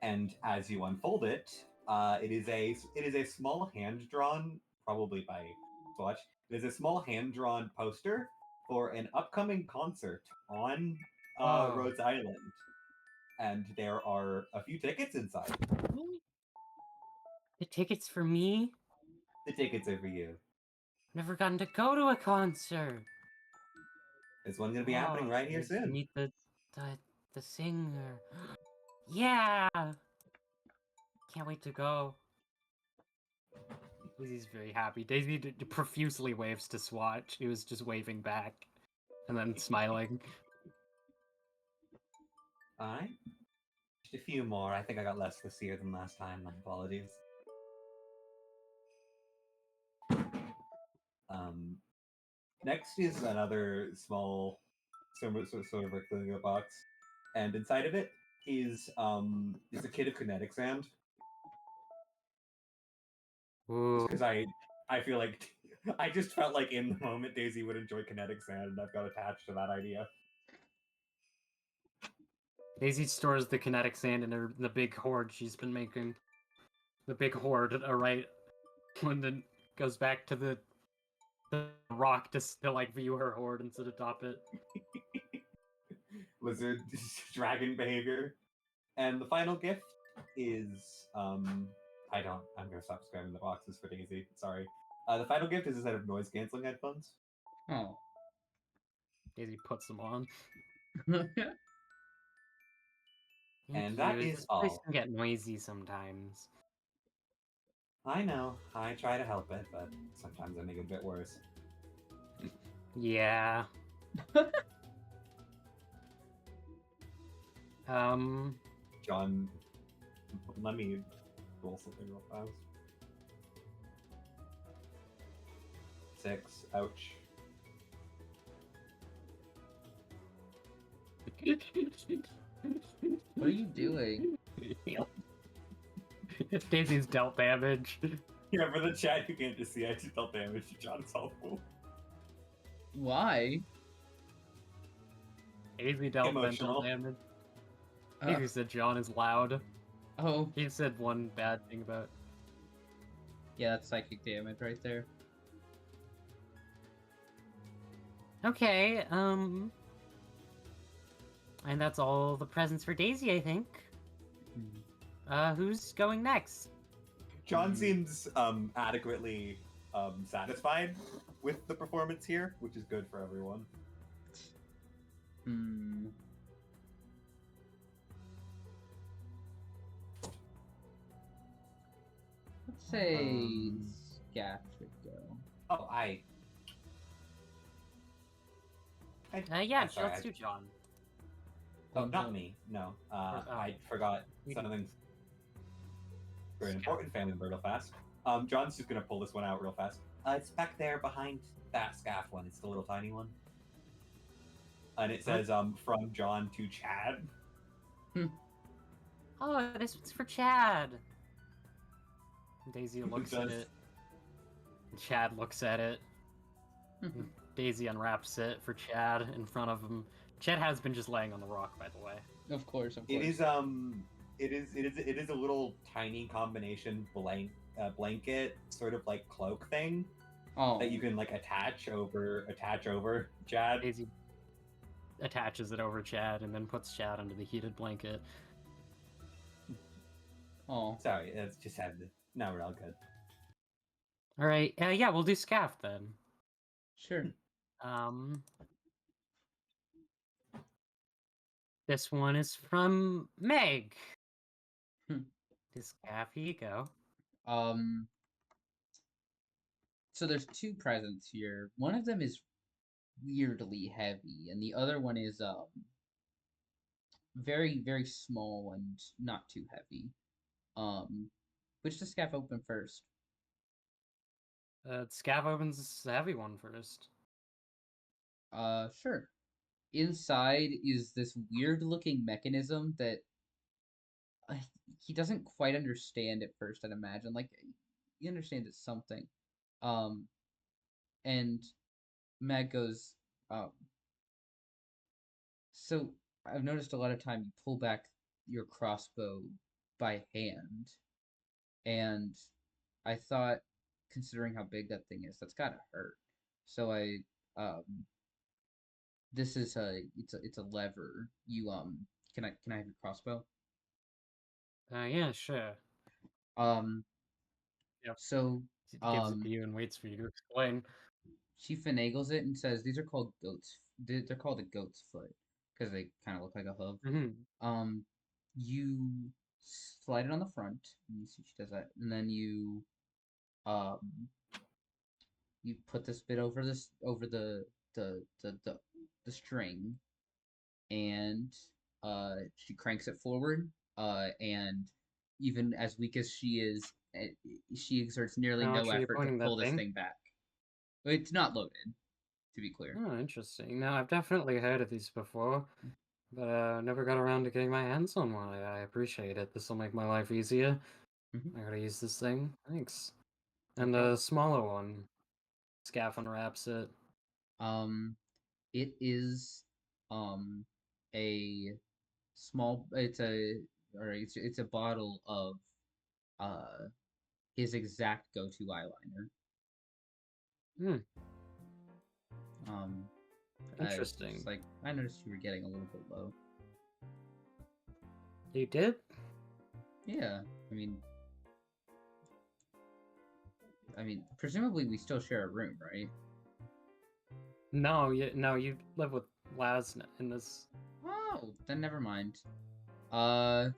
and as you unfold it, it is a small hand-drawn, probably by Swatch. It is a small hand-drawn poster for an upcoming concert on Rhodes Island, and there are a few tickets inside. The tickets for me? The tickets are for you. Never gotten to go to a concert. There's one gonna be happening right here To soon. meet the singer. Yeah. Can't wait to go. Daisy's very happy. Daisy profusely waves to Swatch. He was just waving back, and then smiling. Alright. Just a few more. I think I got less this year than last time. My apologies. Next is another small sort of rectangular box, and inside of it is a kit of kinetic sand. Ooh. Because I feel like I just felt like in the moment Daisy would enjoy kinetic sand, and I've got attached to that idea. Daisy stores the kinetic sand in the big hoard she's been making. The big hoard, right? When then goes back to the rock to like view her hoard instead of top it. Lizard dragon behavior. And the final gift is I'm gonna stop describing the boxes for Daisy. Sorry. The final gift is a set of noise canceling headphones. Oh. Daisy puts them on. Thank And you. that is This place all. can get noisy sometimes. I know. I try to help it, but sometimes I make it a bit worse. Yeah. John, let me roll something real fast. 6. Ouch. What are you doing? Daisy's dealt damage. Yeah, for the chat, you can't just see I just dealt damage to John's helpful. Why? Daisy dealt Emotional. mental damage. Daisy said John is loud. Oh, He said one bad thing about. yeah, that's psychic damage right there. Okay, and that's all the presents for Daisy, I think. Who's going next? John seems adequately satisfied with the performance here, which is good for everyone. Let's say Scat should go. Oh, Yeah, I'm sorry, let's do John. Oh, not me. No. I forgot something for an important family member real fast. John's just gonna pull this one out real fast. It's back there behind that scaff one. It's the little tiny one. And it says from John to Chad. Oh, this one's for Chad. Daisy looks at it. Chad looks at it. Daisy unwraps it for Chad in front of him. Chad has been just laying on the rock, by the way. Of course. It is it is a little tiny combination blanket sort of like cloak thing that you can like attach over Chad. Daisy attaches it over Chad and then puts Chad under the heated blanket. Oh, sorry, it's just had the. Now we're all good. All right, yeah, we'll do Scaff then. Sure. This one is from Meg. This Scaff, here you go. So there's two presents here. One of them is weirdly heavy, and the other one is very, very small and not too heavy. Which does Scaff open first? Scaff opens the heavy one first. Sure. Inside is this weird looking mechanism that he doesn't quite understand at first, I'd imagine. Like, he understands it's something. And Meg goes, so I've noticed a lot of time you pull back your crossbow by hand. And I thought, considering how big that thing is, that's gotta hurt. So this is it's a lever. You can I have your crossbow? Yeah, sure. Yep. So It gives it to you and waits for you to explain. She finagles it and says, "These are called goats. They're called a goat's foot because they kind of look like a hoof." You slide it on the front. And you see she does that, and then you put this bit over the string, and she cranks it forward. And even as weak as she is, she exerts nearly no effort to pull this thing back. It's not loaded. to be clear. Oh, interesting. No, I've definitely heard of these before, but never got around to getting my hands on one. I appreciate it. This will make my life easier. Mhm. I gotta use this thing. Thanks. No And problem. a smaller one. Scaff unwraps it. It is a small. It's a bottle of uh his exact go-to eyeliner. Hmm. Um, Interesting. it's like I noticed you were getting a little bit low. You did? Yeah, I mean, presumably we still share a room, right? No, you live with Laz in this. Oh, then never mind. I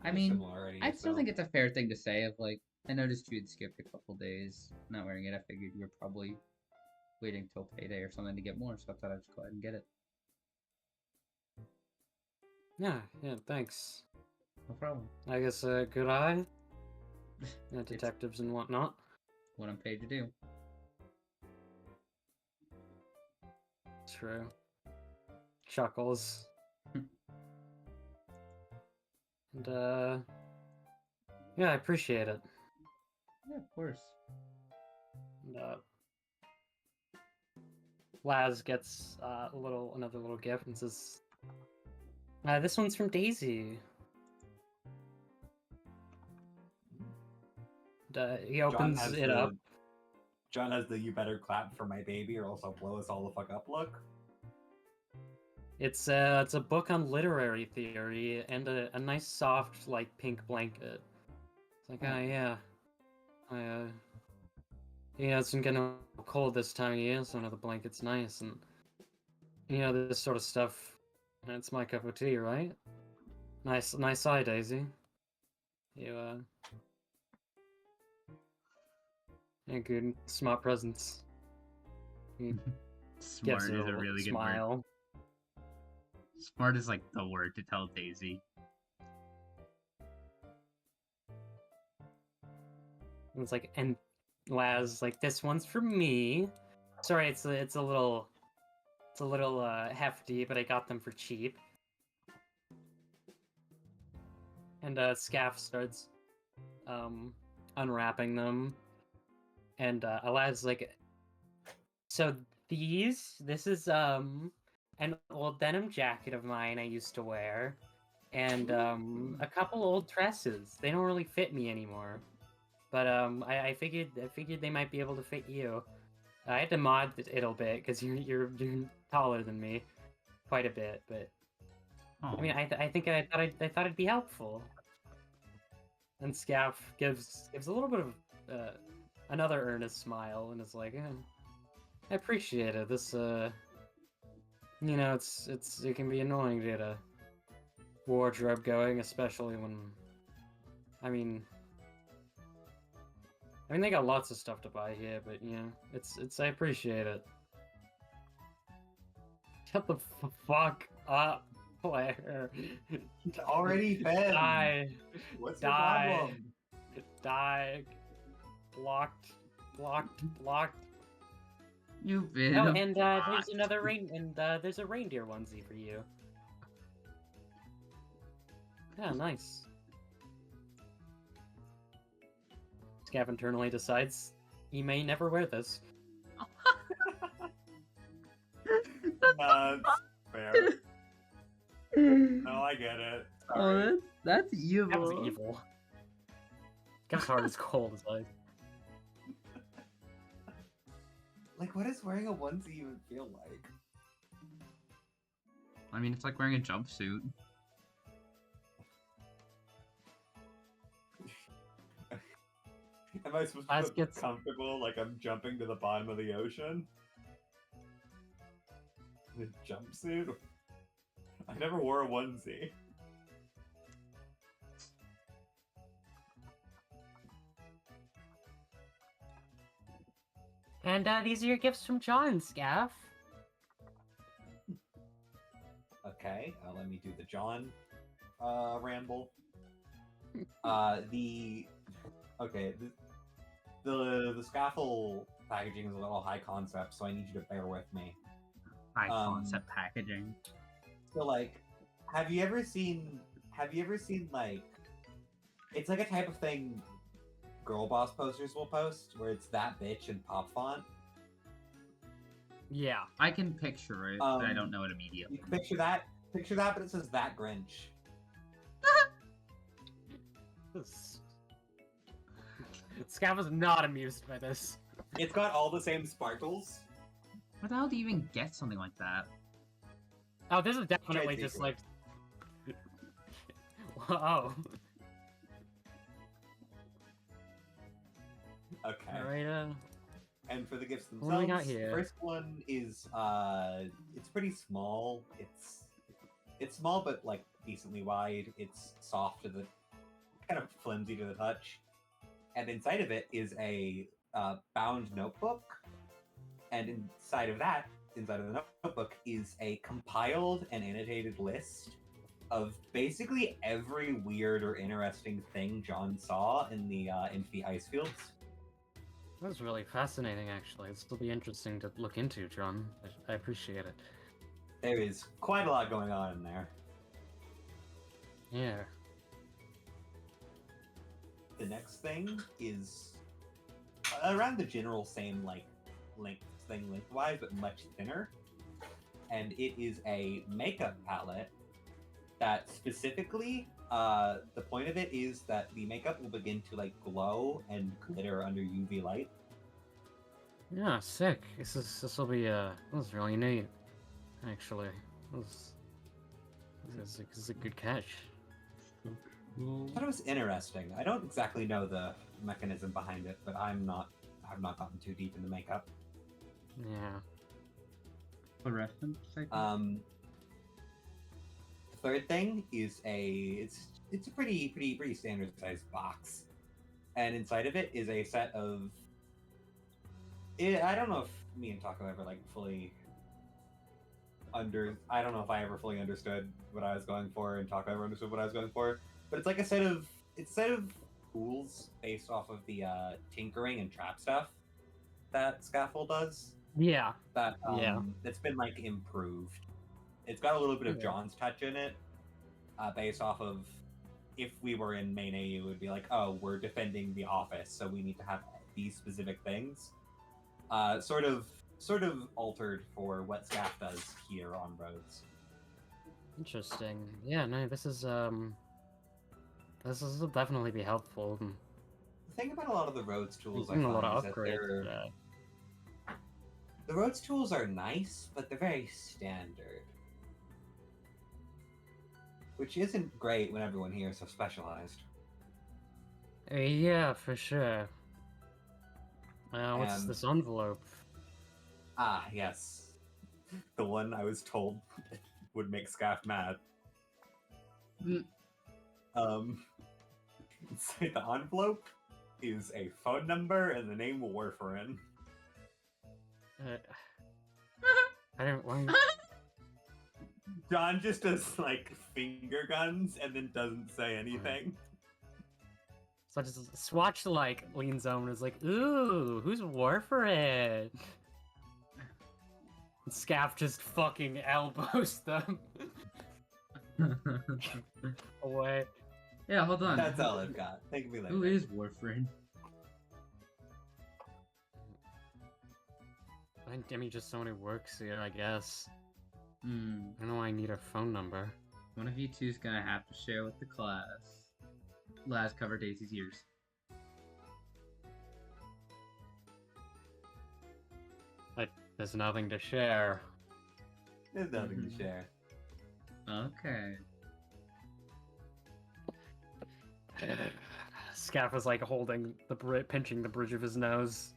Pretty mean, similarity, I still so- think it's a fair thing to say. Of like, I noticed you had skipped a couple days not wearing it. I figured you were probably waiting till payday or something to get more, so I thought I'd just go ahead and get it. Yeah, thanks. No problem. I guess good eye. Yeah, detectives and whatnot. What I'm paid to do. True. Chuckles. And yeah, I appreciate it. Yeah, of course. And, Laz gets another little gift and says, "This one's from Daisy." And, he opens it up. John has the "you better clap for my baby or else I'll blow us all the fuck up" look. It's a book on literary theory and a nice soft like pink blanket. It's like, oh yeah, it's been getting cold this time of year, so the blanket's nice, and this sort of stuff. And it's my cup of tea, right? Nice eye, Daisy. You yeah, good, smart presents. He gives Smart her is a little really good word. smile. Smart is like the word to tell Daisy. And it's like, and Laz like, this one's for me. Sorry, it's a little hefty, but I got them for cheap. And Scaff starts unwrapping them, and Laz like, so this is an old denim jacket of mine I used to wear, and a couple old dresses. They don't really fit me anymore, but I figured they might be able to fit you. I had to mod it a bit because you're taller than me, quite a bit. But Oh. I mean, I thought it'd be helpful. And Scaff gives a little bit of another earnest smile and is like, I appreciate it. This it can be annoying to get a wardrobe going, especially when I mean they got lots of stuff to buy here, but it's I appreciate it. Shut the fuck up, player. Already fed. Die. What's your Die. problem? Die. Blocked. You've been. Oh, and there's blocked. another there's a reindeer onesie for you. Yeah, nice. Scav internally decides he may never wear this. That's fair. No, I get it. Sorry. Oh, that's evil. That was evil. Guy's heart is cold as ice. Like, what does wearing a onesie even feel like? I mean, it's like wearing a jumpsuit. Am I supposed to feel comfortable like I'm jumping to the bottom of the ocean? The jumpsuit? I never wore a onesie. And these are your gifts from John, Scaff. Okay, let me do the John ramble. Okay, the scaffold packaging is a little high concept, so I need you to bear with me. High concept packaging. So like, have you ever seen like, it's like a type of thing girl boss posters will post where it's that bitch in pop font. Yeah. I can picture it, but I don't know it immediately. You can picture that, but it says that Grinch. Scav was not amused by this. It's got all the same sparkles. Where the hell do you even get something like that? Oh, this is definitely Trade just secret. like. Whoa. Okay. Alright, And for the gifts themselves, What do we got here? the first one is it's pretty small. It's small but like decently wide. It's soft to the kind of flimsy to the touch. And inside of it is a bound notebook. And inside of the notebook is a compiled and annotated list of basically every weird or interesting thing John saw in the ice fields. That's really fascinating, actually. This will be interesting to look into, John. I appreciate it. There is quite a lot going on in there. Yeah. The next thing is around the general same like lengthwise, but much thinner. And it is a makeup palette that specifically, the point of it is that the makeup will begin to like glow and glitter under UV light. Yeah, sick. This will be this is really neat. Actually, this is a good catch. I thought it was interesting. I don't exactly know the mechanism behind it, but I've not gotten too deep into makeup. Yeah. Fluorescent? The third thing is it's a pretty standard sized box, and inside of it is a set of. I don't know if me and Taco ever like fully I don't know if I ever fully understood what I was going for, and Taco ever understood what I was going for. But it's like a set of tools based off of the tinkering and trap stuff that Scaffold does. Yeah. That Yeah. That's been like improved. It's got a little bit of Yeah. John's touch in it, based off of if we were in main AU, it would be like, oh, we're defending the office, so we need to have these specific things. Sort of altered for what Scaff does here on Roads. Interesting. Yeah. No. This will definitely be helpful. The thing about a lot of the Roads tools I There's find a lot of is that upgrades. To the Roads tools are nice, but they're very standard. Which isn't great when everyone here is so specialized. Yeah, for sure. What's this envelope? Ah, yes. The one I was told would make Scaff mad. Mm. Inside the envelope is a phone number and the name Warfarin. I don't want. John just does like finger guns and then doesn't say anything. So just Swatch like leans over and is like, "Ooh, who's Warfarin?" And Scaff just fucking elbows them away. Yeah, hold on. That's all I've got. Thank me later. Who is Warfarin? I mean, just somebody works here, I guess. Hmm. I know I need a phone number. One of you two's gonna have to share with the class. Last cover Daisy's ears. There's nothing to share. There's nothing to share. Okay. Scaff is like holding pinching the bridge of his nose.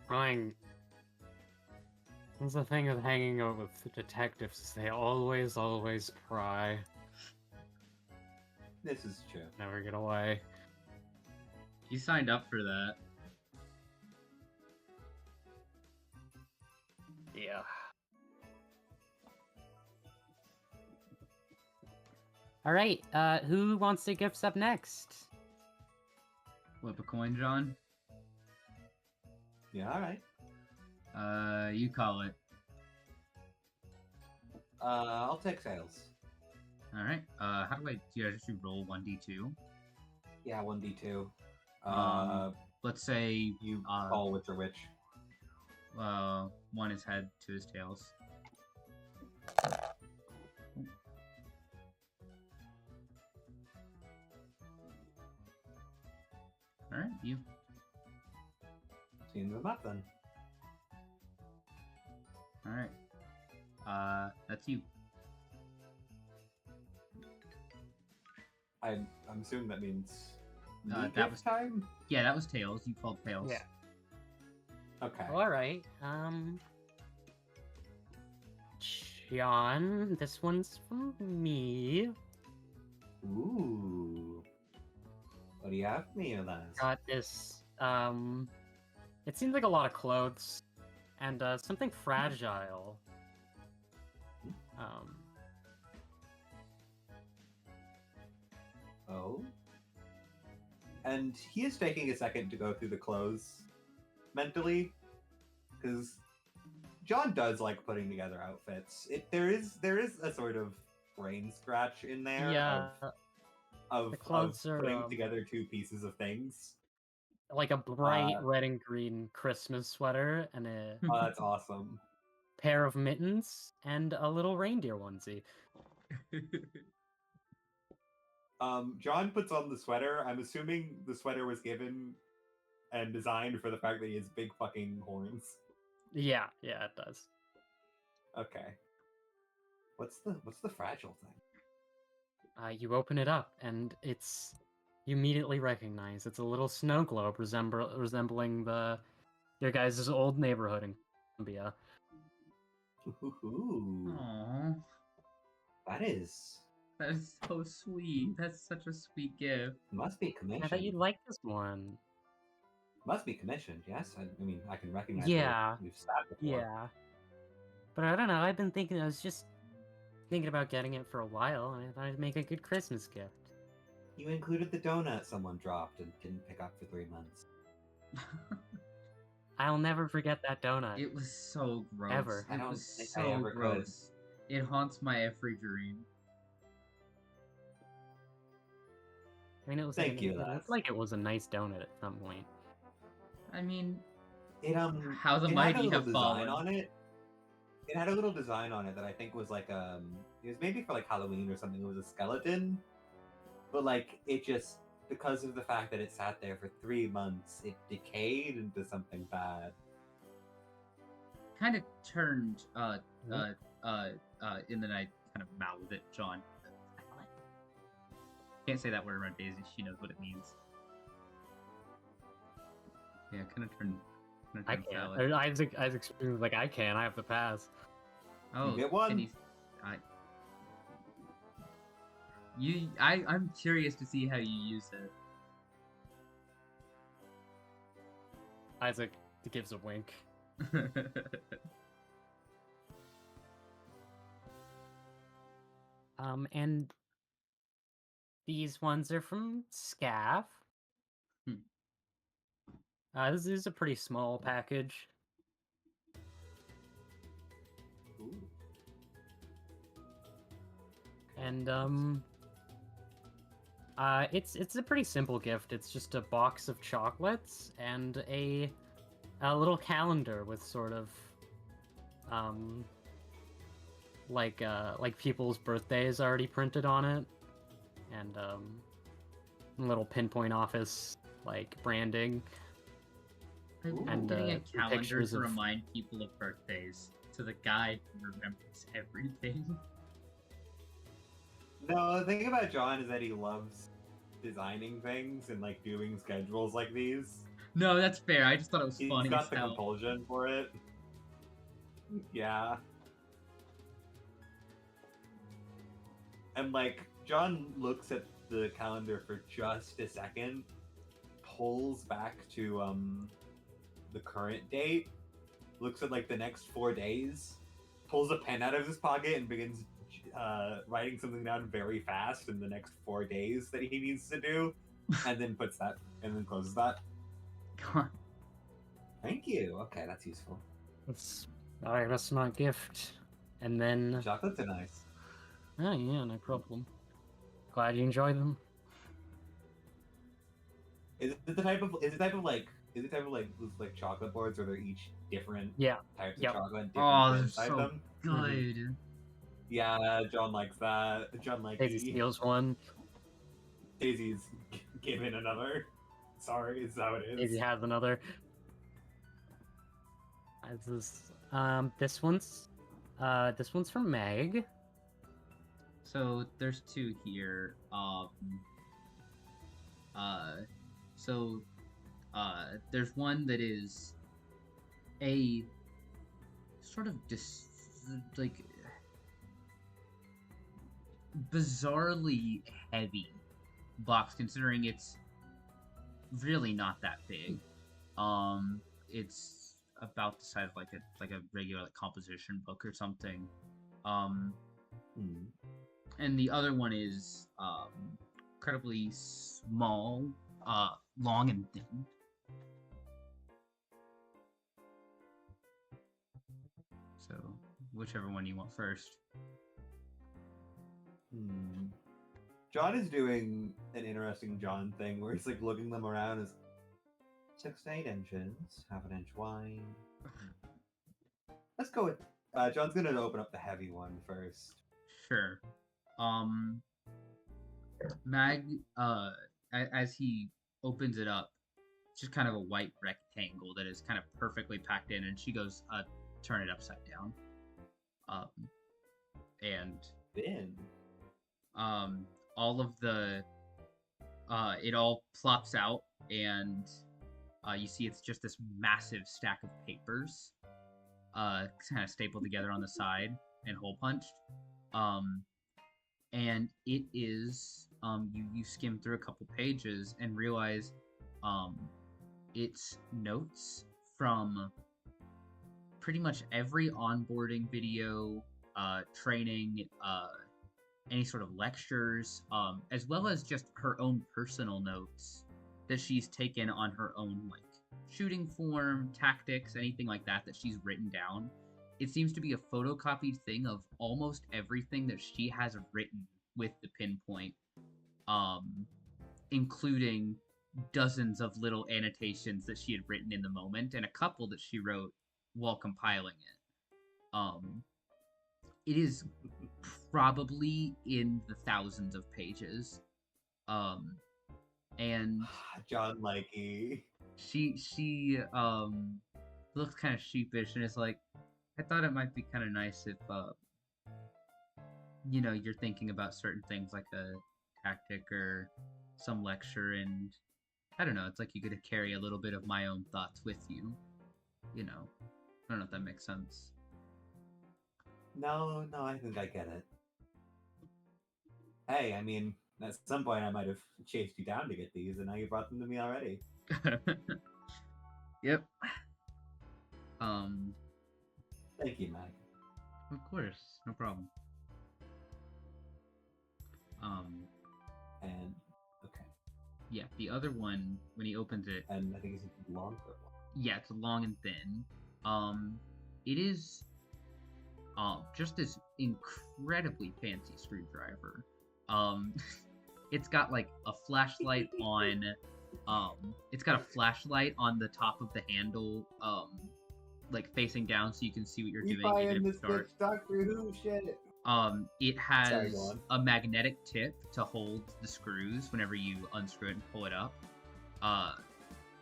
Crying. That's the thing with hanging out with detectives. They always pry. This is true. Never get away. You signed up for that. Yeah. Alright, who wants to gifts up next? Flip a coin, John. Yeah, all right. You call it. I'll take sales. All right. How do I just roll 1d2? Yeah, 1d2. Let's say You call with the witch. one is head, two is tails. All right, you. Team them up then. All right. That's you. I'm assuming that means that that was- time. Yeah, that was tails. You called tails. Yeah. Okay. All right. John, this one's from me. Ooh. What do you have for me, Elias? Got this. It seems like a lot of clothes and something fragile. Oh. And he is taking a second to go through the clothes mentally, because John does like putting together outfits. There is a sort of brain scratch in there. Yeah. Of The clothes are, putting together two pieces of things. Like a bright red and green Christmas sweater and a Oh, that's awesome. pair of mittens and a little reindeer onesie. John puts on the sweater. I'm assuming the sweater was given and designed for the fact that he has big fucking horns. Yeah, it does. Okay. What's the fragile thing? You open it up and you immediately recognize it's a little snow globe resembling your guys' old neighborhood in Columbia. Ooh. Aww. That is so sweet. That's such a sweet gift. must be commissioned. I thought you'd like this one. Must be commissioned, yes. I mean, I can recognize Yeah. what you've sat before. Yeah. But I don't know, I was just thinking about getting it for a while, and I thought it'd make a good Christmas gift. You included the donut someone dropped and didn't pick up for 3 months. I'll never forget that donut. It was so gross. Ever. I It don't was think I so ever could. gross. It haunts my every dream. I mean, it was Thank you, it lads. looked like it was a nice donut at some point. I mean, It how the it had a mighty little have design fallen. on it. It had a little design on it that I think was like it was maybe for like Halloween or something. It was a skeleton, but like it just, because of the fact that it sat there for 3 months, it decayed into something bad. Kind of turned in the night, kind of mouthed at John. Can't say that word around Daisy. She knows what it means. Yeah, kind of turned. I can't. Isaac screams like, I can. I have the pass. Oh, get one? and I'm curious to see how you use it. Isaac gives a wink. And these ones are from Scaff. This is a pretty small package. Ooh. And it's a pretty simple gift. It's just a box of chocolates and a little calendar with sort of like people's birthdays already printed on it, and a little pinpoint office like branding. I'm getting a some calendar pictures to of- remind people of birthdays. To the guy who remembers everything. No, the thing about John is that he loves designing things and like doing schedules like these. No, that's fair. I just thought it was He's funny got as the hell. compulsion for it. Yeah. And like, John looks at the calendar for just a second, pulls back to the current date, looks at like the next 4 days, pulls a pen out of his pocket and begins writing something down very fast in the next 4 days that he needs to do, and then puts that and then closes that. God. Thank you. Okay, that's useful. That's a smart gift. And then, Chocolates are nice. oh yeah, no problem. Glad you enjoy them. Is it the type of those like chocolate boards where they're each different Yeah. types Yep. of chocolate and Oh, different they're inside so them? good. Yeah, John likes that. John likes Daisy steals one. Daisy's given another. Sorry, is how it is. Daisy has another. This one's from Meg. So there's two here. There's one that is a sort of bizarrely heavy box, considering it's really not that big. It's about the size of like a regular composition book or something. And the other one is incredibly small, long and thin. So, whichever one you want first. John is doing an interesting John thing where he's like looking them around as 6 to 8 inches, half an inch wide. Let's go with John's gonna open up the heavy one first. Sure. Mag, as he opens it up, it's just kind of a white rectangle that is kind of perfectly packed in, and she goes, turn it upside down. And Then all of the it all plops out, and you see it's just this massive stack of papers, kind of stapled together on the side and hole punched. And it is you skim through a couple pages and realize it's notes from pretty much every onboarding video, training, any sort of lectures, as well as just her own personal notes that she's taken on her own, like shooting form, tactics, anything like that she's written down. It seems to be a photocopied thing of almost everything that she has written with the pinpoint, including dozens of little annotations that she had written in the moment and a couple that she wrote while compiling it. It is probably in the thousands of pages. And John Likey. She looks kind of sheepish and is like, I thought it might be kind of nice if you're thinking about certain things like a tactic or some lecture, and I don't know, it's like you could carry a little bit of my own thoughts with you. I don't know if that makes sense. No, I think I get it. Hey, I mean, at some point I might have chased you down to get these, and now you brought them to me already. Yep. Thank you, Mag. Of course, no problem. And okay. Yeah, the other one, when he opens it, And I think it's a longer one. yeah, it's long and thin. It is just this incredibly fancy screwdriver. It's got like a flashlight on it's got a flashlight on the top of the handle, like facing down so you can see what you're doing even if it's dark. Doctor Who shit. It has Sorry, go on. a magnetic tip to hold the screws whenever you unscrew it and pull it up.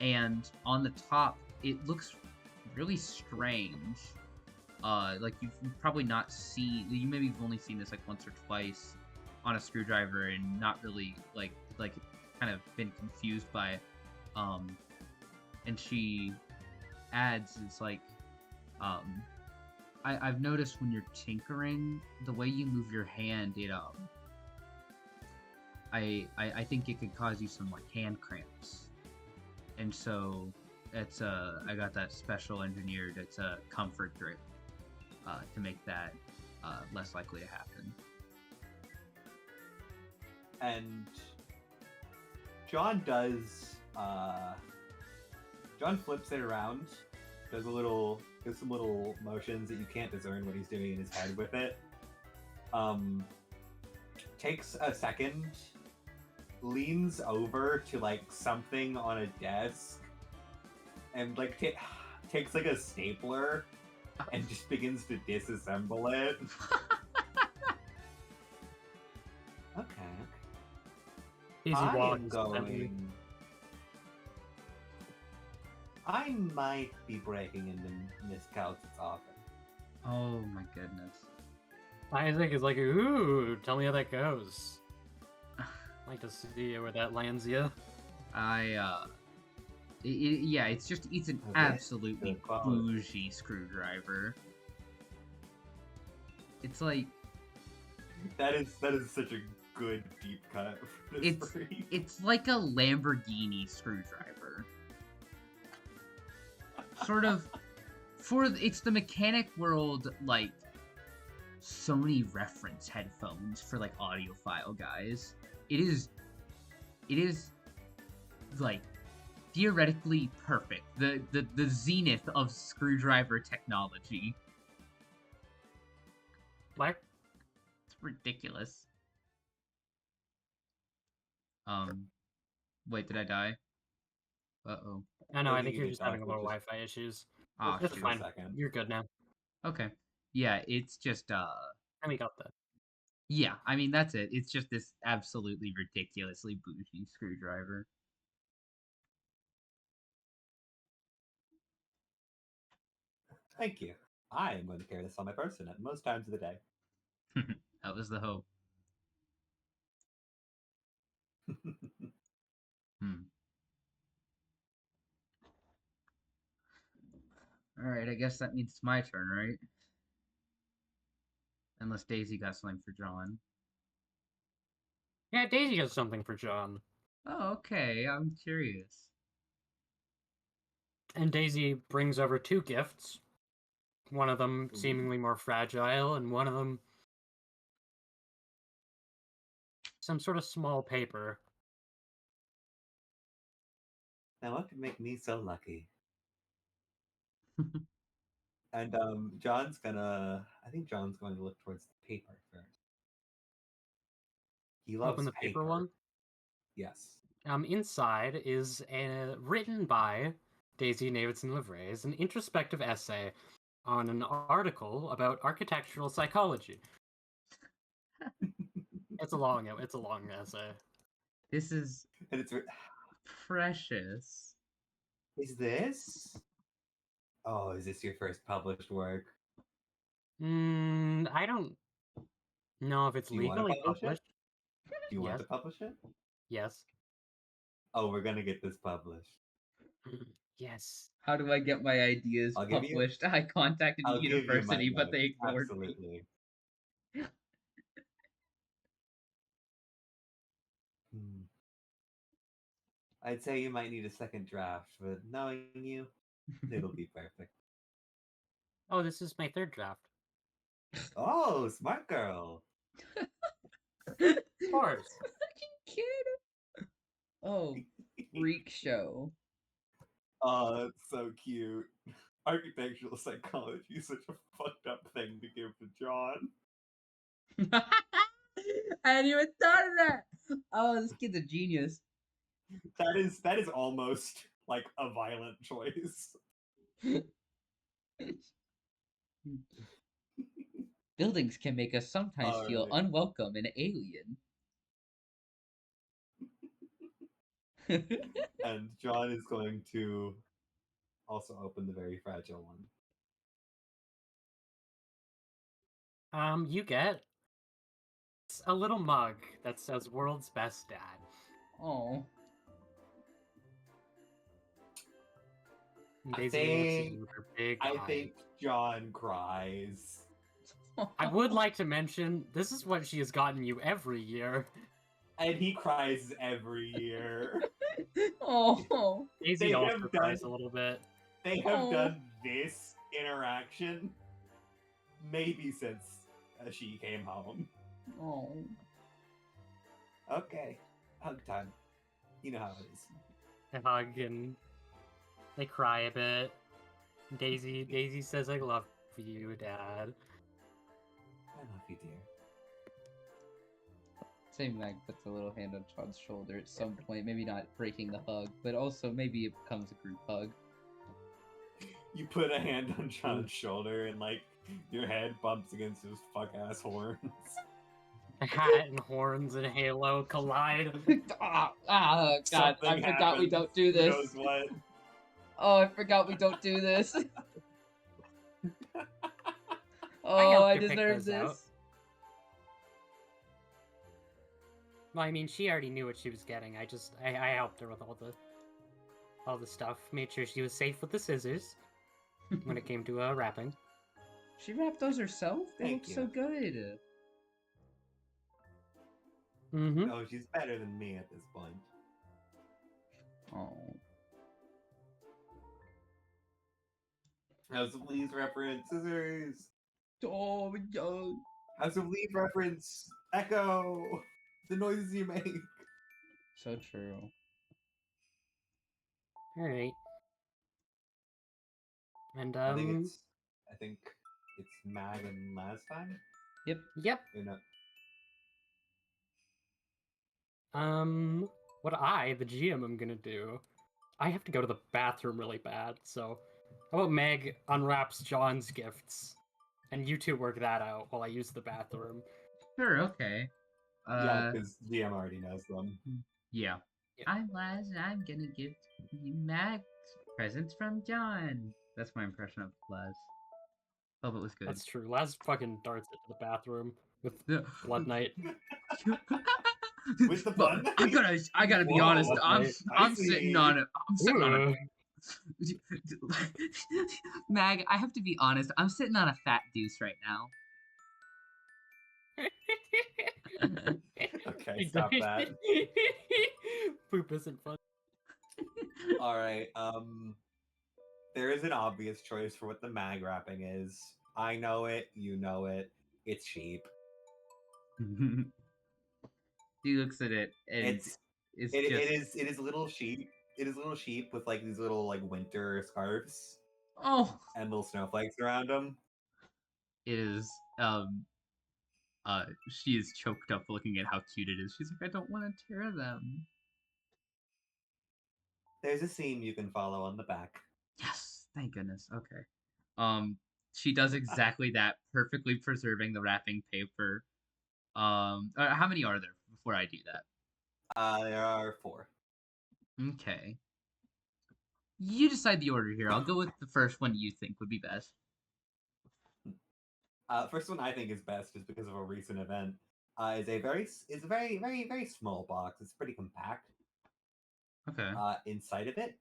And on the top, it looks really strange. Like you've probably not seen, you maybe have only seen this like once or twice on a screwdriver and not really like kind of been confused by it. And she adds, it's like, I've noticed when you're tinkering, the way you move your hand, it I think it could cause you some like hand cramps, and so it's I got that special engineered. It's a comfort grip to make that less likely to happen. And John does John flips it around, does some little motions that you can't discern what he's doing in his head with it. Takes a second, leans over to like something on a desk, and like takes like a stapler and just begins to disassemble it. Okay. Daisy I am walks going. I might be breaking into Miss Couch's office. Oh my goodness. Isaac is like, ooh, tell me how that goes. I'd like to see where that lands you. Yeah, it's an Okay. absolutely Good quality. bougie screwdriver. It's like That is such a good deep cut for this breed. it's like a Lamborghini screwdriver. Sort of it's the mechanic world like Sony reference headphones for like audiophile guys. It is like theoretically perfect. The zenith of screwdriver technology. Like, It's ridiculous. Wait, did I die? Uh-oh. I know, I I think think you you're did just die having a for little just- Wi-Fi issues. Ah, It's shoot. fine. second. You're good now. Okay. Yeah, it's just And we got that. yeah, I mean that's it. It's just this absolutely ridiculously bougie screwdriver. Thank you. I am going to carry this on my person at most times of the day. That was the hope. Hmm. Alright, I guess that means it's my turn, right? Unless Daisy got something for John. Yeah, Daisy has something for John. Oh, okay. I'm curious. And Daisy brings over two gifts. One of them Ooh. seemingly more fragile, and one of them some sort of small paper. Now, what could make me so lucky? And I think John's going to look towards the paper first. He loves Open the paper one. Yes. Inside is written by Daisy Davidson Livrays, an introspective essay on an article about architectural psychology. It's a long essay. This is And it's precious. is this? Oh, is this your first published work? I don't know if it's Do you want to legally publish it? published. Do you want Yes. to publish it? Yes. Oh, we're gonna get this published. Yes. How do I get my ideas I'll give you- published? I contacted the I'll give you my university, but they notes. ignored me. Absolutely. I'd say you might need a second draft, but knowing you, it'll be perfect. Oh, this is my third draft. Oh, smart girl. Of course. Fucking kid. Oh, freak show. Oh, it's so cute. Architectural psychology is such a fucked up thing to give to John. I hadn't even thought of that. Oh, this kid's a genius. That is almost like a violent choice. Buildings can make us sometimes feel Alright. unwelcome and alien. And John is going to also open the very fragile one. You get a little mug that says "World's Best Dad." Oh. And I Daisy looks at think- you with her big I eyes. think John cries. I would like to mention this is what she has gotten you every year. And he cries every year. Oh. Daisy They also have cries done- a little bit. They have Oh. done this interaction maybe since she came home. Oh. Okay, hug time. You know how it is. They hug and they cry a bit. Daisy says, "I love you, Dad." I love you, dear. Same Mag puts a little hand on Chad's shoulder at some point, maybe not breaking the hug, but also maybe it becomes a group hug. You put a hand on John's shoulder and like your head bumps against his fuck ass horns. A hat and horns and halo collide. God, I Something forgot we happens, don't do who this. knows what? Oh, I forgot we don't do this. Oh, helped I you pick deserve those out. this. Well, I mean, she already knew what she was getting. I helped her with all the stuff. Made sure she was safe with the scissors when it came to wrapping. She wrapped those herself? They Thank look so you. good. Mm-hmm. No, she's better than me at this point. Oh. House of Leaves reference scissors. Oh, no. House of Leaves reference echo. The noises you make. So true. All right. And I think it's Mag and last time. Yep. yep. Or no. What I, the GM, am gonna do, I have to go to the bathroom really bad, so how about Meg unwraps John's gifts, and you two work that out while I use the bathroom. Sure, okay. Yeah, because GM already knows them. Yeah. Yeah. I'm gonna give you Max presents from John. That's my impression of Les. Hope it was good. That's true. Laz fucking darts into the bathroom with Yeah. Blood Knight. With the But Blood I gotta be Whoa, honest. Blood I'm Knight. sitting on it. I'm sitting on Ugh. it. Mag, I have to be honest. I'm sitting on a fat deuce right now. Okay, stop that. Poop isn't fun. Alright, there is an obvious choice for what the mag wrapping is. I know it, you know it. It's sheep. He looks at it and It is little sheep. It is little sheep with like these little like winter scarves Oh, and little snowflakes around them. it is she is choked up looking at how cute it is. She's like, I don't want to tear them. There's a seam you can follow on the back. Yes, thank goodness. Okay. She does exactly that, perfectly preserving the wrapping paper. How many are there before I do that? There are 4. Okay. You decide the order here. I'll go with the first one you think would be best. First one I think is best just because of a recent event. It's a very small box. It's pretty compact. Okay. Inside of it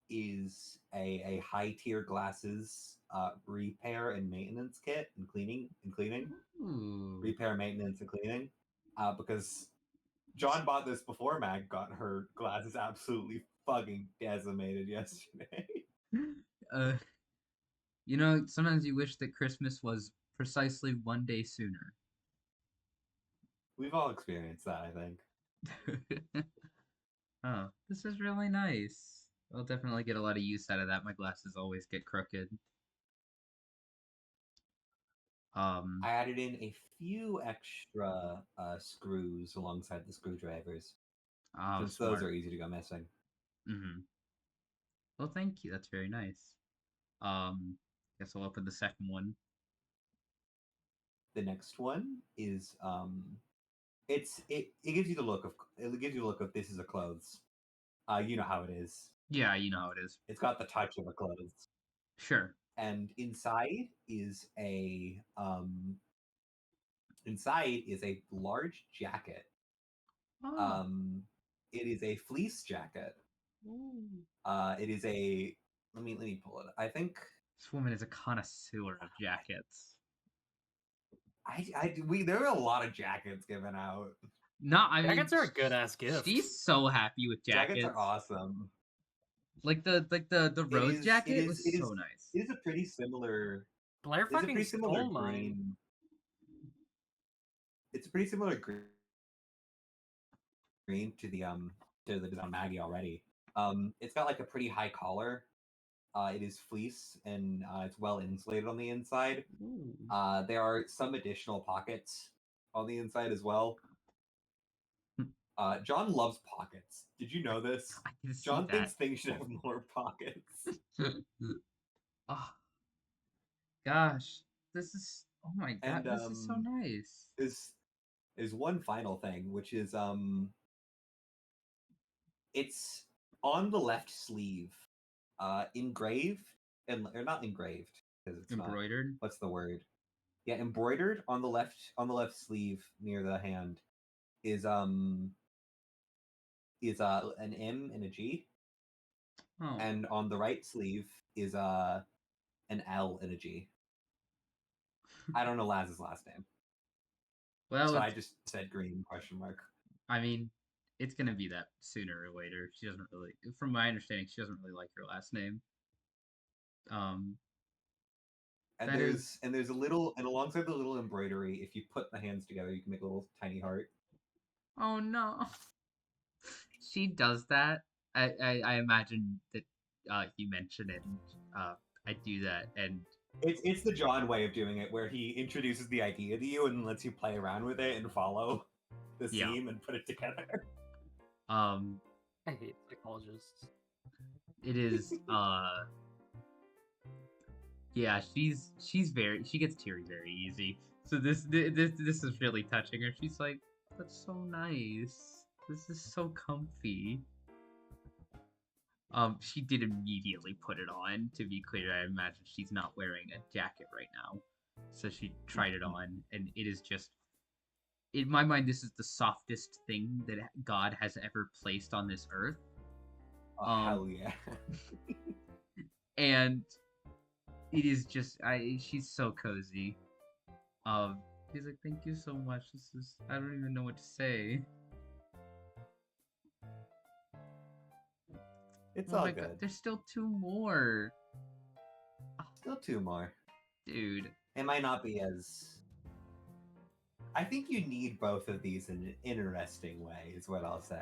is a high tier glasses repair and maintenance kit and cleaning. Ooh. Repair, maintenance, and cleaning. Because John bought this before Mag got her glasses absolutely fucking decimated yesterday. You know, sometimes you wish that Christmas was precisely one day sooner. We've all experienced that, I think. Oh, this is really nice. I'll definitely get a lot of use out of that. My glasses always get crooked. I added in a few extra screws alongside the screwdrivers. Since smart. those are easy to go missing. Mm-hmm. Well, thank you. That's very nice. Guess I'll open the second one. The next one is it gives you the look of this is a clothes. You know how it is. Yeah, you know how it is. It's got the touch of a clothes. Sure. And inside is a large jacket. Oh. It is a fleece jacket. Ooh. It is a let me pull it. I think This woman is a connoisseur of jackets. there are a lot of jackets given out. Jackets are a good ass gift. She's so happy with jackets. Jackets are awesome. Like the rose jacket was so nice. It is a pretty similar. Blair fucking stole mine. Green. It's a pretty similar green to the design Maggie already. It's got like a pretty high collar. It is fleece and it's well insulated on the inside. Ooh. There are some additional pockets on the inside as well. John loves pockets. Did you know this? I can see John that. thinks things should have more pockets. Oh gosh, this is oh my god, And this is so nice. is one final thing, which is it's on the left sleeve, engraved or not engraved because it's not. Embroidered. What's the word? Yeah, embroidered on the left sleeve near the hand is an M and a G, Oh and on the right sleeve is an L and a G. I don't know Laz's last name, well, so I just said green question mark. I mean, it's gonna be that sooner or later. She doesn't really, from my understanding, she doesn't really like her last name. And That there's a little, and alongside the little embroidery, if you put the hands together, you can make a little tiny heart. oh no. She does that. I imagine that you mention it. And, I do that, and It's the John way of doing it, where he introduces the idea to you and lets you play around with it and follow the Yeah. seam and put it together. I hate psychologists. it is yeah, she gets teary very easy. So this is really touching her. She's like, that's so nice. This is so comfy. She did immediately put it on. To be clear, I imagine she's not wearing a jacket right now. So she tried it on, and it is just, in my mind, this is the softest thing that God has ever placed on this earth. Oh, hell yeah. And it is just, she's so cozy. He's like, thank you so much. I don't even know what to say. It's Oh all my good. god, there's still 2 more. Still 2 more. Dude. It might not be as... I think you need both of these in an interesting way, is what I'll say.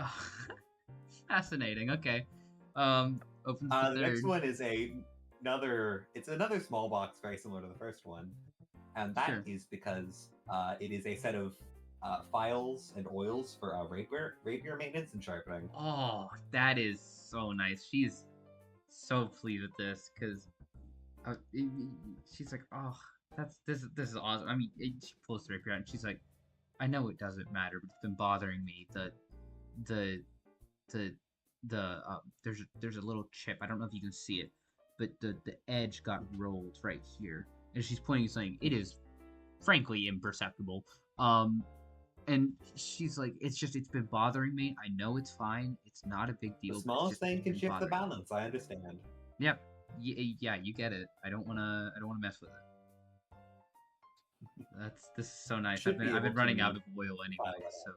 Fascinating, okay. Opens the The third. next one is another small box, very similar to the first one. And that is Sure. because it is a set of files and oils for rapier maintenance and sharpening. Oh, that is so nice. She's so pleased with this because she's like, oh, this is awesome. I mean, she pulls the rapier out and she's like, I know it doesn't matter, but it's been bothering me. The there's a little chip. I don't know if you can see it, but the edge got rolled right here, and she's pointing, saying it is, frankly, imperceptible. And she's like, it's been bothering me. I know it's fine. It's not a big deal. The smallest thing can shift the bothering me. balance. I understand. Yep. Yeah, you get it. I don't wanna mess with it. This is so nice. Should I've be been able running to out of oil anyway, file it so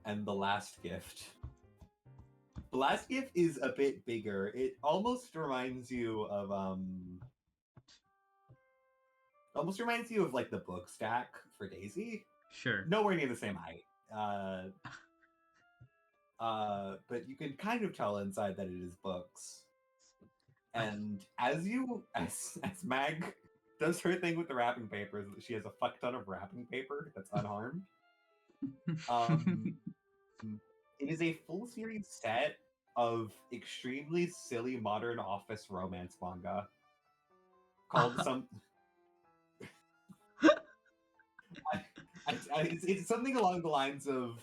and the last gift. The last gift is a bit bigger. It almost reminds you of like the book stack for Daisy. sure. Nowhere near the same height. But you can kind of tell inside that it is books. And as Mag does her thing with the wrapping paper, she has a fuck ton of wrapping paper that's unharmed. It is a full series set of extremely silly modern office romance manga called it's something along the lines of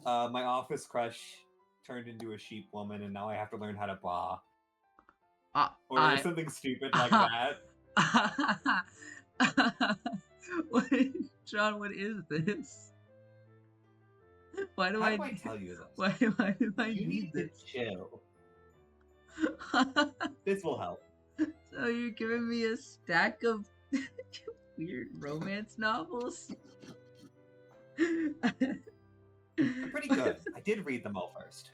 my office crush turned into a sheep woman and now I have to learn how to ba. Or something stupid like that. John, what is this? Why do How I do I tell you this? Why do I You need need this? to chill. This will help. So you're giving me a stack of weird romance novels? They're pretty good. I did read them all first.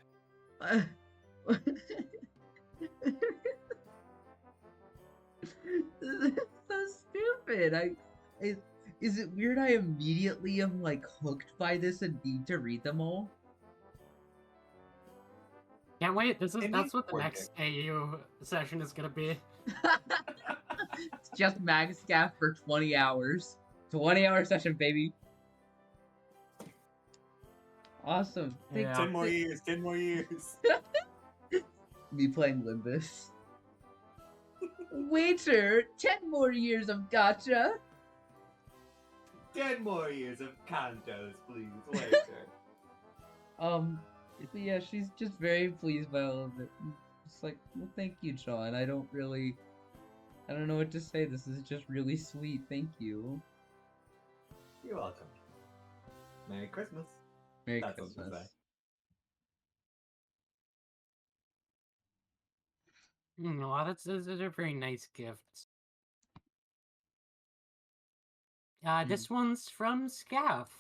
This is so stupid. Is it weird I immediately am like hooked by this and need to read them all? Can't wait. That's what the Poor next AU session is gonna be. It's just Magscaff for 20 hours. 20-hour session, baby. Awesome. Yeah. 10 more years, 10 more years. Me playing Limbus. Waiter, 10 more years of gacha. 10 more years of Kantos, please, later. But yeah, she's just very pleased by all of it. It's like, well, thank you, John. I don't know what to say. This is just really sweet. Thank you. You're welcome. Merry Christmas. Merry That's what I'm Christmas. gonna say. Wow, those are very nice gifts. This one's from Scaff.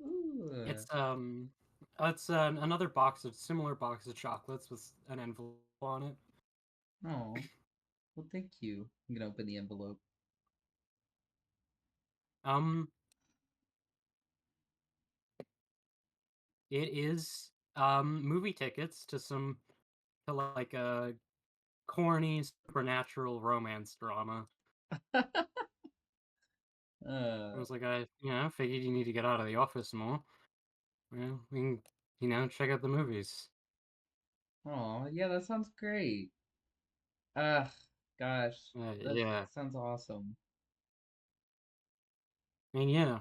Ooh. It's another similar box of chocolates with an envelope on it. Oh. Well, thank you. I'm gonna open the envelope. It is movie tickets to like a corny supernatural romance drama. I was like, I figured you need to get out of the office more. Well, we can, check out the movies. Oh, yeah, that sounds great. Gosh, that Yeah. sounds awesome. I mean, yeah.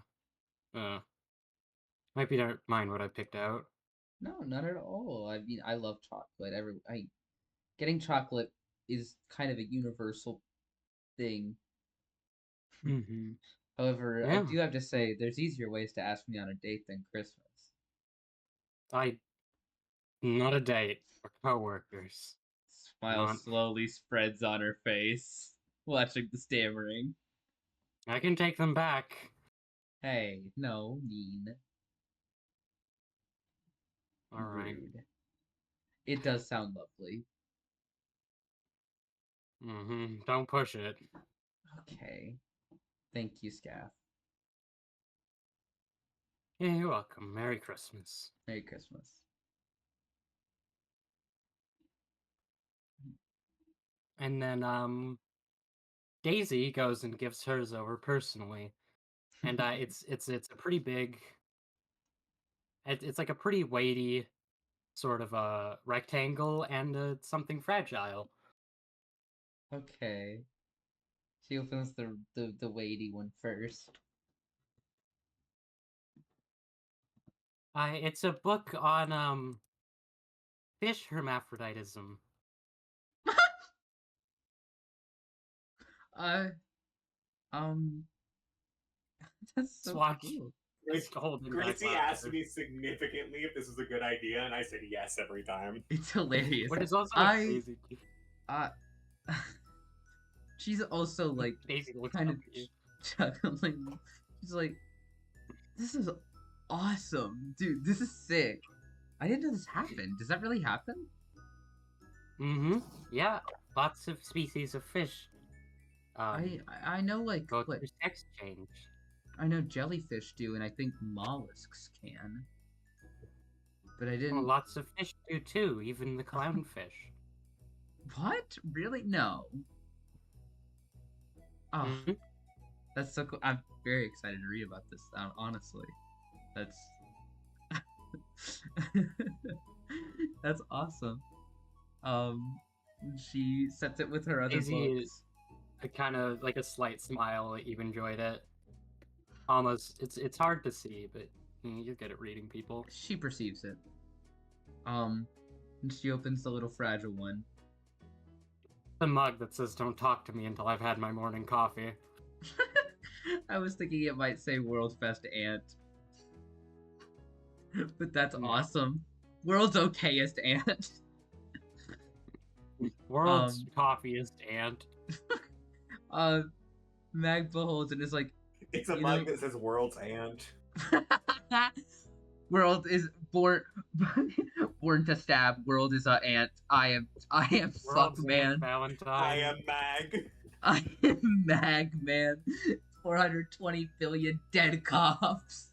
Might be not mind what I picked out. No, not at all. I mean, I love chocolate. Getting chocolate is kind of a universal thing. Mm-hmm. However, I Yeah. do have to say, there's easier ways to ask me on a date than Christmas. Not a date. We're coworkers. Smile Not- slowly spreads on her face, watching the stammering. I can take them back. Hey, no, mean. All right. Rude. It does sound lovely. Mm-hmm. Don't push it. Okay. Thank you, Scaff. Yeah, you're welcome. Merry Christmas. Merry Christmas. And then Daisy goes and gives hers over personally. And it's a pretty big it's like a pretty weighty sort of a rectangle and something fragile. Okay. She opens the weighty one first. It's a book on fish hermaphroditism. That's so Swatch. cool. It's holding back Gracie laughter. asked me significantly if this was a good idea, and I said yes every time. It's hilarious. Which is also crazy. She's also like Daisy looks kind up of at you. chuckling. She's like, "This is awesome, dude. This is sick. I didn't know this happened. Does that really happen?" Mm-hmm. Yeah, lots of species of fish. I know like Go what through sex change. I know jellyfish do, and I think mollusks can. But I didn't. Well, lots of fish do too, even the clownfish. What? Really? No. Oh, Mhm. that's so cool. I'm very excited to read about this. Honestly, that's that's awesome. She sets it with her other Daisy books. Kind of like a slight smile that you've enjoyed it. Almost, it's hard to see, but you're good at reading people. She perceives it. And she opens the little fragile one. The mug that says "Don't talk to me until I've had my morning coffee." I was thinking it might say World's Best Aunt. But that's No. awesome. World's okayest aunt. World's coffeeest aunt. Mag beholds and is like, It's a You mug know- that says "World's Aunt." World is born to stab. World is a ant. I am fuck World's man. Aunt Valentine. I am Mag. I am Mag man. 420 billion dead cops.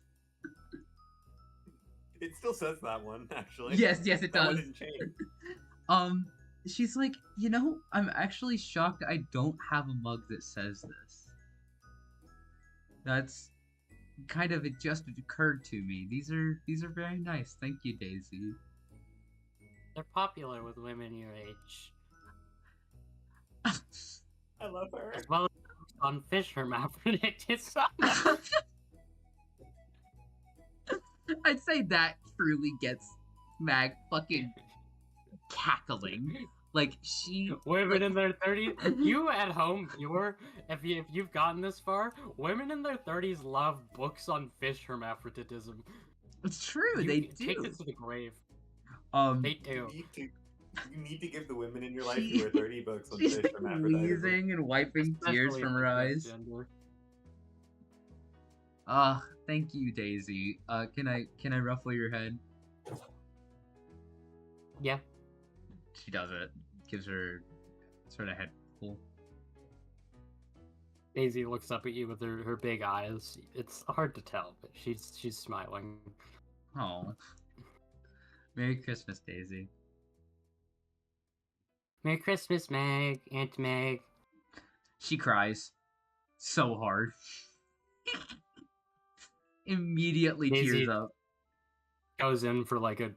It still says that one, actually. Yes, it That one does. didn't change. She's like, I'm actually shocked I don't have a mug that says this. That's kind of, it just occurred to me. These are very nice. Thank you, Daisy. They're popular with women your age. I love her. As well as on fish hermaphrodites. I'd say that truly gets Mag fucking cackling. Like, she... Women in their 30s. You at home, if you've gotten this far, women in their 30s love books on fish hermaphroditism. It's true, they do. Take it to the grave. They do. You need to give the women in your life who are 30 books on She's fish like hermaphroditism. wheezing and wiping tears Especially from in her the eyes. transgender. Thank you, Daisy. Can I ruffle your head? Yeah. She does it. Gives her sort of head pull. Daisy looks up at you with her big eyes. It's hard to tell, but she's smiling. Oh. Merry Christmas, Daisy. Merry Christmas, Meg, Aunt Meg. She cries so hard. Immediately Daisy tears up. Goes in for like a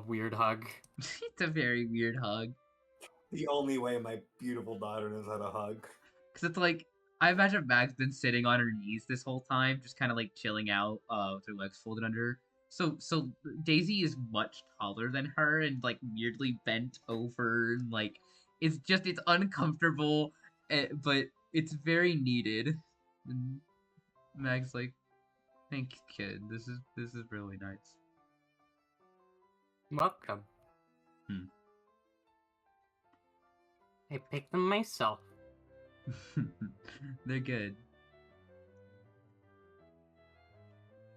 weird hug. It's a very weird hug. The only way my beautiful daughter knows how to hug. Because it's like, I imagine Mag's been sitting on her knees this whole time, just kind of like chilling out, with her legs folded under her. So Daisy is much taller than her and like weirdly bent over, and like it's uncomfortable, but it's very needed. And Mag's like, "Thank you, kid. This is really nice." Welcome. I picked them myself. They're good.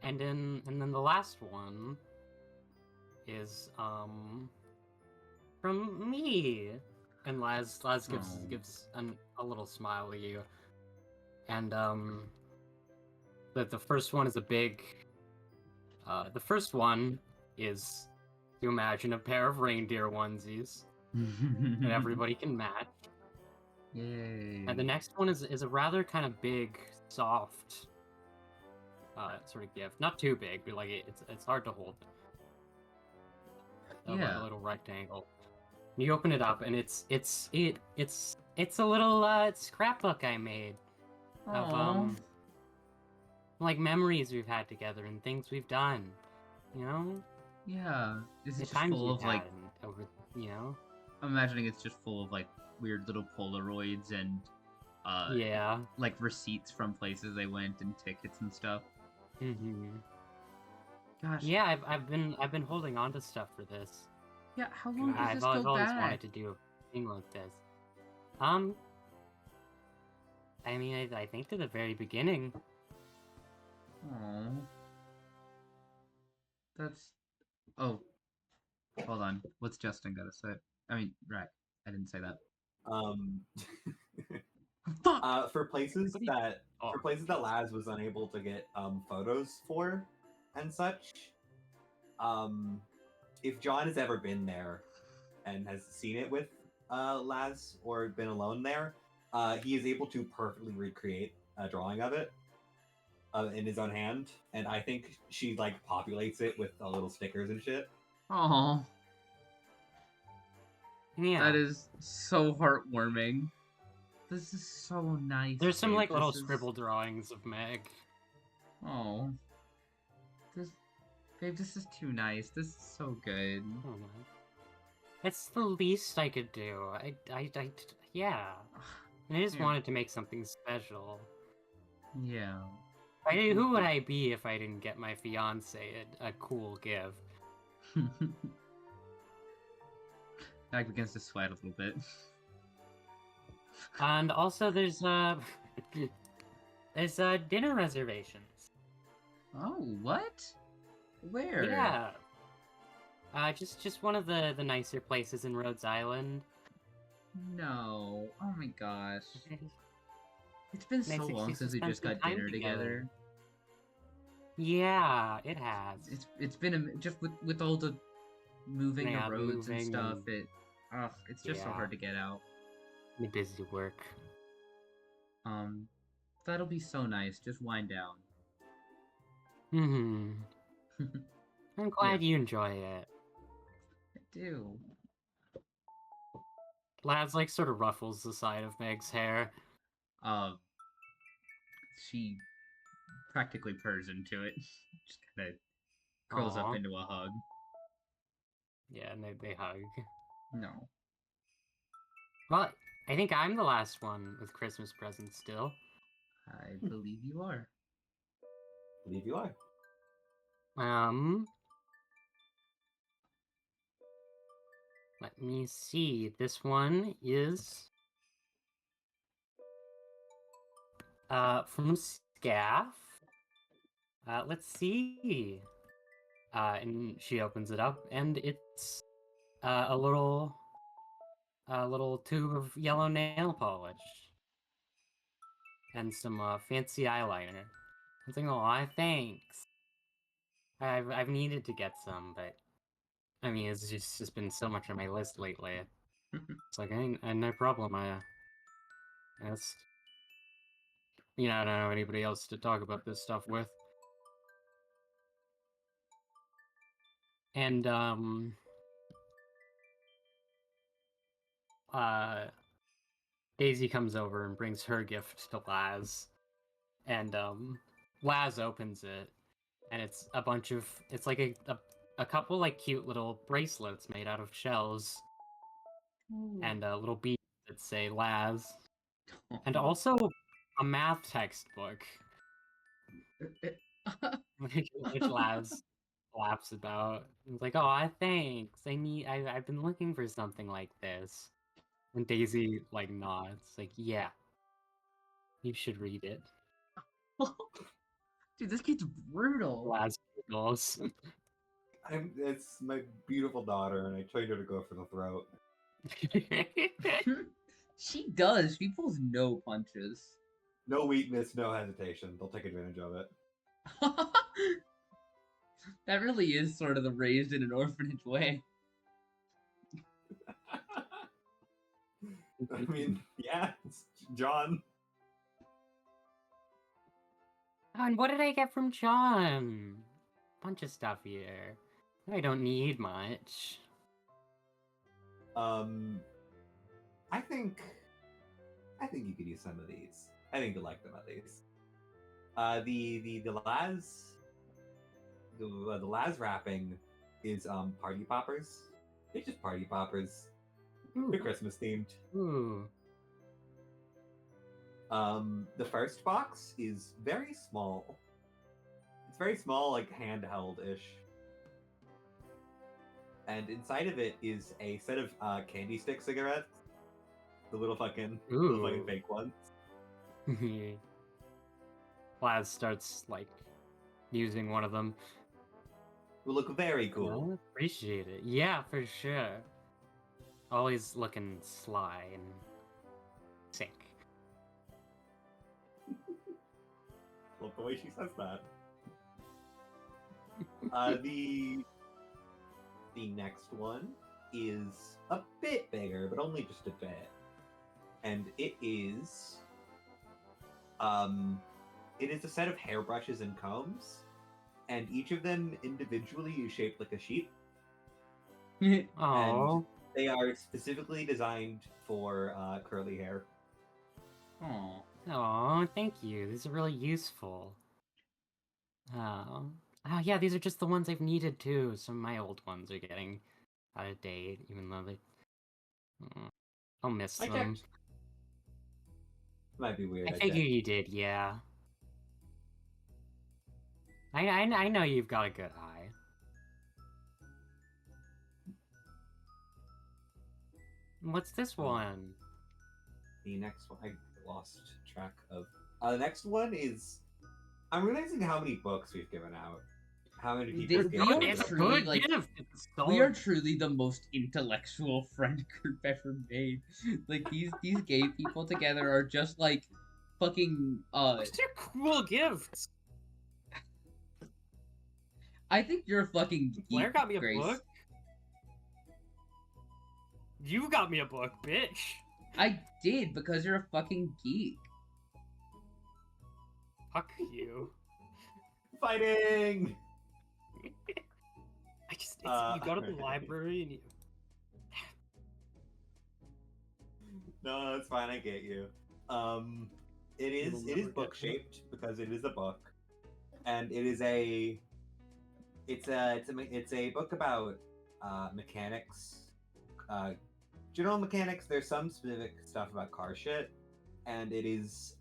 And then the last one is from me. And Laz gives a little smile to you. And the first one is a big the first one is, you imagine a pair of reindeer onesies that everybody can match. Yay. And the next one is a rather kind of big, soft sort of gift. Not too big, but like it's hard to hold. Yeah. A little rectangle. You open it up, and it's a little scrapbook I made of like memories we've had together and things we've done. You know, Yeah. Is it the just times full we've of like? had over. You know. I'm imagining it's just full of like weird little Polaroids and Yeah. like receipts from places they went and tickets and stuff. Mm-hmm. Gosh. Yeah, I've been holding on to stuff for this. Yeah. How long does I've this always go wanted back? to do a thing like this. I mean, I think to the very beginning. Oh. That's. Oh. Hold on. What's Justin gotta say? I mean, right. I didn't say that. Fuck! For places What do you- that Oh. for places that Laz was unable to get photos for and such, if John has ever been there and has seen it with Laz or been alone there, he is able to perfectly recreate a drawing of it in his own hand, and I think she like populates it with little stickers and shit. Oh. Yeah. That is so heartwarming. This is so nice. There's some babe. like little This is- scribble drawings of Meg. Oh. Babe, this is too nice. This is so good. Oh, man. It's the least I could do. Yeah. And I just Yeah. wanted to make something special. Yeah. Who would I be if I didn't get my fiance a cool gift? Back begins to sweat a little bit. And also, there's dinner reservations. Oh, what? Where? Yeah. Just one of the nicer places in Rhodes Island. No. Oh my gosh. It's been so Nice long excuse to since we spend just some got time dinner together. Yeah, it has. It's been just with all the moving Yeah, the the roads and moving stuff. and- It's just so Yeah. hard to get out. The busy work. Um, that'll be so nice. Just wind down. Hmm. I'm glad you enjoy it. I do. Lads like sort of ruffles the side of Meg's hair. She practically purrs into it. Just kind of curls up Aw. into a hug. Yeah, and they hug. No. Well, I think I'm the last one with Christmas presents still. I believe you are. Believe you are. Let me see. This one is from Scaff. Let's see. And she opens it up, and it's a little tube of yellow nail polish and some fancy eyeliner. I'm thinking, oh, thanks. I've needed to get some, but I mean, it's just been so much on my list lately. It's like, no problem. I guess, I don't know anybody else to talk about this stuff with. And Daisy comes over and brings her gift to Laz, and Laz opens it, and it's a bunch of like a couple like cute little bracelets made out of shells, and little beads that say Laz, and also a math textbook, which Laz laughs about. It's like, oh, thanks. I've been looking for something like this. And Daisy like nods, like, yeah, you should read it. Dude, this kid's brutal. Laz giggles. It's my beautiful daughter, and I trained her to go for the throat. She does. She pulls no punches. No weakness, no hesitation. They'll take advantage of it. That really is sort of the raised in an orphanage way. I mean, yeah, it's John. Oh, and what did I get from John? Bunch of stuff here. I don't need much. I think you could use some of these. I think you'll like them at least. The Laz wrapping is party poppers. They're just party poppers. Ooh. They're Christmas themed. Ooh. The first box is very small. It's very small, like handheld-ish. And inside of it is a set of candy stick cigarettes. The little fucking fake ones. Laz starts like using one of them. Will look very cool. I appreciate it. Yeah, for sure. Always looking sly and sick. Love the way she says that. The next one is a bit bigger, but only just a bit. And it is a set of hairbrushes and combs, and each of them individually is shaped like a sheep. Oh, And they are specifically designed for curly hair. Aw. oh, thank you. These are really useful. Oh, yeah, these are just the ones I've needed too. Some of my old ones are getting out of date, even though they. I'll miss I them. checked. Might be weird. I figure you did, yeah. I know you've got a good eye. What's this one? The next one, I lost track of. The next one is. I'm realizing how many books we've given out. How many people This- give we us are books. It's truly, good like, gift. It's so We are truly the most intellectual friend group ever made. Like these gay people together are just like fucking They're cool gifts. I think you're a fucking geek, Blair got me a Grace. book. You got me a book, bitch. I did because you're a fucking geek. Fuck you. Fighting! You go to the library and you... No, it's fine. I get you. It is book shaped because it is a book, and it is it's a book about mechanics, general mechanics. There's some specific stuff about car shit, and it is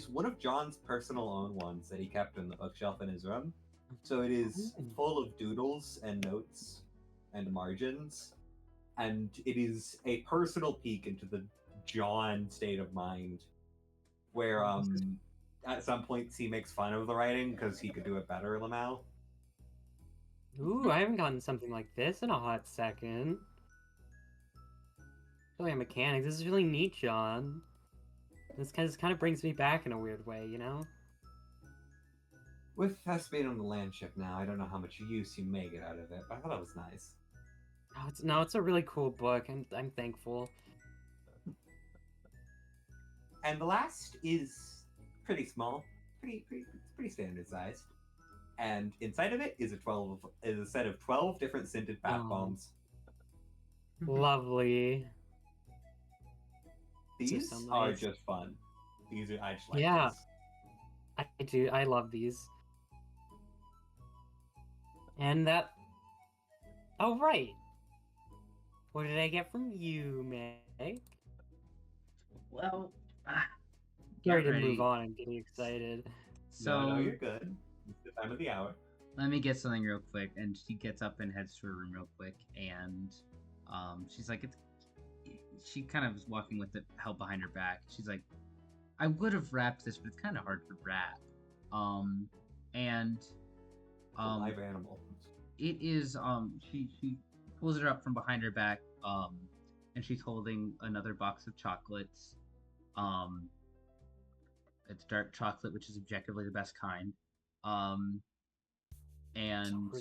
one of John's personal own ones that he kept in the bookshelf in his room. So it is full of doodles and notes and margins, and it is a personal peek into the John state of mind, where at some points he makes fun of the writing because he could do it better, Lamau. Ooh, I haven't gotten something like this in a hot second. Really a mechanic. This is really neat, John. This kind of brings me back in a weird way, you know? With us being on the land ship now, I don't know how much use you may get out of it, but I thought it was nice. Oh, it's a really cool book. I'm thankful. And the last is pretty small, pretty standard size. And inside of it is a set of 12 different scented bath bombs. Lovely. These so are nice. just fun. I just like Yeah. these. I do. I love these. And that... Oh, right. What did I get from you, Meg? Well, Sorry to ready. move on. I'm getting excited. So No, you're good. It's the time of the hour. let me get something real quick. And she gets up and heads to her room real quick. And she's like, she kind of is walking with it held behind her back. She's like, I would have wrapped this, but it's kind of hard to wrap. It's a live animal. It is she pulls it up from behind her back, and she's holding another box of chocolates. It's dark chocolate, which is objectively the best kind. And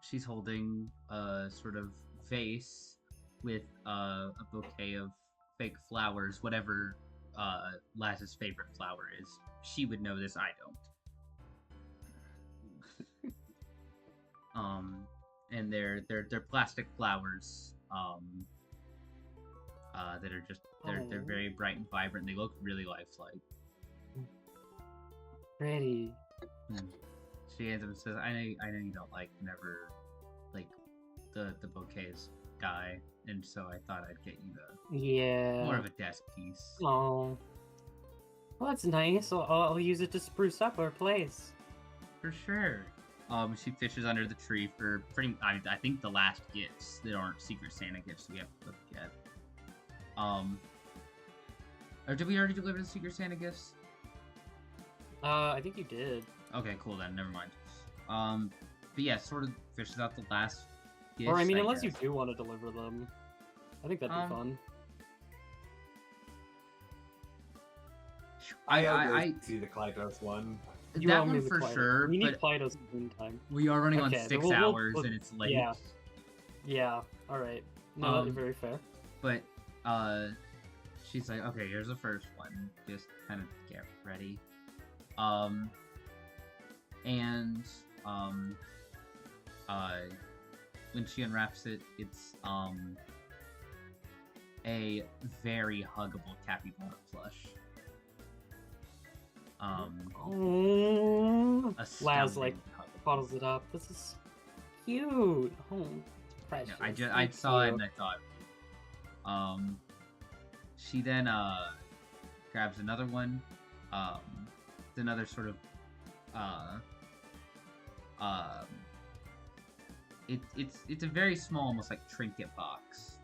she's holding a sort of vase with a bouquet of fake flowers, whatever Laz's favorite flower is. She would know this, I don't. And they're plastic flowers that are just they're very bright and vibrant. They look really lifelike. Pretty. She ends up and says, I know you don't like whenever like the bouquets die, and so I thought I'd get you more of a desk piece. Oh. Well, that's nice. I'll use it to spruce up our place. For sure. She fishes under the tree for I think the last gifts. There aren't Secret Santa gifts we have to look yet. Or did we already deliver the Secret Santa gifts? I think you did. Okay, cool then. Never mind. But yeah, sort of fishes out the last gifts. Or I mean, unless guess. you do want to deliver them, I think that'd be fun. I see the Klytos one. You that owe me one the for Klytos. sure. We need But Klytos in time. we are running on Okay, 6 we'll- hours we'll- and it's late. Yeah. Yeah. All right. No, that's very fair. But she's like, okay, here's the first one. Just kind of get ready. When she unwraps it, it's a very huggable capybara plush. Oh, Laz Astounding like huggable. bottles it up. This is cute. Oh, it's precious. Yeah, I saw it and I thought. She then grabs another one. It's another sort of it's a very small, almost like trinket box.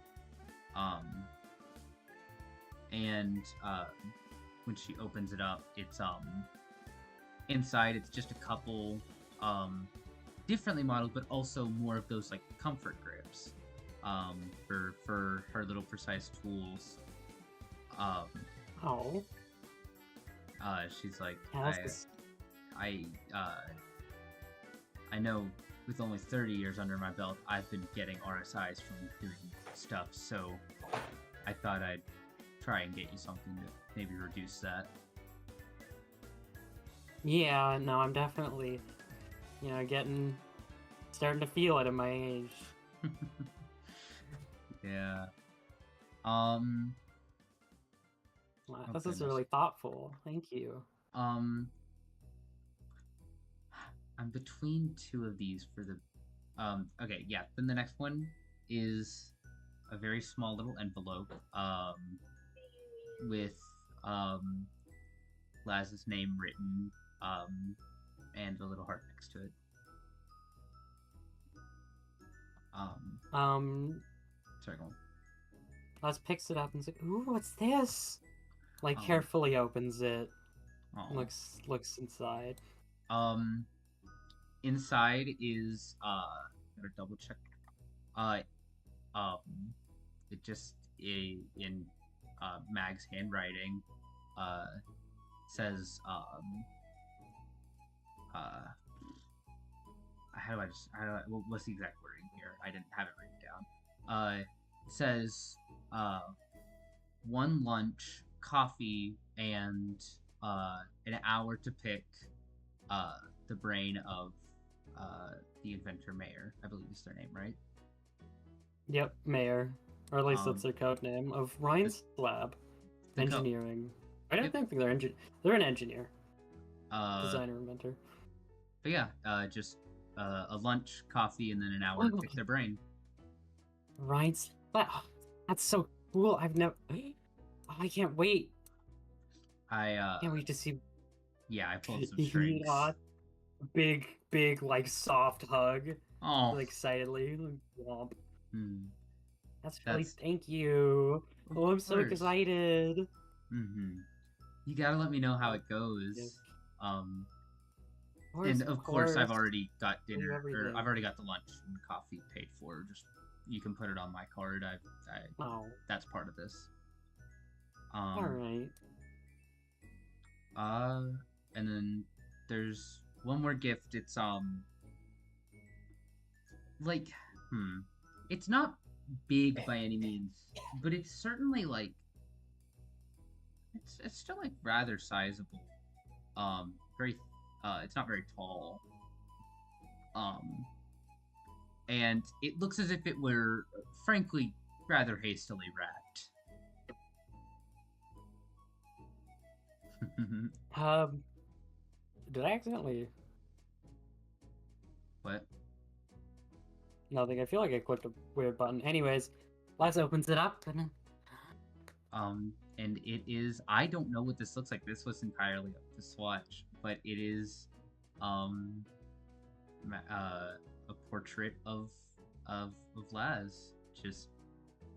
And when she opens it up, it's inside it's just a couple differently modeled, but also more of those like comfort grips for her little precise tools. Oh, She's like, yeah, that's I know with only 30 years under my belt, I've been getting RSIs from doing stuff, so I thought I'd try and get you something to maybe reduce that. yeah. No, I'm definitely, starting to feel it at my age. Yeah. Wow, Oh this is goodness. really thoughtful. Thank you. I'm between two of these for the okay, yeah. Then the next one is a very small little envelope with Laz's name written and a little heart next to it. Sorry, go on. Laz picks it up and's like, "Ooh, what's this?" Like Oh. carefully opens it, Aw. looks inside. Inside is gotta double check. It just in Mag's handwriting says what's the exact wording here? I didn't have it written down. It says one lunch, coffee, and an hour to pick the brain of the inventor Mayor. I believe is their name, right? Yep, Mayor, or at least that's their code name of Ryan's lab, engineering. I don't think they're They're an engineer, designer, inventor. But yeah, just a lunch, coffee, and then an hour to pick their brain. Ryan's lab. That's so cool. I've never. Oh, I can't wait. Can't wait to see. Yeah, I pulled some strings. Big, like soft hug. Oh, Like excitedly, womp. That's really. That's- Thank you. Oh, I'm so course. excited. You gotta let me know how it goes. Yeah. And of course, I've already got Do dinner, or everything. I've already got the lunch and coffee paid for. Just you can put it on my card. Oh, That's part of this. all right. And then there's one more gift. It's like it's not big by any means, but it's certainly like it's still like rather sizable. Very it's not very tall. And it looks as if it were frankly rather hastily wrapped. Did I accidentally? What? Nothing. I feel like I clicked a weird button. Anyways, Les opens it up and and it is, I don't know what this looks like. This was entirely up to Swatch, but it is a portrait of Laz. Just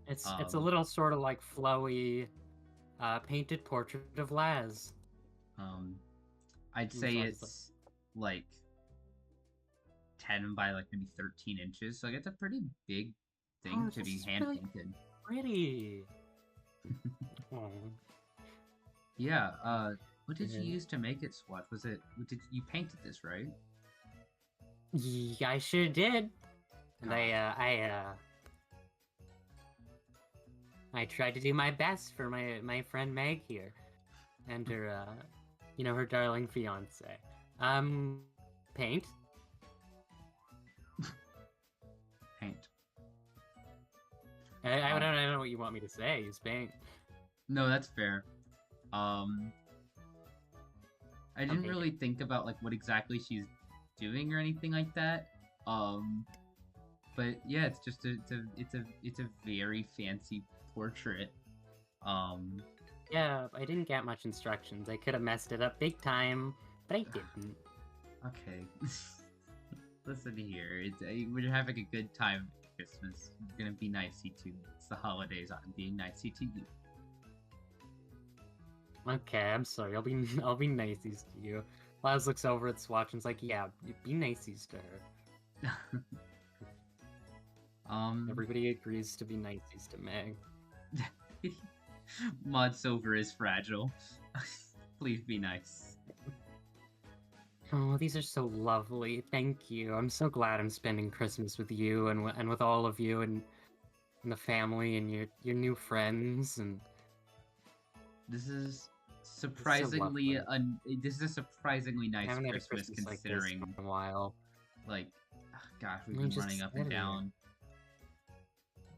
it's a little sort of like flowy painted portrait of Laz. I'd say it's like 10 by like maybe 13 inches. So like it's a pretty big thing to be hand painted. Pretty. Yeah. What did you use to make it, Swat? Did you painted this, right? Yeah, I sure did. And I tried to do my best for my friend Meg here, and her her darling fiance. Paint. Paint. I don't know what you want me to say. Use paint. No, that's fair. I didn't Okay. really think about like what exactly she's doing or anything like that. But yeah, it's just it's a very fancy portrait. Yeah, I didn't get much instructions. I could have messed it up big time, but I didn't. Okay. Listen here, we're having a good time at Christmas. We're gonna be nicey to you. It's the holidays. I'm being nicey to you. Okay, I'm sorry. I'll be niceys to you. Laz looks over at Swatch and's like, "Yeah, be niceys to her." Everybody agrees to be niceys to Meg. Mod Silver is fragile. Please be nice. Oh, these are so lovely. Thank you. I'm so glad I'm spending Christmas with you and with all of you and the family and your new friends and This is so surprisingly lovely. this is a surprisingly I nice haven't had a Christmas Christmas like this considering for a while. like gosh, we've Let me been just running up and sit here. down.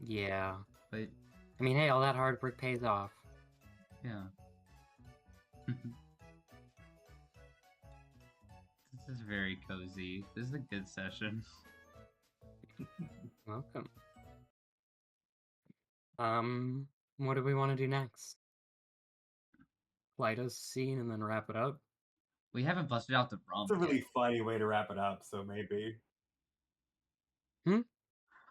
Yeah. But I mean, hey, all that hard work pays off. yeah. This is very cozy. This is a good session. Welcome. What do we want to do next? Light us scene and then wrap it up? We haven't busted out the rum It's a really yet. funny way to wrap it up, so maybe.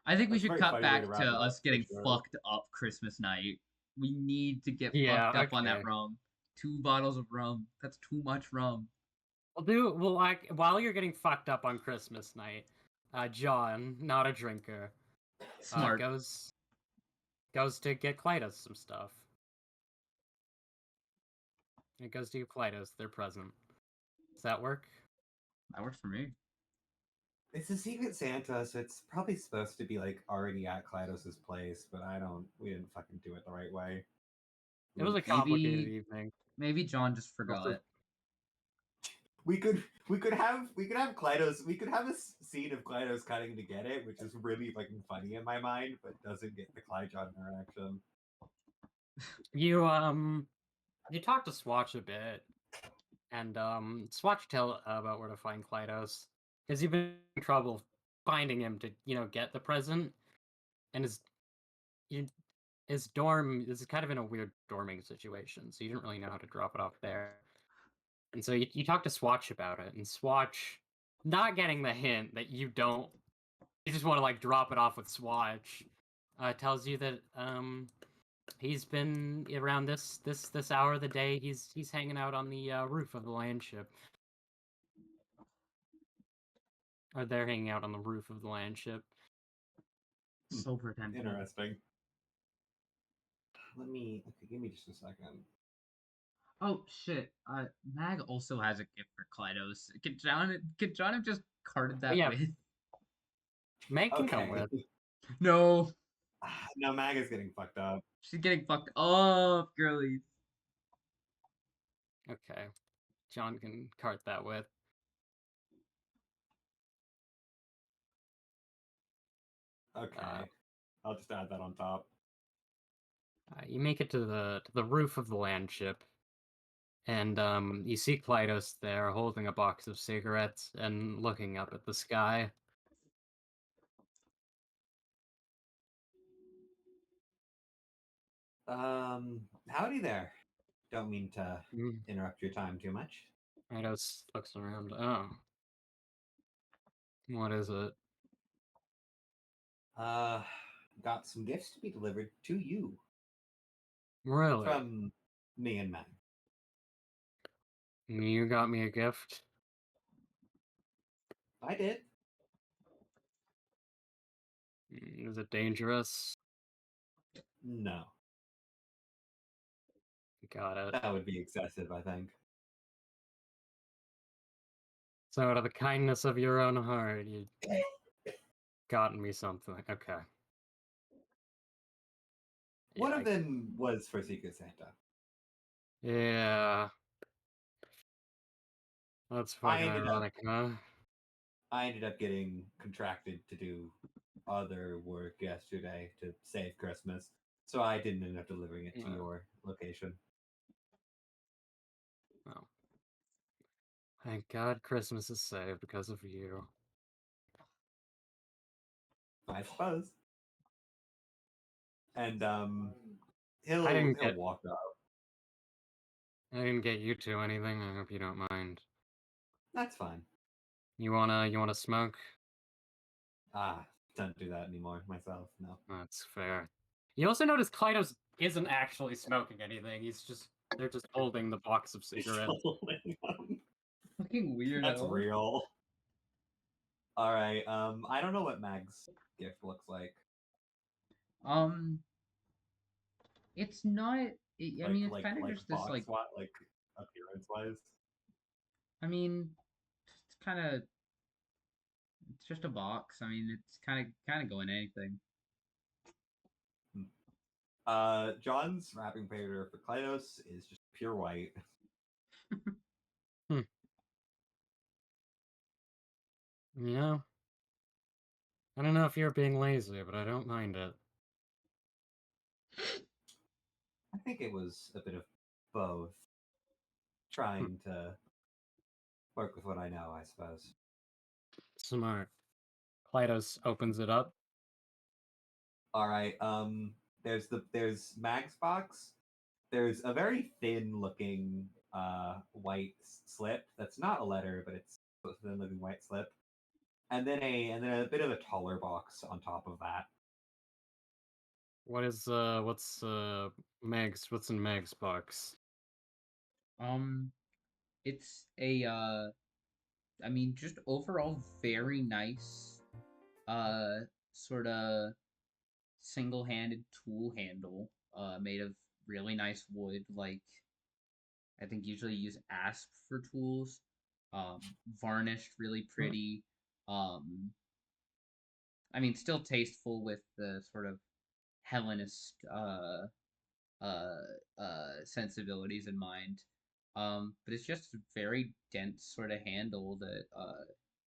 I think we That's a should very cut funny way to back to wrap it up, us for getting sure. fucked up Christmas night. We need to get Yeah, fucked up on that okay. rum. 2 bottles of rum. That's too much rum. Well, like, while you're getting fucked up on Christmas night, John, not a drinker, Smart. goes to get Clytus some stuff. It goes to give Clytus their present. Does that work? That works for me. It's a Secret Santa, so it's probably supposed to be like already at Klydos' place, but we didn't fucking do it the right way. It was a Oops. complicated evening. Maybe John just forgot. Also, We could have Klydos, we could have a scene of Klydos cutting to get it, which is really fucking funny in my mind, but doesn't get the Clyjon interaction. you talked to Swatch a bit, and Swatch tell about where to find Clydos, because you've been in trouble finding him to get the present, and his dorm is kind of in a weird dorming situation, so you didn't really know how to drop it off there. And so you talk to Swatch about it, and Swatch, not getting the hint that you just want to like drop it off with Swatch, tells you that he's been around this hour of the day. He's hanging out on the roof of the land ship, or they're hanging out on the roof of the land ship. So pretentious. Interesting. Okay, give me just a second. Oh shit! Mag also has a gift for Klydos. Could John have just carted that yeah. with? Meg can come Okay. with. No, No, Mag is getting fucked up. she's getting fucked up, girlies. Okay, John can cart that with. Okay. I'll just add that on top. You make it to the roof of the land ship, and you see Klydos there holding a box of cigarettes and looking up at the sky. Howdy there. Don't mean to Mm. interrupt your time too much. Klydos looks around. Oh, what is it? Got some gifts to be delivered to you Really? from me and Mag. You got me a gift? I did. Is it dangerous? No, Got it. that would be excessive, I think. So out of the kindness of your own heart, you gotten me something. Okay. One Yeah, of them was for Secret Santa. yeah. That's fucking ironic, huh? I ended up getting contracted to do other work yesterday to save Christmas, so I didn't end up delivering it to your location. Oh. Thank God Christmas is saved because of you. I suppose. And he'll walk up. I didn't get you two anything. I hope you don't mind. That's fine. You wanna smoke? Don't do that anymore myself. No. That's fair. You also notice Klydos isn't actually smoking anything. They're just holding the box of cigarettes. Fucking weirdo. That's real. All right. I don't know what Mag's gift looks like. It's not I mean, it's kind of like just this box what like appearance wise. I mean, it's kind of it's just a box. I mean, it's kind of going anything. John's wrapping paper for Klynos is just pure white. Yeah. I don't know if you're being lazy, but I don't mind it. I think it was a bit of both. Trying to work with what I know, I suppose. Smart. Klytos opens it up. All right. There's Mag's box. There's a very thin looking white slip that's not a letter, but it's a thin looking white slip. And then a bit of a taller box on top of that. What's what's in Meg's box? Um, it's a I mean, just overall very nice, uh, sort of single-handed tool handle, made of really nice wood. Like I think usually use asp for tools. Varnished, really pretty. Um, I mean, still tasteful with the sort of Hellenist uh, sensibilities in mind. But it's just a very dense sort of handle that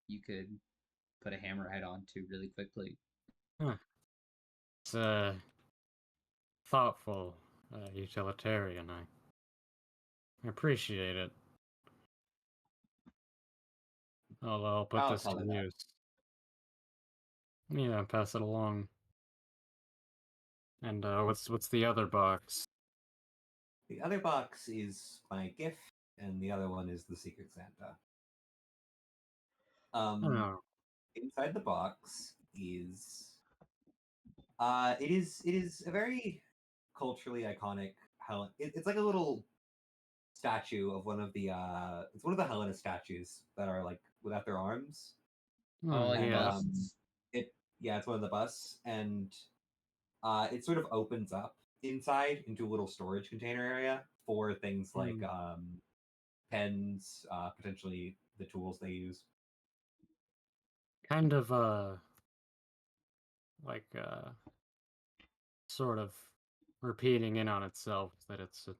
you could put a hammerhead onto really quickly. Huh. It's thoughtful, utilitarian. I appreciate it. I'll put I'll this tell to her that. use. Yeah, pass it along. And what's the other box? The other box is my gift, and the other one is the Secret Santa. Oh, Inside the box is it is a very culturally iconic Helen. It's like a little statue of one of the it's one of the Hellenist statues that are like without their arms, Oh, like and yeah. busts. it yeah, it's one of the busts, and it sort of opens up inside into a little storage container area for things like Hmm. pens, potentially the tools they use. Kind of like sort of repeating in on itself that it's a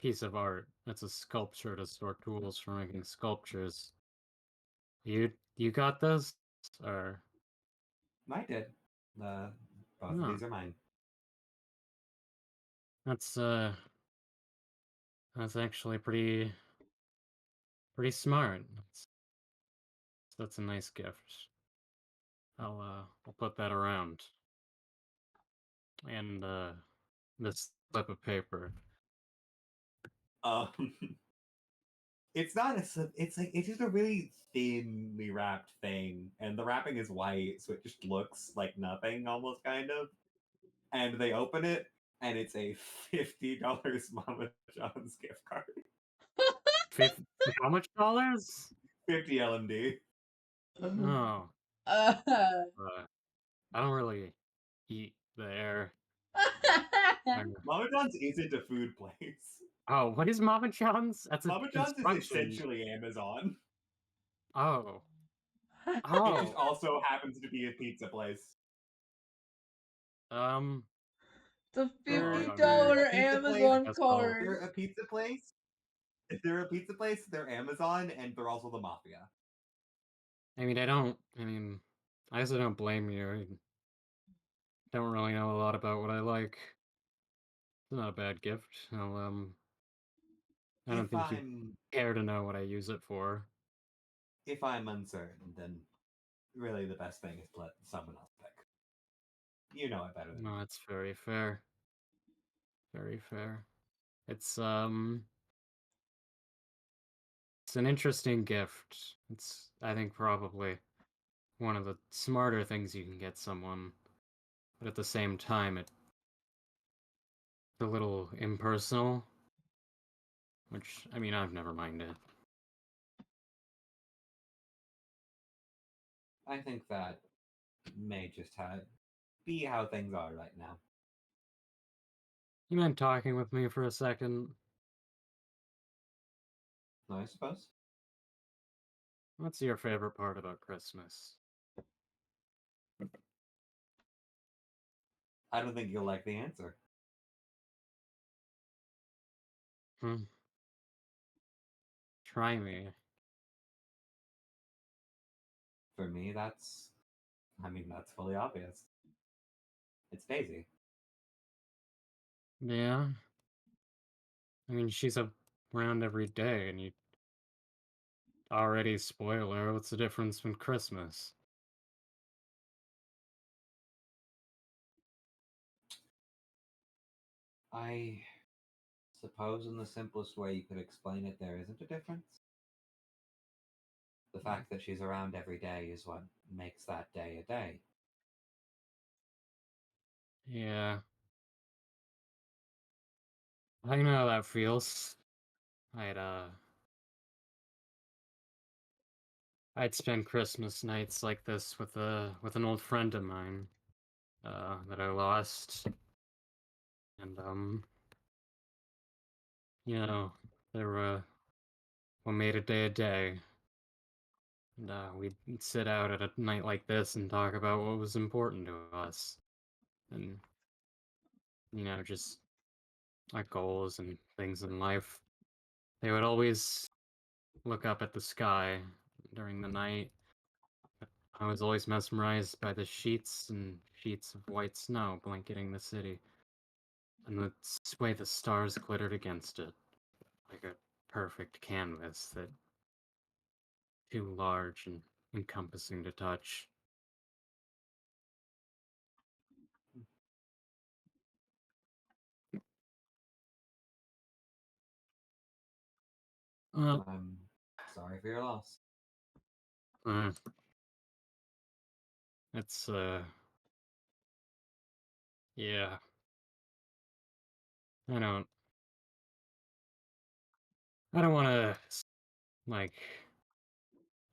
piece of art. It's a sculpture to store tools for making sculptures. You got this? Or I did. Uh, both of no. these are mine. That's that's actually pretty smart. That's a nice gift. I'll put that around. And this slip of paper. Um, it's not a. It's like it's just a really thinly wrapped thing, and the wrapping is white, so it just looks like nothing, almost kind of. And they open it, and it's a $50 Mama John's gift card. 50, how much dollars? 50 LMD. Oh, Uh, I don't really eat there. Mama John's isn't a food place. Oh, what is Mama John's? That's a Mama John's is construction. essentially Amazon. Oh, It just oh. also happens to be a pizza place. Um. the Oh, $50 I They're mean, a pizza place. I Amazon guess I'll. card. They're a pizza place. If they're a pizza place, they're Amazon, and they're also the mafia. I mean, I don't. I mean, I also don't blame you. I don't really know a lot about what I like. It's not a bad gift. I don't If think you I'm care to know what I use it for. if I'm uncertain, then really the best thing is to let someone else pick. You know it better than me. No, it's very fair. Very fair. It's it's an interesting gift. It's I think probably one of the smarter things you can get someone, but at the same time it's a little impersonal, which I mean I've never minded. I think that may just be how things are right now. You mind talking with me for a second? I suppose. What's your favorite part about Christmas? I don't think you'll like the answer. Hmm. Try me. For me, that's fully obvious. It's Daisy. Yeah. I mean, she's around every day, and you already spoil her. What's the difference between Christmas? I suppose in the simplest way you could explain it, there isn't a difference. The fact that she's around every day is what makes that day a day. Yeah. I know how that feels. I'd, uh... I'd spend Christmas nights like this with an old friend of mine, that I lost. And, you know, there were, what made a day a day. And, we'd sit out at a night like this and talk about what was important to us. And, just our goals and things in life. They would always look up at the sky during the night. I was always mesmerized by the sheets and sheets of white snow blanketing the city, and the way the stars glittered against it, like a perfect canvas that too large and encompassing to touch. Well, I'm sorry for your loss. uh, it's yeah. I don't, I don't want to like,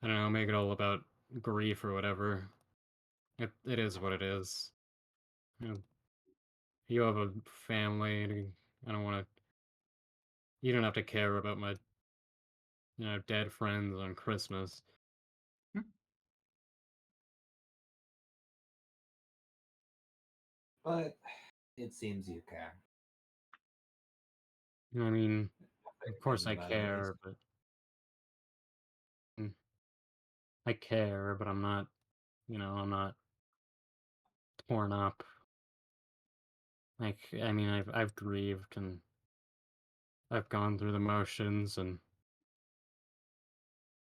I don't know, make it all about grief or whatever. It is what it is. You know, you have a family, and I don't want to. You don't have to care about my, dead friends on Christmas. But it seems you care. I mean, of course Thinking I about it at least. care, but mm, I care, but I'm not. I'm not torn up. Like, I mean, I've grieved and I've gone through the motions, and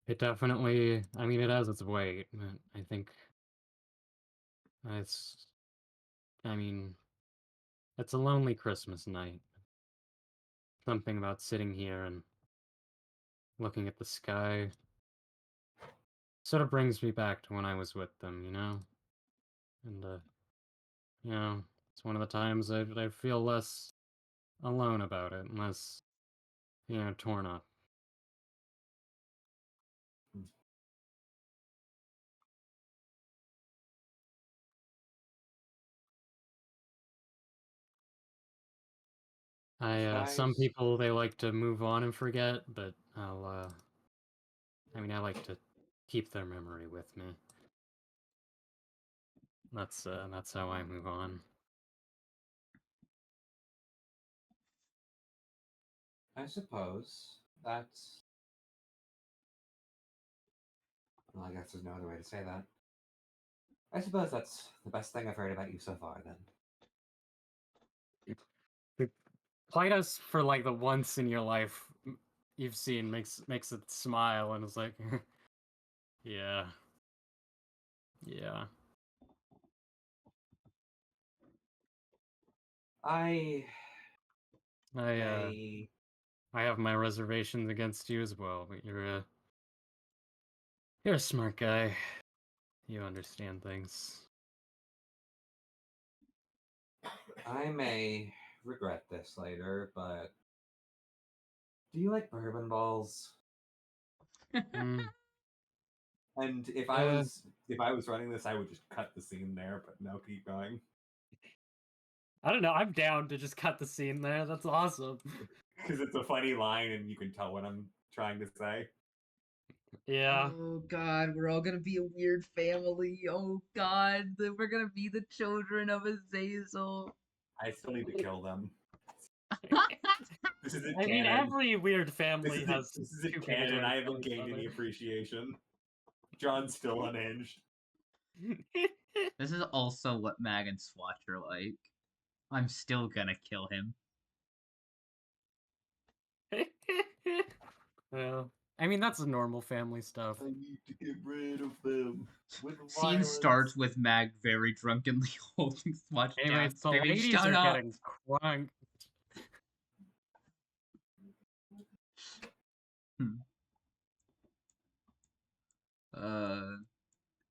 it definitely. I mean, it has its weight. But I think it's. I mean, it's a lonely Christmas night. Something about sitting here and looking at the sky sort of brings me back to when I was with them, And, it's one of the times I feel less alone about it, and less, torn up. Some Skies. people, they like to move on and forget, but I like to keep their memory with me. That's how I move on. I suppose that's. Well, I guess there's no other way to say that. I suppose that's the best thing I've heard about you so far, then. The Play-Doh's for like the once in your life you've seen makes it smile and it's like, yeah, yeah. I I may. I have my reservations against you as well, but you're a smart guy. You understand things. I may regret this later, but do you like bourbon balls? Mm, And uh, if I was running this, I would just cut the scene there. But no, keep going. I don't know. I'm down to just cut the scene there. That's awesome. Because it's a funny line and you can tell what I'm trying to say. Yeah. Oh God, we're all gonna be a weird family. Oh God, we're gonna be the children of Azazel. I still need to kill them. This isn't I mean, canon. every weird family has This isn't two people canon. trying I to kill haven't each gained other. any appreciation. John's still unhinged. This is also what Mag and Swatch are like. I'm still gonna kill him. Well, I mean, that's normal family stuff. I need to get rid of them with Scene violence. starts with Mag very drunkenly holding Swatch down, Anyways, the screaming, ladies "Shut are up!" getting crunk.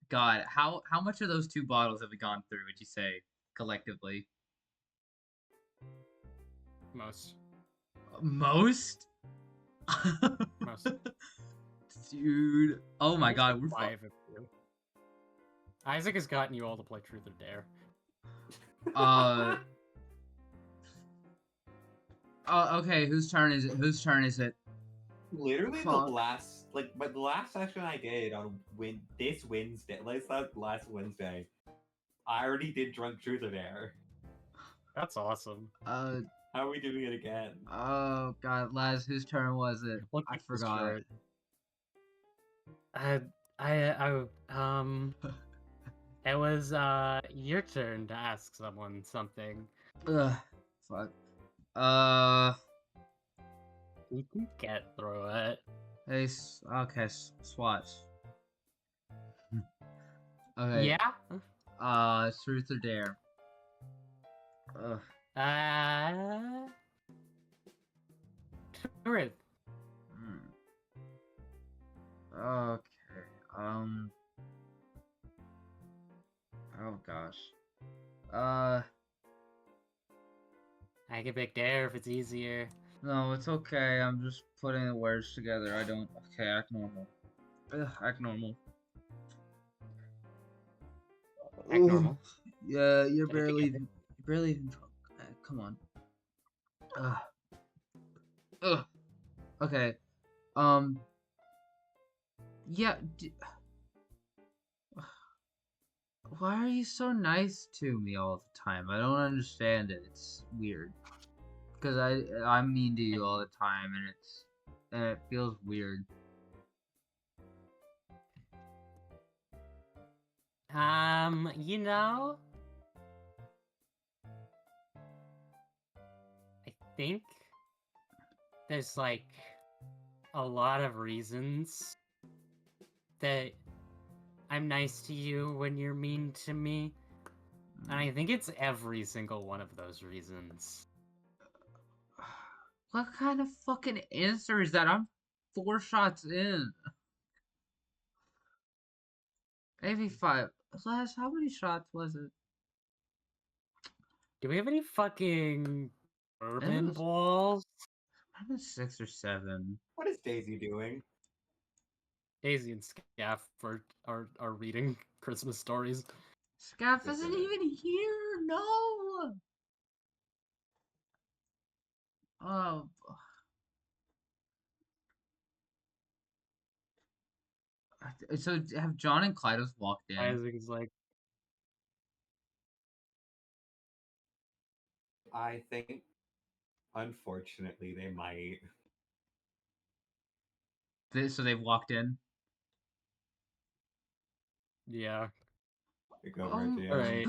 God, how much of those 2 bottles have we gone through? Would you say collectively? Most. Most? Most. Dude. Oh my god, we're 5 of you. Isaac has gotten you all to play Truth or Dare. Okay, whose turn is it? Whose turn is it? Literally Fuck. the last, but the last session I did on this Wednesday, last Wednesday, I already did Drunk Truth or Dare. That's awesome. How are we doing it again? Oh god, Laz, whose turn was it? Look I at this forgot. chart. It was your turn to ask someone something. Ugh, fuck. You can get through it. Hey, okay, Swatch. Okay. Yeah? Truth or Dare? Ugh. Truth. Okay. Oh gosh. I can pick Dare if it's easier. No, it's okay. I'm just putting the words together. I don't. Okay, act normal. Ugh, act normal. Act normal. Yeah, you're Get it barely together. even drunk. Come on. Ugh. Ugh. Okay. Yeah. Why are you so nice to me all the time? I don't understand it. It's weird. Because I'm mean to you all the time, and it feels weird. You know, I think there's like a lot of reasons that I'm nice to you when you're mean to me. And I think it's every single one of those reasons. What kind of fucking answer is that? I'm 4 shots in. Maybe 5. Last, how many shots was it? Do we have any fucking bourbon was- balls? I'm at 6 or 7. What is Daisy doing? Daisy and Scaff are reading Christmas stories. Scaff isn't even here. No. Oh. So have John and Kleidos walked in? Isaac is like, I think, unfortunately, they might. So they've walked in. yeah. Take over, GM. Alright.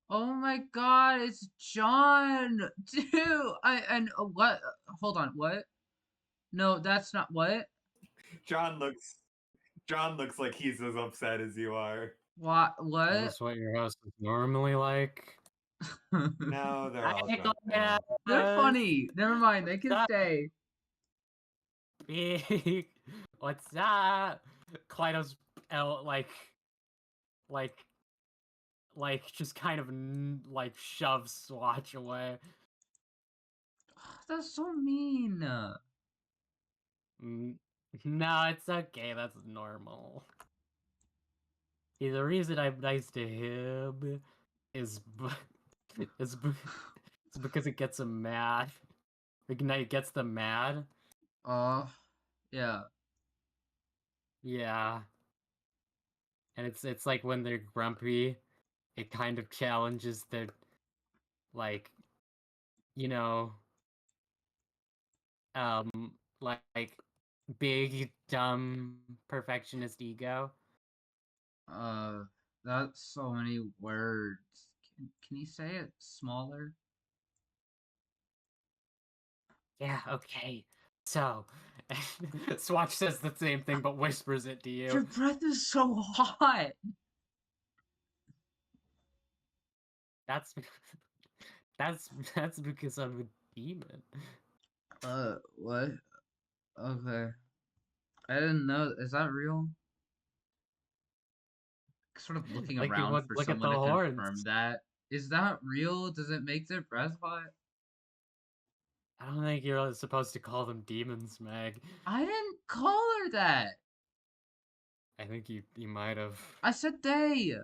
Oh my god, it's John! Dude! And what? Hold on, what? No, that's not what? John looks like he's as upset as you are. What? Is What? this what your house is normally like? No, they're all I drunk got now. They're funny. Never mind, they can Stop. stay. Big. What's up? Kleidos just kind of like shoves Swatch away. That's so mean. No, it's okay. That's normal. See, the reason I'm nice to him is It's because it gets them mad. Ignite gets them mad. Yeah. Yeah. And it's like when they're grumpy, it kind of challenges their, like, you know, um like big dumb perfectionist ego. Uh, that's so many words. Can you say it smaller? Yeah, okay. So Swatch says the same thing but whispers it to Your you. breath is so hot. That's that's because I'm a demon. What? Okay. I didn't know. Is that real? Sort of looking Like you around would for look at the someone to confirm horns. that. Is that real? Does it make their breath hot? I don't think you're supposed to call them demons, Meg. I didn't call her that. I think you might have. I said they.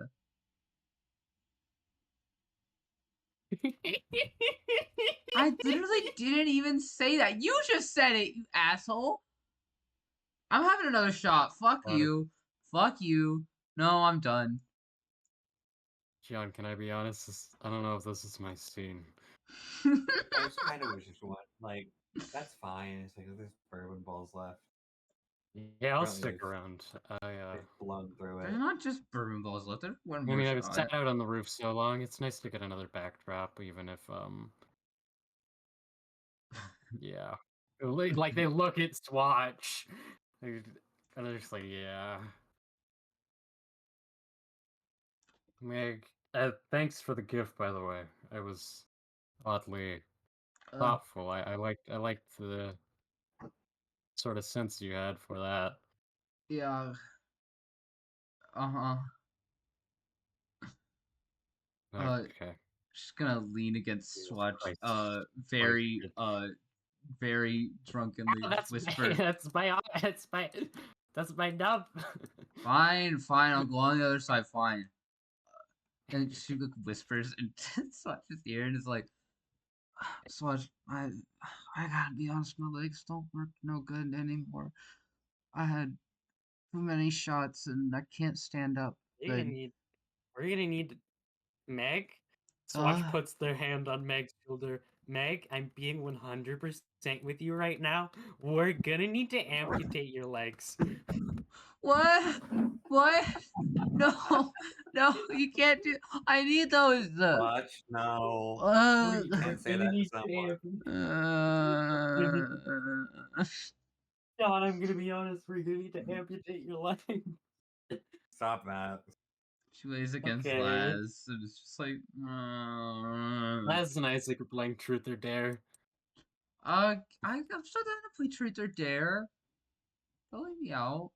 I literally didn't even say that. You just said it, you asshole. I'm having another shot. Fuck you. Fuck you. No, I'm done. John, can I be honest? I don't know if this is my scene. I just kind of wish it was like that's fine. It's like there's bourbon balls left. Yeah, I'll Apparently stick they've- around. They've blown through There's it. not just bourbon balls left. There's one I more mean, I was shot. sat out on the roof so long. It's nice to get another backdrop, even if yeah, like they look at Swatch, and they're just like, yeah. Meg, thanks for the gift, by the way. I was oddly thoughtful. I liked the sort of sense you had for that. Yeah. Uh-huh. Okay. Just gonna lean against Jesus Swatch. Christ. Very, Christ. very drunkenly That's whisper. that's my nub. Fine, fine. I'll go on the other side. Fine. And she like whispers into Swatch's ear and is like, Swatch, I gotta be honest. My legs don't work no good anymore. I had too many shots and I can't stand up We're gonna good. need we're gonna need Meg. Swatch Uh, puts their hand on Meg's shoulder. Meg, I'm being 100% with you right now. We're gonna need to amputate your legs. what? What? No, no, you can't do. I need those. Watch, no. Uh, Can't say that to someone. John, I'm gonna be honest, we're gonna need to amputate your leg. Stop that. she lays against Okay. Laz and it's just like, Laz and Isaac are playing Truth or Dare. I'm still down to play Truth or Dare. Don't leave me out.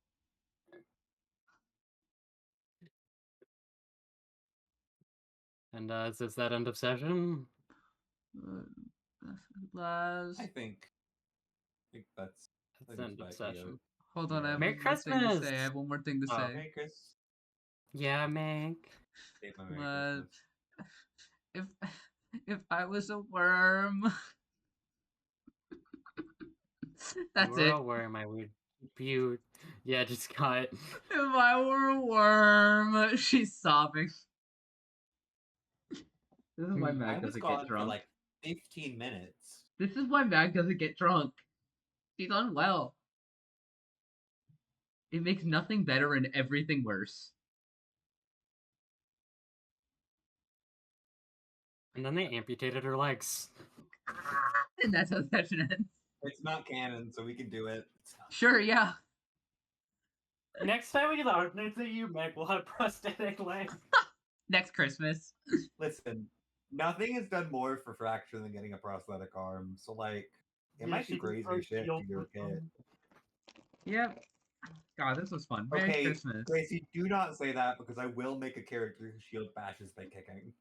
And is that end of session? Laz. I think that's That's end of session. Hold on, I have Merry one more thing to Christmas! say. I have one more thing to Oh. say. Hey, Chris. Yeah, Meg. Take my Merry Laz. Christmas. If I was a worm. That's You were it. a worm, I would keep you. Yeah, just cut. If I were a worm. She's sobbing. This is why I Mag was doesn't gone get for drunk. like 15 minutes. This is why Mag doesn't get drunk. She's unwell. It makes nothing better and everything worse. And then they amputated her legs. And that's how session ends. It's not canon, so we can do it. Sure, yeah. Next time we do the Arknights at you, Meg, we'll have prosthetic legs. Next Christmas. Listen, nothing has done more for Fracture than getting a prosthetic arm. So like, it might be crazy shit to do a kid. Yep. God, this was fun. Merry Okay, Christmas. Gracie, do not say that because I will make a character who shield bashes by kicking.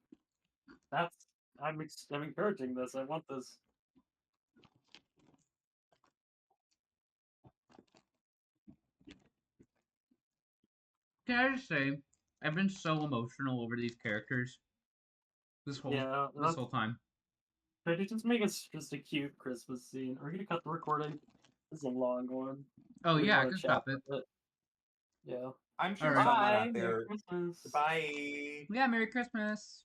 I'm encouraging this. I want this. Can I just say, I've been so emotional over these characters this whole Yeah, this whole time. Should I just make it just a cute Christmas scene? Are we gonna cut the recording? This is a long one. Oh We yeah, I wanna can chat stop it. with it. Yeah. I'm sure Alright. someone Bye. out Merry there. Christmas. Bye. Yeah, Merry Christmas.